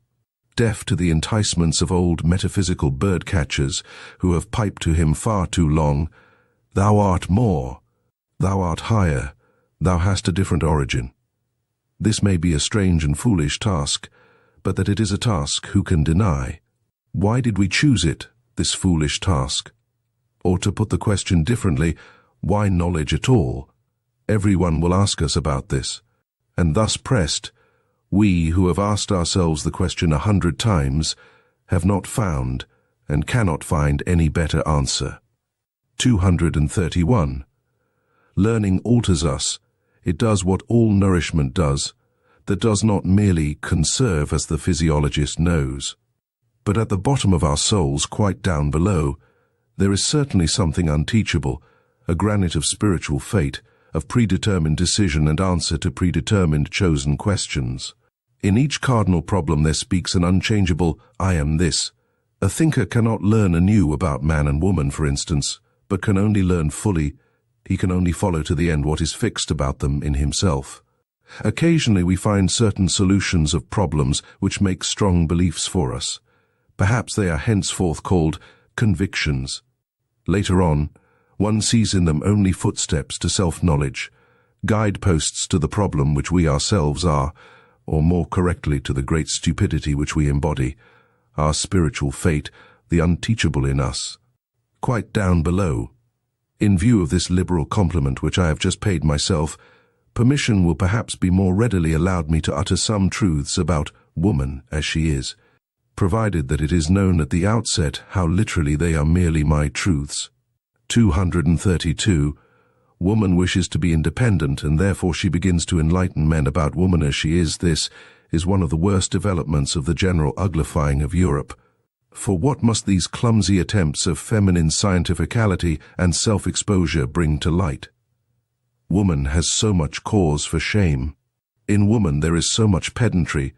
deaf to the enticements of old metaphysical bird-catchers who have piped to him far too long, "Thou art more, thou art higher, thou hast a different origin." This may be a strange and foolish task, but that it is a task who can deny? Why did we choose it, this foolish task? Or to put the question differently, why knowledge at all? Everyone will ask us about this, and thus pressed, we who have asked ourselves the question 100 times have not found and cannot find any better answer. 231. Learning alters us. It does what all nourishment does, that does not merely conserve as the physiologist knows. But at the bottom of our souls, quite down below, there is certainly something unteachable, a granite of spiritual fate, of predetermined decision and answer to predetermined chosen questions. In each cardinal problem there speaks an unchangeable "I am this." A thinker cannot learn anew about man and woman, for instance, but can only learn fully. He can only follow to the end what is fixed about them in himself. Occasionally we find certain solutions of problems which make strong beliefs for us. Perhaps they are henceforth called convictions. Later on, one sees in them only footsteps to self-knowledge, guideposts to the problem which we ourselves are, or more correctly to the great stupidity which we embody, our spiritual fate, the unteachable in us. Quite down below, in view of this liberal compliment which I have just paid myself, permission will perhaps be more readily allowed me to utter some truths about woman as she is, provided that it is known at the outset how literally they are merely my truths. 232. Woman wishes to be independent, and therefore she begins to enlighten men about woman as she is. This is one of the worst developments of the general uglifying of Europe. For what must these clumsy attempts of feminine scientificality and self-exposure bring to light? Woman has so much cause for shame. In woman there is so much pedantry,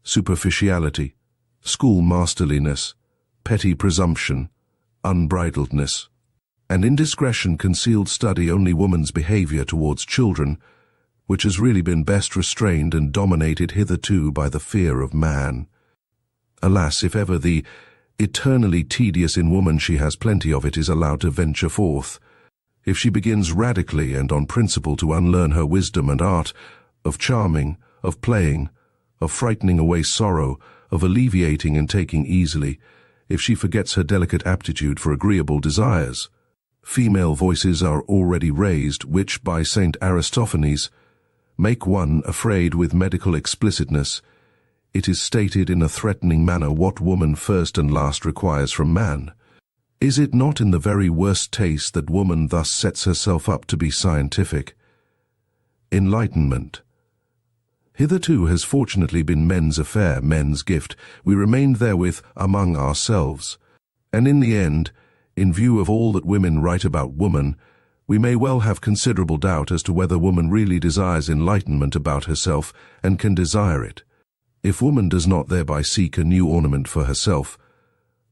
superficiality, schoolmasterliness, petty presumption, unbridledness, and indiscretion concealed study only woman's behavior towards children, which has really been best restrained and dominated hitherto by the fear of man. Alas, if ever the eternally tedious in woman she has plenty of it is allowed to venture forth, if she begins radically and on principle to unlearn her wisdom and art of charming, of playing, of frightening away sorrow, of alleviating and taking easily, if she forgets her delicate aptitude for agreeable desires, female voices are already raised which, by St. Aristophanes, make one afraid with medical explicitness. It is stated in a threatening manner what woman first and last requires from man. Is it not in the very worst taste that woman thus sets herself up to be scientific? Enlightenment hitherto has fortunately been men's affair, men's gift. We remained therewith among ourselves, and in the end, in view of all that women write about woman, we may well have considerable doubt as to whether woman really desires enlightenment about herself and can desire it. If woman does not thereby seek a new ornament for herself,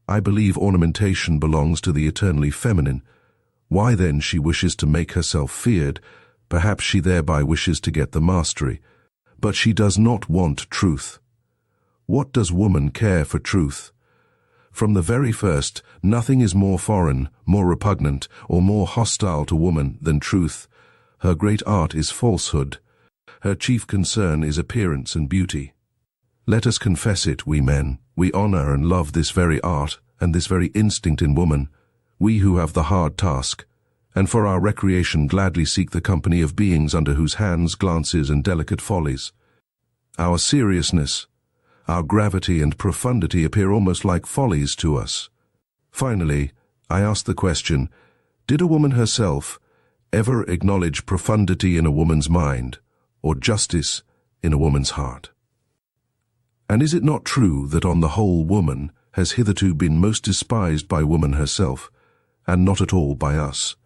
I believe ornamentation belongs to the eternally feminine. Why then she wishes to make herself feared, perhaps she thereby wishes to get the mastery. But she does not want truth. What does woman care for truth? From the very first, nothing is more foreign, more repugnant, or more hostile to woman than truth. Her great art is falsehood. Her chief concern is appearance and beauty. Let us confess it, we men. We honor and love this very art and this very instinct in woman, we who have the hard task, and for our recreation gladly seek the company of beings under whose hands glances and delicate follies. Our seriousness, our gravity and profundity appear almost like follies to us. Finally, I ask the question, did a woman herself ever acknowledge profundity in a woman's mind, or justice in a woman's heart? And is it not true that on the whole woman has hitherto been most despised by woman herself, and not at all by us?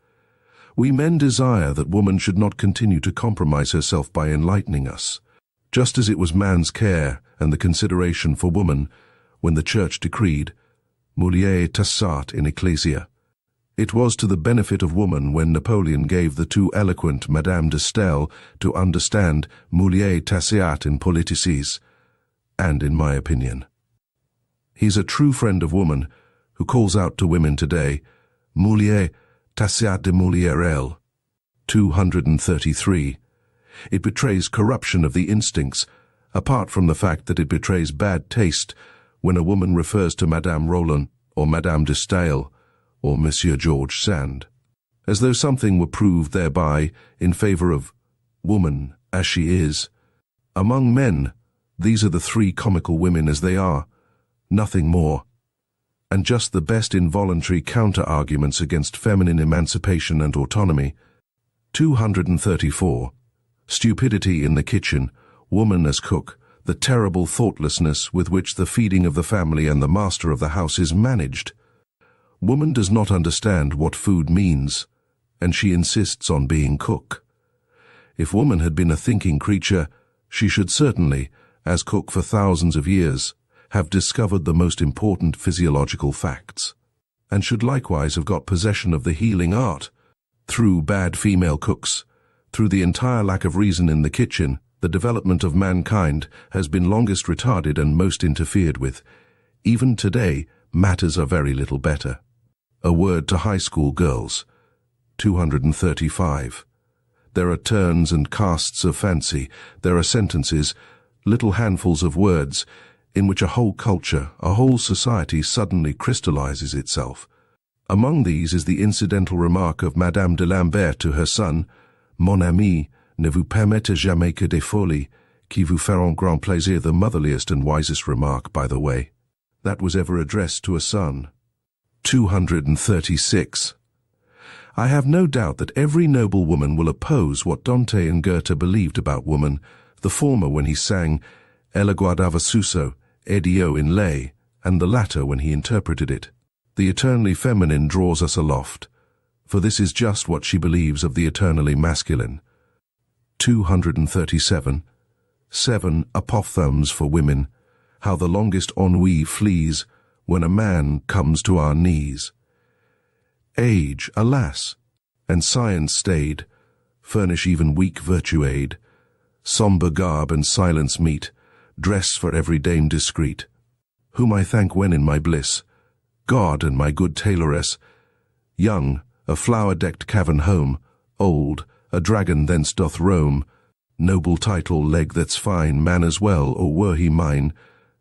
We men desire that woman should not continue to compromise herself by enlightening us, just as it was man's care and the consideration for woman when the Church decreed, Mulier tassat in Ecclesia. It was to the benefit of woman when Napoleon gave the too eloquent Madame de Staël to understand Mulier tassat in Politices, and in my opinion. He's a true friend of woman who calls out to women today, Mulier tassat de mulierel. 233. It betrays corruption of the instincts, apart from the fact that it betrays bad taste when a woman refers to Madame Roland or Madame de Staël or Monsieur George Sand, as though something were proved thereby in favor of woman as she is. Among men, these are the three comical women as they are, nothing more, and just the best involuntary counter-arguments against feminine emancipation and autonomy. 234. Stupidity in the kitchen, woman as cook, the terrible thoughtlessness with which the feeding of the family and the master of the house is managed. Woman does not understand what food means, and she insists on being cook. If woman had been a thinking creature, she should certainly, as cook for thousands of years, have discovered the most important physiological facts, and should likewise have got possession of the healing art. Through bad female cooks, through the entire lack of reason in the kitchen, the development of mankind has been longest retarded and most interfered with. Even today, matters are very little better. A word to high school girls. 235. There are turns and casts of fancy, there are sentences, little handfuls of words, in which a whole culture, a whole society suddenly crystallizes itself. Among these is the incidental remark of Madame de Lambert to her son, Mon ami, ne vous permettez jamais que des folies, qui vous feront grand plaisir, the motherliest and wisest remark, by the way, that was ever addressed to a son. 236. I have no doubt that every noble woman will oppose what Dante and Goethe believed about woman, the former when he sang Ella guardava suso, Edio in lay, and the latter when he interpreted it. The eternally feminine draws us aloft, for this is just what she believes of the eternally masculine. 237. 7 Apophthegms for women, how the longest ennui flees when a man comes to our knees. Age, alas, and science stayed, furnish even weak virtue aid. Sombre garb and silence meet, dress for every dame discreet. Whom I thank when in my bliss, God and my good tailoress. Young, a flower-decked cavern home, old, a dragon thence doth roam. Noble title, leg that's fine, manners well, or were he mine.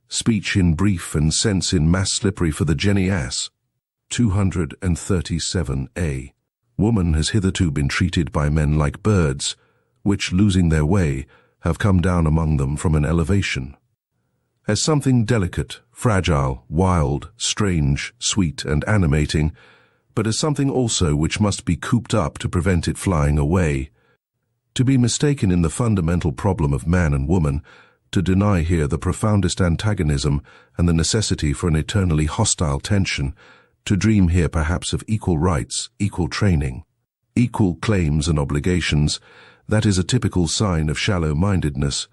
Speech in brief and sense in mass slippery for the jenny ass. 237a. Woman has hitherto been treated by men like birds, which, losing their way, have come down among them from an elevation. As something delicate, fragile, wild, strange, sweet, and animating, but as something also which must be cooped up to prevent it flying away. To be mistaken in the fundamental problem of man and woman, to deny here the profoundest antagonism and the necessity for an eternally hostile tension, to dream here perhaps of equal rights, equal training, equal claims and obligations, that is a typical sign of shallow-mindedness,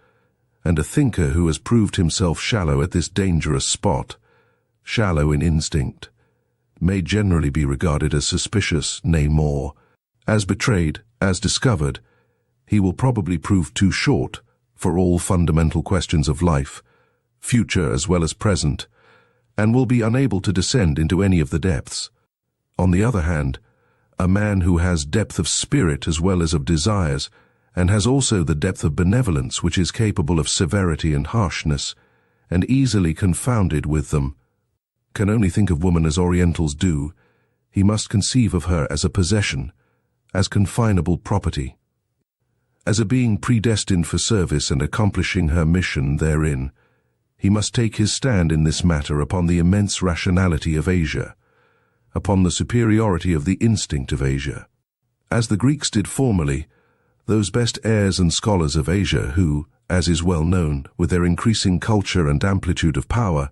and a thinker who has proved himself shallow at this dangerous spot, shallow in instinct, may generally be regarded as suspicious, nay more. As betrayed, as discovered, he will probably prove too short for all fundamental questions of life, future as well as present, and will be unable to descend into any of the depths. On the other hand, a man who has depth of spirit as well as of desires, and has also the depth of benevolence which is capable of severity and harshness, and easily confounded with them, can only think of woman as Orientals do. He must conceive of her as a possession, as confinable property, as a being predestined for service and accomplishing her mission therein. He must take his stand in this matter upon the immense rationality of Asia, upon the superiority of the instinct of Asia. As the Greeks did formerly, those best heirs and scholars of Asia who, as is well known, with their increasing culture and amplitude of power,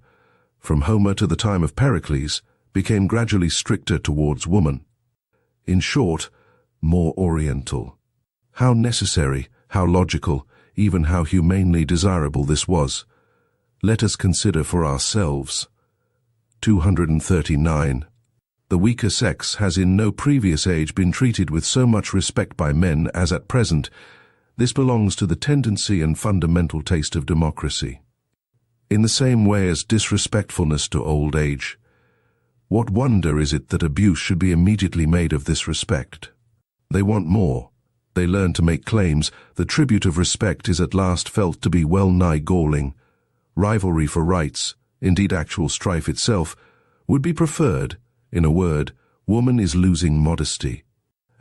from Homer to the time of Pericles, became gradually stricter towards woman. In short, more Oriental. How necessary, how logical, even how humanely desirable this was, let us consider for ourselves. 239. The weaker sex has in no previous age been treated with so much respect by men as at present. This belongs to the tendency and fundamental taste of democracy. In the same way as disrespectfulness to old age, what wonder is it that abuse should be immediately made of this respect? They want more. They learn to make claims. The tribute of respect is at last felt to be well-nigh galling. Rivalry for rights, indeed actual strife itself, would be preferred. In a word, woman is losing modesty.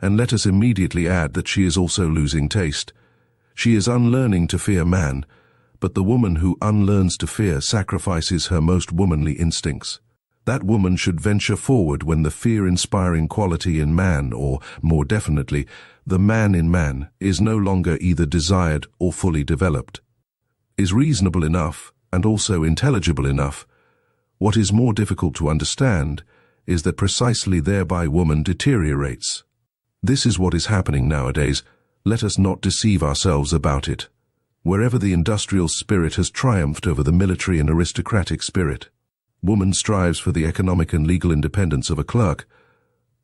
And let us immediately add that she is also losing taste. She is unlearning to fear man, but the woman who unlearns to fear sacrifices her most womanly instincts. That woman should venture forward when the fear-inspiring quality in man, or, more definitely, the man in man, is no longer either desired or fully developed, is reasonable enough and also intelligible enough. What is more difficult to understand is that precisely thereby woman deteriorates. This is what is happening nowadays. Let us not deceive ourselves about it. Wherever the industrial spirit has triumphed over the military and aristocratic spirit, woman strives for the economic and legal independence of a clerk.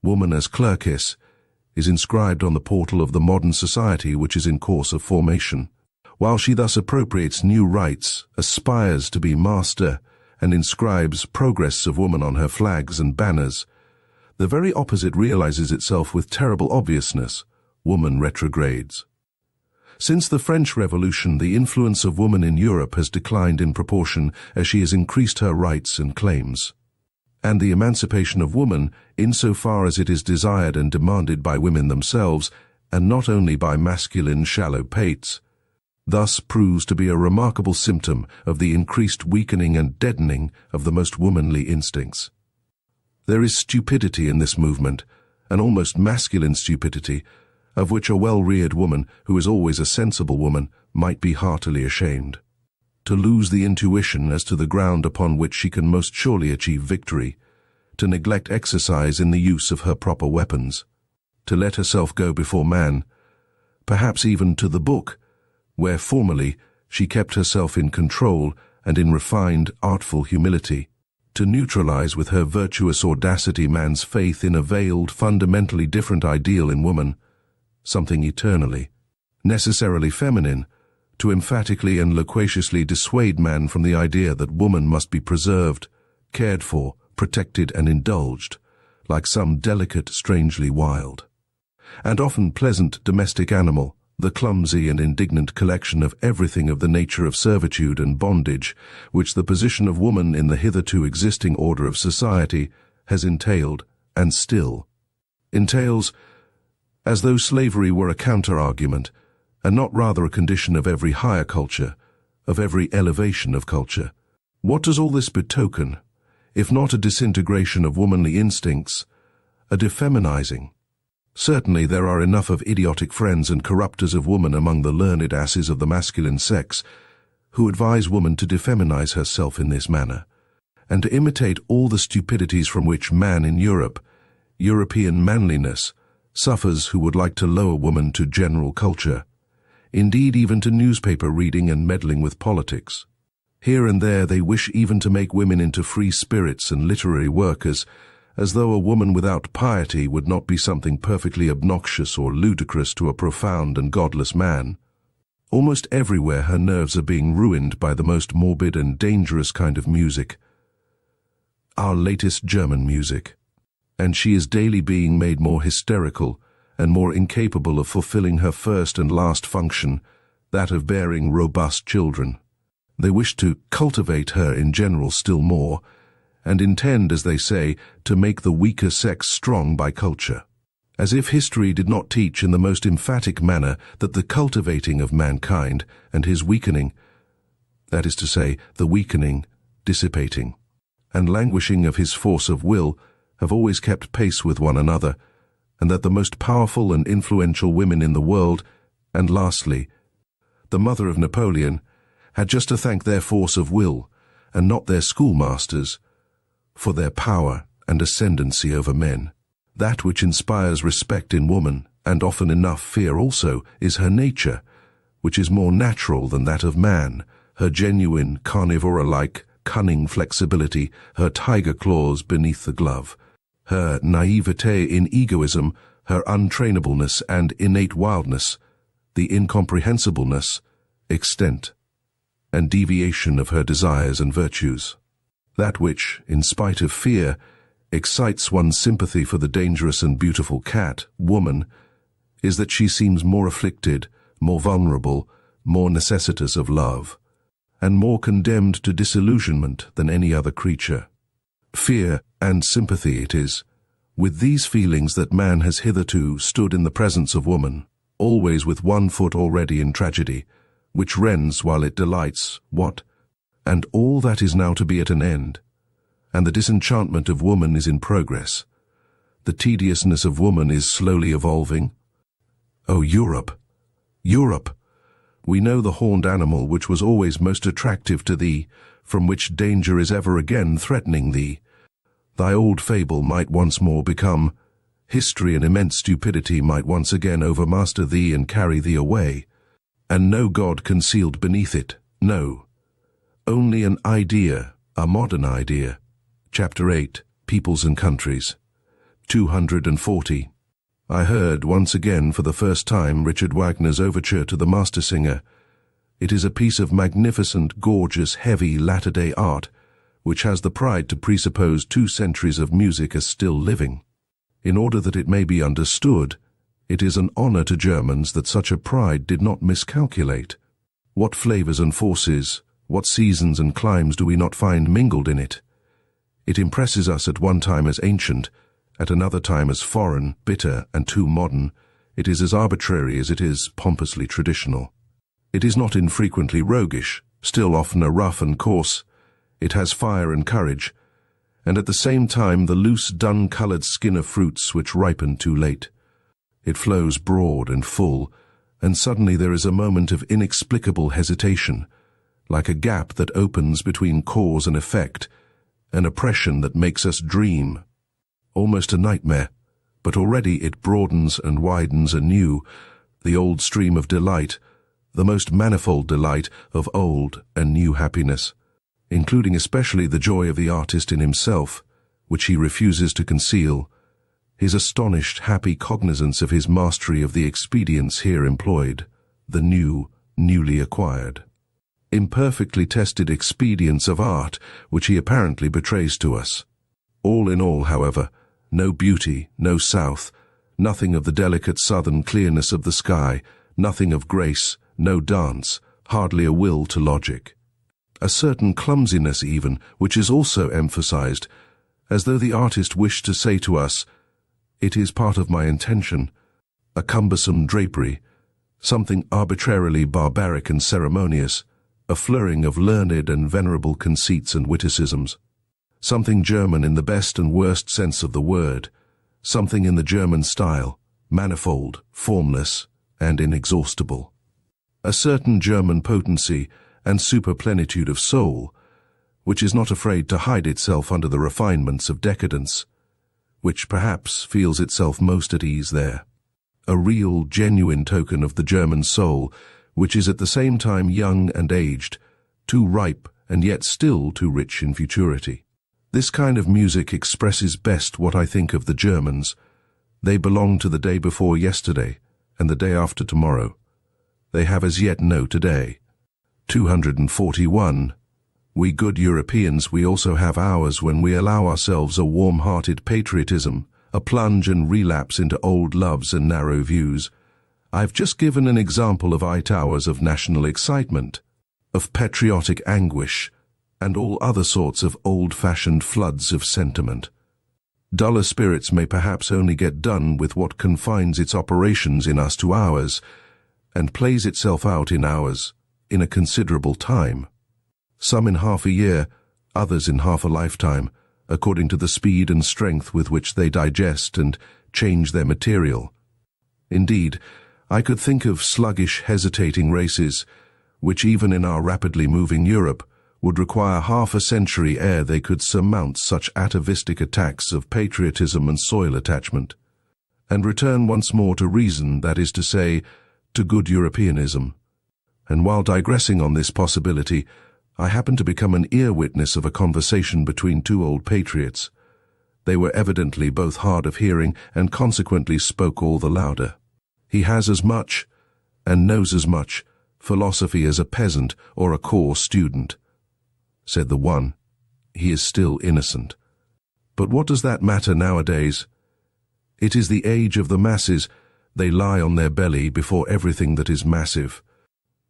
Woman as clerkess is inscribed on the portal of the modern society which is in course of formation. While she thus appropriates new rights, aspires to be master, and inscribes progress of woman on her flags and banners, the very opposite realizes itself with terrible obviousness. Woman retrogrades. Since the French Revolution, the influence of woman in Europe has declined in proportion as she has increased her rights and claims. And the emancipation of woman, insofar as it is desired and demanded by women themselves, and not only by masculine shallow pates, thus proves to be a remarkable symptom of the increased weakening and deadening of the most womanly instincts. There is stupidity in this movement, an almost masculine stupidity, of which a well-reared woman, who is always a sensible woman, might be heartily ashamed. To lose the intuition as to the ground upon which she can most surely achieve victory, to neglect exercise in the use of her proper weapons, to let herself go before man, perhaps even to the book, where formerly she kept herself in control and in refined, artful humility, to neutralize with her virtuous audacity man's faith in a veiled, fundamentally different ideal in woman, something eternally, necessarily feminine, to emphatically and loquaciously dissuade man from the idea that woman must be preserved, cared for, protected and indulged, like some delicate, strangely wild, and often pleasant domestic animal, the clumsy and indignant collection of everything of the nature of servitude and bondage, which the position of woman in the hitherto existing order of society has entailed, and still entails, as though slavery were a counter-argument, and not rather a condition of every higher culture, of every elevation of culture. What does all this betoken, if not a disintegration of womanly instincts, a defeminizing? Certainly there are enough of idiotic friends and corrupters of woman among the learned asses of the masculine sex, who advise woman to defeminize herself in this manner, and to imitate all the stupidities from which man in Europe, European manliness, suffers, who would like to lower woman to general culture, indeed even to newspaper reading and meddling with politics. Here and there they wish even to make women into free spirits and literary workers, as though a woman without piety would not be something perfectly obnoxious or ludicrous to a profound and godless man. Almost everywhere her nerves are being ruined by the most morbid and dangerous kind of music. Our latest German music. and she is daily being made more hysterical and more incapable of fulfilling her first and last function, that of bearing robust children. They wish to cultivate her in general still more, and intend, as they say, to make the weaker sex strong by culture. As if history did not teach in the most emphatic manner that the cultivating of mankind and his weakening, that is to say, the weakening, dissipating, and languishing of his force of will, have always kept pace with one another, and that the most powerful and influential women in the world, and lastly, the mother of Napoleon, had just to thank their force of will, and not their schoolmasters, for their power and ascendancy over men. That which inspires respect in woman, and often enough fear also, is her nature, which is more natural than that of man, her genuine carnivora-like, cunning flexibility, her tiger claws beneath the glove, her naivete in egoism, her untrainableness and innate wildness, the incomprehensibleness, extent, and deviation of her desires and virtues. That which, in spite of fear, excites one's sympathy for the dangerous and beautiful cat, woman, is that she seems more afflicted, more vulnerable, more necessitous of love, and more condemned to disillusionment than any other creature. Fear and sympathy it is, with these feelings that man has hitherto stood in the presence of woman, always with one foot already in tragedy, which rends while it delights, what? And all that is now to be at an end, and the disenchantment of woman is in progress. The tediousness of woman is slowly evolving. Oh, Europe! Europe! We know the horned animal which was always most attractive to thee, from which danger is ever again threatening thee. Thy old fable might once more become, history and immense stupidity might once again overmaster thee and carry thee away, and no God concealed beneath it, no. Only an idea, a modern idea. Chapter 8, Peoples and Countries. 240. I heard, once again for the first time, Richard Wagner's overture to the Master Singer. It is a piece of magnificent, gorgeous, heavy latter-day art, which has the pride to presuppose 2 centuries of music as still living. In order that it may be understood, it is an honor to Germans that such a pride did not miscalculate. What flavors and forces, what seasons and climes do we not find mingled in it? It impresses us at one time as ancient, at another time as foreign, bitter, and too modern. It is as arbitrary as it is pompously traditional. It is not infrequently roguish, still oftener rough and coarse. It has fire and courage, and at the same time the loose, dun-colored skin of fruits which ripen too late. It flows broad and full, and suddenly there is a moment of inexplicable hesitation, like a gap that opens between cause and effect, an oppression that makes us dream. Almost a nightmare, but already it broadens and widens anew, the old stream of delight, the most manifold delight of old and new happiness, including especially the joy of the artist in himself, which he refuses to conceal, his astonished, happy cognizance of his mastery of the expedients here employed, the new, newly acquired, imperfectly tested expedients of art which he apparently betrays to us. All in all, however, no beauty, no south, nothing of the delicate southern clearness of the sky, nothing of grace, no dance, hardly a will to logic. A certain clumsiness even, which is also emphasized, as though the artist wished to say to us, "It is part of my intention," a cumbersome drapery, something arbitrarily barbaric and ceremonious, a flurrying of learned and venerable conceits and witticisms, something German in the best and worst sense of the word, something in the German style, manifold, formless, and inexhaustible. A certain German potency and superplenitude of soul, which is not afraid to hide itself under the refinements of decadence, which perhaps feels itself most at ease there. A real, genuine token of the German soul, which is at the same time young and aged, too ripe and yet still too rich in futurity. This kind of music expresses best what I think of the Germans. They belong to the day before yesterday and the day after tomorrow. They have as yet no today. 241. We good Europeans, we also have hours when we allow ourselves a warm-hearted patriotism, a plunge and relapse into old loves and narrow views. I've just given an example of 8 hours of national excitement, of patriotic anguish, and all other sorts of old-fashioned floods of sentiment. Duller spirits may perhaps only get done with what confines its operations in us to hours, and plays itself out in hours, in a considerable time. Some in half a year, others in half a lifetime, according to the speed and strength with which they digest and change their material. Indeed, I could think of sluggish, hesitating races, which even in our rapidly moving Europe would require half a century ere they could surmount such atavistic attacks of patriotism and soil attachment, and return once more to reason, that is to say, to good Europeanism. And while digressing on this possibility, I happened to become an ear witness of a conversation between 2 old patriots. They were evidently both hard of hearing and consequently spoke all the louder. He has as much, and knows as much, philosophy as a peasant or a corps student, said the one. He is still innocent. But what does that matter nowadays? It is the age of the masses. They lie on their belly before everything that is massive.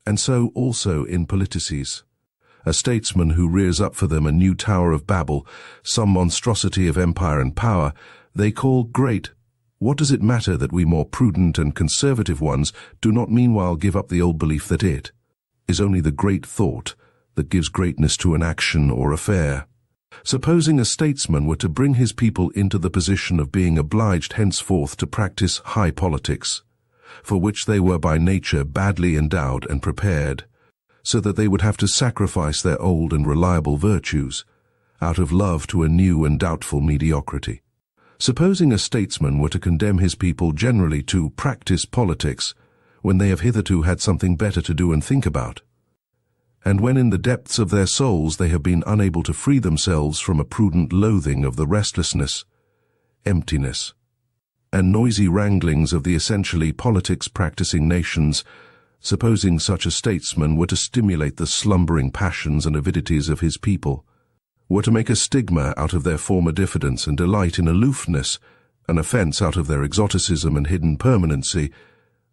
And so also in Prejudices. A statesman who rears up for them a new Tower of Babel, some monstrosity of empire and power, they call great. What does it matter that we more prudent and conservative ones do not meanwhile give up the old belief that it is only the great thought that gives greatness to an action or affair? Supposing a statesman were to bring his people into the position of being obliged henceforth to practice high politics, for which they were by nature badly endowed and prepared, so that they would have to sacrifice their old and reliable virtues, out of love to a new and doubtful mediocrity. Supposing a statesman were to condemn his people generally to practice politics, when they have hitherto had something better to do and think about, and when in the depths of their souls they have been unable to free themselves from a prudent loathing of the restlessness, emptiness, and noisy wranglings of the essentially politics-practicing nations, supposing such a statesman were to stimulate the slumbering passions and avidities of his people, were to make a stigma out of their former diffidence and delight in aloofness, an offence out of their exoticism and hidden permanency,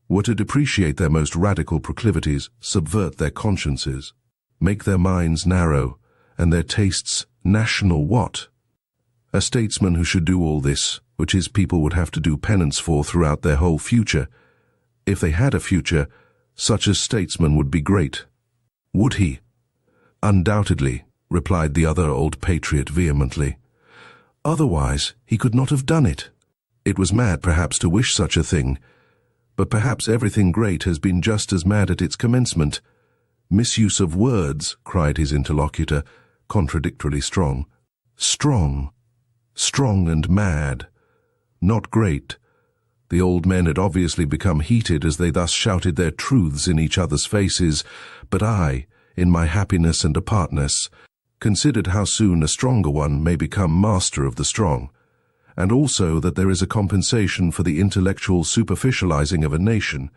were to depreciate their most radical proclivities, subvert their consciences, make their minds narrow, and their tastes national what? A statesman who should do all this, which his people would have to do penance for throughout their whole future, if they had a future, such a statesman would be great. Would he? Undoubtedly, replied the other old patriot vehemently. Otherwise, he could not have done it. It was mad, perhaps, to wish such a thing, but perhaps everything great has been just as mad at its commencement. Misuse of words, cried his interlocutor, contradictorily strong. Strong. Strong and mad. Not great. The old men had obviously become heated as they thus shouted their truths in each other's faces, but I, in my happiness and apartness, considered how soon a stronger one may become master of the strong, and also that there is a compensation for the intellectual superficializing of a nation,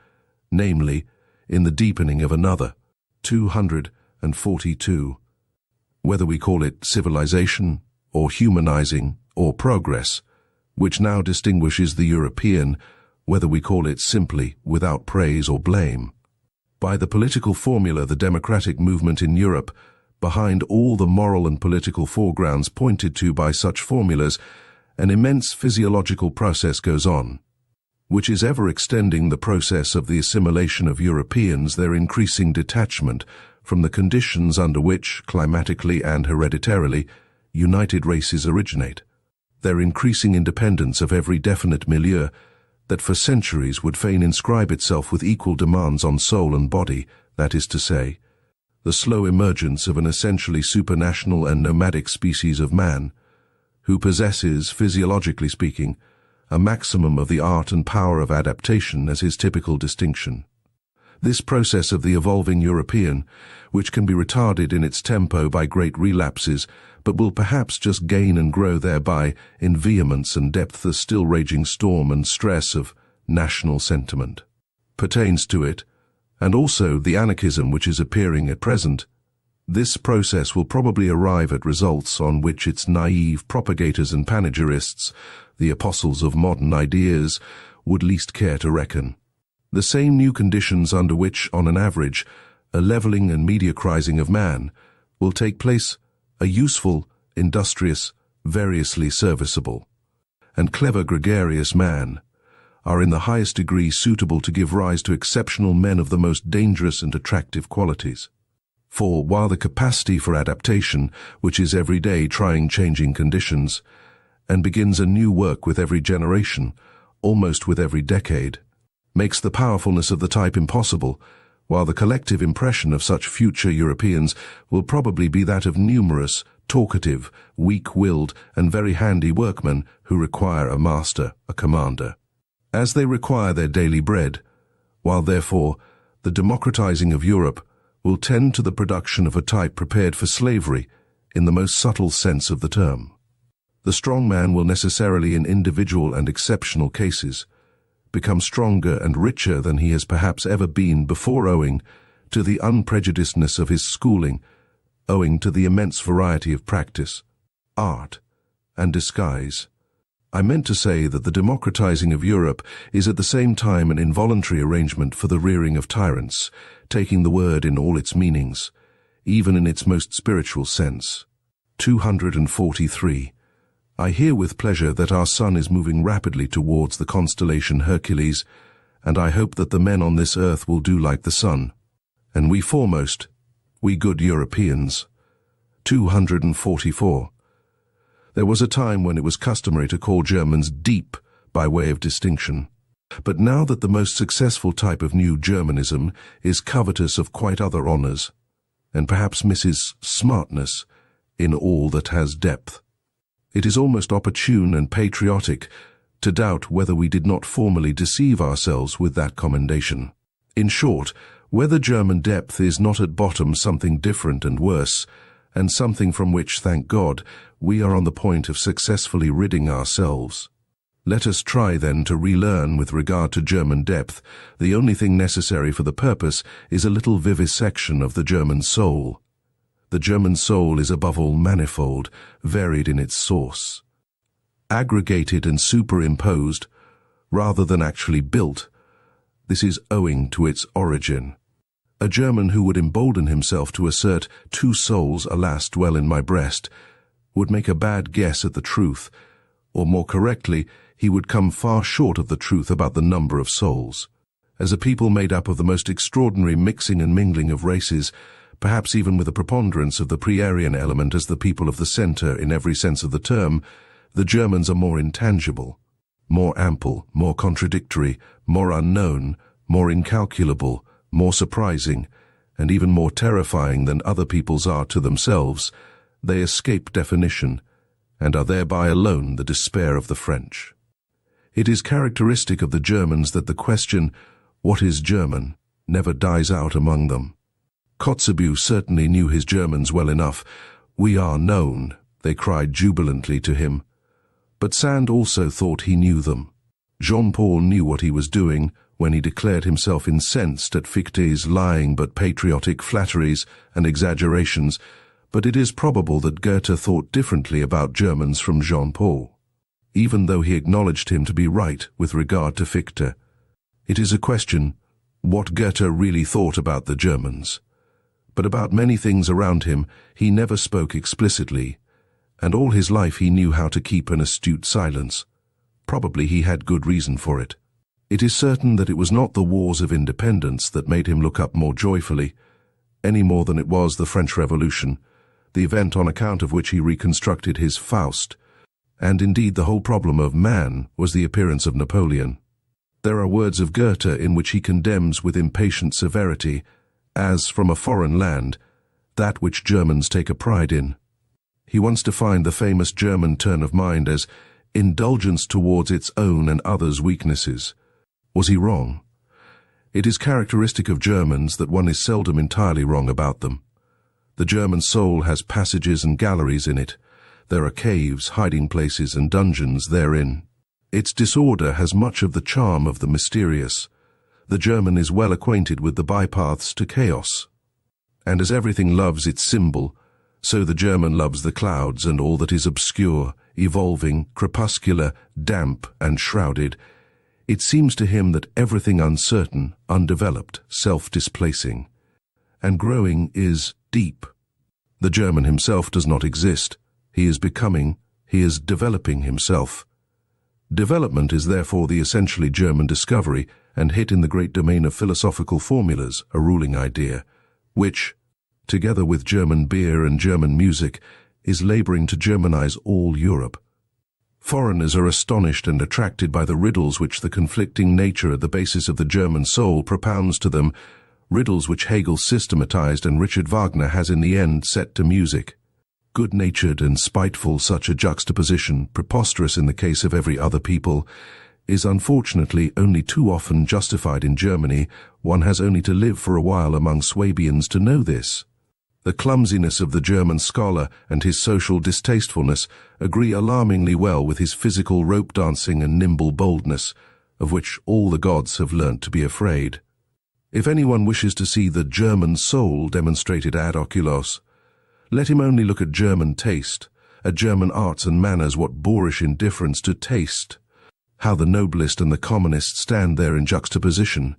namely, in the deepening of another. 242. Whether we call it civilization, or humanizing, or progress, which now distinguishes the European, whether we call it simply without praise or blame. By the political formula, the democratic movement in Europe, behind all the moral and political foregrounds pointed to by such formulas, an immense physiological process goes on, which is ever extending the process of the assimilation of Europeans, their increasing detachment from the conditions under which, climatically and hereditarily, united races originate, their increasing independence of every definite milieu that for centuries would fain inscribe itself with equal demands on soul and body, that is to say, the slow emergence of an essentially supranational and nomadic species of man, who possesses, physiologically speaking, a maximum of the art and power of adaptation as his typical distinction. This process of the evolving European, which can be retarded in its tempo by great relapses, but will perhaps just gain and grow thereby in vehemence and depth the still raging storm and stress of national sentiment, pertains to it, and also the anarchism which is appearing at present, This process will probably arrive at results on which its naive propagators and panegyrists, the apostles of modern ideas, would least care to reckon. The same new conditions under which, on an average, a leveling and mediocrizing of man will take place, a useful, industrious, variously serviceable, and clever gregarious man, are in the highest degree suitable to give rise to exceptional men of the most dangerous and attractive qualities. For while the capacity for adaptation, which is every day trying changing conditions, and begins a new work with every generation, almost with every decade, makes the powerfulness of the type impossible, while the collective impression of such future Europeans will probably be that of numerous, talkative, weak-willed, and very handy workmen who require a master, a commander. As they require their daily bread, while therefore the democratizing of Europe will tend to the production of a type prepared for slavery in the most subtle sense of the term. The strong man will necessarily, in individual and exceptional cases, become stronger and richer than he has perhaps ever been before, owing to the unprejudicedness of his schooling, owing to the immense variety of practice, art, and disguise. I meant to say that the democratizing of Europe is at the same time an involuntary arrangement for the rearing of tyrants, taking the word in all its meanings, even in its most spiritual sense. 243. I hear with pleasure that our sun is moving rapidly towards the constellation Hercules, and I hope that the men on this earth will do like the sun, and we foremost, we good Europeans. 244. There was a time when it was customary to call Germans deep by way of distinction. But now that the most successful type of new Germanism is covetous of quite other honors, and perhaps misses smartness in all that has depth, it is almost opportune and patriotic to doubt whether we did not formerly deceive ourselves with that commendation. In short, whether German depth is not at bottom something different and worse, and something from which, thank God, we are on the point of successfully ridding ourselves. Let us try, then, to relearn with regard to German depth. The only thing necessary for the purpose is a little vivisection of the German soul. The German soul is above all manifold, varied in its source. Aggregated and superimposed, rather than actually built, this is owing to its origin. A German who would embolden himself to assert 2 souls, alas, dwell in my breast, would make a bad guess at the truth, or more correctly, he would come far short of the truth about the number of souls. As a people made up of the most extraordinary mixing and mingling of races, perhaps even with a preponderance of the pre-Aryan element as the people of the center in every sense of the term, the Germans are more intangible, more ample, more contradictory, more unknown, more incalculable, more surprising, and even more terrifying than other peoples are to themselves. They escape definition, and are thereby alone the despair of the French. It is characteristic of the Germans that the question, "What is German?" never dies out among them. Kotzebue certainly knew his Germans well enough. "We are known," they cried jubilantly to him. But Sand also thought he knew them. Jean-Paul knew what he was doing when he declared himself incensed at Fichte's lying but patriotic flatteries and exaggerations, but it is probable that Goethe thought differently about Germans from Jean-Paul, even though he acknowledged him to be right with regard to Fichte. It is a question what Goethe really thought about the Germans. But about many things around him he never spoke explicitly, and all his life he knew how to keep an astute silence. Probably he had good reason for it. It is certain that it was not the wars of independence that made him look up more joyfully, any more than it was the French Revolution, the event on account of which he reconstructed his Faust, and indeed the whole problem of man was the appearance of Napoleon. There are words of Goethe in which he condemns with impatient severity, as from a foreign land, that which Germans take a pride in. He once defined the famous German turn of mind as indulgence towards its own and others' weaknesses. Was he wrong? It is characteristic of Germans that one is seldom entirely wrong about them. The German soul has passages and galleries in it. There are caves, hiding places, and dungeons therein. Its disorder has much of the charm of the mysterious. The German is well acquainted with the bypaths to chaos. And as everything loves its symbol, so the German loves the clouds and all that is obscure, evolving, crepuscular, damp and shrouded. It seems to him that everything uncertain, undeveloped, self-displacing, and growing is deep. The German himself does not exist. He is becoming, he is developing himself. Development is therefore the essentially German discovery and hit in the great domain of philosophical formulas, a ruling idea, which, together with German beer and German music, is laboring to Germanize all Europe. Foreigners are astonished and attracted by the riddles which the conflicting nature at the basis of the German soul propounds to them, riddles which Hegel systematized and Richard Wagner has in the end set to music. Good-natured and spiteful, such a juxtaposition, preposterous in the case of every other people, is unfortunately only too often justified in Germany. One has only to live for a while among Swabians to know this. The clumsiness of the German scholar and his social distastefulness agree alarmingly well with his physical rope dancing and nimble boldness, of which all the gods have learnt to be afraid. If anyone wishes to see the German soul demonstrated ad oculos, let him only look at German taste, at German arts and manners. What boorish indifference to taste! How the noblest and the commonest stand there in juxtaposition!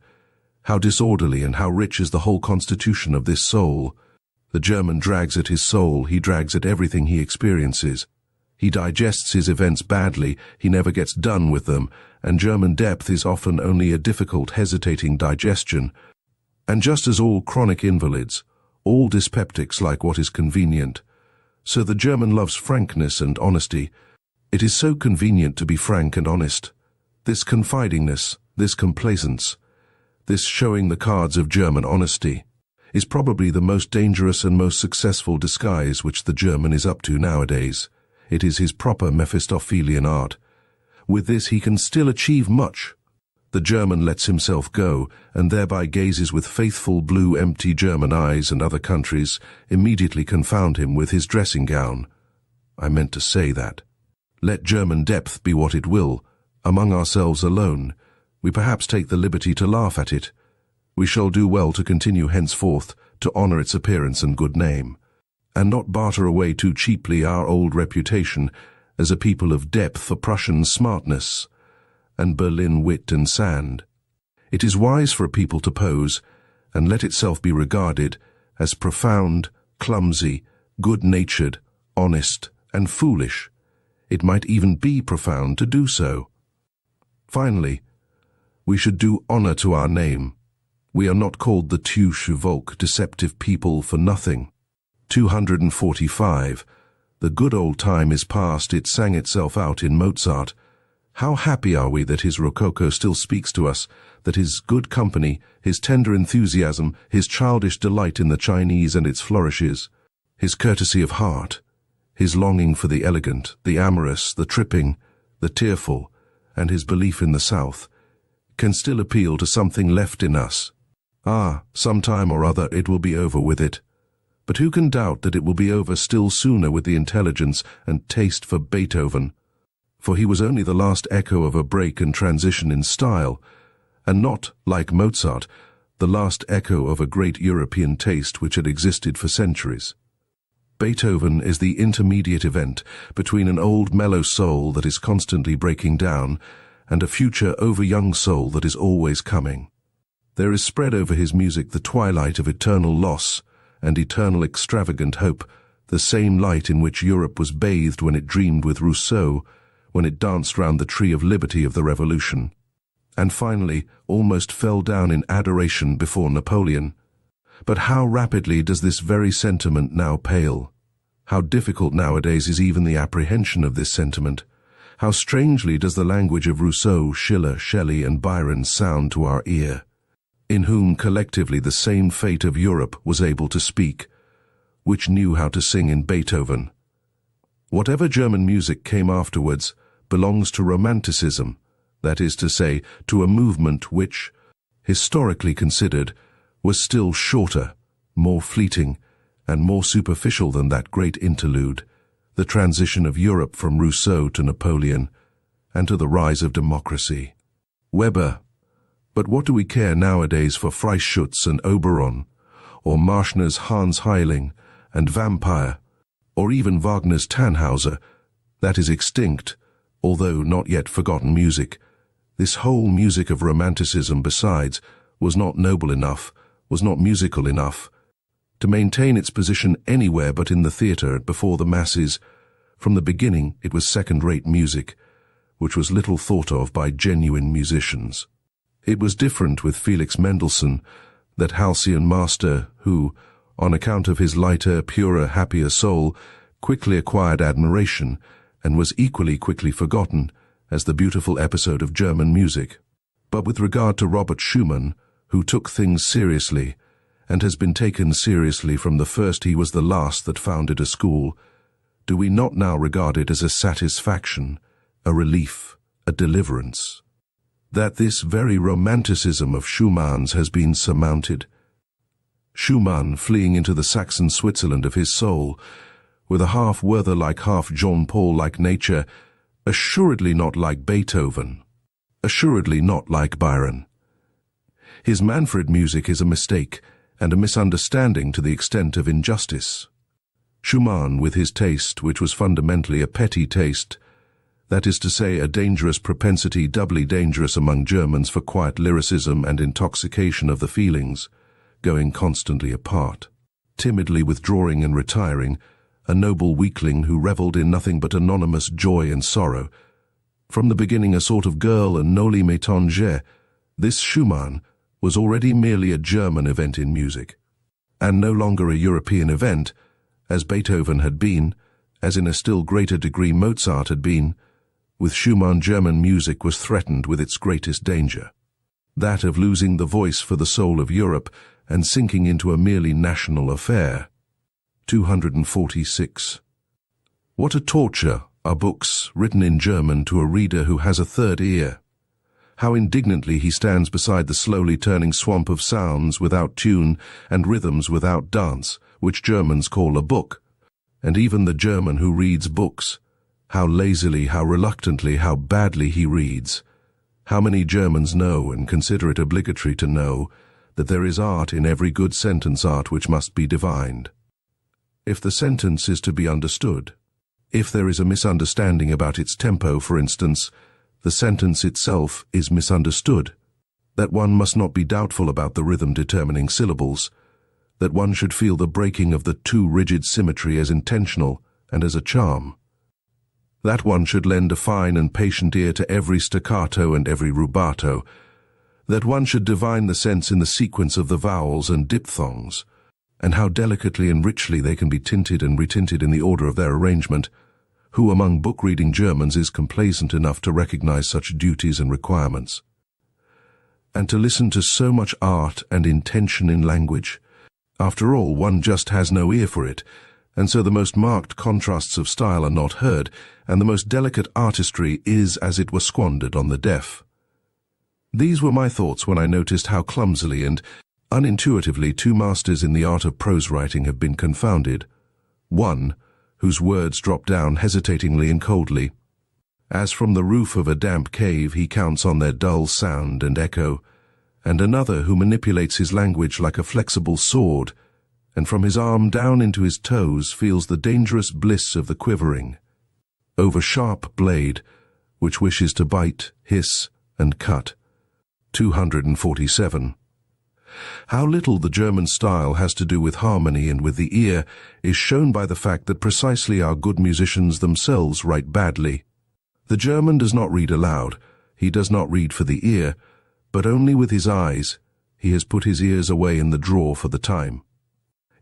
How disorderly and how rich is the whole constitution of this soul! The German drags at his soul, he drags at everything he experiences. He digests his events badly, he never gets done with them, and German depth is often only a difficult, hesitating digestion. And just as all chronic invalids, all dyspeptics like what is convenient, so the German loves frankness and honesty. It is so convenient to be frank and honest. This confidingness, this complacence, this showing the cards of German honesty, is probably the most dangerous and most successful disguise which the German is up to nowadays. It is his proper Mephistophelian art. With this he can still achieve much. The German lets himself go, and thereby gazes with faithful blue empty German eyes, and other countries immediately confound him with his dressing gown. I meant to say that. Let German depth be what it will, among ourselves alone, we perhaps take the liberty to laugh at it. We shall do well to continue henceforth to honour its appearance and good name, and not barter away too cheaply our old reputation as a people of depth for Prussian smartness and Berlin wit and sand. It is wise for a people to pose and let itself be regarded as profound, clumsy, good-natured, honest, and foolish. It might even be profound to do so. Finally, we should do honour to our name. We are not called the Tuche Volk, deceptive people, for nothing. 245. The good old time is past, it sang itself out in Mozart. How happy are we that his Rococo still speaks to us, that his good company, his tender enthusiasm, his childish delight in the Chinese and its flourishes, his courtesy of heart, his longing for the elegant, the amorous, the tripping, the tearful, and his belief in the South, can still appeal to something left in us. Ah, some time or other it will be over with it. But who can doubt that it will be over still sooner with the intelligence and taste for Beethoven? For he was only the last echo of a break and transition in style, and not, like Mozart, the last echo of a great European taste which had existed for centuries. Beethoven is the intermediate event between an old mellow soul that is constantly breaking down and a future over-young soul that is always coming. There is spread over his music the twilight of eternal loss and eternal extravagant hope, the same light in which Europe was bathed when it dreamed with Rousseau, when it danced round the tree of liberty of the Revolution, and finally almost fell down in adoration before Napoleon. But how rapidly does this very sentiment now pale? How difficult nowadays is even the apprehension of this sentiment? How strangely does the language of Rousseau, Schiller, Shelley, and Byron sound to our ear, in whom collectively the same fate of Europe was able to speak, which knew how to sing in Beethoven. Whatever German music came afterwards belongs to Romanticism, that is to say, to a movement which, historically considered, was still shorter, more fleeting, and more superficial than that great interlude, the transition of Europe from Rousseau to Napoleon, and to the rise of democracy. Weber. But what do we care nowadays for Freischütz and Oberon, or Marschner's Hans Heiling and Vampire, or even Wagner's Tannhauser, that is extinct, although not yet forgotten music. This whole music of Romanticism, besides, was not noble enough, was not musical enough, to maintain its position anywhere but in the theatre before the masses. From the beginning it was second-rate music, which was little thought of by genuine musicians. It was different with Felix Mendelssohn, that halcyon master who, on account of his lighter, purer, happier soul, quickly acquired admiration and was equally quickly forgotten as the beautiful episode of German music. But with regard to Robert Schumann, who took things seriously, and has been taken seriously from the first, he was the last that founded a school, do we not now regard it as a satisfaction, a relief, a deliverance, that this very romanticism of Schumann's has been surmounted? Schumann, fleeing into the Saxon Switzerland of his soul, with a half Werther-like, half Jean-Paul-like nature, assuredly not like Beethoven, assuredly not like Byron. His Manfred music is a mistake and a misunderstanding to the extent of injustice. Schumann, with his taste, which was fundamentally a petty taste, that is to say, a dangerous propensity, doubly dangerous among Germans, for quiet lyricism and intoxication of the feelings, going constantly apart, timidly withdrawing and retiring, a noble weakling who revelled in nothing but anonymous joy and sorrow, from the beginning a sort of girl and noli me tangere, this Schumann was already merely a German event in music, and no longer a European event, as Beethoven had been, as in a still greater degree Mozart had been. With Schumann, German music was threatened with its greatest danger, that of losing the voice for the soul of Europe and sinking into a merely national affair. 246. What a torture are books written in German to a reader who has a third ear! How indignantly he stands beside the slowly turning swamp of sounds without tune and rhythms without dance, which Germans call a book. And even the German who reads books, how lazily, how reluctantly, how badly he reads. How many Germans know and consider it obligatory to know that there is art in every good sentence, art which must be divined. If the sentence is to be understood, if there is a misunderstanding about its tempo, for instance, the sentence itself is misunderstood, that one must not be doubtful about the rhythm determining syllables, that one should feel the breaking of the too rigid symmetry as intentional and as a charm, that one should lend a fine and patient ear to every staccato and every rubato, that one should divine the sense in the sequence of the vowels and diphthongs, and how delicately and richly they can be tinted and retinted in the order of their arrangement. Who among book-reading Germans is complacent enough to recognize such duties and requirements? And to listen to so much art and intention in language? After all, one just has no ear for it, and so the most marked contrasts of style are not heard, and the most delicate artistry is, as it were, squandered on the deaf. These were my thoughts when I noticed how clumsily and unintuitively two masters in the art of prose writing have been confounded. One, whose words drop down hesitatingly and coldly, as from the roof of a damp cave he counts on their dull sound and echo, and another who manipulates his language like a flexible sword, and from his arm down into his toes feels the dangerous bliss of the quivering, over-sharp blade, which wishes to bite, hiss, and cut. 247. How little the German style has to do with harmony and with the ear is shown by the fact that precisely our good musicians themselves write badly. The German does not read aloud, he does not read for the ear, but only with his eyes. He has put his ears away in the drawer for the time.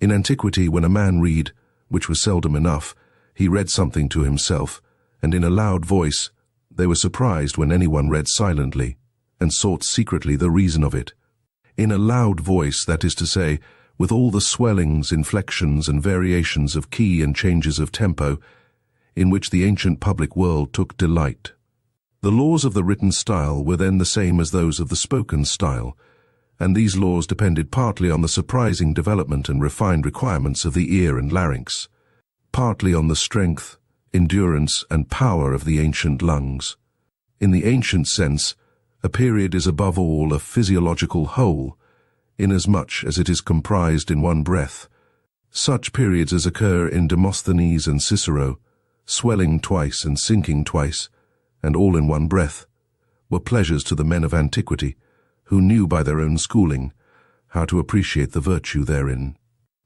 In antiquity, when a man read, which was seldom enough, he read something to himself, and in a loud voice. They were surprised when anyone read silently, and sought secretly the reason of it. In a loud voice, that is to say, with all the swellings, inflections, and variations of key and changes of tempo, in which the ancient public world took delight. The laws of the written style were then the same as those of the spoken style, and these laws depended partly on the surprising development and refined requirements of the ear and larynx, partly on the strength, endurance, and power of the ancient lungs. In the ancient sense, a period is above all a physiological whole. inasmuch as it is comprised in one breath. Such periods as occur in Demosthenes and Cicero, swelling twice and sinking twice, and all in one breath, were pleasures to the men of antiquity, who knew by their own schooling how to appreciate the virtue therein.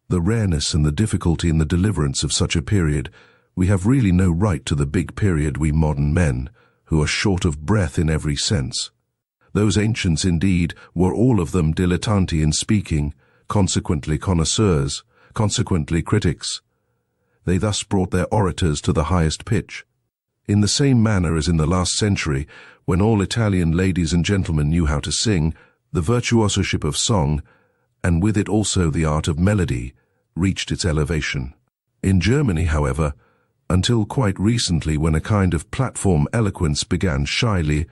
The rareness and the difficulty in the deliverance of such a period, we have really no right to the big period, we modern men, who are short of breath in every sense. Those ancients, indeed, were all of them dilettanti in speaking, consequently connoisseurs, consequently critics. They thus brought their orators to the highest pitch. In the same manner as in the last century, when all Italian ladies and gentlemen knew how to sing, the virtuosoship of song, and with it also the art of melody, reached its elevation. In Germany, however, until quite recently, when a kind of platform eloquence began shyly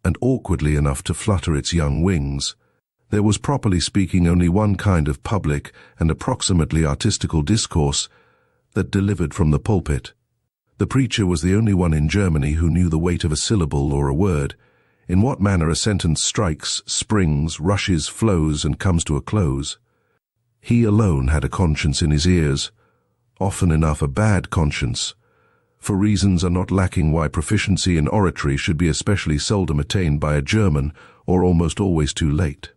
and awkwardly enough to flutter its young wings, there was properly speaking only one kind of public and approximately artistical discourse that delivered from the pulpit. The preacher was the only one in Germany who knew the weight of a syllable or a word, in what manner a sentence strikes, springs, rushes, flows, and comes to a close. He alone had a conscience in his ears, often enough a bad conscience, for reasons are not lacking why proficiency in oratory should be especially seldom attained by a German, or almost always too late.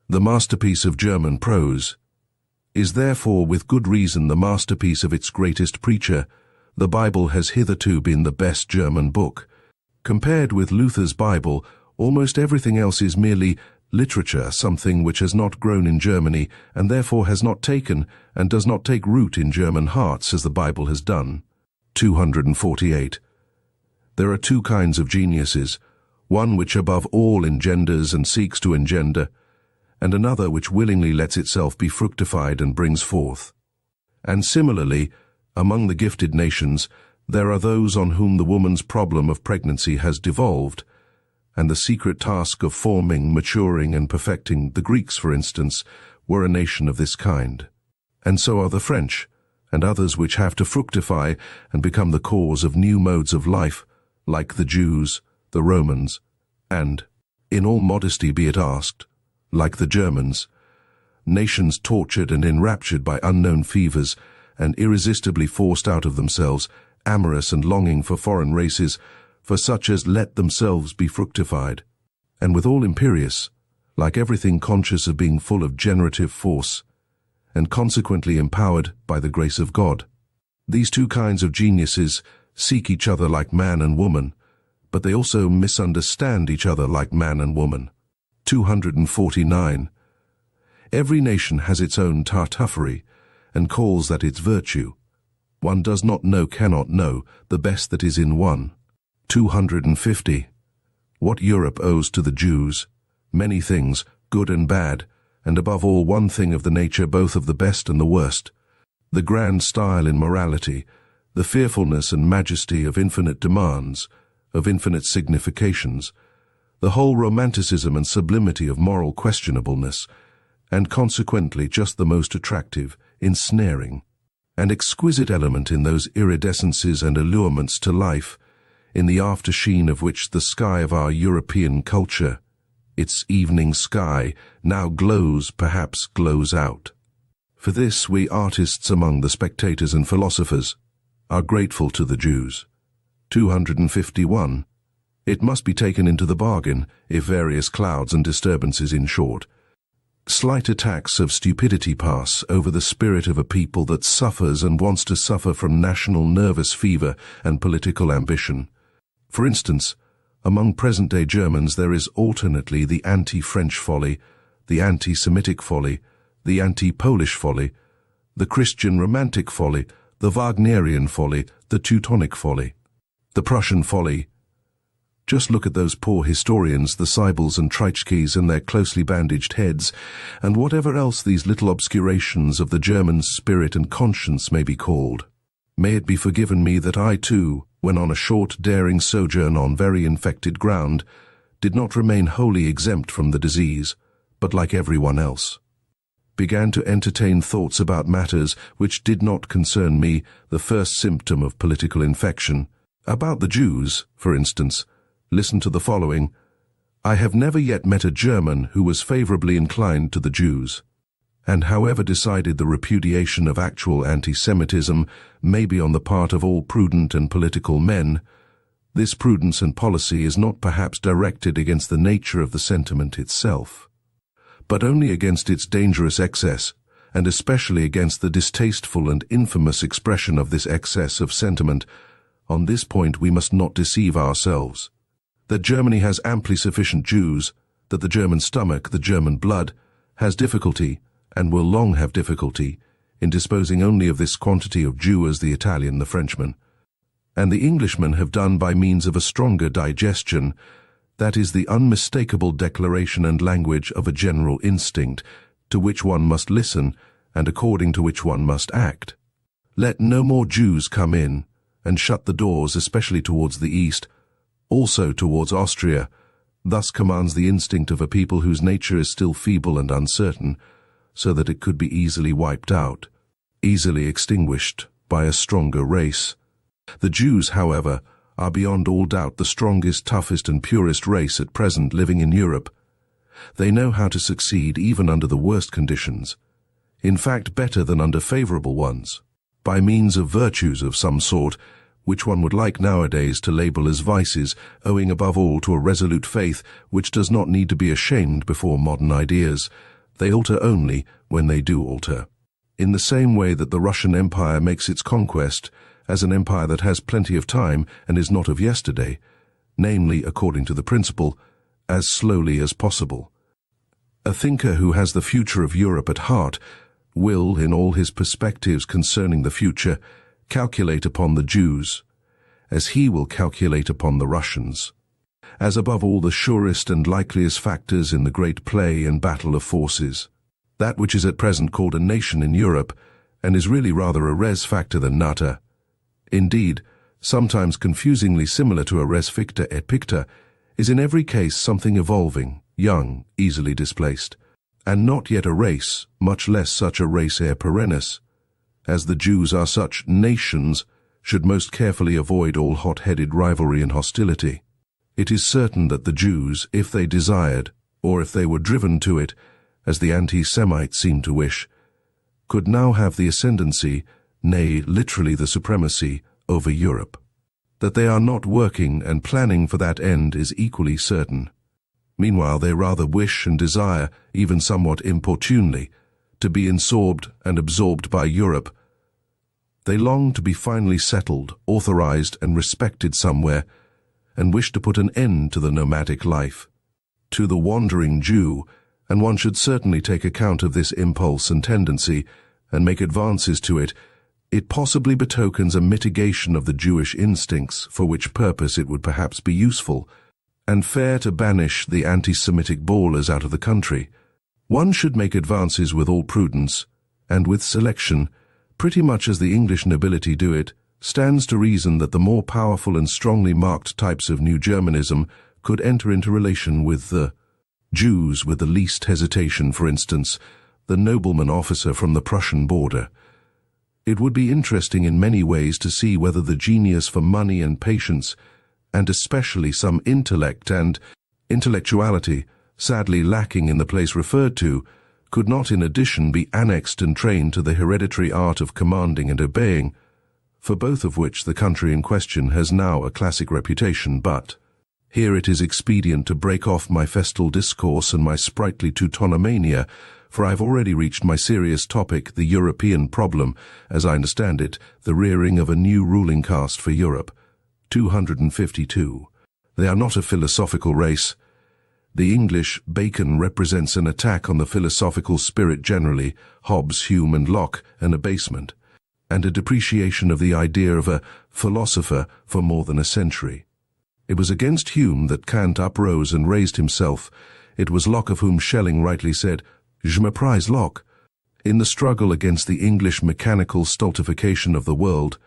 The masterpiece of German prose is therefore with good reason the masterpiece of its greatest preacher. The Bible has hitherto been the best German book. Compared with Luther's Bible, almost everything else is merely literature, something which has not grown in Germany and therefore has not taken and does not take root in German hearts as the Bible has done. 248. There are two kinds of geniuses, one which above all engenders and seeks to engender, and another which willingly lets itself be fructified and brings forth. And similarly, among the gifted nations, there are those on whom the woman's problem of pregnancy has devolved, and the secret task of forming, maturing, and perfecting. The Greeks, for instance, were a nation of this kind. And so are the French, and others which have to fructify and become the cause of new modes of life, like the Jews, the Romans, and, in all modesty be it asked, like the Germans, nations tortured and enraptured by unknown fevers, and irresistibly forced out of themselves, amorous and longing for foreign races, for such as let themselves be fructified, and withal imperious, like everything conscious of being full of generative force, and consequently empowered by the grace of God. These two kinds of geniuses seek each other like man and woman, but they also misunderstand each other like man and woman. 249. Every nation has its own tartuffery, and calls that its virtue. One does not know, cannot know, the best that is in one. 250. What Europe owes to the Jews, many things, good and bad, and above all one thing of the nature both of the best and the worst, the grand style in morality, the fearfulness and majesty of infinite demands, of infinite significations, the whole romanticism and sublimity of moral questionableness, and consequently just the most attractive, ensnaring, and exquisite element in those iridescences and allurements to life, in the aftersheen of which the sky of our European culture, its evening sky, now glows, perhaps glows out. For this we artists among the spectators and philosophers are grateful to the Jews. 251. It must be taken into the bargain, if various clouds and disturbances, in short, slight attacks of stupidity pass over the spirit of a people that suffers and wants to suffer from national nervous fever and political ambition. For instance, among present-day Germans there is alternately the anti-French folly, the anti-Semitic folly, the anti-Polish folly, the Christian romantic folly, the Wagnerian folly, the Teutonic folly, the Prussian folly. Just look at those poor historians, the Seibels and Treitschkes and their closely bandaged heads, and whatever else these little obscurations of the German spirit and conscience may be called. May it be forgiven me that I too, when on a short daring sojourn on very infected ground, did not remain wholly exempt from the disease, but like everyone else, began to entertain thoughts about matters which did not concern me, the first symptom of political infection. About the Jews, for instance, listen to the following. I have never yet met a German who was favorably inclined to the Jews. And however decided the repudiation of actual anti-Semitism may be on the part of all prudent and political men, this prudence and policy is not perhaps directed against the nature of the sentiment itself, but only against its dangerous excess, and especially against the distasteful and infamous expression of this excess of sentiment. On this point we must not deceive ourselves. That Germany has amply sufficient Jews, that the German stomach, the German blood, has difficulty, and will long have difficulty, in disposing only of this quantity of Jew as the Italian, the Frenchman, and the Englishmen have done by means of a stronger digestion, that is the unmistakable declaration and language of a general instinct, to which one must listen, and according to which one must act. Let no more Jews come in, and shut the doors, especially towards the east, also towards Austria. Thus commands the instinct of a people whose nature is still feeble and uncertain, so that it could be easily wiped out, easily extinguished by a stronger race. The Jews, however, are beyond all doubt the strongest, toughest and purest race at present living in Europe. They know how to succeed even under the worst conditions, in fact better than under favorable ones, by means of virtues of some sort, which one would like nowadays to label as vices, owing above all to a resolute faith which does not need to be ashamed before modern ideas. They alter only when they do alter. In the same way that the Russian Empire makes its conquest as an empire that has plenty of time and is not of yesterday, namely, according to the principle, as slowly as possible. A thinker who has the future of Europe at heart will, in all his perspectives concerning the future, calculate upon the Jews, as he will calculate upon the Russians, as above all the surest and likeliest factors in the great play and battle of forces. That which is at present called a nation in Europe, and is really rather a res factor than nata, indeed, sometimes confusingly similar to a res ficta et picta, is in every case something evolving, young, easily displaced, and not yet a race, much less such a res aer perennis. As the Jews are such nations, should most carefully avoid all hot-headed rivalry and hostility. It is certain that the Jews, if they desired, or if they were driven to it, as the anti-Semites seem to wish, could now have the ascendancy, nay, literally the supremacy, over Europe. That they are not working and planning for that end is equally certain. Meanwhile, they rather wish and desire, even somewhat importunely, to be insorbed and absorbed by Europe. They long to be finally settled, authorized and respected somewhere, and wish to put an end to the nomadic life, to the wandering Jew, and one should certainly take account of this impulse and tendency, and make advances to it. It possibly betokens a mitigation of the Jewish instincts, for which purpose it would perhaps be useful, and fair to banish the anti-Semitic bawlers out of the country. One should make advances with all prudence, and with selection, pretty much as the English nobility do it. Stands to reason that the more powerful and strongly marked types of New Germanism could enter into relation with the Jews with the least hesitation, for instance, the nobleman officer from the Prussian border. It would be interesting in many ways to see whether the genius for money and patience, and especially some intellect and intellectuality, sadly lacking in the place referred to, could not in addition be annexed and trained to the hereditary art of commanding and obeying, for both of which the country in question has now a classic reputation. But here it is expedient to break off my festal discourse and my sprightly Teutonomania, for I have already reached my serious topic, the European problem, as I understand it, the rearing of a new ruling caste for Europe. 252. They are not a philosophical race. The English Bacon represents an attack on the philosophical spirit generally, Hobbes, Hume and Locke, an abasement, and a depreciation of the idea of a philosopher for more than a century. It was against Hume that Kant uprose and raised himself. It was Locke of whom Schelling rightly said, "Je méprise Locke." In the struggle against the English mechanical stultification of the world,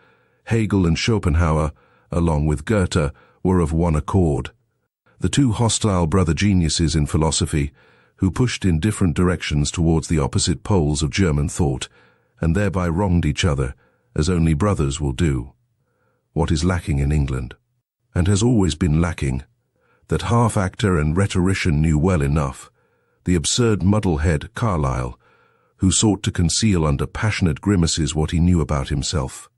Hegel and Schopenhauer, along with Goethe, were of one accord. The two hostile brother geniuses in philosophy, who pushed in different directions towards the opposite poles of German thought, and thereby wronged each other, as only brothers will do. What is lacking in England, and has always been lacking, that half-actor and rhetorician knew well enough, the absurd muddlehead Carlyle, who sought to conceal under passionate grimaces what he knew about himself.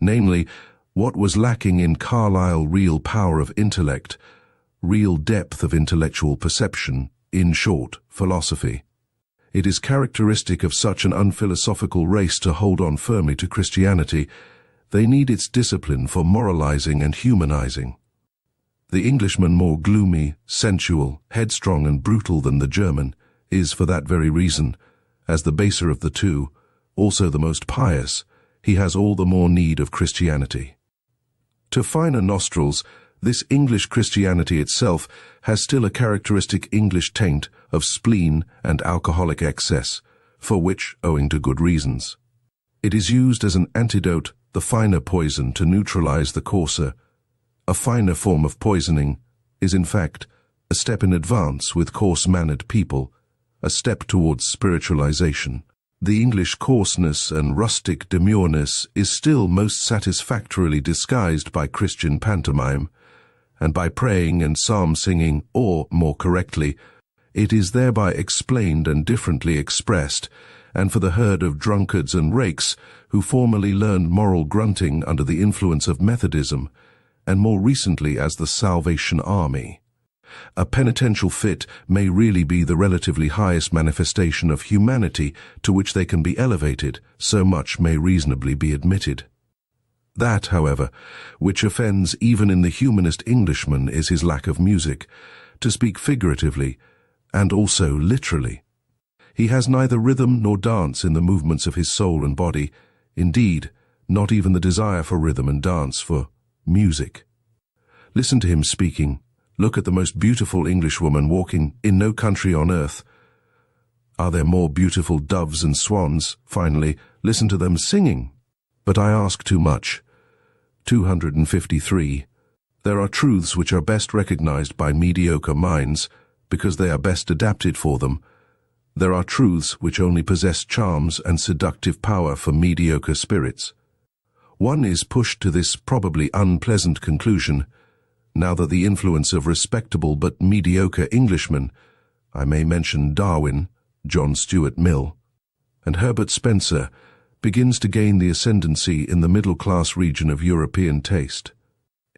Namely, what was lacking in Carlyle: real power of intellect, real depth of intellectual perception, in short, philosophy. It is characteristic of such an unphilosophical race to hold on firmly to Christianity. They need its discipline for moralizing and humanizing. The Englishman, more gloomy, sensual, headstrong and brutal than the German, is for that very reason, as the baser of the two, also the most pious, he has all the more need of Christianity. To finer nostrils, this English Christianity itself has still a characteristic English taint of spleen and alcoholic excess, for which, owing to good reasons, it is used as an antidote, the finer poison, to neutralize the coarser. A finer form of poisoning is, in fact, a step in advance with coarse-mannered people, a step towards spiritualization. The English coarseness and rustic demureness is still most satisfactorily disguised by Christian pantomime, and by praying and psalm-singing, or, more correctly, it is thereby explained and differently expressed, and for the herd of drunkards and rakes who formerly learned moral grunting under the influence of Methodism, and more recently as the Salvation Army. A penitential fit may really be the relatively highest manifestation of humanity to which they can be elevated, so much may reasonably be admitted. That, however, which offends even in the humanist Englishman is his lack of music, to speak figuratively, and also literally. He has neither rhythm nor dance in the movements of his soul and body, indeed, not even the desire for rhythm and dance, for music. Listen to him speaking. Look at the most beautiful Englishwoman walking in no country on earth. Are there more beautiful doves and swans? Finally, listen to them singing. But I ask too much. 253. There are truths which are best recognized by mediocre minds, because they are best adapted for them. There are truths which only possess charms and seductive power for mediocre spirits. One is pushed to this probably unpleasant conclusion, now that the influence of respectable but mediocre Englishmen, I may mention Darwin, John Stuart Mill, and Herbert Spencer, begins to gain the ascendancy in the middle-class region of European taste.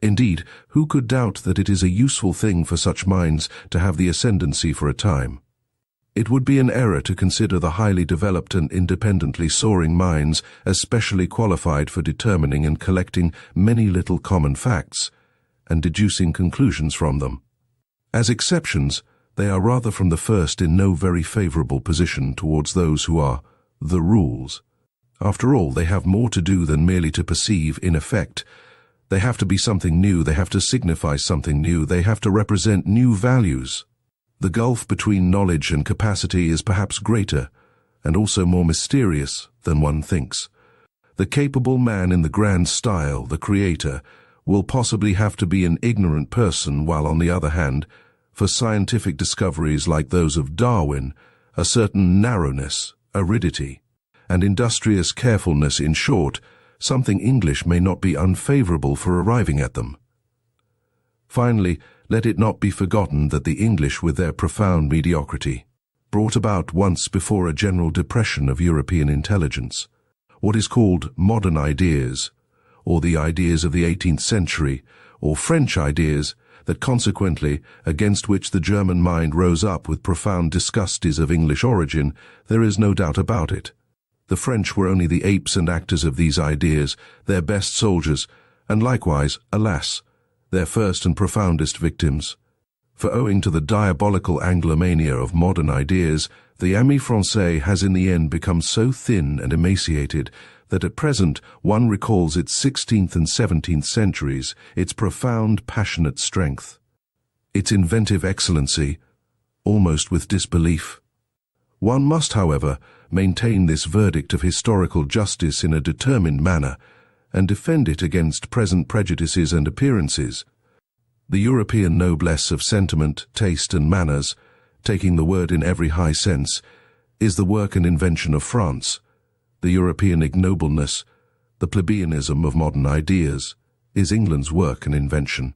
Indeed, who could doubt that it is a useful thing for such minds to have the ascendancy for a time? It would be an error to consider the highly developed and independently soaring minds as specially qualified for determining and collecting many little common facts, and deducing conclusions from them. As exceptions, they are rather from the first in no very favorable position towards those who are the rules. After all, they have more to do than merely to perceive in effect. They have to be something new, they have to signify something new, they have to represent new values. The gulf between knowledge and capacity is perhaps greater, and also more mysterious than one thinks. The capable man in the grand style, the creator, will possibly have to be an ignorant person, while on the other hand, for scientific discoveries like those of Darwin, a certain narrowness, aridity, and industrious carefulness, in short, something English may not be unfavorable for arriving at them. Finally, let it not be forgotten that the English, with their profound mediocrity, brought about once before a general depression of European intelligence, what is called modern ideas, or the ideas of the 18th century, or French ideas, that consequently, against which the German mind rose up with profound disgust, is of English origin. There is no doubt about it. The French were only the apes and actors of these ideas, their best soldiers, and likewise, alas, their first and profoundest victims. For owing to the diabolical Anglomania of modern ideas, the Ami Francais has in the end become so thin and emaciated that at present one recalls its 16th and 17th centuries, its profound passionate strength, its inventive excellency, almost with disbelief. One must, however, maintain this verdict of historical justice in a determined manner, and defend it against present prejudices and appearances. The European noblesse of sentiment, taste and manners, taking the word in every high sense, is the work and invention of France. The European ignobleness, the plebeianism of modern ideas, is England's work and invention.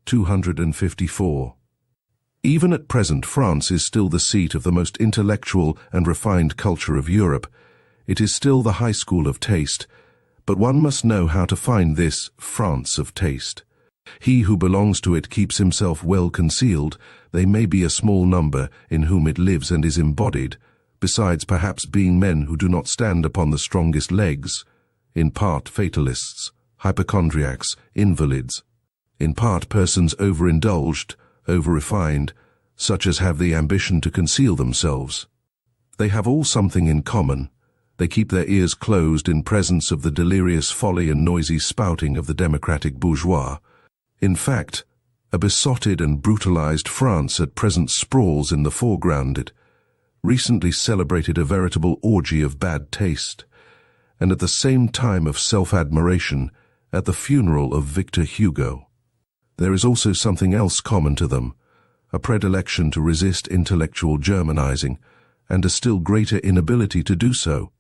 254. Even at present, France is still the seat of the most intellectual and refined culture of Europe. It is still the high school of taste, but one must know how to find this France of taste. He who belongs to it keeps himself well concealed. They may be a small number in whom it lives and is embodied, besides perhaps being men who do not stand upon the strongest legs, in part fatalists, hypochondriacs, invalids, in part persons overindulged, over-refined, such as have the ambition to conceal themselves. They have all something in common. They keep their ears closed in presence of the delirious folly and noisy spouting of the democratic bourgeois. In fact, a besotted and brutalized France at present sprawls in the foreground. It recently celebrated a veritable orgy of bad taste, and at the same time of self-admiration, at the funeral of Victor Hugo. There is also something else common to them, a predilection to resist intellectual Germanizing, and a still greater inability to do so.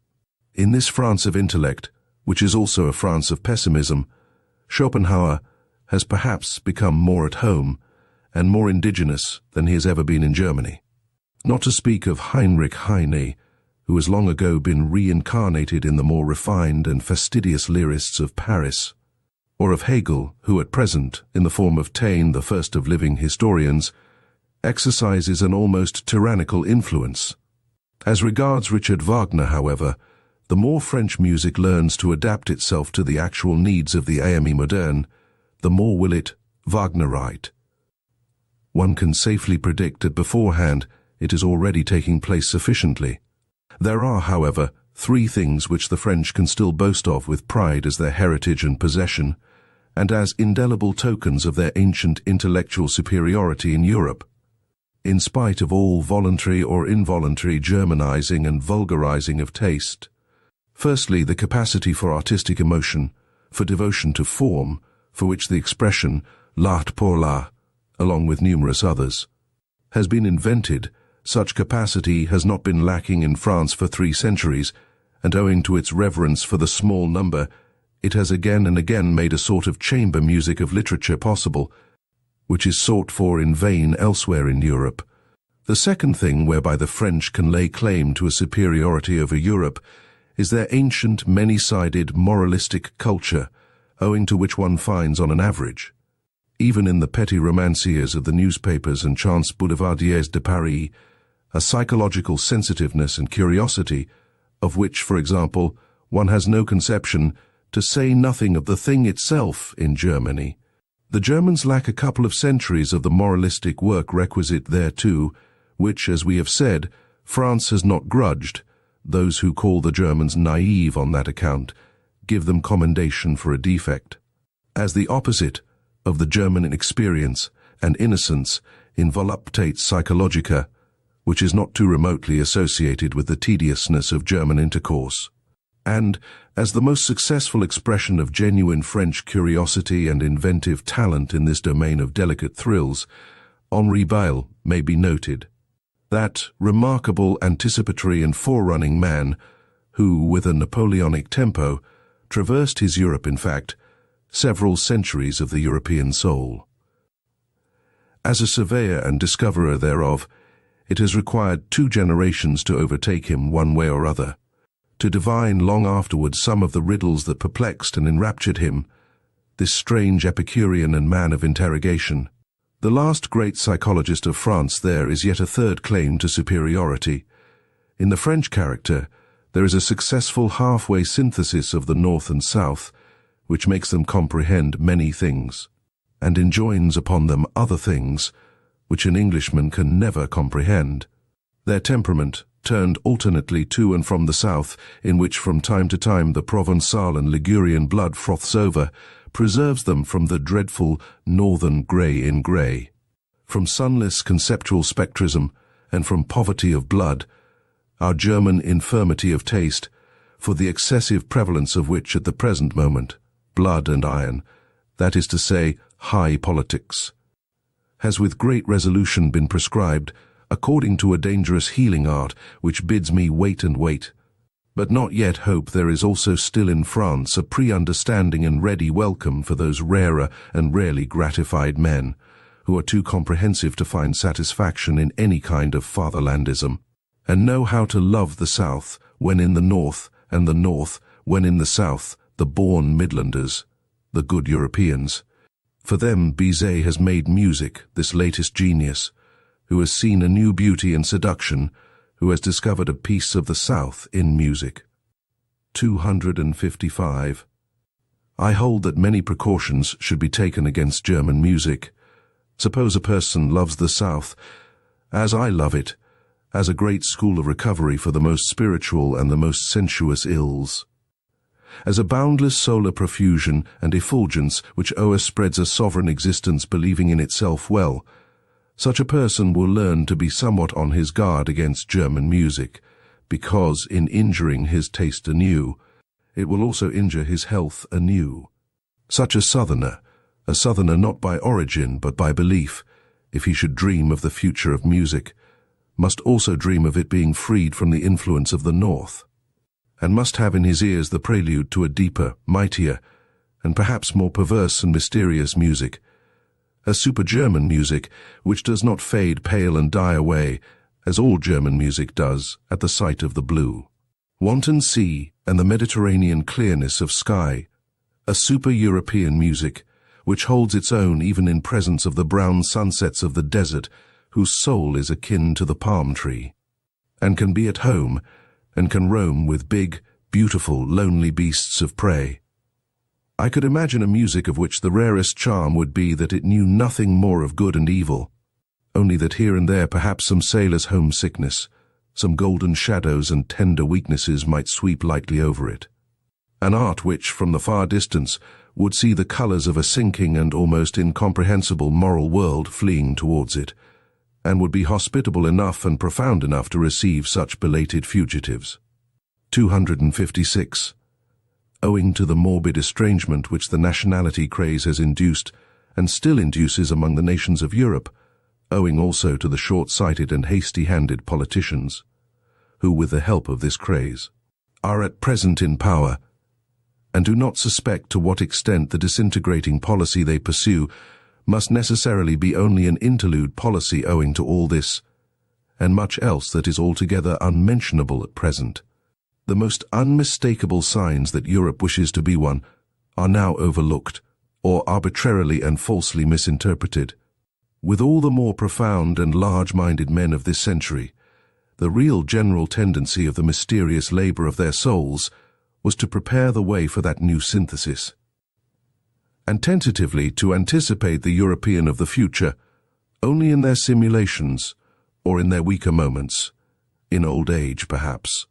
In this France of intellect, which is also a France of pessimism, Schopenhauer has perhaps become more at home and more indigenous than he has ever been in Germany. Not to speak of Heinrich Heine, who has long ago been reincarnated in the more refined and fastidious lyrists of Paris, or of Hegel, who at present, in the form of Taine, the first of living historians, exercises an almost tyrannical influence. As regards Richard Wagner, however, the more French music learns to adapt itself to the actual needs of the AME moderne, the more will it Wagnerite. One can safely predict that beforehand it is already taking place sufficiently. There are, however, three things which the French can still boast of with pride as their heritage and possession, and as indelible tokens of their ancient intellectual superiority in Europe. In spite of all voluntary or involuntary Germanizing and vulgarizing of taste. Firstly, the capacity for artistic emotion, for devotion to form, for which the expression l'art pour l'art, along with numerous others, has been invented. Such capacity has not been lacking in France for 3 centuries, and owing to its reverence for the small number, it has again and again made a sort of chamber music of literature possible, which is sought for in vain elsewhere in Europe. The second thing whereby the French can lay claim to a superiority over Europe is their ancient, many-sided, moralistic culture, owing to which one finds on an average, even in the petty romanciers of the newspapers and chance boulevardiers de Paris, a psychological sensitiveness and curiosity, of which, for example, one has no conception, to say nothing of the thing itself in Germany. The Germans lack a couple of centuries of the moralistic work requisite thereto, which, as we have said, France has not grudged. Those who call the Germans naive on that account give them commendation for a defect. As the opposite of the German experience and innocence in voluptate psychologica, which is not too remotely associated with the tediousness of German intercourse. And, as the most successful expression of genuine French curiosity and inventive talent in this domain of delicate thrills, Henri Bayle may be noted. That remarkable anticipatory and forerunning man, who, with a Napoleonic tempo, traversed his Europe, in fact, several centuries of the European soul. As a surveyor and discoverer thereof, it has required 2 generations to overtake him one way or other, to divine long afterwards some of the riddles that perplexed and enraptured him, this strange Epicurean and man of interrogation. The last great psychologist of France there is yet a third claim to superiority. In the French character, there is a successful halfway synthesis of the North and South, which makes them comprehend many things, and enjoins upon them other things, which an Englishman can never comprehend. Their temperament, turned alternately to and from the south, in which from time to time the Provençal and Ligurian blood froths over, preserves them from the dreadful northern grey in grey. From sunless conceptual spectrism, and from poverty of blood, our German infirmity of taste, for the excessive prevalence of which at the present moment, blood and iron, that is to say, high politics, has with great resolution been prescribed, according to a dangerous healing art which bids me wait and wait, but not yet hope there is also still in France a pre-understanding and ready welcome for those rarer and rarely gratified men, who are too comprehensive to find satisfaction in any kind of fatherlandism, and know how to love the South when in the North, and the North when in the South, the born Midlanders, the good Europeans. For them, Bizet has made music, this latest genius, who has seen a new beauty in seduction, who has discovered a piece of the South in music. 255. I hold that many precautions should be taken against German music. Suppose a person loves the South, as I love it, as a great school of recovery for the most spiritual and the most sensuous ills. As a boundless solar profusion and effulgence which o'erspreads a sovereign existence believing in itself well, such a person will learn to be somewhat on his guard against German music, because in injuring his taste anew, it will also injure his health anew. Such a southerner not by origin but by belief, if he should dream of the future of music, must also dream of it being freed from the influence of the North, and must have in his ears the prelude to a deeper, mightier, and perhaps more perverse and mysterious music, a super-German music which does not fade pale and die away, as all German music does at the sight of the blue, wanton sea and the Mediterranean clearness of sky, a super-European music which holds its own even in presence of the brown sunsets of the desert, whose soul is akin to the palm tree, and can be at home, and can roam with big, beautiful, lonely beasts of prey. I could imagine a music of which the rarest charm would be that it knew nothing more of good and evil, only that here and there perhaps some sailor's homesickness, some golden shadows and tender weaknesses might sweep lightly over it. An art which, from the far distance, would see the colours of a sinking and almost incomprehensible moral world fleeing towards it, and would be hospitable enough and profound enough to receive such belated fugitives. 256. Owing to the morbid estrangement which the nationality craze has induced, and still induces among the nations of Europe, owing also to the short-sighted and hasty-handed politicians, who, with the help of this craze, are at present in power, and do not suspect to what extent the disintegrating policy they pursue must necessarily be only an interlude policy owing to all this, and much else that is altogether unmentionable at present. The most unmistakable signs that Europe wishes to be one are now overlooked, or arbitrarily and falsely misinterpreted. With all the more profound and large-minded men of this century, the real general tendency of the mysterious labour of their souls was to prepare the way for that new synthesis, and tentatively to anticipate the European of the future only in their simulations or in their weaker moments, in old age perhaps.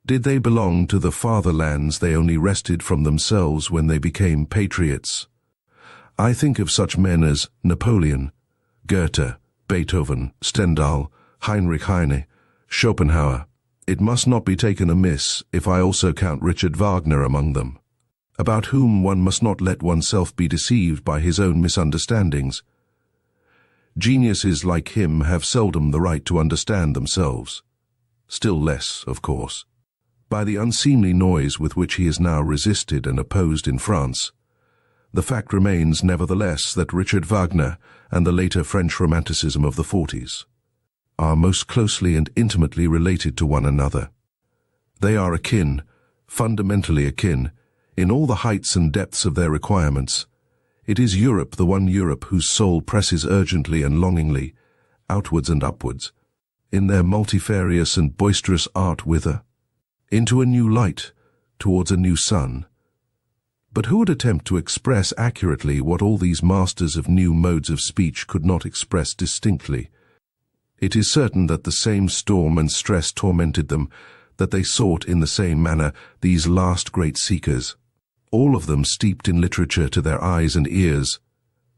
Did they belong to the fatherlands they only wrested from themselves when they became patriots? I think of such men as Napoleon, Goethe, Beethoven, Stendhal, Heinrich Heine, Schopenhauer. It must not be taken amiss if I also count Richard Wagner among them, about whom one must not let oneself be deceived by his own misunderstandings. Geniuses like him have seldom the right to understand themselves, still less, of course, by the unseemly noise with which he is now resisted and opposed in France. The fact remains, nevertheless, that Richard Wagner and the later French Romanticism of the 40s are most closely and intimately related to one another. They are akin, fundamentally akin, in all the heights and depths of their requirements. It is Europe, the one Europe whose soul presses urgently and longingly, outwards and upwards, in their multifarious and boisterous art whither? Into a new light, towards a new sun. But who would attempt to express accurately what all these masters of new modes of speech could not express distinctly? It is certain that the same storm and stress tormented them, that they sought in the same manner these last great seekers, all of them steeped in literature to their eyes and ears,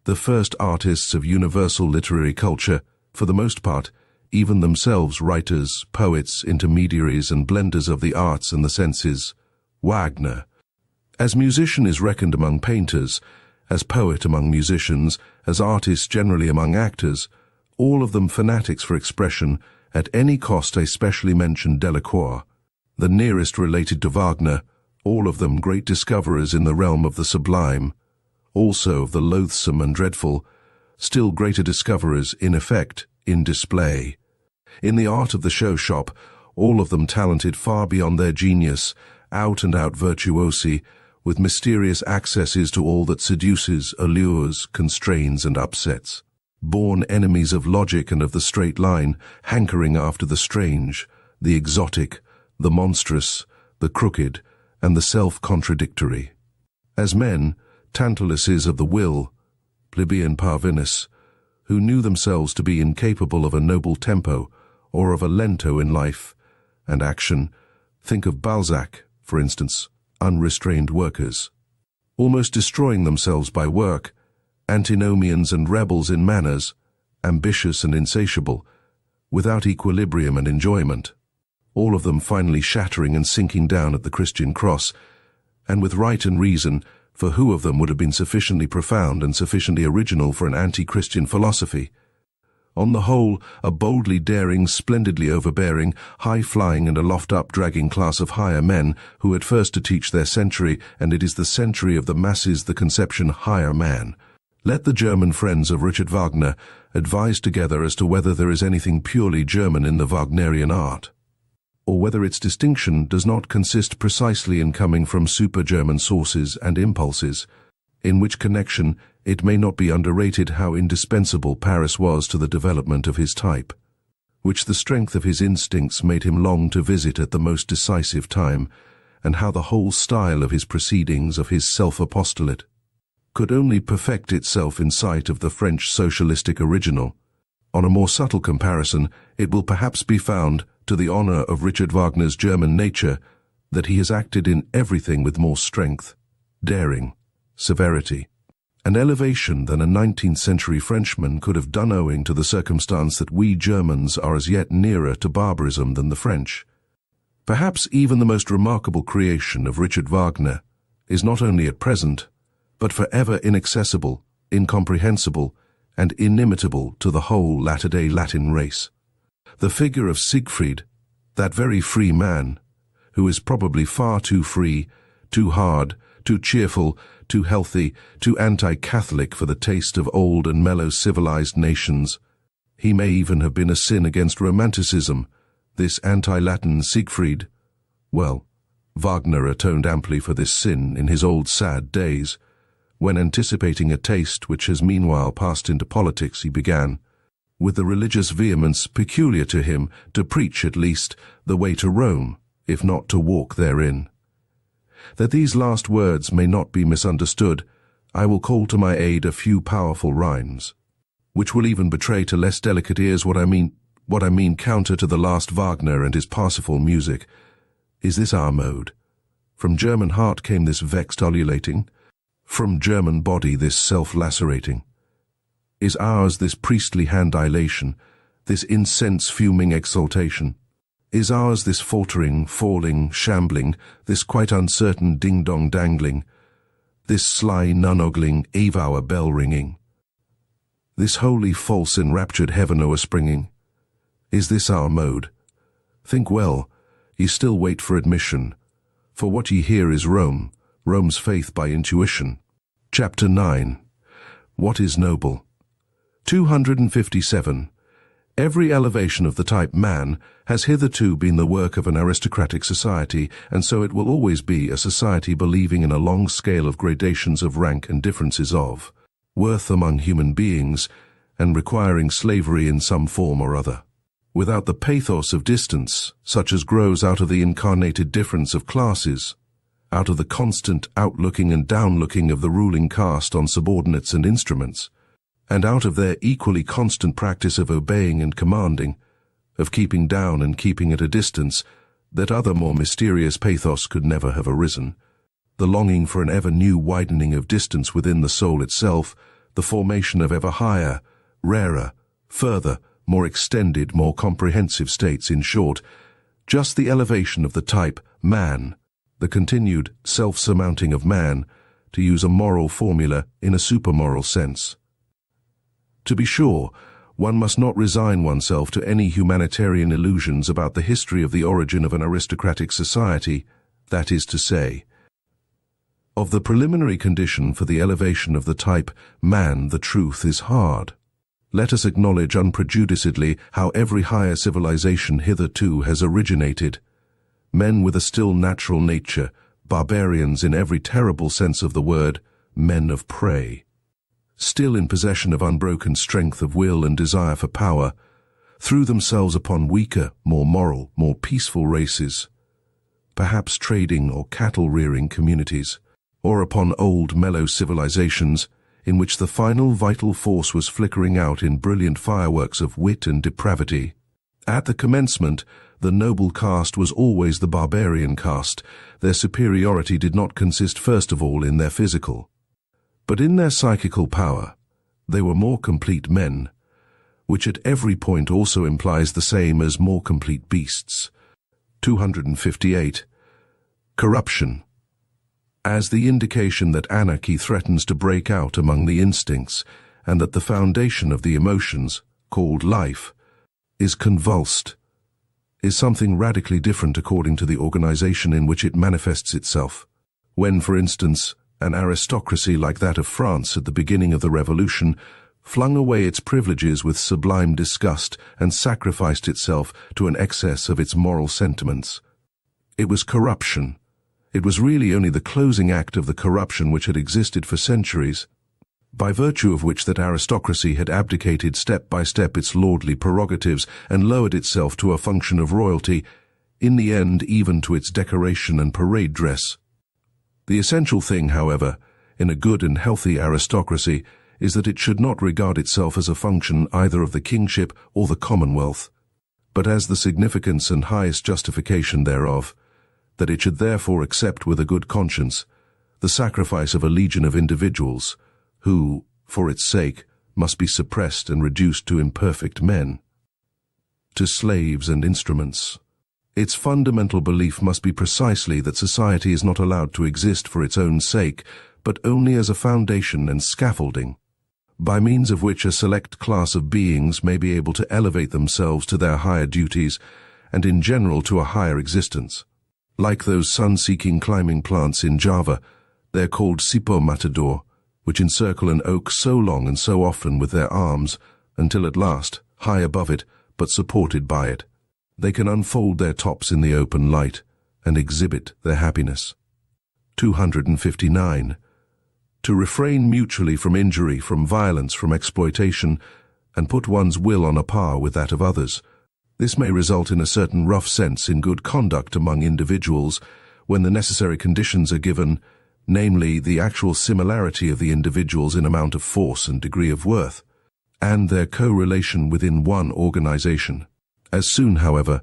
the first artists of universal literary culture, for the most part, even themselves writers, poets, intermediaries and blenders of the arts and the senses. Wagner, as musician, is reckoned among painters, as poet among musicians, as artist generally among actors, all of them fanatics for expression. At any cost I specially mention Delacroix, the nearest related to Wagner, all of them great discoverers in the realm of the sublime, also of the loathsome and dreadful, still greater discoverers in effect, in display. In the art of the show shop, all of them talented far beyond their genius, out-and-out virtuosi, with mysterious accesses to all that seduces, allures, constrains, and upsets. Born enemies of logic and of the straight line, hankering after the strange, the exotic, the monstrous, the crooked, and the self-contradictory. As men, Tantalises of the will, plebeian parvenus, who knew themselves to be incapable of a noble tempo or of a lento in life and action, think of Balzac, for instance, unrestrained workers, almost destroying themselves by work, antinomians and rebels in manners, ambitious and insatiable, without equilibrium and enjoyment, all of them finally shattering and sinking down at the Christian cross, and with right and reason, for who of them would have been sufficiently profound and sufficiently original for an anti-Christian philosophy? On the whole, a boldly daring, splendidly overbearing, high-flying and aloft-up dragging class of higher men who had first to teach their century, and it is the century of the masses, the conception higher man. Let the German friends of Richard Wagner advise together as to whether there is anything purely German in the Wagnerian art, or whether its distinction does not consist precisely in coming from super-German sources and impulses, in which connection it may not be underrated how indispensable Paris was to the development of his type, which the strength of his instincts made him long to visit at the most decisive time, and how the whole style of his proceedings, of his self-apostolate, could only perfect itself in sight of the French socialistic original. On a more subtle comparison, it will perhaps be found, to the honor of Richard Wagner's German nature, that he has acted in everything with more strength, daring, severity, and elevation than a 19th-century Frenchman could have done, owing to the circumstance that we Germans are as yet nearer to barbarism than the French. Perhaps even the most remarkable creation of Richard Wagner is not only at present, but forever inaccessible, incomprehensible, and inimitable to the whole latter-day Latin race. The figure of Siegfried, that very free man, who is probably far too free, too hard, too cheerful, too healthy, too anti-Catholic for the taste of old and mellow civilized nations. He may even have been a sin against Romanticism, this anti-Latin Siegfried. Well, Wagner atoned amply for this sin in his old sad days, when, anticipating a taste which has meanwhile passed into politics, he began, with the religious vehemence peculiar to him, to preach at least the way to Rome, if not to walk therein. That these last words may not be misunderstood, I will call to my aid a few powerful rhymes, which will even betray to less delicate ears what I mean counter to the last Wagner and his Parsifal music. Is this our mode? From German heart came this vexed ululating, from German body this self-lacerating. Is ours this priestly hand-dilation, this incense-fuming exaltation? Is ours this faltering, falling, shambling, this quite uncertain ding-dong dangling, this sly nun-ogling, eve-hour bell-ringing, this holy false enraptured heaven o'erspringing? Is this our mode? Think well, ye still wait for admission, for what ye hear is Rome, Rome's faith by intuition. Chapter 9. What is noble? 257. Every elevation of the type man has hitherto been the work of an aristocratic society, and so it will always be a society believing in a long scale of gradations of rank and differences of worth among human beings, and requiring slavery in some form or other. Without the pathos of distance, such as grows out of the incarnated difference of classes, out of the constant outlooking and downlooking of the ruling caste on subordinates and instruments, and out of their equally constant practice of obeying and commanding, of keeping down and keeping at a distance, that other more mysterious pathos could never have arisen. The longing for an ever-new widening of distance within the soul itself, the formation of ever higher, rarer, further, more extended, more comprehensive states, in short, just the elevation of the type man, the continued self-surmounting of man, to use a moral formula in a supermoral sense. To be sure, one must not resign oneself to any humanitarian illusions about the history of the origin of an aristocratic society, that is to say, of the preliminary condition for the elevation of the type man, the truth is hard. Let us acknowledge unprejudicedly how every higher civilization hitherto has originated. Men with a still natural nature, barbarians in every terrible sense of the word, men of prey. Still in possession of unbroken strength of will and desire for power, threw themselves upon weaker, more moral, more peaceful races, perhaps trading or cattle-rearing communities, or upon old mellow civilizations in which the final vital force was flickering out in brilliant fireworks of wit and depravity. At the commencement, the noble caste was always the barbarian caste. Their superiority did not consist first of all in their physical, but in their psychical power. They were more complete men, which at every point also implies the same as more complete beasts. 258. Corruption. As the indication that anarchy threatens to break out among the instincts, and that the foundation of the emotions, called life, is convulsed, is something radically different according to the organization in which it manifests itself. When, for instance, an aristocracy like that of France at the beginning of the Revolution flung away its privileges with sublime disgust and sacrificed itself to an excess of its moral sentiments, it was corruption. It was really only the closing act of the corruption which had existed for centuries, by virtue of which that aristocracy had abdicated step by step its lordly prerogatives and lowered itself to a function of royalty, in the end even to its decoration and parade dress. The essential thing, however, in a good and healthy aristocracy is that it should not regard itself as a function either of the kingship or the commonwealth, but as the significance and highest justification thereof, that it should therefore accept with a good conscience the sacrifice of a legion of individuals who, for its sake, must be suppressed and reduced to imperfect men, to slaves and instruments. Its fundamental belief must be precisely that society is not allowed to exist for its own sake, but only as a foundation and scaffolding, by means of which a select class of beings may be able to elevate themselves to their higher duties and in general to a higher existence. Like those sun-seeking climbing plants in Java, they are called sipo matador, which encircle an oak so long and so often with their arms, until at last, high above it, but supported by it, they can unfold their tops in the open light and exhibit their happiness. 259. To refrain mutually from injury, from violence, from exploitation, and put one's will on a par with that of others. This may result in a certain rough sense in good conduct among individuals when the necessary conditions are given, namely the actual similarity of the individuals in amount of force and degree of worth, and their co-relation within one organization. As soon, however,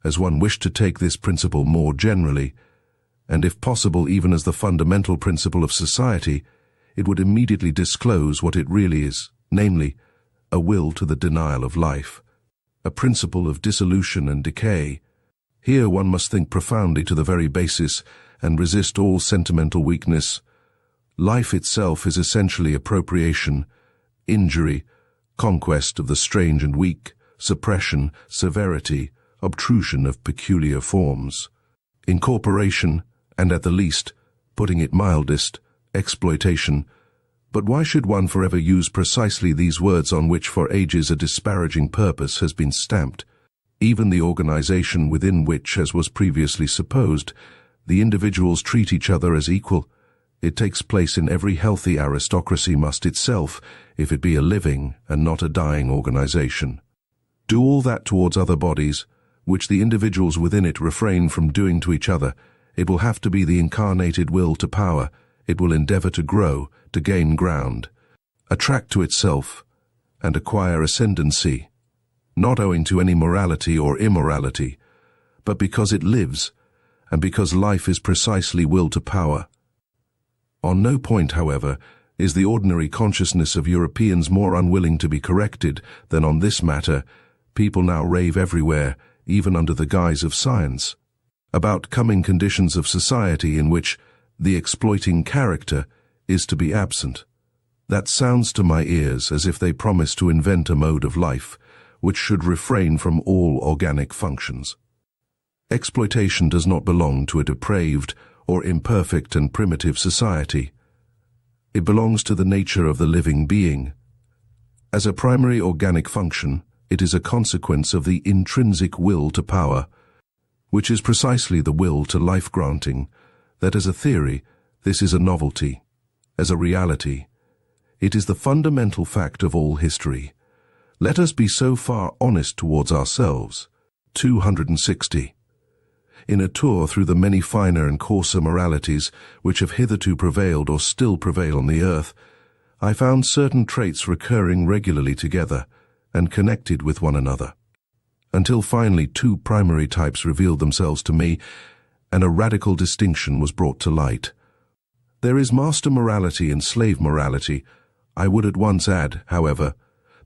as one wished to take this principle more generally, and if possible even as the fundamental principle of society, it would immediately disclose what it really is, namely, a will to the denial of life, a principle of dissolution and decay. Here one must think profoundly to the very basis and resist all sentimental weakness. Life itself is essentially appropriation, injury, conquest of the strange and weak, suppression, severity, obtrusion of peculiar forms, incorporation, and at the least, putting it mildest, exploitation. But why should one forever use precisely these words on which for ages a disparaging purpose has been stamped? Even the organization within which, as was previously supposed, the individuals treat each other as equal, it takes place in every healthy aristocracy must itself, if it be a living and not a dying organization, do all that towards other bodies, which the individuals within it refrain from doing to each other. It will have to be the incarnated will to power. It will endeavor to grow, to gain ground, attract to itself, and acquire ascendancy, not owing to any morality or immorality, but because it lives, and because life is precisely will to power. On no point, however, is the ordinary consciousness of Europeans more unwilling to be corrected than on this matter. People now rave everywhere, even under the guise of science, about coming conditions of society in which the exploiting character is to be absent. That sounds to my ears as if they promise to invent a mode of life which should refrain from all organic functions. Exploitation does not belong to a depraved or imperfect and primitive society. It belongs to the nature of the living being. As a primary organic function, it is a consequence of the intrinsic will to power, which is precisely the will to life-granting, that as a theory, this is a novelty. As a reality, it is the fundamental fact of all history. Let us be so far honest towards ourselves. 260. In a tour through the many finer and coarser moralities which have hitherto prevailed or still prevail on the earth, I found certain traits recurring regularly together and connected with one another, until finally two primary types revealed themselves to me, and a radical distinction was brought to light. There is master morality and slave morality. I would at once add, however,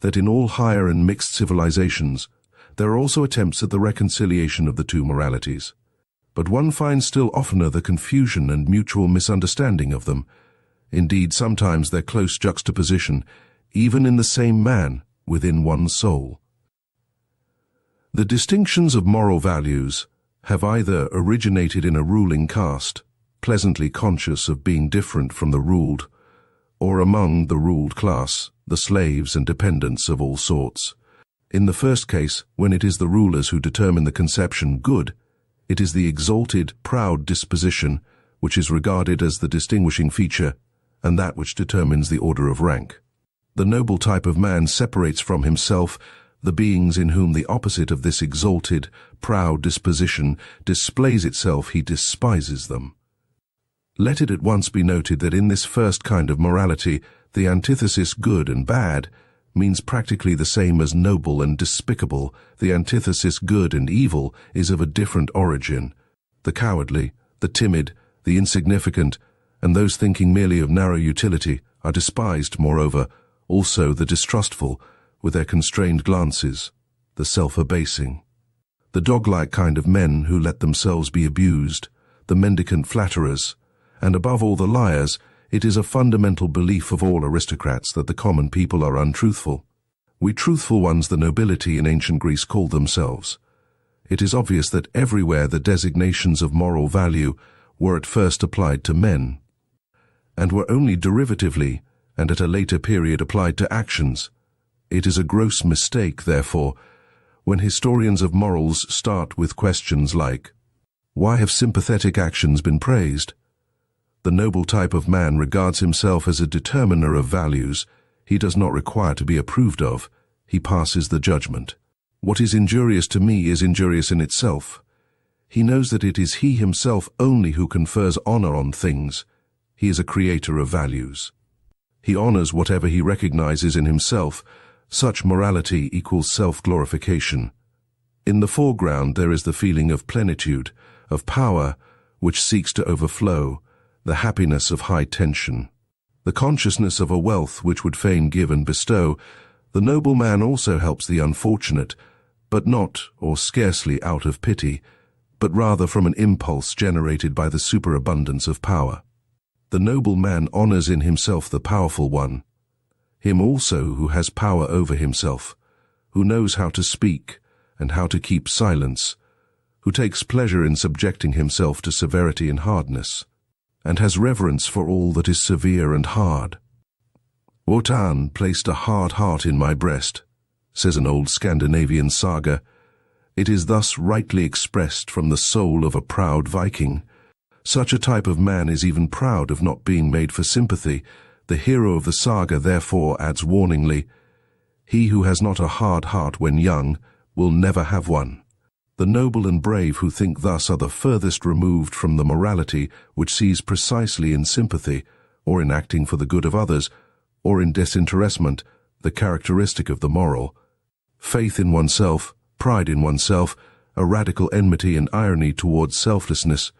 that in all higher and mixed civilizations, there are also attempts at the reconciliation of the two moralities. But one finds still oftener the confusion and mutual misunderstanding of them. Indeed, sometimes their close juxtaposition, even in the same man, within one soul. The distinctions of moral values have either originated in a ruling caste, pleasantly conscious of being different from the ruled, or among the ruled class, the slaves and dependents of all sorts. In the first case, when it is the rulers who determine the conception good, it is the exalted, proud disposition which is regarded as the distinguishing feature and that which determines the order of rank. The noble type of man separates from himself the beings in whom the opposite of this exalted, proud disposition displays itself. He despises them. Let it at once be noted that in this first kind of morality, the antithesis good and bad means practically the same as noble and despicable. The antithesis good and evil is of a different origin. The cowardly, the timid, the insignificant, and those thinking merely of narrow utility are despised, moreover, also the distrustful, with their constrained glances, the self-abasing. The dog-like kind of men who let themselves be abused, the mendicant flatterers, and above all the liars. It is a fundamental belief of all aristocrats that the common people are untruthful. We truthful ones, the nobility in ancient Greece, called themselves. It is obvious that everywhere the designations of moral value were at first applied to men, and were only derivatively and at a later period applied to actions. It is a gross mistake, therefore, when historians of morals start with questions like, why have sympathetic actions been praised? The noble type of man regards himself as a determiner of values. He does not require to be approved of. He passes the judgment. What is injurious to me is injurious in itself. He knows that it is he himself only who confers honor on things. He is a creator of values. He honors whatever he recognizes in himself. Such morality equals self-glorification. In the foreground there is the feeling of plenitude, of power, which seeks to overflow, the happiness of high tension, the consciousness of a wealth which would fain give and bestow. The noble man also helps the unfortunate, but not, or scarcely, out of pity, but rather from an impulse generated by the superabundance of power. The noble man honors in himself the powerful one, him also who has power over himself, who knows how to speak and how to keep silence, who takes pleasure in subjecting himself to severity and hardness, and has reverence for all that is severe and hard. Wotan placed a hard heart in my breast, says an old Scandinavian saga. It is thus rightly expressed from the soul of a proud Viking. Such a type of man is even proud of not being made for sympathy. The hero of the saga therefore adds warningly, he who has not a hard heart when young will never have one. The noble and brave who think thus are the furthest removed from the morality which sees precisely in sympathy, or in acting for the good of others, or in disinterestment, the characteristic of the moral. Faith in oneself, pride in oneself, a radical enmity and irony towards selflessness,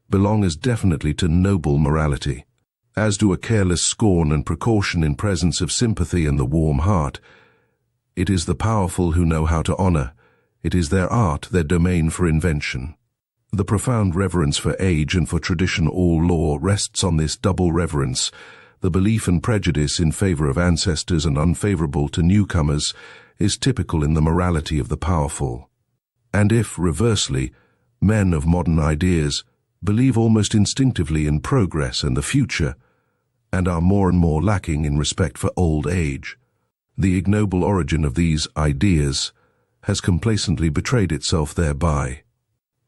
belong as definitely to noble morality, as do a careless scorn and precaution in presence of sympathy and the warm heart. It is the powerful who know how to honor. It is their art, their domain for invention. The profound reverence for age and for tradition, all law, rests on this double reverence. The belief and prejudice in favor of ancestors and unfavorable to newcomers is typical in the morality of the powerful. And if, reversely, men of modern ideas, believe almost instinctively in progress and the future, and are more and more lacking in respect for old age. The ignoble origin of these ideas has complacently betrayed itself thereby.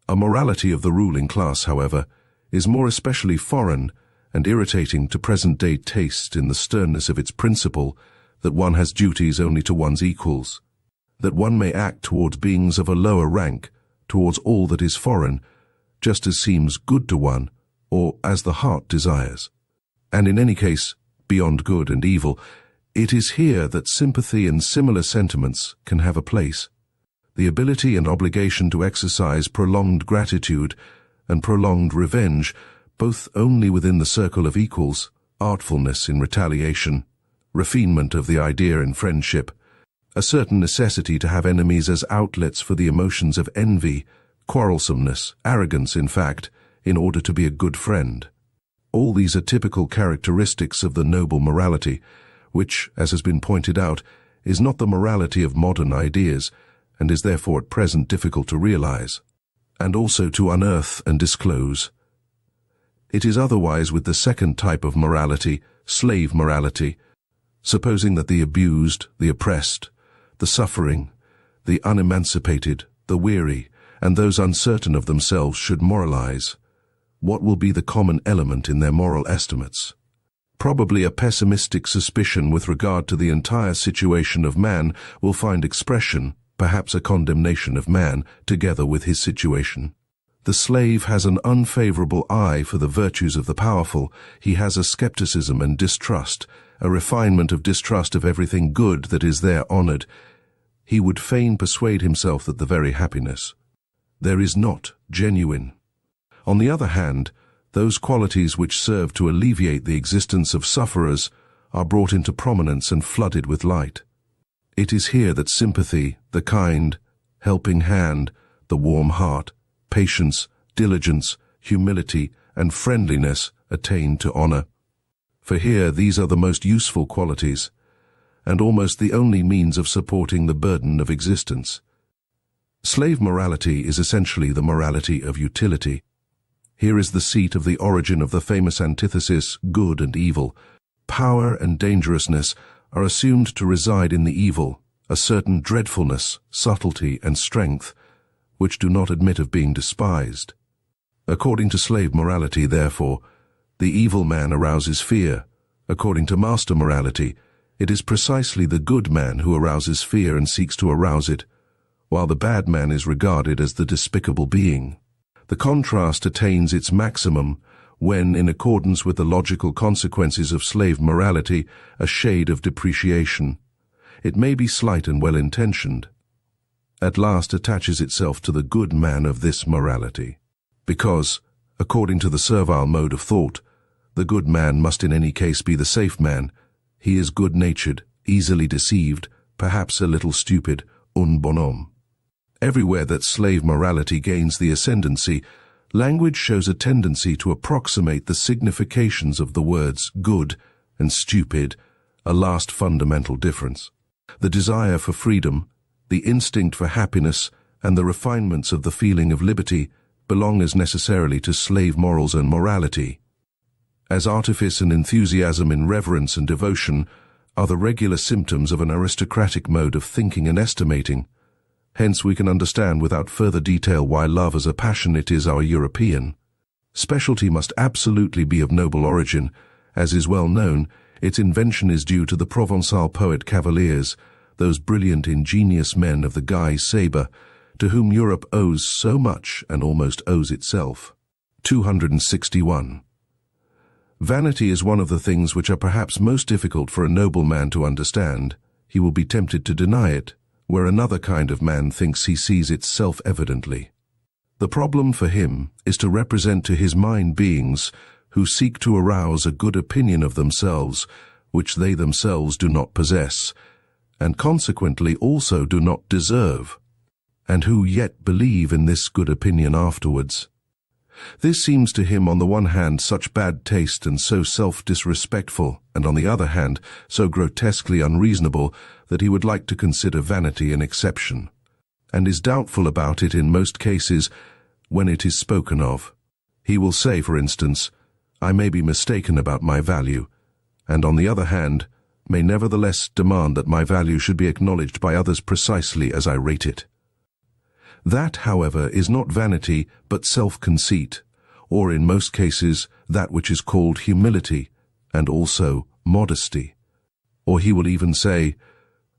A morality of the ruling class, however, is more especially foreign and irritating to present-day taste in the sternness of its principle that one has duties only to one's equals, that one may act towards beings of a lower rank, towards all that is foreign, just as seems good to one, or as the heart desires. And in any case, beyond good and evil, it is here that sympathy and similar sentiments can have a place. The ability and obligation to exercise prolonged gratitude and prolonged revenge, both only within the circle of equals, artfulness in retaliation, refinement of the idea in friendship, a certain necessity to have enemies as outlets for the emotions of envy, quarrelsomeness, arrogance, in fact, in order to be a good friend. All these are typical characteristics of the noble morality, which, as has been pointed out, is not the morality of modern ideas, and is therefore at present difficult to realize, and also to unearth and disclose. It is otherwise with the second type of morality, slave morality, supposing that the abused, the oppressed, the suffering, the unemancipated, the weary, and those uncertain of themselves should moralize. What will be the common element in their moral estimates? Probably a pessimistic suspicion with regard to the entire situation of man will find expression, perhaps a condemnation of man, together with his situation. The slave has an unfavorable eye for the virtues of the powerful. He has a skepticism and distrust, a refinement of distrust of everything good that is there honored. He would fain persuade himself that the very happiness there is not genuine. On the other hand, those qualities which serve to alleviate the existence of sufferers are brought into prominence and flooded with light. It is here that sympathy, the kind, helping hand, the warm heart, patience, diligence, humility, and friendliness attain to honor. For here these are the most useful qualities, and almost the only means of supporting the burden of existence. Slave morality is essentially the morality of utility. Here is the seat of the origin of the famous antithesis, good and evil. Power and dangerousness are assumed to reside in the evil, a certain dreadfulness, subtlety, and strength, which do not admit of being despised. According to slave morality, therefore, the evil man arouses fear. According to master morality, it is precisely the good man who arouses fear and seeks to arouse it, while the bad man is regarded as the despicable being. The contrast attains its maximum when, in accordance with the logical consequences of slave morality, a shade of depreciation, it may be slight and well-intentioned, at last attaches itself to the good man of this morality. Because, according to the servile mode of thought, the good man must in any case be the safe man. He is good-natured, easily deceived, perhaps a little stupid, un bonhomme. Everywhere that slave morality gains the ascendancy, language shows a tendency to approximate the significations of the words good and stupid, a last fundamental difference. The desire for freedom, the instinct for happiness, and the refinements of the feeling of liberty belong as necessarily to slave morals and morality, as artifice and enthusiasm in reverence and devotion are the regular symptoms of an aristocratic mode of thinking and estimating. Hence we can understand without further detail why love as a passion it is our European. Specialty must absolutely be of noble origin. As is well known, its invention is due to the Provençal poet Cavaliers, those brilliant, ingenious men of the Guy sabre, to whom Europe owes so much and almost owes itself. 261. Vanity is one of the things which are perhaps most difficult for a noble man to understand. He will be tempted to deny it, where another kind of man thinks he sees it self-evidently. The problem for him is to represent to his mind beings who seek to arouse a good opinion of themselves, which they themselves do not possess, and consequently also do not deserve, and who yet believe in this good opinion afterwards. This seems to him on the one hand such bad taste and so self-disrespectful, and on the other hand so grotesquely unreasonable that he would like to consider vanity an exception, and is doubtful about it in most cases when it is spoken of. He will say, for instance, I may be mistaken about my value, and on the other hand, may nevertheless demand that my value should be acknowledged by others precisely as I rate it. That, however, is not vanity but self-conceit, or in most cases that which is called humility, and also modesty. Or he will even say,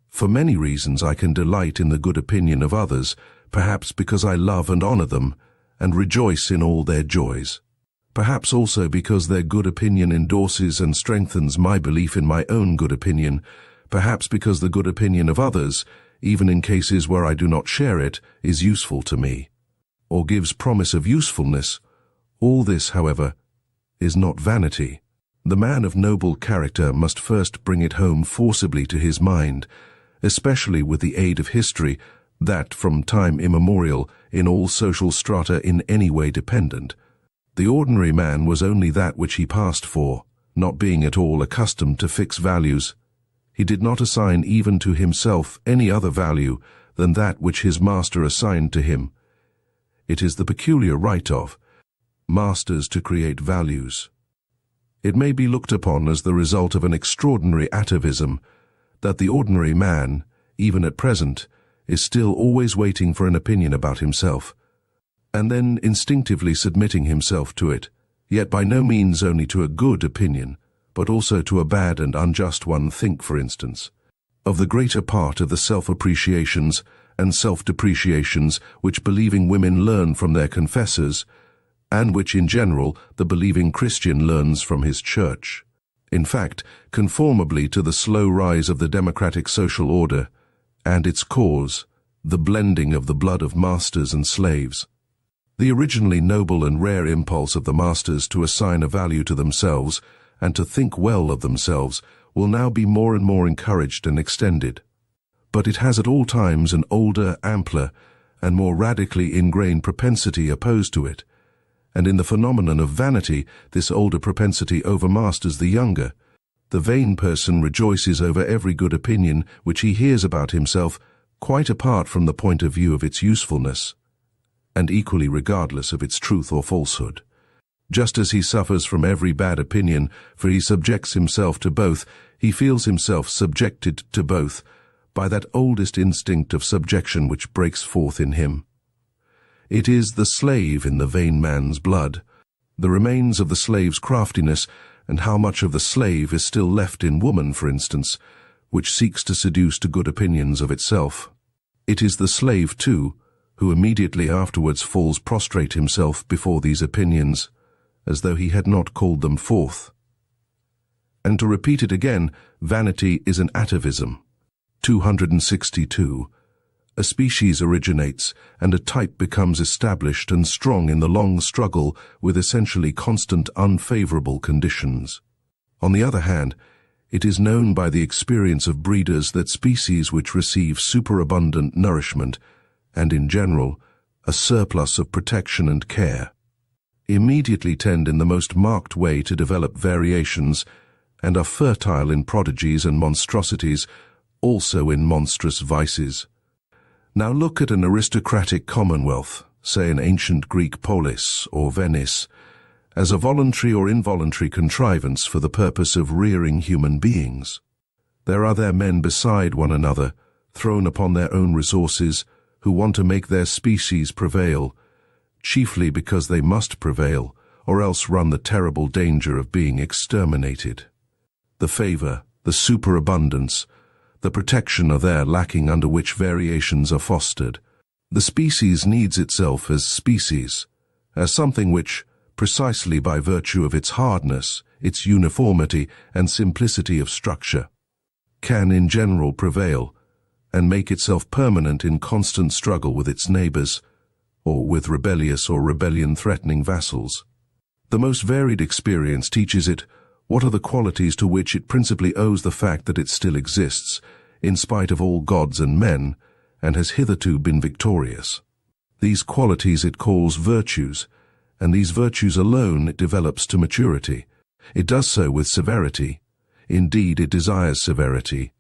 for many reasons I can delight in the good opinion of others, perhaps because I love and honor them, and rejoice in all their joys. Perhaps also because their good opinion endorses and strengthens my belief in my own good opinion, perhaps because the good opinion of others, even in cases where I do not share it, is useful to me, or gives promise of usefulness. All this, however, is not vanity. The man of noble character must first bring it home forcibly to his mind, especially with the aid of history, that from time immemorial, in all social strata in any way dependent, the ordinary man was only that which he passed for, not being at all accustomed to fix values. He did not assign even to himself any other value than that which his master assigned to him. It is the peculiar right of masters to create values. It may be looked upon as the result of an extraordinary atavism, that the ordinary man, even at present, is still always waiting for an opinion about himself, and then instinctively submitting himself to it, yet by no means only to a good opinion, but also to a bad and unjust one. Think, for instance, of the greater part of the self-appreciations and self-depreciations which believing women learn from their confessors, and which in general the believing Christian learns from his church. In fact, conformably to the slow rise of the democratic social order, and its cause, the blending of the blood of masters and slaves. The originally noble and rare impulse of the masters to assign a value to themselves and to think well of themselves will now be more and more encouraged and extended. But it has at all times an older, ampler, and more radically ingrained propensity opposed to it, and in the phenomenon of vanity, this older propensity overmasters the younger. The vain person rejoices over every good opinion which he hears about himself, quite apart from the point of view of its usefulness, and equally regardless of its truth or falsehood. Just as he suffers from every bad opinion, for he subjects himself to both, he feels himself subjected to both by that oldest instinct of subjection which breaks forth in him. It is the slave in the vain man's blood, the remains of the slave's craftiness, and how much of the slave is still left in woman, for instance, which seeks to seduce to good opinions of itself. It is the slave, too, who immediately afterwards falls prostrate himself before these opinions, as though he had not called them forth. And to repeat it again, vanity is an atavism. 262. A species originates, and a type becomes established and strong in the long struggle with essentially constant unfavorable conditions. On the other hand, it is known by the experience of breeders that species which receive superabundant nourishment, and in general, a surplus of protection and care, immediately tend in the most marked way to develop variations, and are fertile in prodigies and monstrosities, also in monstrous vices. Now look at an aristocratic commonwealth, say an ancient Greek polis or Venice, as a voluntary or involuntary contrivance for the purpose of rearing human beings. There are there men beside one another, thrown upon their own resources, who want to make their species prevail, chiefly because they must prevail, or else run the terrible danger of being exterminated. The favor, the superabundance, the protection are there lacking under which variations are fostered. The species needs itself as species, as something which, precisely by virtue of its hardness, its uniformity and simplicity of structure, can in general prevail and make itself permanent in constant struggle with its neighbors, or with rebellious or rebellion-threatening vassals. The most varied experience teaches it what are the qualities to which it principally owes the fact that it still exists, in spite of all gods and men, and has hitherto been victorious. These qualities it calls virtues, and these virtues alone it develops to maturity. It does so with severity. Indeed, it desires severity.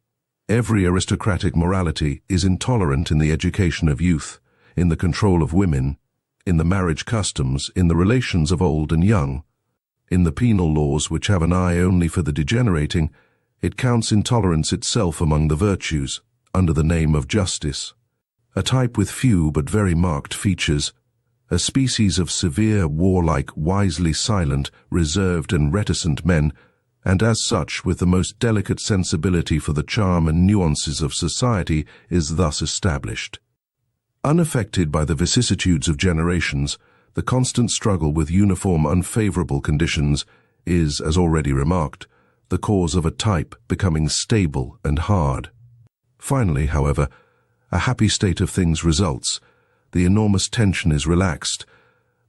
Every aristocratic morality is intolerant in the education of youth, in the control of women, in the marriage customs, in the relations of old and young. In the penal laws which have an eye only for the degenerating, it counts intolerance itself among the virtues, under the name of justice. A type with few but very marked features, a species of severe, warlike, wisely silent, reserved and reticent men, and as such with the most delicate sensibility for the charm and nuances of society, is thus established. Unaffected by the vicissitudes of generations, the constant struggle with uniform unfavorable conditions is, as already remarked, the cause of a type becoming stable and hard. Finally, however, a happy state of things results. The enormous tension is relaxed.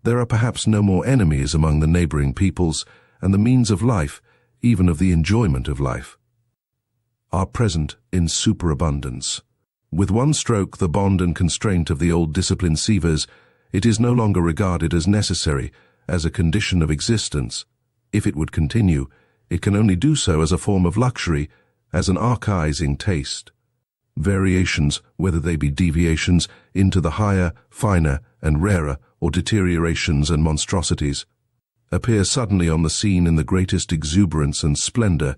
There are perhaps no more enemies among the neighboring peoples, and the means of life, even of the enjoyment of life, are present in superabundance. With one stroke, the bond and constraint of the old discipline severs. It is no longer regarded as necessary, as a condition of existence. If it would continue, it can only do so as a form of luxury, as an archaizing taste. Variations, whether they be deviations into the higher, finer, and rarer, or deteriorations and monstrosities, appear suddenly on the scene in the greatest exuberance and splendor.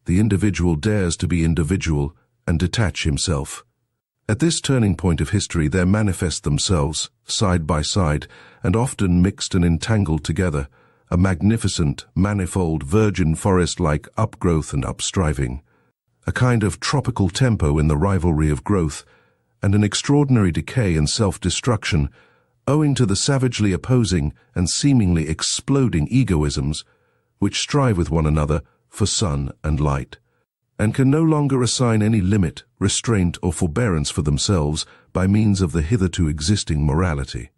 The individual dares to be individual and detach himself. At this turning point of history there manifest themselves, side by side, and often mixed and entangled together, a magnificent, manifold, virgin forest-like upgrowth and upstriving, a kind of tropical tempo in the rivalry of growth, and an extraordinary decay and self-destruction, owing to the savagely opposing and seemingly exploding egoisms which strive with one another for sun and light, and can no longer assign any limit, restraint, or forbearance for themselves by means of the hitherto existing morality.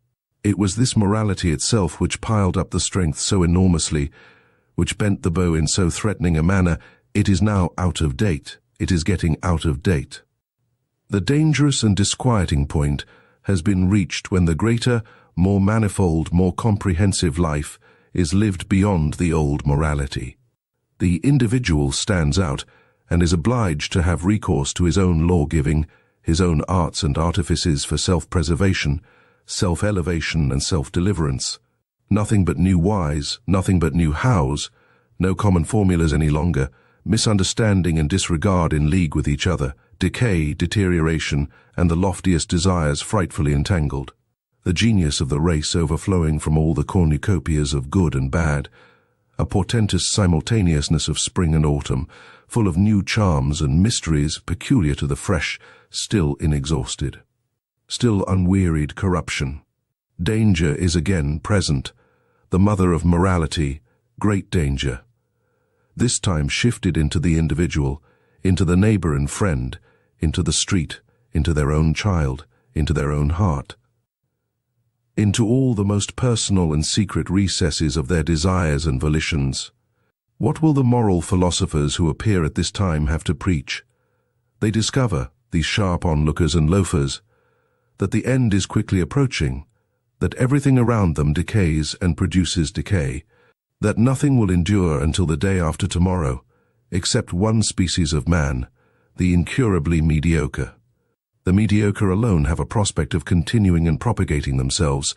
It was this morality itself which piled up the strength so enormously, which bent the bow in so threatening a manner. It is now out of date. It is getting out of date. The dangerous and disquieting point has been reached when the greater, more manifold, more comprehensive life is lived beyond the old morality. The individual stands out and is obliged to have recourse to his own law-giving, his own arts and artifices for self-preservation, self-elevation and self-deliverance. Nothing but new whys, nothing but new hows, no common formulas any longer, misunderstanding and disregard in league with each other, decay, deterioration, and the loftiest desires frightfully entangled. The genius of the race overflowing from all the cornucopias of good and bad, a portentous simultaneousness of spring and autumn, full of new charms and mysteries peculiar to the fresh, still inexhausted, still unwearied corruption. Danger is again present, the mother of morality, great danger. This time shifted into the individual, into the neighbor and friend, into the street, into their own child, into their own heart, into all the most personal and secret recesses of their desires and volitions. What will the moral philosophers who appear at this time have to preach? They discover, these sharp onlookers and loafers, that the end is quickly approaching, that everything around them decays and produces decay, that nothing will endure until the day after tomorrow, except one species of man, the incurably mediocre. The mediocre alone have a prospect of continuing and propagating themselves.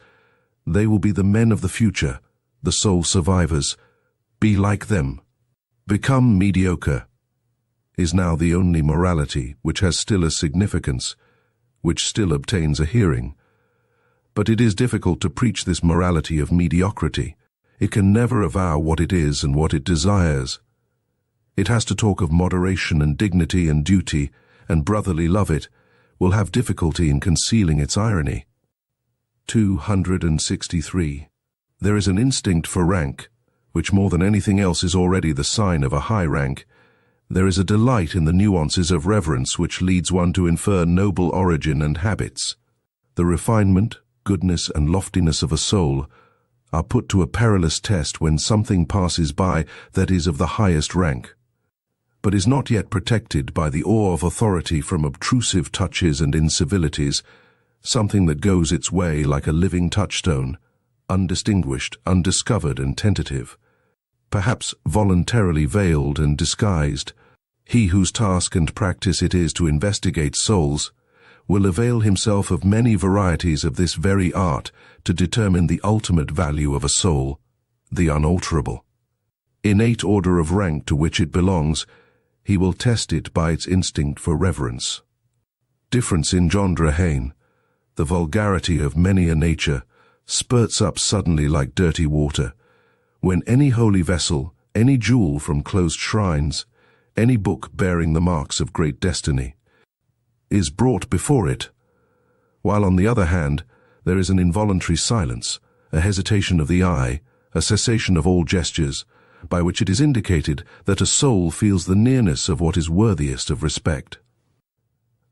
They will be the men of the future, the sole survivors. Be like them. Become mediocre is now the only morality which has still a significance, which still obtains a hearing. But it is difficult to preach this morality of mediocrity. It can never avow what it is and what it desires. It has to talk of moderation and dignity and duty and brotherly love. It will have difficulty in concealing its irony. 263. There is an instinct for rank, which more than anything else is already the sign of a high rank. There is a delight in the nuances of reverence which leads one to infer noble origin and habits. The refinement, goodness, and loftiness of a soul are put to a perilous test when something passes by that is of the highest rank, but is not yet protected by the awe of authority from obtrusive touches and incivilities, something that goes its way like a living touchstone, undistinguished, undiscovered, and tentative, perhaps voluntarily veiled and disguised. He whose task and practice it is to investigate souls will avail himself of many varieties of this very art to determine the ultimate value of a soul, the unalterable. Innate order of rank to which it belongs, he will test it by its instinct for reverence. Difference in genre hain, the vulgarity of many a nature, spurts up suddenly like dirty water, when any holy vessel, any jewel from closed shrines, any book bearing the marks of great destiny, is brought before it, while on the other hand there is an involuntary silence, a hesitation of the eye, a cessation of all gestures, by which it is indicated that a soul feels the nearness of what is worthiest of respect.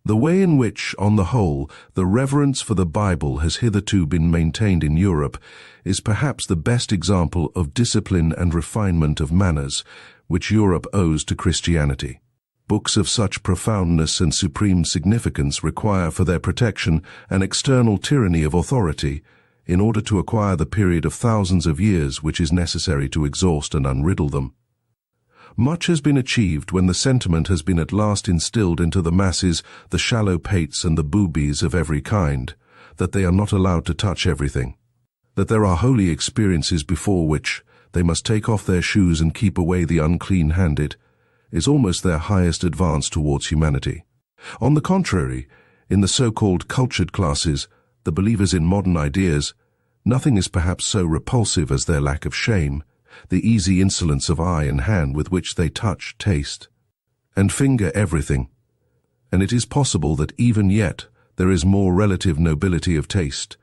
The way in which, on the whole, the reverence for the Bible has hitherto been maintained in Europe is perhaps the best example of discipline and refinement of manners which Europe owes to Christianity. Books of such profoundness and supreme significance require for their protection an external tyranny of authority, in order to acquire the period of thousands of years which is necessary to exhaust and unriddle them. Much has been achieved when the sentiment has been at last instilled into the masses, the shallow pates and the boobies of every kind, that they are not allowed to touch everything, that there are holy experiences before which they must take off their shoes and keep away the unclean-handed, is almost their highest advance towards humanity. On the contrary, in the so-called cultured classes, the believers in modern ideas, nothing is perhaps so repulsive as their lack of shame, the easy insolence of eye and hand with which they touch, taste, and finger everything. And it is possible that even yet there is more relative nobility of taste,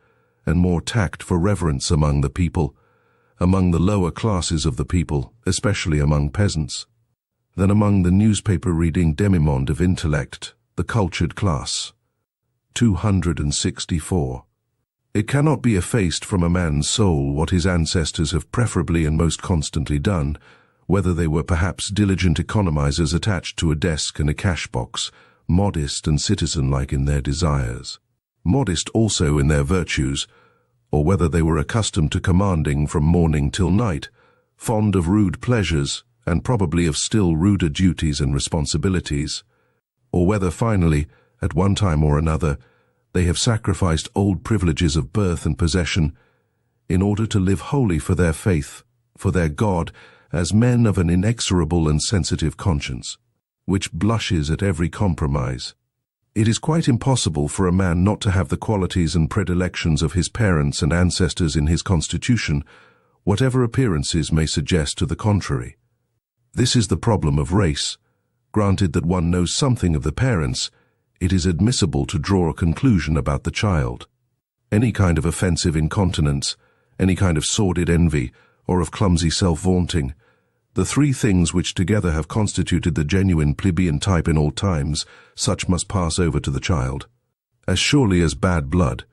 and more tact for reverence among the people, among the lower classes of the people, especially among peasants, than among the newspaper-reading demimonde of intellect, the cultured class. 264. It cannot be effaced from a man's soul what his ancestors have preferably and most constantly done, whether they were perhaps diligent economizers attached to a desk and a cash-box, modest and citizen-like in their desires, modest also in their virtues, or whether they were accustomed to commanding from morning till night, fond of rude pleasures, and probably of still ruder duties and responsibilities, or whether finally, at one time or another, they have sacrificed old privileges of birth and possession in order to live wholly for their faith, for their God, as men of an inexorable and sensitive conscience, which blushes at every compromise. It is quite impossible for a man not to have the qualities and predilections of his parents and ancestors in his constitution, whatever appearances may suggest to the contrary. This is the problem of race. Granted that one knows something of the parents, it is admissible to draw a conclusion about the child. Any kind of offensive incontinence, any kind of sordid envy, or of clumsy self-vaunting, the three things which together have constituted the genuine plebeian type in all times, such must pass over to the child. As surely as bad blood,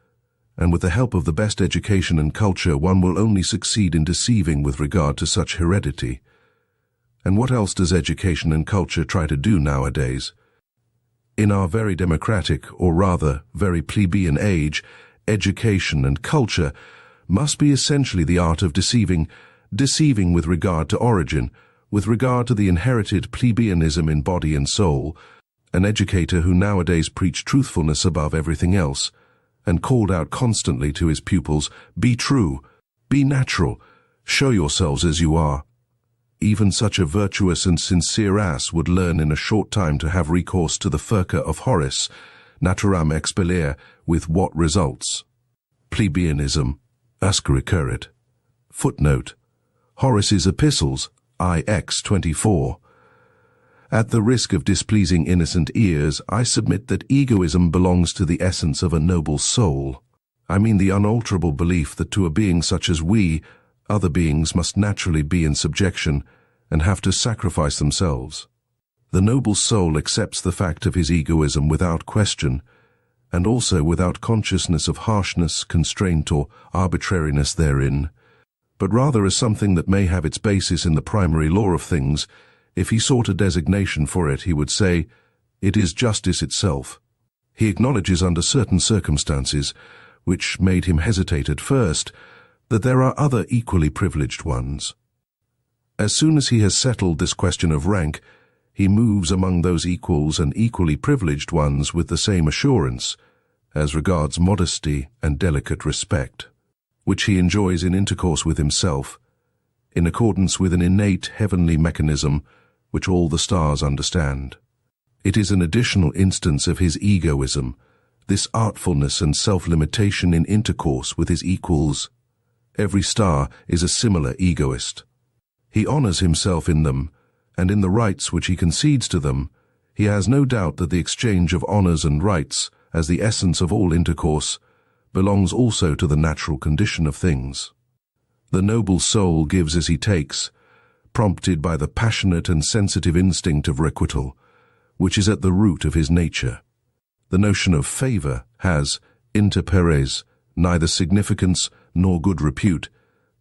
and with the help of the best education and culture one will only succeed in deceiving with regard to such heredity. And what else does education and culture try to do nowadays? In our very democratic, or rather, very plebeian age, education and culture must be essentially the art of deceiving with regard to origin, with regard to the inherited plebeianism in body and soul, an educator who nowadays preached truthfulness above everything else, and called out constantly to his pupils, "Be true, be natural, show yourselves as you are." Even such a virtuous and sincere ass would learn in a short time to have recourse to the furca of Horace, naturam expellere, with what results? Plebeianism, usque recurrit. Footnote: Horace's Epistles, IX 24. At the risk of displeasing innocent ears, I submit that egoism belongs to the essence of a noble soul. I mean the unalterable belief that to a being such as we, other beings must naturally be in subjection and have to sacrifice themselves. The noble soul accepts the fact of his egoism without question, and also without consciousness of harshness, constraint, or arbitrariness therein, but rather as something that may have its basis in the primary law of things. If he sought a designation for it, he would say, "It is justice itself." He acknowledges under certain circumstances, which made him hesitate at first, that there are other equally privileged ones. As soon as he has settled this question of rank, he moves among those equals and equally privileged ones with the same assurance, as regards modesty and delicate respect, which he enjoys in intercourse with himself, in accordance with an innate heavenly mechanism which all the stars understand. It is an additional instance of his egoism, this artfulness and self-limitation in intercourse with his equals. Every star is a similar egoist. He honors himself in them, and in the rights which he concedes to them, he has no doubt that the exchange of honors and rights, as the essence of all intercourse, belongs also to the natural condition of things. The noble soul gives as he takes, prompted by the passionate and sensitive instinct of requital, which is at the root of his nature. The notion of favor has, inter pares, neither significance nor good repute.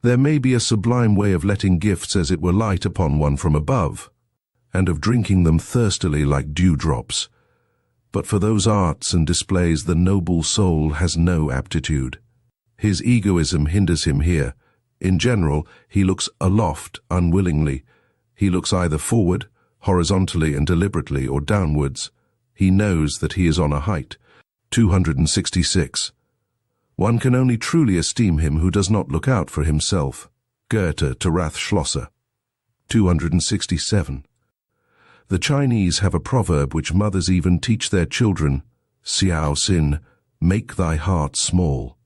There may be a sublime way of letting gifts as it were light upon one from above, and of drinking them thirstily like dewdrops. But for those arts and displays the noble soul has no aptitude. His egoism hinders him here. In general, he looks aloft unwillingly. He looks either forward, horizontally and deliberately, or downwards. He knows that he is on a height. 266. One can only truly esteem him who does not look out for himself. Goethe to Rathschlosser. 267. The Chinese have a proverb which mothers even teach their children, Xiao Xin, make thy heart small.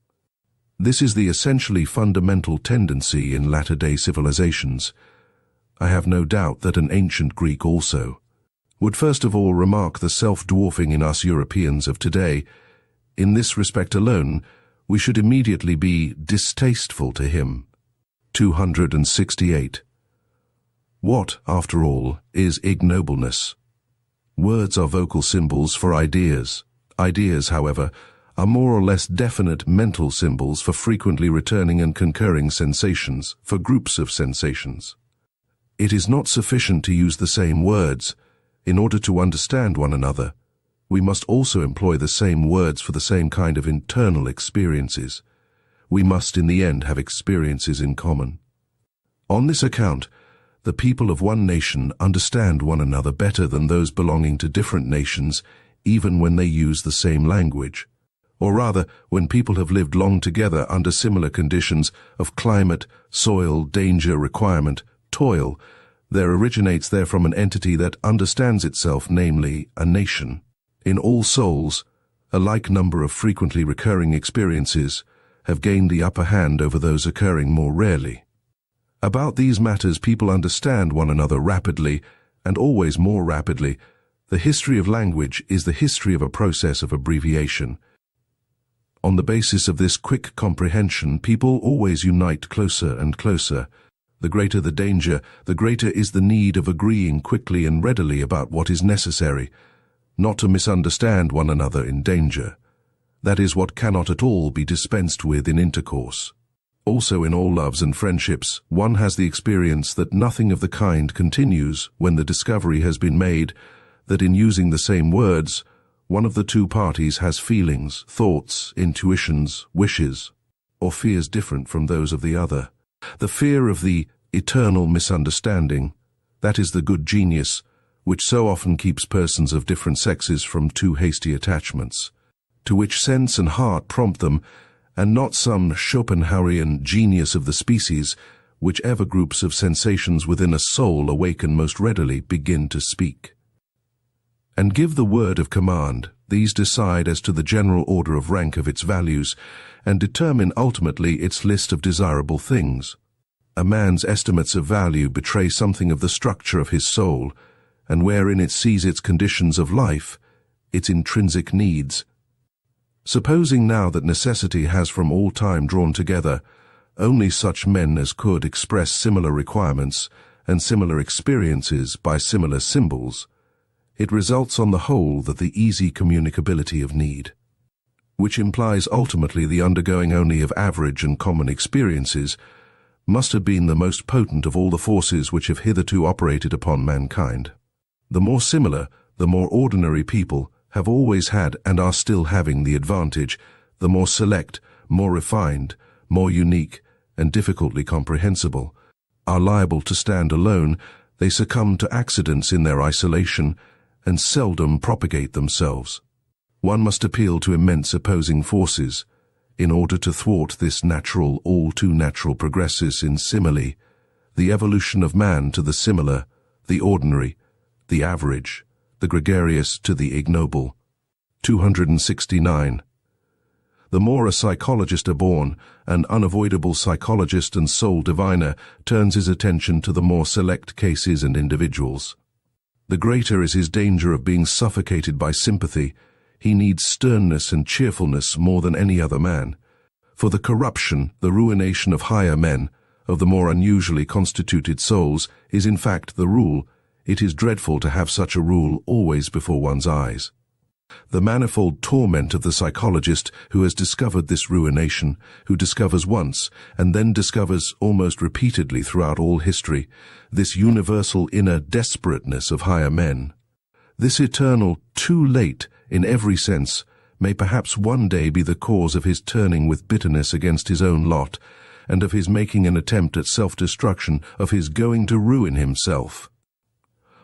This is the essentially fundamental tendency in latter-day civilizations. I have no doubt that an ancient Greek also would first of all remark the self-dwarfing in us Europeans of today. In this respect alone, we should immediately be distasteful to him. 268. What, after all, is ignobleness? Words are vocal symbols for ideas. Ideas, however, are more or less definite mental symbols for frequently returning and concurring sensations, for groups of sensations. It is not sufficient to use the same words. In order to understand one another, we must also employ the same words for the same kind of internal experiences. We must in the end have experiences in common. On this account, the people of one nation understand one another better than those belonging to different nations, even when they use the same language. Or rather, when people have lived long together under similar conditions of climate, soil, danger, requirement, toil, there originates therefrom an entity that understands itself, namely, a nation. In all souls, a like number of frequently recurring experiences have gained the upper hand over those occurring more rarely. About these matters people understand one another rapidly, and always more rapidly. The history of language is the history of a process of abbreviation. On the basis of this quick comprehension, people always unite closer and closer. The greater the danger, the greater is the need of agreeing quickly and readily about what is necessary, not to misunderstand one another in danger. That is what cannot at all be dispensed with in intercourse. Also in all loves and friendships, one has the experience that nothing of the kind continues when the discovery has been made that in using the same words, one of the two parties has feelings, thoughts, intuitions, wishes, or fears different from those of the other. The fear of the eternal misunderstanding, that is the good genius, which so often keeps persons of different sexes from too hasty attachments, to which sense and heart prompt them, and not some Schopenhauerian genius of the species, whichever groups of sensations within a soul awaken most readily begin to speak. And give the word of command, these decide as to the general order of rank of its values, and determine ultimately its list of desirable things. A man's estimates of value betray something of the structure of his soul, and wherein it sees its conditions of life, its intrinsic needs. Supposing now that necessity has from all time drawn together only such men as could express similar requirements and similar experiences by similar symbols, it results on the whole that the easy communicability of need, which implies ultimately the undergoing only of average and common experiences, must have been the most potent of all the forces which have hitherto operated upon mankind. The more similar, the more ordinary people have always had and are still having the advantage, the more select, more refined, more unique, and difficultly comprehensible, are liable to stand alone. They succumb to accidents in their isolation, and seldom propagate themselves. One must appeal to immense opposing forces in order to thwart this natural, all too natural progresses in simile, the evolution of man to the similar, the ordinary, the average, the gregarious to the ignoble. 269. The more a psychologist are born, an unavoidable psychologist and soul diviner turns his attention to the more select cases and individuals. The greater is his danger of being suffocated by sympathy. He needs sternness and cheerfulness more than any other man. For the corruption, the ruination of higher men, of the more unusually constituted souls, is in fact the rule. It is dreadful to have such a rule always before one's eyes. The manifold torment of the psychologist who has discovered this ruination, who discovers once and then discovers almost repeatedly throughout all history, this universal inner desperateness of higher men. This eternal too late in every sense may perhaps one day be the cause of his turning with bitterness against his own lot, and of his making an attempt at self-destruction, of his going to ruin himself.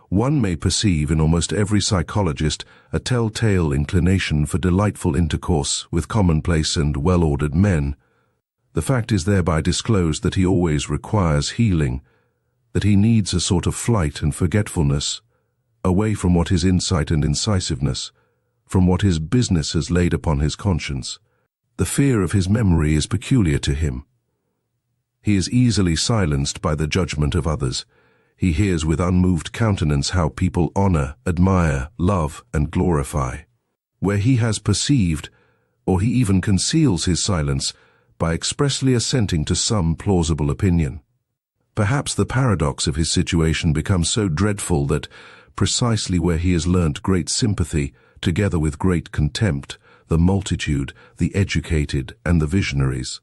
One may perceive in almost every psychologist a telltale inclination for delightful intercourse with commonplace and well-ordered men. The fact is thereby disclosed that he always requires healing, that he needs a sort of flight and forgetfulness, away from what his insight and incisiveness, from what his business has laid upon his conscience. The fear of his memory is peculiar to him. He is easily silenced by the judgment of others. He hears with unmoved countenance how people honor, admire, love, and glorify. Where he has perceived, or he even conceals his silence by expressly assenting to some plausible opinion. Perhaps the paradox of his situation becomes so dreadful that, precisely where he has learnt great sympathy, together with great contempt, the multitude, the educated, and the visionaries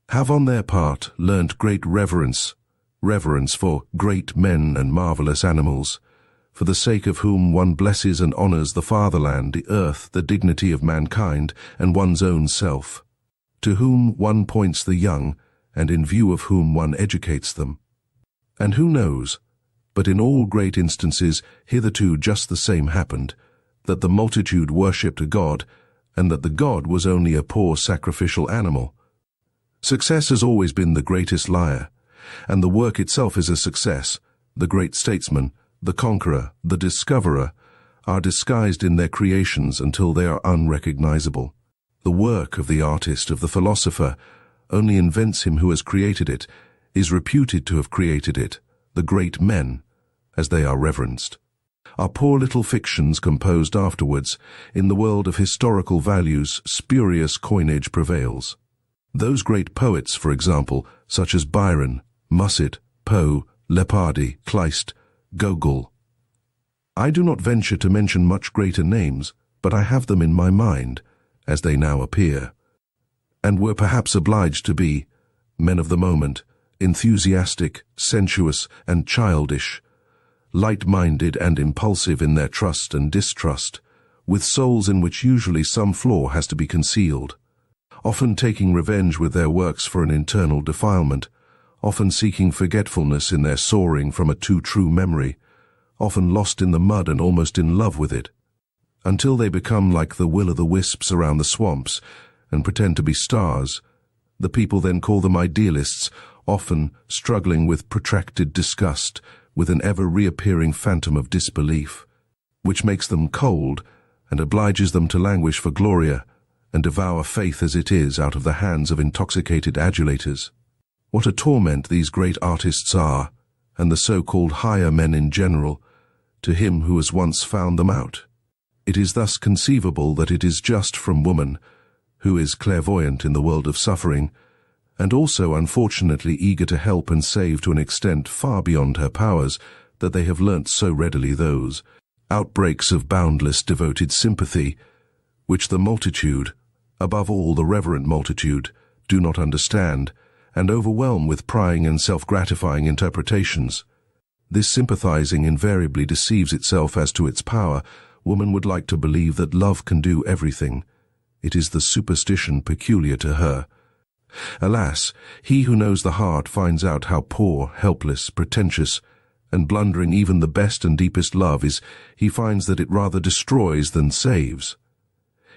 have on their part learnt great reverence for great men and marvelous animals, for the sake of whom one blesses and honors the fatherland, the earth, the dignity of mankind, and one's own self, to whom one points the young, and in view of whom one educates them. And who knows, but in all great instances hitherto just the same happened, that the multitude worshipped a god, and that the god was only a poor sacrificial animal. Success has always been the greatest liar, and the work itself is a success. The great statesman, the conqueror, the discoverer, are disguised in their creations until they are unrecognizable. The work of the artist, of the philosopher, only invents him who has created it, is reputed to have created it. The great men, as they are reverenced, are poor little fictions composed afterwards. In the world of historical values, spurious coinage prevails. Those great poets, for example, such as Byron, Musset, Poe, Leopardi, Kleist, Gogol. I do not venture to mention much greater names, but I have them in my mind, as they now appear, and were perhaps obliged to be, men of the moment, enthusiastic, sensuous, and childish, light-minded and impulsive in their trust and distrust, with souls in which usually some flaw has to be concealed, often taking revenge with their works for an internal defilement, often seeking forgetfulness in their soaring from a too true memory, often lost in the mud and almost in love with it, until they become like the will-o'-the-wisps around the swamps and pretend to be stars. The people then call them idealists, often struggling with protracted disgust, with an ever-reappearing phantom of disbelief, which makes them cold and obliges them to languish for gloria and devour faith as it is out of the hands of intoxicated adulators. What a torment these great artists are, and the so-called higher men in general, to him who has once found them out. It is thus conceivable that it is just from woman, who is clairvoyant in the world of suffering, and also unfortunately eager to help and save to an extent far beyond her powers, that they have learnt so readily those outbreaks of boundless devoted sympathy, which the multitude, above all the reverent multitude, do not understand, and overwhelm with prying and self-gratifying interpretations. This sympathizing invariably deceives itself as to its power. Woman would like to believe that love can do everything. It is the superstition peculiar to her. Alas, he who knows the heart finds out how poor, helpless, pretentious, and blundering even the best and deepest love is. He finds that it rather destroys than saves.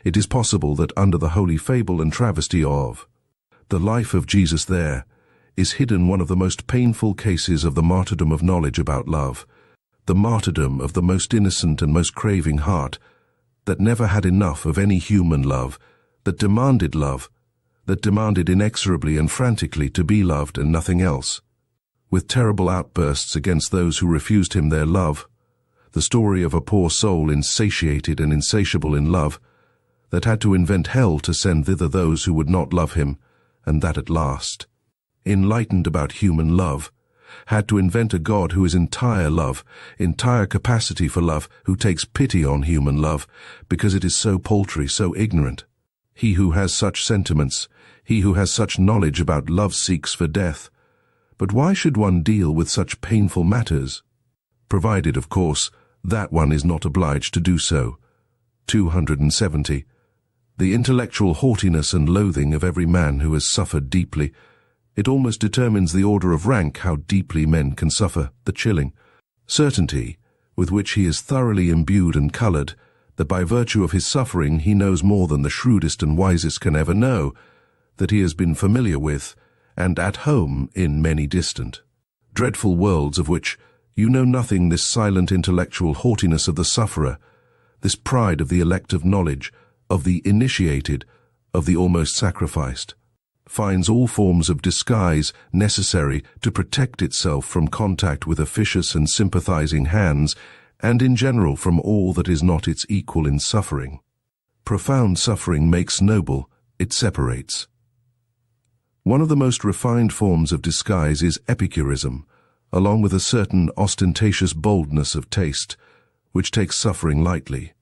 It is possible that under the holy fable and travesty of the life of Jesus there is hidden one of the most painful cases of the martyrdom of knowledge about love, the martyrdom of the most innocent and most craving heart that never had enough of any human love, that demanded inexorably and frantically to be loved and nothing else, with terrible outbursts against those who refused him their love, the story of a poor soul insatiated and insatiable in love, that had to invent hell to send thither those who would not love him, and that at last, enlightened about human love, had to invent a God who is entire love, entire capacity for love, who takes pity on human love, because it is so paltry, so ignorant. He who has such sentiments, he who has such knowledge about love seeks for death. But why should one deal with such painful matters? Provided, of course, that one is not obliged to do so. 270. The intellectual haughtiness and loathing of every man who has suffered deeply. It almost determines the order of rank how deeply men can suffer, the chilling certainty with which he is thoroughly imbued and colored, that by virtue of his suffering he knows more than the shrewdest and wisest can ever know, that he has been familiar with, and at home in many distant, dreadful worlds of which you know nothing. This silent intellectual haughtiness of the sufferer, this pride of the elect of knowledge, of the initiated, of the almost sacrificed, finds all forms of disguise necessary to protect itself from contact with officious and sympathizing hands, and in general from all that is not its equal in suffering. Profound suffering makes noble, it separates. One of the most refined forms of disguise is Epicurism, along with a certain ostentatious boldness of taste, which takes suffering lightly,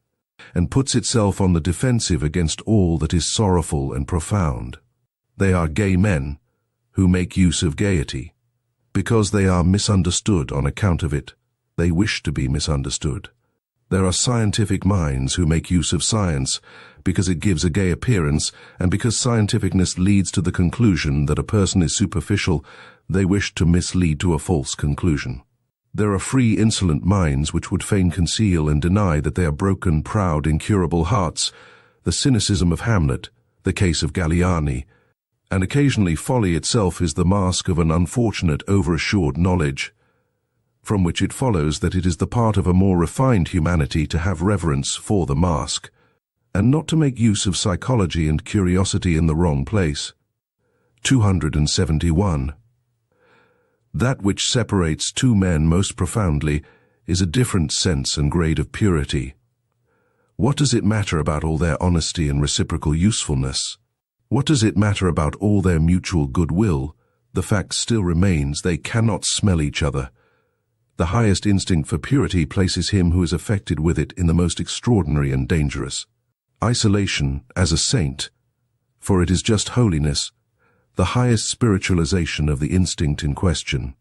and puts itself on the defensive against all that is sorrowful and profound. They are gay men who make use of gaiety. Because they are misunderstood on account of it, they wish to be misunderstood. There are scientific minds who make use of science because it gives a gay appearance, and because scientificness leads to the conclusion that a person is superficial, they wish to mislead to a false conclusion. There are free, insolent minds which would fain conceal and deny that they are broken, proud, incurable hearts, the cynicism of Hamlet, the case of Galliani, and occasionally folly itself is the mask of an unfortunate, overassured knowledge, from which it follows that it is the part of a more refined humanity to have reverence for the mask, and not to make use of psychology and curiosity in the wrong place. 271. That which separates two men most profoundly is a different sense and grade of purity. What does it matter about all their honesty and reciprocal usefulness? What does it matter about all their mutual goodwill? The fact still remains they cannot smell each other. The highest instinct for purity places him who is affected with it in the most extraordinary and dangerous isolation as a saint, for it is just holiness, the highest spiritualization of the instinct in question.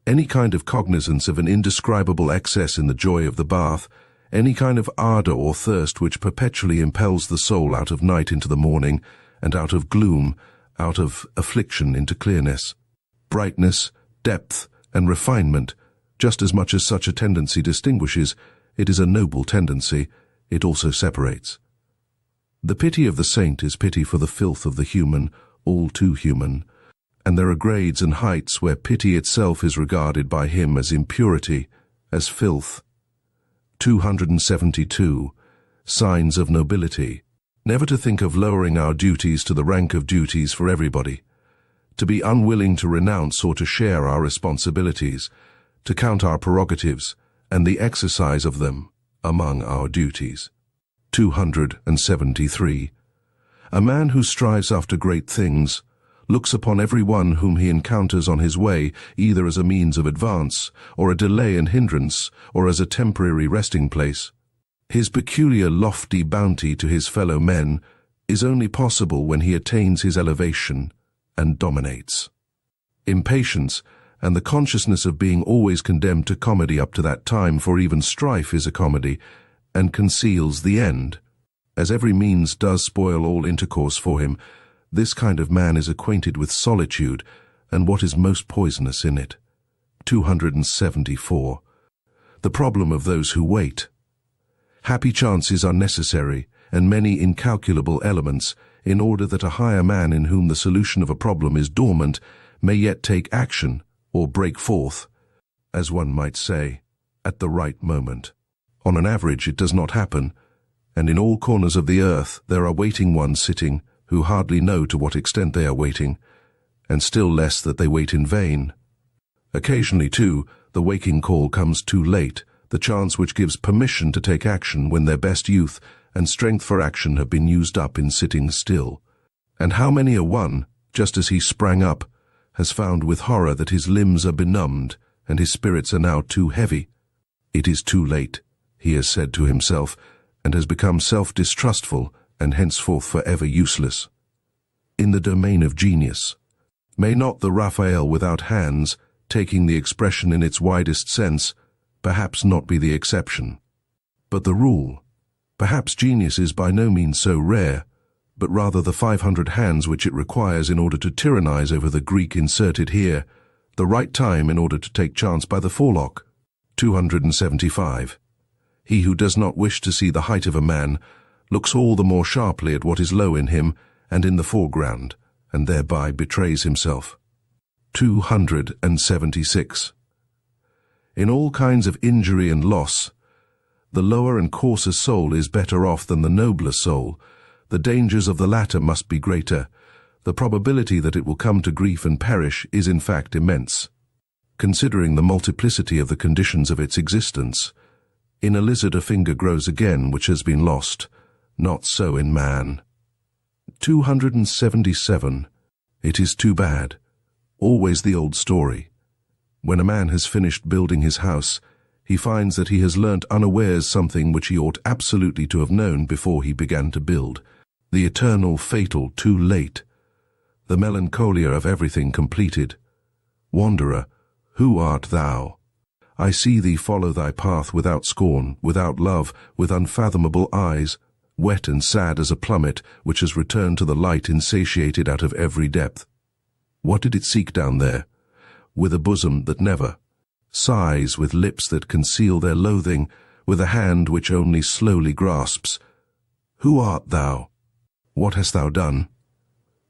Any kind of cognizance of an indescribable excess in the joy of the bath, any kind of ardor or thirst which perpetually impels the soul out of night into the morning, and out of gloom, out of affliction into clearness, brightness, depth, and refinement. Just as much as such a tendency distinguishes, it is a noble tendency, it also separates. The pity of the saint is pity for the filth of the human, all too human, and there are grades and heights where pity itself is regarded by him as impurity, as filth. 272. Signs of nobility. Never to think of lowering our duties to the rank of duties for everybody, to be unwilling to renounce or to share our responsibilities, to count our prerogatives and the exercise of them among our duties. 273. A man who strives after great things looks upon every one whom he encounters on his way either as a means of advance, or a delay and hindrance, or as a temporary resting place. His peculiar lofty bounty to his fellow men is only possible when he attains his elevation and dominates. Impatience and the consciousness of being always condemned to comedy up to that time, for even strife is a comedy, and conceals the end. As every means does spoil all intercourse for him, this kind of man is acquainted with solitude, and what is most poisonous in it. 274. The problem of those who wait. Happy chances are necessary, and many incalculable elements, in order that a higher man in whom the solution of a problem is dormant may yet take action, or break forth, as one might say, at the right moment. On an average it does not happen, and in all corners of the earth there are waiting ones sitting, who hardly know to what extent they are waiting, and still less that they wait in vain. Occasionally, too, the waking call comes too late, the chance which gives permission to take action when their best youth and strength for action have been used up in sitting still. And how many a one, just as he sprang up, has found with horror that his limbs are benumbed and his spirits are now too heavy. It is too late, he has said to himself, and has become self-distrustful and henceforth forever useless. In the domain of genius, may not the Raphael without hands, taking the expression in its widest sense, perhaps not be the exception, but the rule? Perhaps genius is by no means so rare, but rather the 500 hands which it requires in order to tyrannize over the Greek inserted here, the right time in order to take chance by the forelock. 275. He who does not wish to see the height of a man looks all the more sharply at what is low in him and in the foreground, and thereby betrays himself. 276. In all kinds of injury and loss, the lower and coarser soul is better off than the nobler soul. The dangers of the latter must be greater. The probability that it will come to grief and perish is in fact immense. Considering the multiplicity of the conditions of its existence, in a lizard a finger grows again which has been lost, not so in man. 277. It is too bad. Always the old story. When a man has finished building his house, he finds that he has learnt unawares something which he ought absolutely to have known before he began to build. The eternal, fatal, too late. The melancholia of everything completed. Wanderer, who art thou? I see thee follow thy path without scorn, without love, with unfathomable eyes, wet and sad as a plummet which has returned to the light insatiated out of every depth. What did it seek down there? With a bosom that never, sighs with lips that conceal their loathing, with a hand which only slowly grasps. Who art thou? What hast thou done?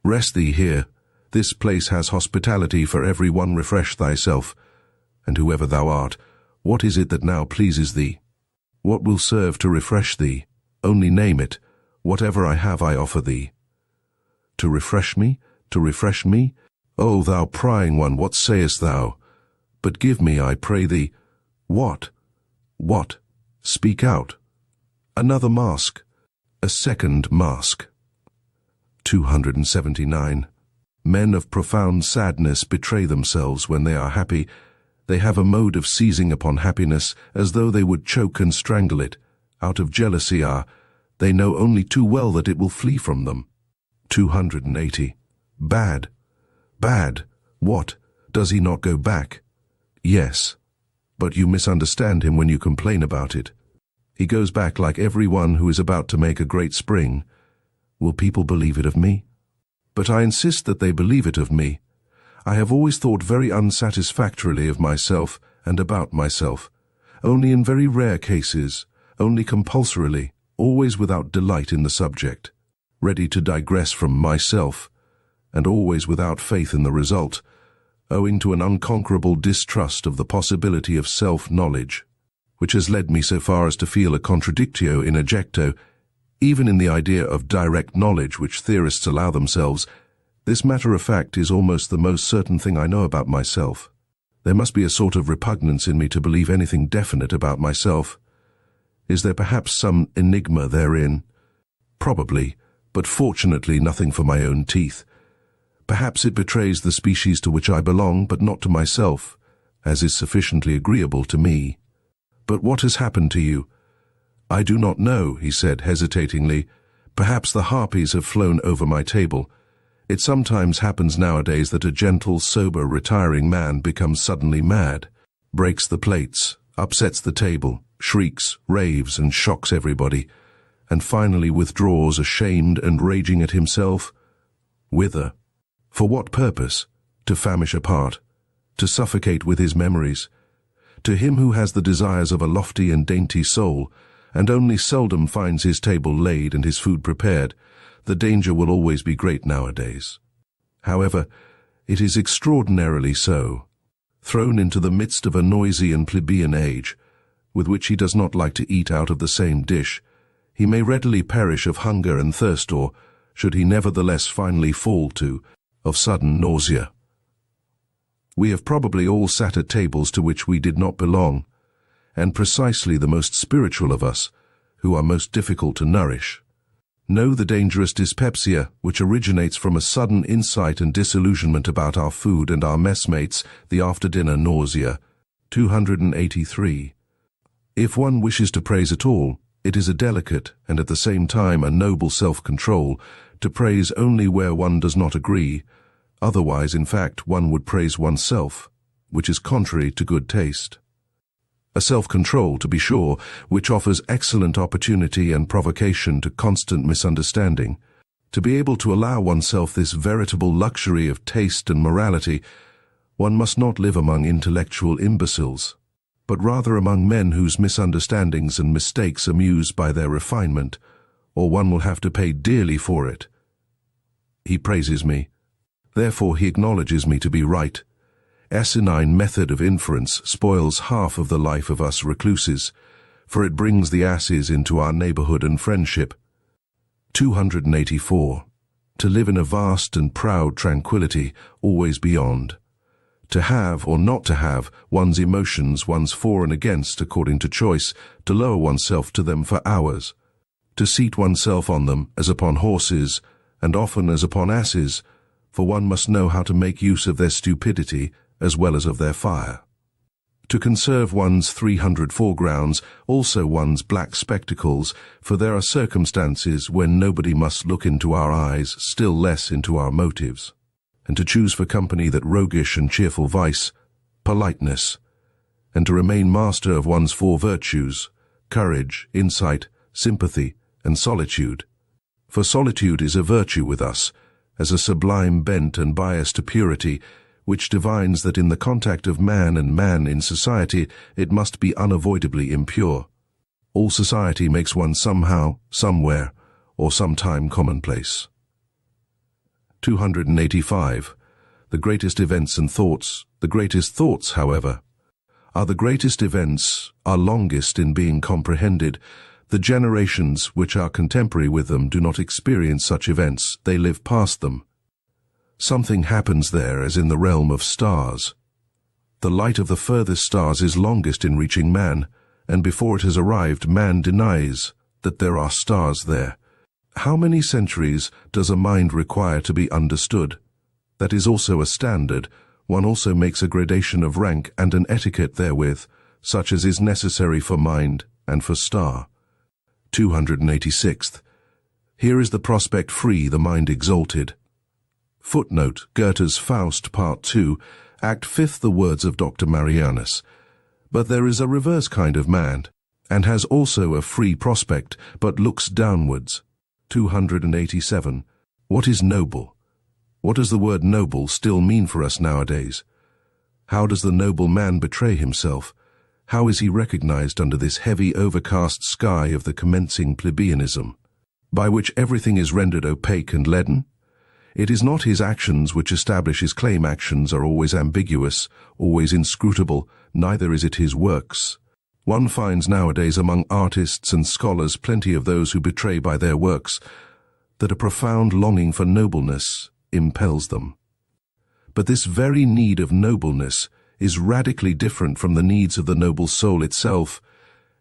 Rest thee here. This place has hospitality for every one. Refresh thyself. And whoever thou art, what is it that now pleases thee? What will serve to refresh thee? Only name it. Whatever I have I offer thee. To refresh me? To refresh me? O thou prying one, what sayest thou? But give me, I pray thee, what? What? Speak out. Another mask. A second mask. 279. Men of profound sadness betray themselves when they are happy. They have a mode of seizing upon happiness as though they would choke and strangle it. Out of jealousy they know only too well that it will flee from them. 280. Bad. Bad. What? Does he not go back? Yes. But you misunderstand him when you complain about it. He goes back like every one who is about to make a great spring. Will people believe it of me? But I insist that they believe it of me. I have always thought very unsatisfactorily of myself and about myself, only in very rare cases, only compulsorily, always without delight in the subject, ready to digress from myself, and always without faith in the result, owing to an unconquerable distrust of the possibility of self-knowledge, which has led me so far as to feel a contradictio in ejecto, even in the idea of direct knowledge which theorists allow themselves. This matter of fact is almost the most certain thing I know about myself. There must be a sort of repugnance in me to believe anything definite about myself. Is there perhaps some enigma therein? Probably, but fortunately nothing for my own teeth. Perhaps it betrays the species to which I belong, but not to myself, as is sufficiently agreeable to me. But what has happened to you? I do not know, he said hesitatingly. Perhaps the harpies have flown over my table. It sometimes happens nowadays that a gentle, sober, retiring man becomes suddenly mad, breaks the plates, upsets the table, shrieks, raves, and shocks everybody, and finally withdraws ashamed and raging at himself. Whither? For what purpose? To famish apart, to suffocate with his memories. To him who has the desires of a lofty and dainty soul, and only seldom finds his table laid and his food prepared, the danger will always be great nowadays. However, it is extraordinarily so. Thrown into the midst of a noisy and plebeian age, with which he does not like to eat out of the same dish, he may readily perish of hunger and thirst, or, should he nevertheless finally fall to, of sudden nausea. We have probably all sat at tables to which we did not belong, and precisely the most spiritual of us, who are most difficult to nourish, know the dangerous dyspepsia which originates from a sudden insight and disillusionment about our food and our messmates, the after-dinner nausea. 283. If one wishes to praise at all, it is a delicate and at the same time a noble self-control to praise only where one does not agree. Otherwise, in fact, one would praise oneself, which is contrary to good taste. A self-control, to be sure, which offers excellent opportunity and provocation to constant misunderstanding. To be able to allow oneself this veritable luxury of taste and morality, one must not live among intellectual imbeciles, but rather among men whose misunderstandings and mistakes amuse by their refinement, or one will have to pay dearly for it. He praises me. Therefore he acknowledges me to be right. Asinine method of inference spoils half of the life of us recluses, for it brings the asses into our neighborhood and friendship. 284. To live in a vast and proud tranquility, always beyond. To have or not to have one's emotions, one's for and against according to choice, to lower oneself to them for hours. To seat oneself on them as upon horses, and often as upon asses, for one must know how to make use of their stupidity as well as of their fire. To conserve one's 300 foregrounds, also one's black spectacles, for there are circumstances when nobody must look into our eyes, still less into our motives. And to choose for company that roguish and cheerful vice, politeness, and to remain master of one's four virtues, courage, insight, sympathy, and solitude. For solitude is a virtue with us, as a sublime bent and bias to purity, which divines that in the contact of man and man in society it must be unavoidably impure. All society makes one somehow, somewhere, or sometime commonplace. 285. The greatest events and thoughts, the greatest thoughts, however, are the greatest events, are longest in being comprehended. The generations which are contemporary with them do not experience such events, they live past them. Something happens there as in the realm of stars. The light of the furthest stars is longest in reaching man, and before it has arrived, man denies that there are stars there. How many centuries does a mind require to be understood? That is also a standard. One also makes a gradation of rank and an etiquette therewith, such as is necessary for mind and for star. 286. Here is the prospect free, the mind exalted. Footnote, Goethe's Faust, Part 2, Act 5th, the words of Dr. Marianus. But there is a reverse kind of man, and has also a free prospect, but looks downwards. 287. What is noble? What does the word noble still mean for us nowadays? How does the noble man betray himself? How is he recognized under this heavy overcast sky of the commencing plebeianism, by which everything is rendered opaque and leaden? It is not his actions which establish his claim. Actions are always ambiguous, always inscrutable, neither is it his works. One finds nowadays among artists and scholars plenty of those who betray by their works that a profound longing for nobleness impels them. But this very need of nobleness is radically different from the needs of the noble soul itself,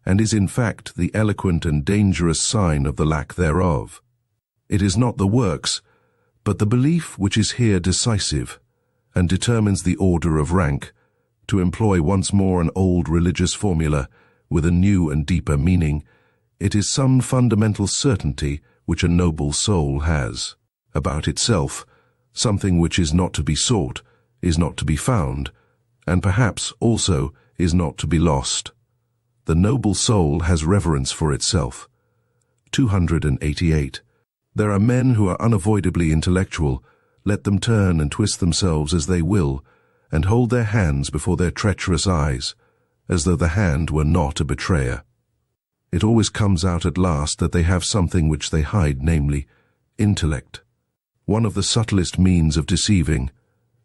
and is in fact the eloquent and dangerous sign of the lack thereof. It is not the works, but the belief which is here decisive, and determines the order of rank, to employ once more an old religious formula with a new and deeper meaning. It is some fundamental certainty which a noble soul has about itself, something which is not to be sought, is not to be found, and perhaps also is not to be lost. The noble soul has reverence for itself. 288. There are men who are unavoidably intellectual. Let them turn and twist themselves as they will, and hold their hands before their treacherous eyes, as though the hand were not a betrayer. it always comes out at last that they have something which they hide, namely, intellect. One of the subtlest means of deceiving,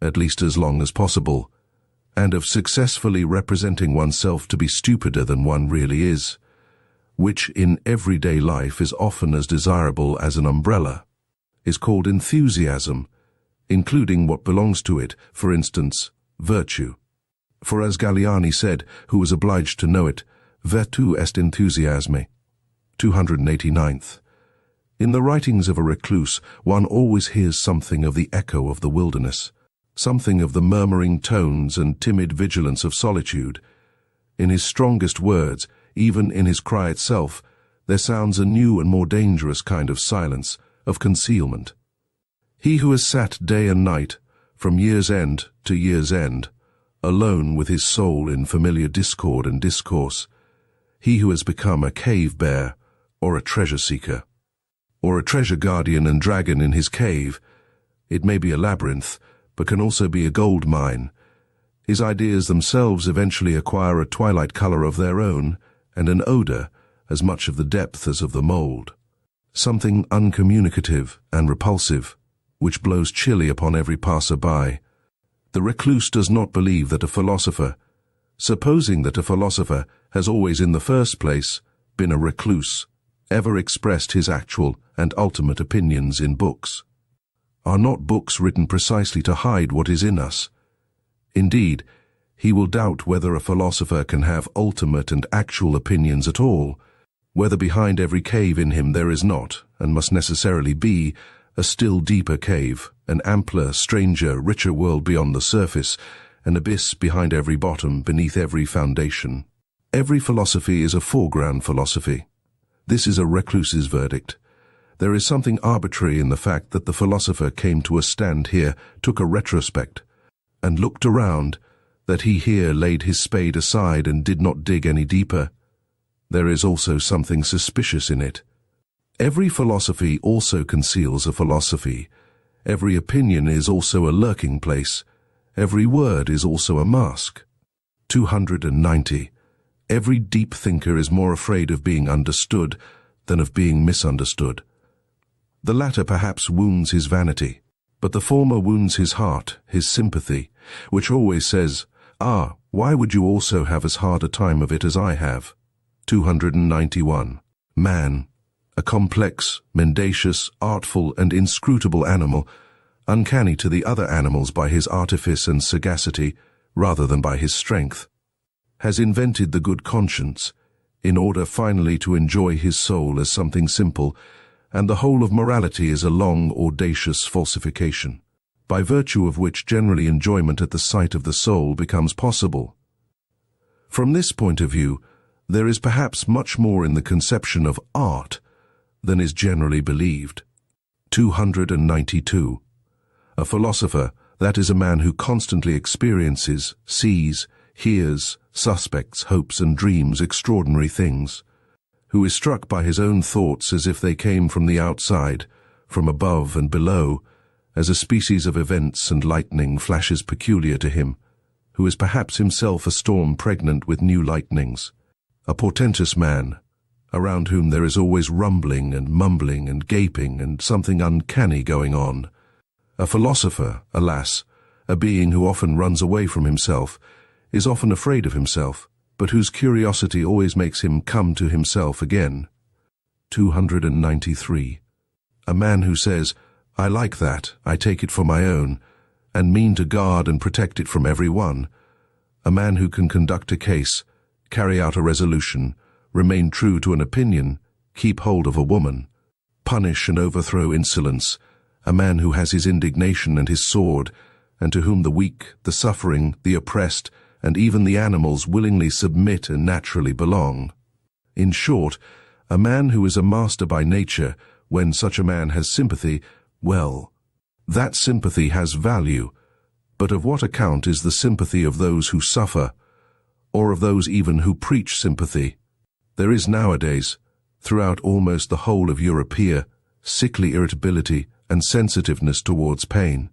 at least as long as possible, and of successfully representing oneself to be stupider than one really is, which in everyday life is often as desirable as an umbrella, is called enthusiasm, including what belongs to it, for instance, virtue. For as Galliani said, who was obliged to know it, virtu est enthusiasme. 289th. In the writings of a recluse, one always hears something of the echo of the wilderness, something of the murmuring tones and timid vigilance of solitude. In his strongest words, even in his cry itself, there sounds a new and more dangerous kind of silence, of concealment. He who has sat day and night, from year's end to year's end, alone with his soul in familiar discord and discourse, he who has become a cave-bear or a treasure-seeker, or a treasure-guardian and dragon in his cave, it may be a labyrinth, but can also be a gold mine. His ideas themselves eventually acquire a twilight color of their own, and an odor as much of the depth as of the mold, something uncommunicative and repulsive, which blows chilly upon every passer-by. The recluse does not believe that a philosopher, supposing that a philosopher has always in the first place been a recluse, ever expressed his actual and ultimate opinions in books. Are not books written precisely to hide what is in us? Indeed, he will doubt whether a philosopher can have ultimate and actual opinions at all, whether behind every cave in him there is not, and must necessarily be, a still deeper cave, an ampler, stranger, richer world beyond the surface, an abyss behind every bottom, beneath every foundation. Every philosophy is a foreground philosophy. This is a recluse's verdict. There is something arbitrary in the fact that the philosopher came to a stand here, took a retrospect, and looked around, that he here laid his spade aside and did not dig any deeper. There is also something suspicious in it. Every philosophy also conceals a philosophy. Every opinion is also a lurking place. Every word is also a mask. 290. Every deep thinker is more afraid of being understood than of being misunderstood. The latter perhaps wounds his vanity, but the former wounds his heart, his sympathy, which always says, "Ah, why would you also have as hard a time of it as I have?" 291. Man, a complex, mendacious, artful, and inscrutable animal, uncanny to the other animals by his artifice and sagacity rather than by his strength, has invented the good conscience in order finally to enjoy his soul as something simple, and the whole of morality is a long, audacious falsification, by virtue of which generally enjoyment at the sight of the soul becomes possible. From this point of view, there is perhaps much more in the conception of art than is generally believed. 292. A philosopher, that is a man who constantly experiences, sees, hears, suspects, hopes and dreams extraordinary things, who is struck by his own thoughts as if they came from the outside, from above and below, as a species of events and lightning flashes peculiar to him, who is perhaps himself a storm pregnant with new lightnings, a portentous man, around whom there is always rumbling and mumbling and gaping and something uncanny going on. A philosopher, alas, a being who often runs away from himself, is often afraid of himself, but whose curiosity always makes him come to himself again. 293. A man who says, "I like that, I take it for my own," and mean to guard and protect it from every one. A man who can conduct a case, carry out a resolution, remain true to an opinion, keep hold of a woman, punish and overthrow insolence, a man who has his indignation and his sword, and to whom the weak, the suffering, the oppressed, and even the animals willingly submit and naturally belong. In short, a man who is a master by nature, when such a man has sympathy, well, that sympathy has value, but of what account is the sympathy of those who suffer, or of those even who preach sympathy? There is nowadays, throughout almost the whole of Europe, sickly irritability and sensitiveness towards pain,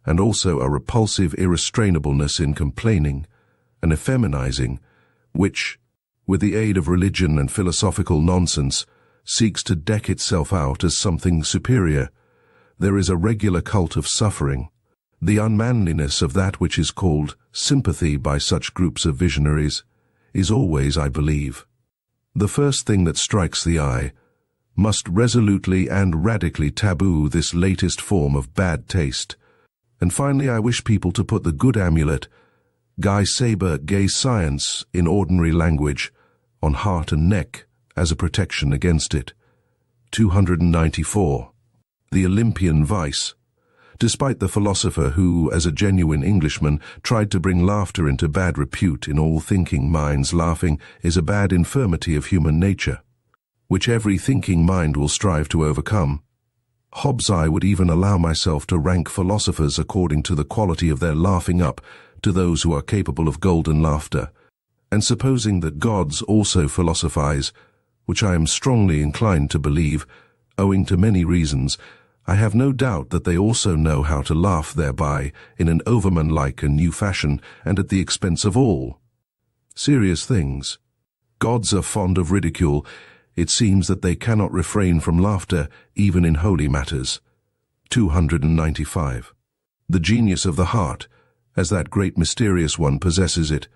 and also a repulsive irrestrainableness in complaining, an effeminizing, which, with the aid of religion and philosophical nonsense, seeks to deck itself out as something superior. There is a regular cult of suffering, the unmanliness of that which is called sympathy by such groups of visionaries is always, I believe, the first thing that strikes the eye, must resolutely and radically taboo this latest form of bad taste. And finally, I wish people to put the good amulet, Guy Saber gay science in ordinary language, on heart and neck as a protection against it. 294. The Olympian vice. Despite the philosopher who, as a genuine Englishman, tried to bring laughter into bad repute in all thinking minds, laughing is a bad infirmity of human nature, which every thinking mind will strive to overcome. Hobbes, I would even allow myself to rank philosophers according to the quality of their laughing up to those who are capable of golden laughter, and supposing that gods also philosophize, which I am strongly inclined to believe, owing to many reasons, I have no doubt that they also know how to laugh thereby in an overman-like and new fashion and at the expense of all serious things. Gods are fond of ridicule. It seems that they cannot refrain from laughter even in holy matters. 295. The genius of the heart, as that great mysterious one possesses it,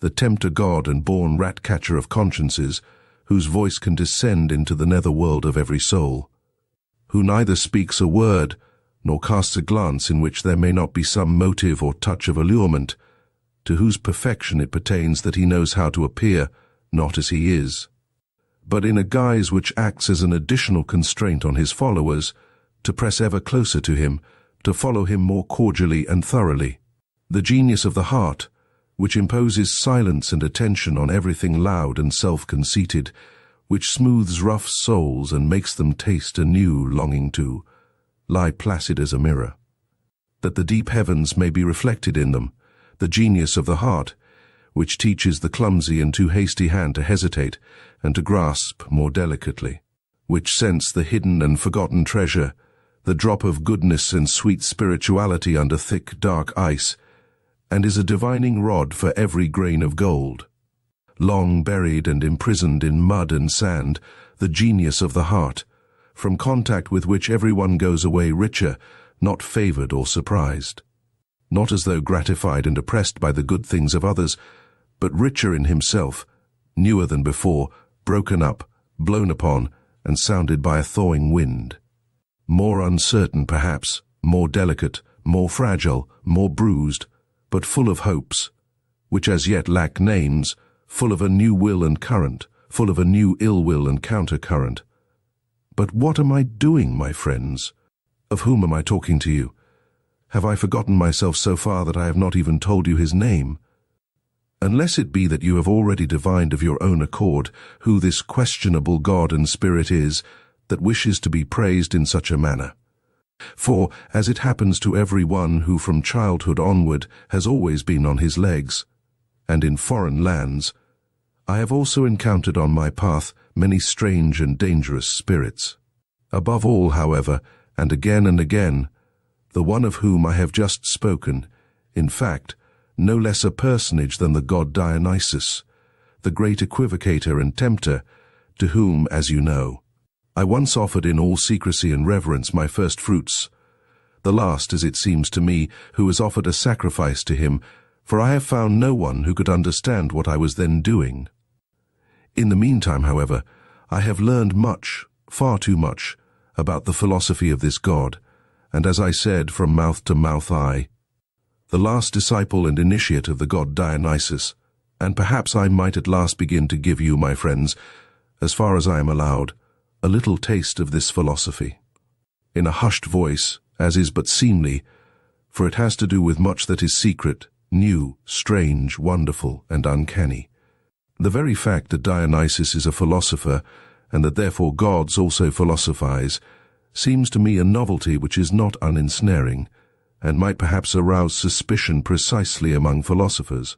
the tempter god and born rat-catcher of consciences, whose voice can descend into the nether world of every soul, who neither speaks a word nor casts a glance in which there may not be some motive or touch of allurement, to whose perfection it pertains that he knows how to appear not as he is, but in a guise which acts as an additional constraint on his followers, to press ever closer to him, to follow him more cordially and thoroughly. The genius of the heart, which imposes silence and attention on everything loud and self-conceited, which smooths rough souls and makes them taste a new longing to lie placid as a mirror, that the deep heavens may be reflected in them. The genius of the heart, which teaches the clumsy and too hasty hand to hesitate and to grasp more delicately, which scents the hidden and forgotten treasure, the drop of goodness and sweet spirituality under thick, dark ice, and is a divining rod for every grain of gold. Long buried and imprisoned in mud and sand, the genius of the heart, from contact with which everyone goes away richer, not favored or surprised, not as though gratified and oppressed by the good things of others, but richer in himself, newer than before, broken up, blown upon, and sounded by a thawing wind. More uncertain, perhaps, more delicate, more fragile, more bruised, but full of hopes, which as yet lack names, full of a new will and current, full of a new ill will and countercurrent. But what am I doing, my friends? Of whom am I talking to you? Have I forgotten myself so far that I have not even told you his name? Unless it be that you have already divined of your own accord who this questionable God and Spirit is that wishes to be praised in such a manner. For, as it happens to every one who from childhood onward has always been on his legs, and in foreign lands, I have also encountered on my path many strange and dangerous spirits. Above all, however, and again, the one of whom I have just spoken, in fact, no less a personage than the god Dionysus, the great equivocator and tempter, to whom, as you know, I once offered in all secrecy and reverence my first fruits, the last, as it seems to me, who has offered a sacrifice to him, for I have found no one who could understand what I was then doing. In the meantime, however, I have learned much, far too much, about the philosophy of this god, and as I said, from mouth to mouth the last disciple and initiate of the god Dionysus, and perhaps I might at last begin to give you, my friends, as far as I am allowed, a little taste of this philosophy, in a hushed voice, as is but seemly, for it has to do with much that is secret, new, strange, wonderful, and uncanny. The very fact that Dionysus is a philosopher, and that therefore gods also philosophize, seems to me a novelty which is not unensnaring, and might perhaps arouse suspicion precisely among philosophers.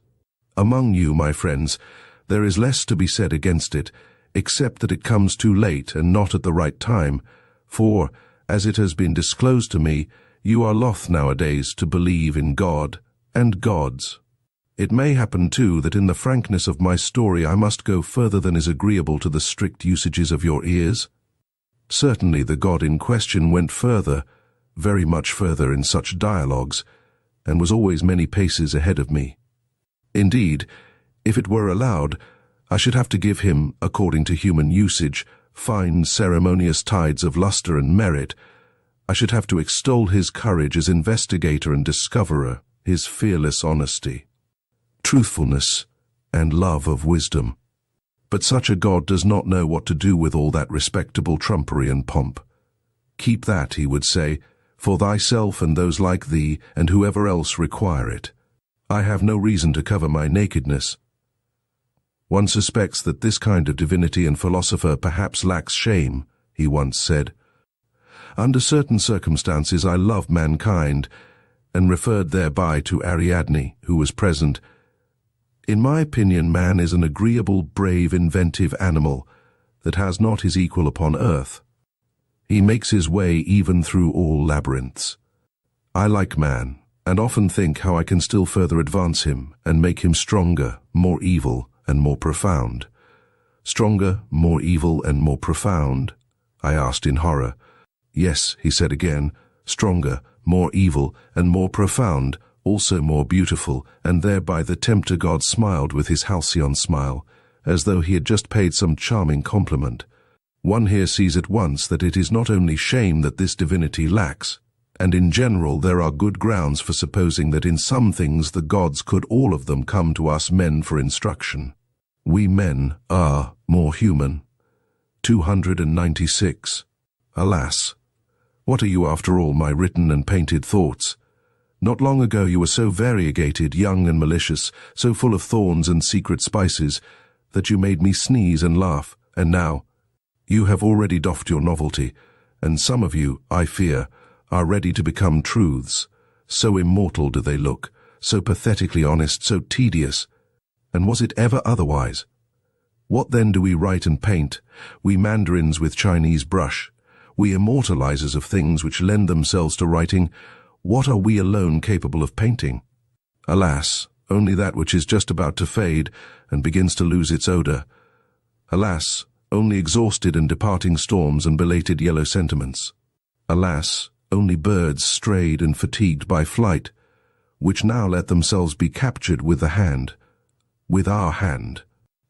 Among you, my friends, there is less to be said against it, except that it comes too late and not at the right time, for, as it has been disclosed to me, you are loth nowadays to believe in God and gods. It may happen, too, that in the frankness of my story I must go further than is agreeable to the strict usages of your ears. Certainly the God in question went further, very much further in such dialogues, and was always many paces ahead of me. Indeed, if it were allowed, I should have to give him, according to human usage, fine ceremonious tides of lustre and merit. I should have to extol his courage as investigator and discoverer, his fearless honesty, truthfulness, and love of wisdom. But such a God does not know what to do with all that respectable trumpery and pomp. Keep that, he would say, for thyself and those like thee, and whoever else require it. I have no reason to cover my nakedness. One suspects that this kind of divinity and philosopher perhaps lacks shame, he once said. Under certain circumstances I love mankind, and referred thereby to Ariadne, who was present. In my opinion, man is an agreeable, brave, inventive animal that has not his equal upon earth. He makes his way even through all labyrinths. I like man, and often think how I can still further advance him and make him stronger, more evil, and more profound. Stronger, more evil, and more profound? I asked in horror. Yes, he said again, stronger, more evil, and more profound, also more beautiful, and thereby the tempter god smiled with his halcyon smile, as though he had just paid some charming compliment. One here sees at once that it is not only shame that this divinity lacks, and in general there are good grounds for supposing that in some things the gods could all of them come to us men for instruction. We men are more human. 296. Alas! What are you after all, my written and painted thoughts? Not long ago you were so variegated, young and malicious, so full of thorns and secret spices, that you made me sneeze and laugh, and now you have already doffed your novelty, and some of you, I fear, are ready to become truths. So immortal do they look, so pathetically honest, so tedious. And was it ever otherwise? What then do we write and paint, we mandarins with Chinese brush, we immortalizers of things which lend themselves to writing? What are we alone capable of painting? Alas, only that which is just about to fade and begins to lose its odor. Alas, only exhausted and departing storms and belated yellow sentiments. Alas, only birds strayed and fatigued by flight, which now let themselves be captured with the hand. With our hand.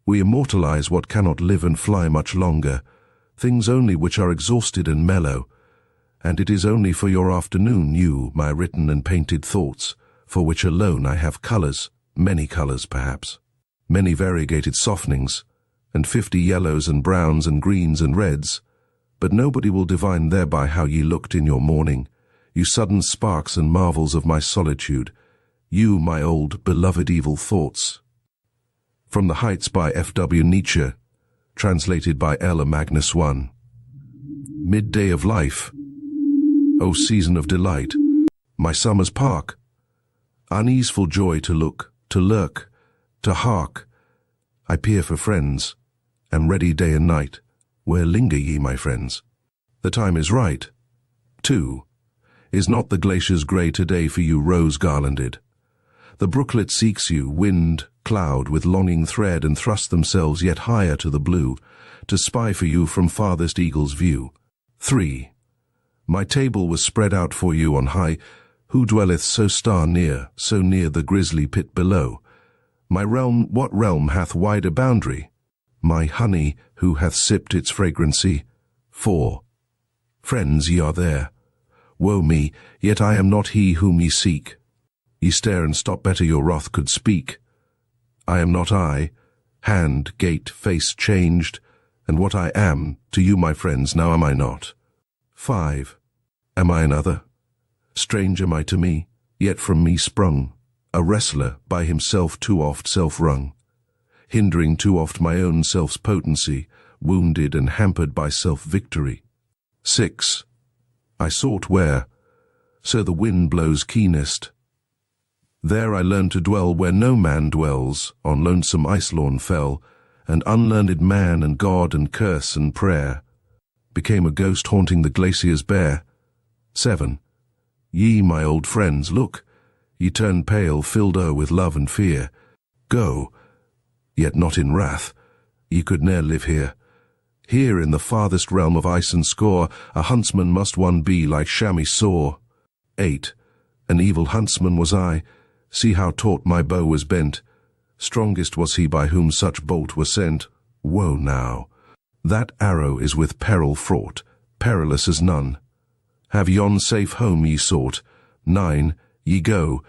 We immortalize what cannot live and fly much longer, things only which are exhausted and mellow, and it is only for your afternoon, you, my written and painted thoughts, for which alone I have colors, many colors perhaps, many variegated softenings, and 50 yellows and browns and greens and reds, but nobody will divine thereby how ye looked in your morning, you sudden sparks and marvels of my solitude, you, my old, beloved evil thoughts. From the Heights by F.W. Nietzsche, translated by Ella Magnus I. Midday of life, O season of delight, my summer's park, uneaseful joy to look, to lurk, to hark, I peer for friends, am ready day and night, where linger ye, my friends? The time is right. 2. Is not the glacier's grey today for you rose-garlanded? The brooklet seeks you, wind, cloud, with longing thread, and thrust themselves yet higher to the blue, to spy for you from farthest eagle's view. 3. My table was spread out for you on high, who dwelleth so near the grisly pit below? My realm, what realm hath wider boundary? My honey, who hath sipped its fragrancy? 4. Friends, ye are there. Woe me, yet I am not he whom ye seek. Ye stare and stop better your wrath could speak. I am not I, hand, gait, face changed, and what I am, to you my friends, now am I not. 5. Am I another? Strange am I to me, yet from me sprung, a wrestler by himself too oft self-wrung, hindering too oft my own self's potency, wounded and hampered by self-victory. 6. I sought where, so the wind blows keenest. There I learned to dwell where no man dwells, on lonesome ice-lawn fell, and unlearned man and God and curse and prayer became a ghost haunting the glaciers bare. 7. Ye, my old friends, look, Ye turned pale, filled o'er with love and fear. Go, yet not in wrath, ye could ne'er live here. Here in the farthest realm of ice and score, a huntsman must one be like chamois saw. 8. An evil huntsman was I, see how taut my bow was bent. Strongest was he by whom such bolt was sent. Woe now! That arrow is with peril fraught, perilous as none. Have yon safe home ye sought. 9. Ye go,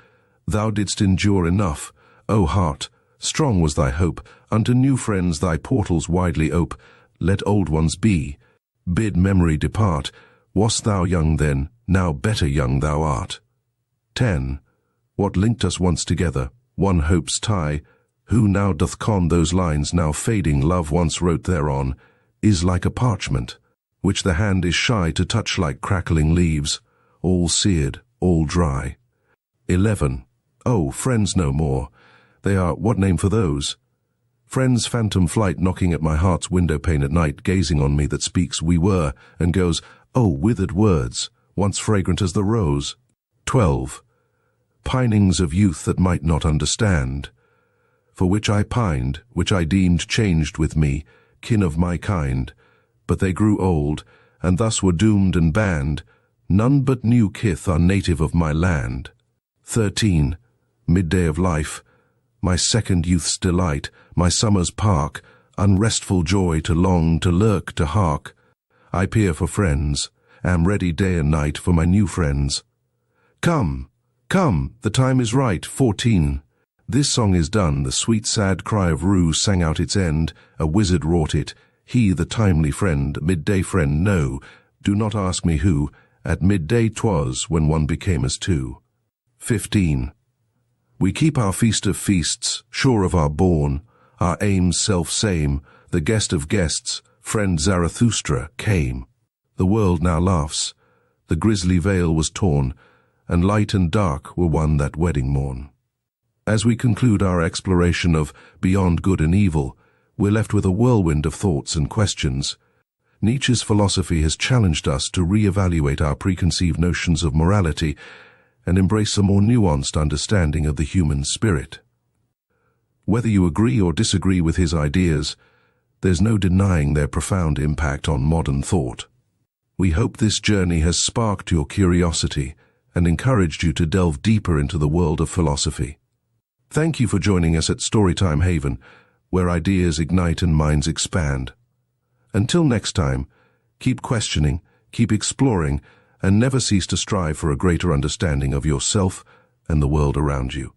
thou didst endure enough. O heart, strong was thy hope, unto new friends thy portals widely ope. Let old ones be, bid memory depart. Wast thou young then, now better young thou art. 10. What linked us once together, one hope's tie, who now doth con those lines now fading love once wrote thereon, is like a parchment, which the hand is shy to touch like crackling leaves, all seared, all dry. 11. Oh, friends no more, they are, what name for those? Friends' phantom flight knocking at my heart's window pane at night, gazing on me that speaks we were, and goes, oh, withered words, once fragrant as the rose. 12. Pinings of youth that might not understand, for which I pined, which I deemed changed with me, kin of my kind, but they grew old, and thus were doomed and banned. None but new kith are native of my land. 13. Midday of life, my second youth's delight, my summer's park, unrestful joy to long, to lurk, to hark. I peer for friends, am ready day and night for my new friends. Come, come, the time is right. 14. This song is done, the sweet sad cry of rue sang out its end, a wizard wrought it, he the timely friend, midday friend, no, do not ask me who, at midday 'twas when one became as two. 15. We keep our feast of feasts, sure of our bourne, our aims self-same, the guest of guests, friend Zarathustra, came. The world now laughs, the grisly veil was torn, and light and dark were one that wedding morn. As we conclude our exploration of beyond good and evil, we're left with a whirlwind of thoughts and questions. Nietzsche's philosophy has challenged us to re-evaluate our preconceived notions of morality and embrace a more nuanced understanding of the human spirit. Whether you agree or disagree with his ideas, there's no denying their profound impact on modern thought. We hope this journey has sparked your curiosity and encouraged you to delve deeper into the world of philosophy. Thank you for joining us at Storytime Haven, where ideas ignite and minds expand. Until next time, keep questioning, keep exploring, and never cease to strive for a greater understanding of yourself and the world around you.